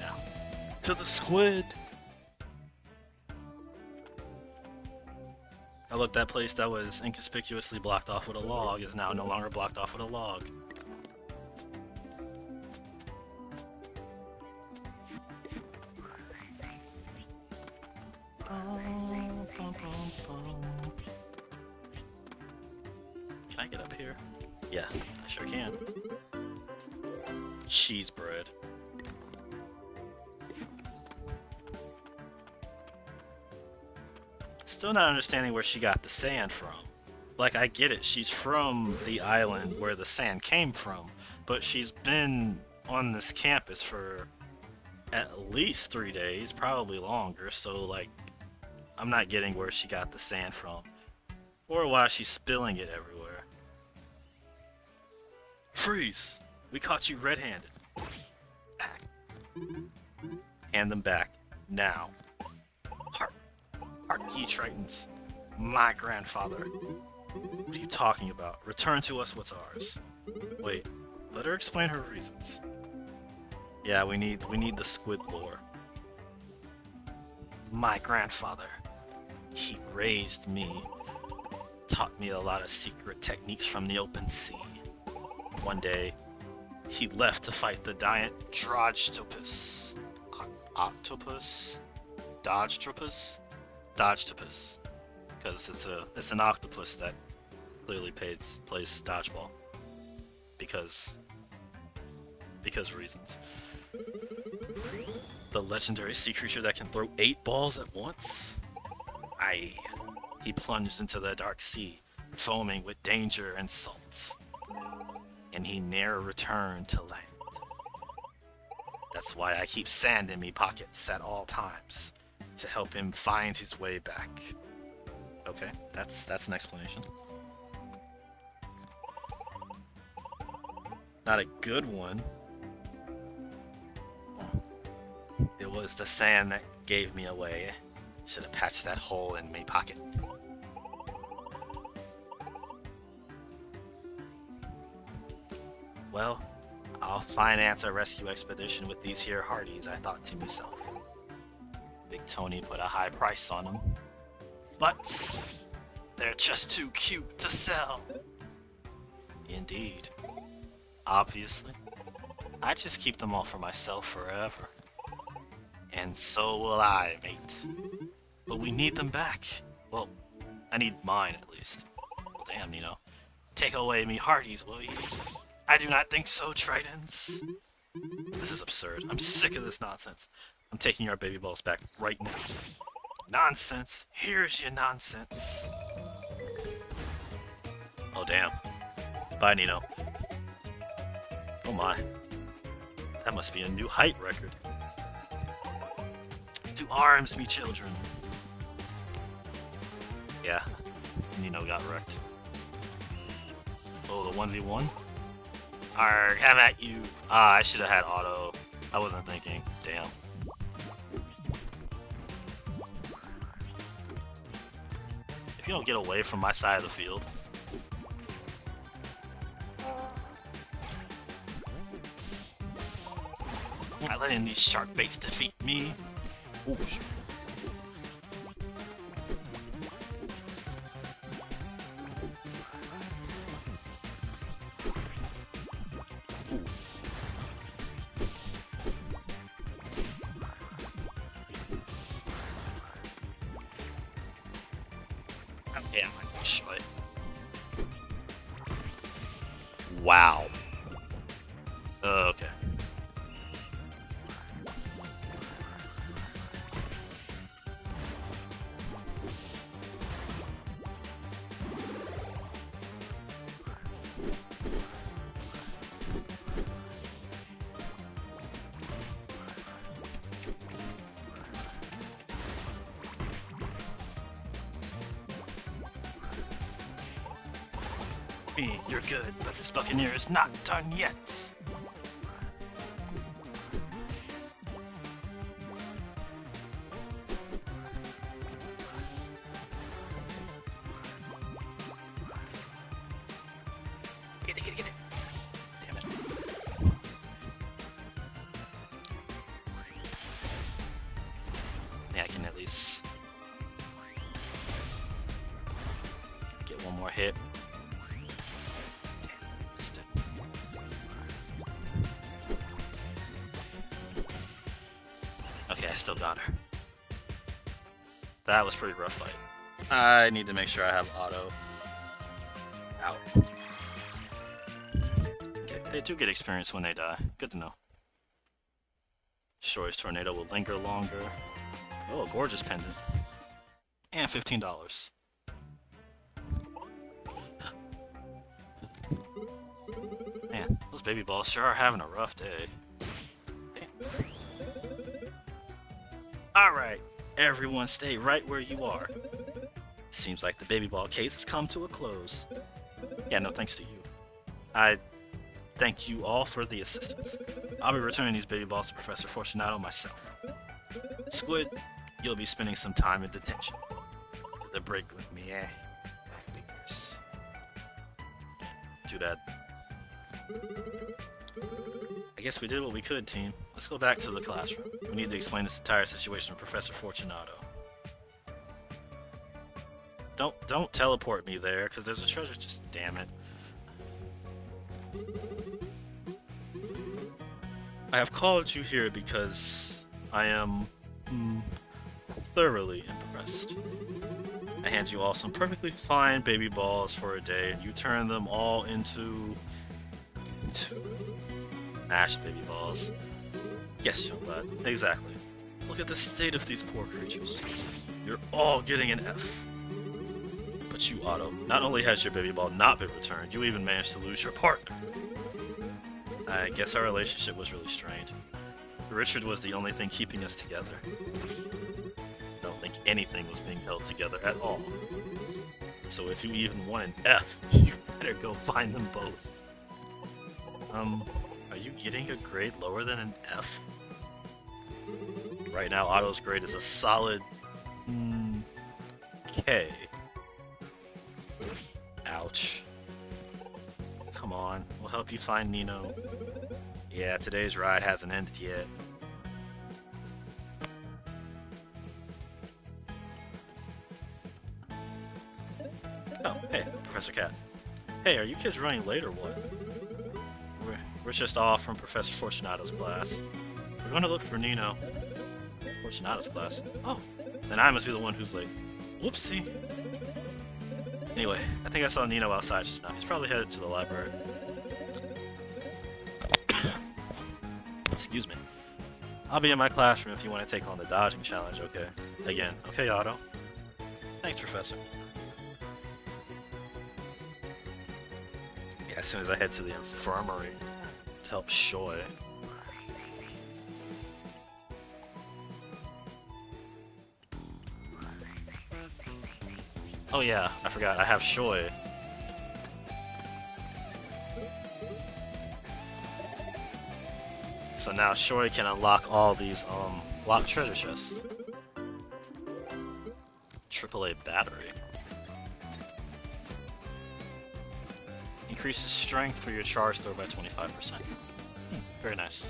now. To the squid! Oh look, that place that was inconspicuously blocked off with a log is now no longer blocked off with a log. Can I get up here? Yeah, I sure can. Cheese bread. Still not understanding where she got the sand from. Like, I get it, she's from the island where the sand came from, but she's been on this campus for at least 3 days, probably longer, so, like, I'm not getting where she got the sand from, or why she's spilling it everywhere. Freeze! We caught you red-handed. Hand them back, now. Hark ye Tritons, my grandfather. What are you talking about? Return to us what's ours. Wait, let her explain her reasons. Yeah, we need the squid lore. My grandfather, he raised me, taught me a lot of secret techniques from the open sea. One day, he left to fight the giant Dodgetopus. Octopus? Dodgetopus? Dodgetopus, because it's an octopus that clearly plays dodgeball because reasons. The legendary sea creature that can throw 8 balls at once. Aye, he plunged into the dark sea, foaming with danger and salt, and he ne'er returned to land. That's why I keep sand in me pockets at all times, to help him find his way back. Okay, that's an explanation. Not a good one. It was the sand that gave me away. Should have patched that hole in me pocket. Well, I'll finance a rescue expedition with these here hardies, I thought to myself. Big Tony put a high price on them, but they're just too cute to sell. Indeed. Obviously. I just keep them all for myself forever. And so will I, mate. But we need them back. Well, I need mine at least. Well, damn, you know. Take away me hearties, will ye? I do not think so, Tritons. This is absurd. I'm sick of this nonsense. I'm taking our baby balls back right now. Nonsense. Here's your nonsense. Oh, damn. Bye, Nino. Oh, my. That must be a new height record. To arms, me children. Yeah. Nino got wrecked. Oh, the 1v1? Arrgh, have at you. Ah, I should have had auto. I wasn't thinking. Damn. If you don't get away from my side of the field. Not letting these shark baits defeat me. Ooh, shit. Yeah, actually. Wow. Okay. me, you're good, but this Buccaneer is not done yet. Get it, get it, get it. Damn it. Yeah, I can at least get one more hit. Missed it. Okay, I still got her. That was a pretty rough fight. I need to make sure I have auto out. Okay, they do get experience when they die. Good to know. Shory's tornado will linger longer. Oh, a gorgeous pendant. And $15. Man, those baby balls sure are having a rough day. Alright, everyone stay right where you are. Seems like the baby ball case has come to a close. Yeah, no thanks to you. I thank you all for the assistance. I'll be returning these baby balls to Professor Fortunato myself. Squid, you'll be spending some time in detention. For the break with me, eh? Fingers. Too bad. I guess we did what we could, team. Let's go back to the classroom. We need to explain this entire situation to Professor Fortunato. Don't teleport me there, because there's a treasure chest. Damn it. I have called you here because I am thoroughly impressed. I hand you all some perfectly fine baby balls for a day, and you turn them all into mashed baby balls. Yes, young lad, exactly. Look at the state of these poor creatures. You're all getting an F. But you, Otto, not only has your baby ball not been returned, you even managed to lose your partner. I guess our relationship was really strained. Richard was the only thing keeping us together. I don't think anything was being held together at all. So if you even want an F, you better go find them both. Are you getting a grade lower than an F? Right now, Otto's grade is a solid K. Ouch. Come on, we'll help you find Nino. Yeah, today's ride hasn't ended yet. Oh, hey, Professor Cat. Hey, are you kids running late or what? We're just off from Professor Fortunato's class. We're going to look for Nino. Fortunato's class? Oh, then I must be the one who's late. Whoopsie. Anyway, I think I saw Nino outside just now. He's probably headed to the library. Excuse me. I'll be in my classroom if you want to take on the dodging challenge, okay? Again, okay, Otto? Thanks, Professor. Yeah, as soon as I head to the infirmary to help Shoy. Oh yeah, I forgot, I have Shoy. So now Shoy can unlock all these locked treasure chests. AAA battery. Increases strength for your charge throw by 25%. Very nice.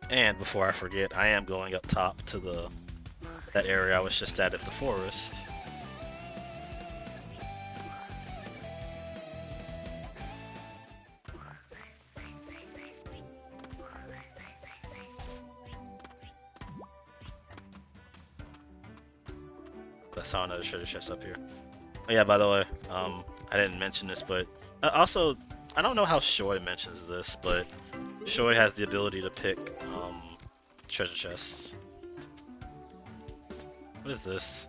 And before I forget, I am going up top to that area I was just at the forest. I saw another treasure chest up here. Oh yeah, by the way, I didn't mention this, but also, I don't know how Shoy mentions this, but Shoy has the ability to pick treasure chests. What is this?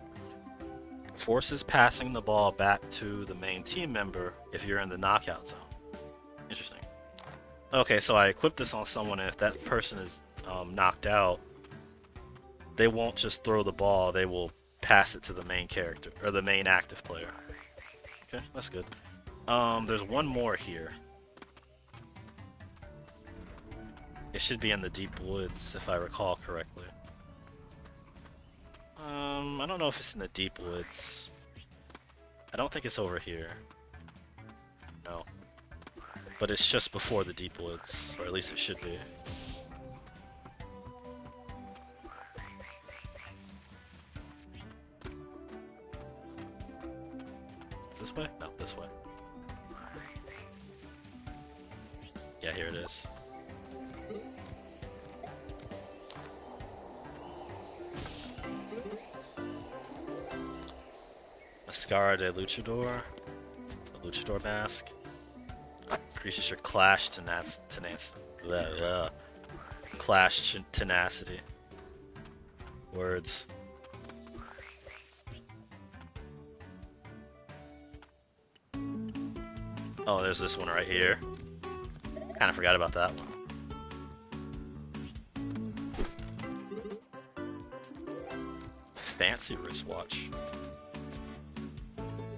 Forces passing the ball back to the main team member if you're in the knockout zone. Interesting. Okay, so I equipped this on someone, and if that person is knocked out, they won't just throw the ball, they will pass it to the main character, or the main active player. Okay, that's good. There's one more here. It should be in the deep woods, if I recall correctly. I don't know if it's in the deep woods. I don't think it's over here. No. But it's just before the deep woods, or at least it should be. Is this way? No, this way. Yeah, here it is. Mascara de Luchador. The Luchador mask. Increases your clash tenacity. Words. Oh, there's this one right here. Kind of forgot about that one. Fancy wristwatch.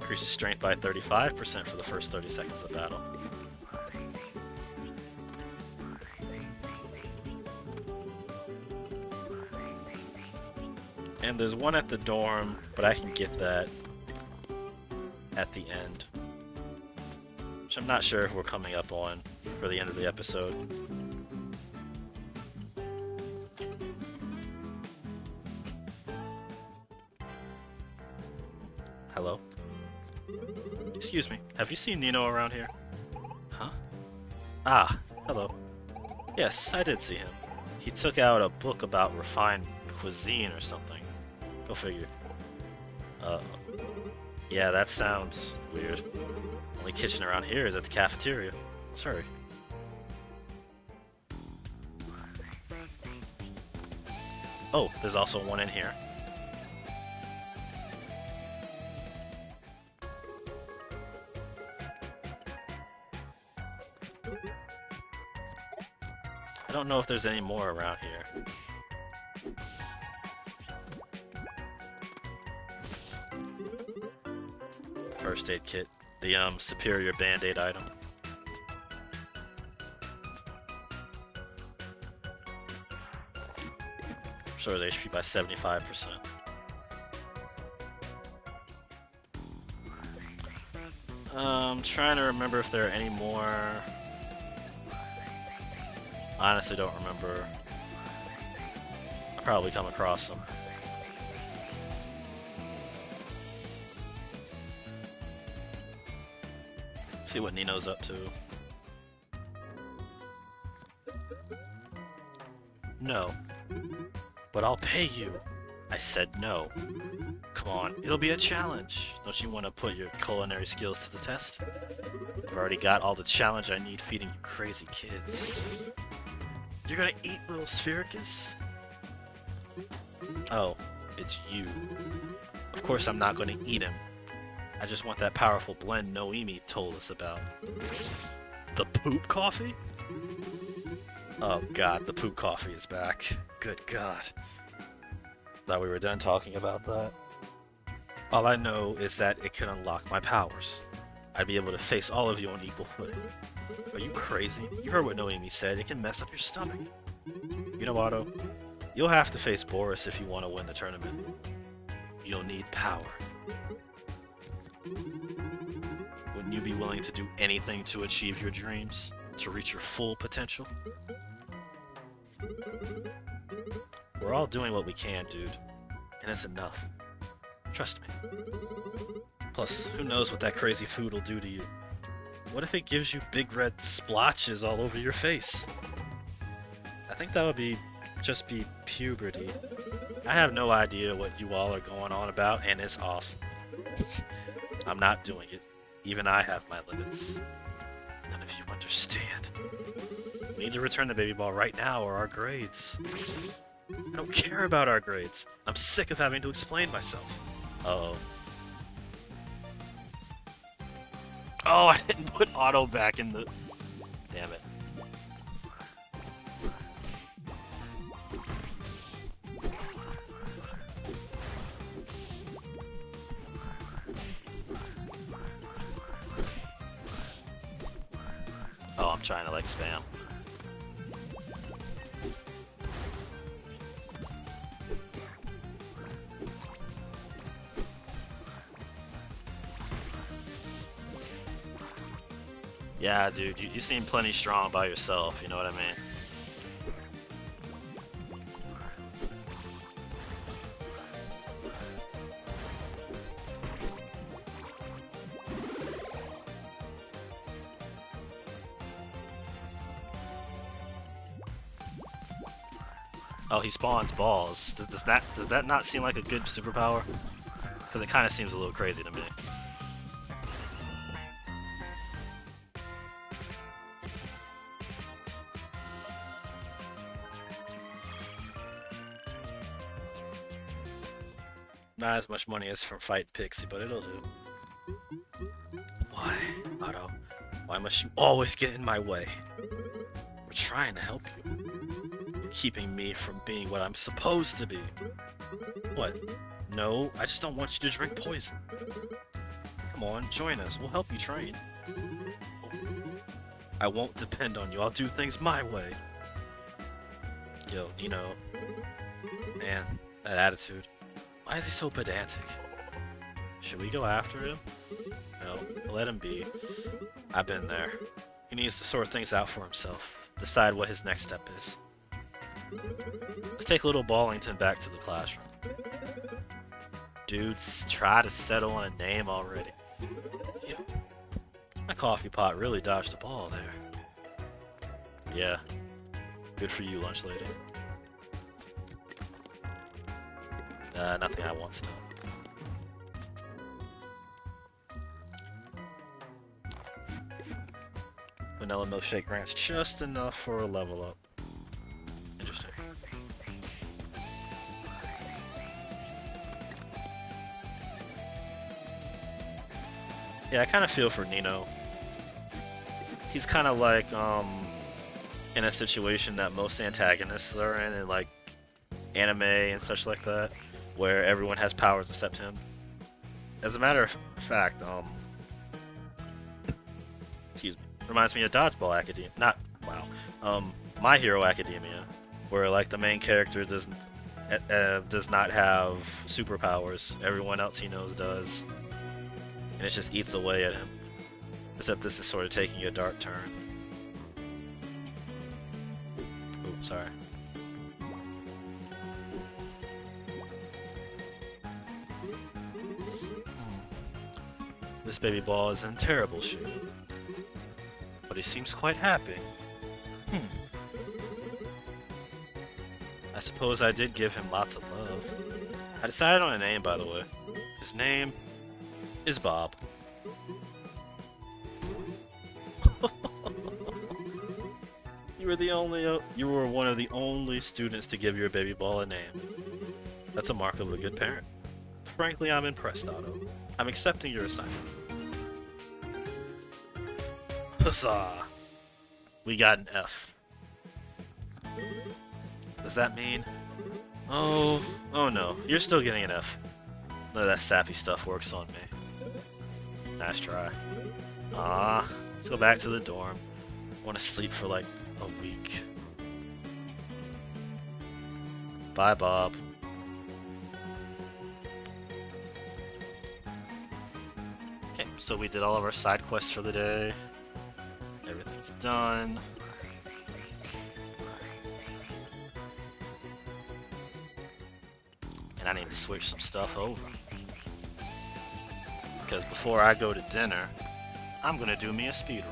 Increases strength by 35% for the first 30 seconds of battle. And there's one at the dorm, but I can get that at the end. Which I'm not sure if we're coming up on for the end of the episode. Hello? Excuse me, have you seen Nino around here? Huh? Ah, hello. Yes, I did see him. He took out a book about refined cuisine or something. Go figure. Yeah, that sounds weird. Only kitchen around here is at the cafeteria. Let's hurry. Oh, there's also one in here. I don't know if there's any more around here. First aid kit. The superior band-aid item. Restores HP by 75%. I'm trying to remember if there are any more. I honestly don't remember. I'll probably come across them. See what Nino's up to. No. But I'll pay you. I said no. Come on, it'll be a challenge. Don't you want to put your culinary skills to the test? I've already got all the challenge I need feeding you crazy kids. You're gonna eat little Sphericus? Oh, it's you. Of course I'm not gonna eat him. I just want that powerful blend Noemi told us about. The poop coffee? Oh god, the poop coffee is back. Good god. Thought we were done talking about that. All I know is that it can unlock my powers. I'd be able to face all of you on equal footing. Are you crazy? You heard what Noemi said, it can mess up your stomach. You know, Otto, you'll have to face Boris if you want to win the tournament. You'll need power. Wouldn't you be willing to do anything to achieve your dreams? To reach your full potential? We're all doing what we can, dude. And it's enough. Trust me. Plus, who knows what that crazy food will do to you? What if it gives you big red splotches all over your face? I think that would just be puberty. I have no idea what you all are going on about, and it's awesome. I'm not doing it. Even I have my limits. None of you understand. We need to return the baby ball right now or our grades. I don't care about our grades. I'm sick of having to explain myself. Uh-oh. Oh, I didn't put auto back in the... Damn it. Oh, I'm trying to like spam. Yeah, dude, you seem plenty strong by yourself, you know what I mean? Oh, he spawns balls. Does that not seem like a good superpower? Because it kind of seems a little crazy to me. Not as much money as from Fight Pixie, but it'll do. Why, Otto? Why must you always get in my way? We're trying to help you. You're keeping me from being what I'm supposed to be. What? No, I just don't want you to drink poison. Come on, join us. We'll help you train. I won't depend on you. I'll do things my way. Yo, Nino. Man, that attitude. Why is he so pedantic? Should we go after him? No, let him be. I've been there. He needs to sort things out for himself. Decide what his next step is. Let's take little Ballington back to the classroom. Dudes, try to settle on a name already. My coffee pot really dodged a ball there. Yeah. Good for you, lunch lady. Nothing I want still. Vanilla milkshake grants just enough for a level up. Interesting. Yeah, I kind of feel for Nino. He's kind of like, in a situation that most antagonists are in like anime and such like that, where everyone has powers except him. As a matter of fact, excuse me, reminds me of Dodgeball Academia. My Hero Academia, where like the main character does not have superpowers. Everyone else he knows does, and it just eats away at him. Except this is sort of taking a dark turn. Ooh, sorry. This baby ball is in terrible shape, but he seems quite happy. I suppose I did give him lots of love. I decided on a name, by the way. His name is Bob. You were one of the only students to give your baby ball a name. That's a mark of a good parent. Frankly, I'm impressed, Otto. I'm accepting your assignment. Huzzah! We got an F. Does that mean... Oh no, you're still getting an F. None of that sappy stuff works on me. Nice try. Let's go back to the dorm. I want to sleep for like a week. Bye, Bob. Okay, so we did all of our side quests for the day. Everything's done. And I need to switch some stuff over. Because before I go to dinner, I'm gonna do me a speedrun.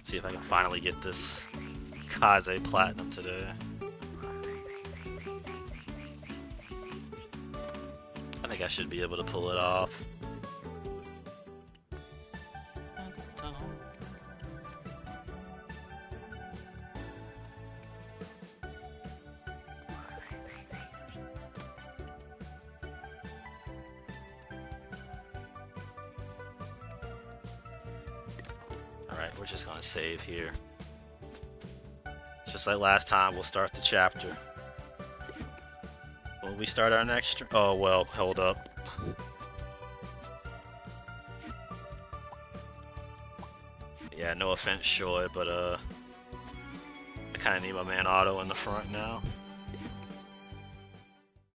See if I can finally get this Kaze Platinum today. I think I should be able to pull it off. Alright, we're just gonna save here. Just like last time, we'll start the chapter. Will we start our next? Oh well, hold up. Yeah, no offense, Shoy, but I kind of need my man Otto in the front now.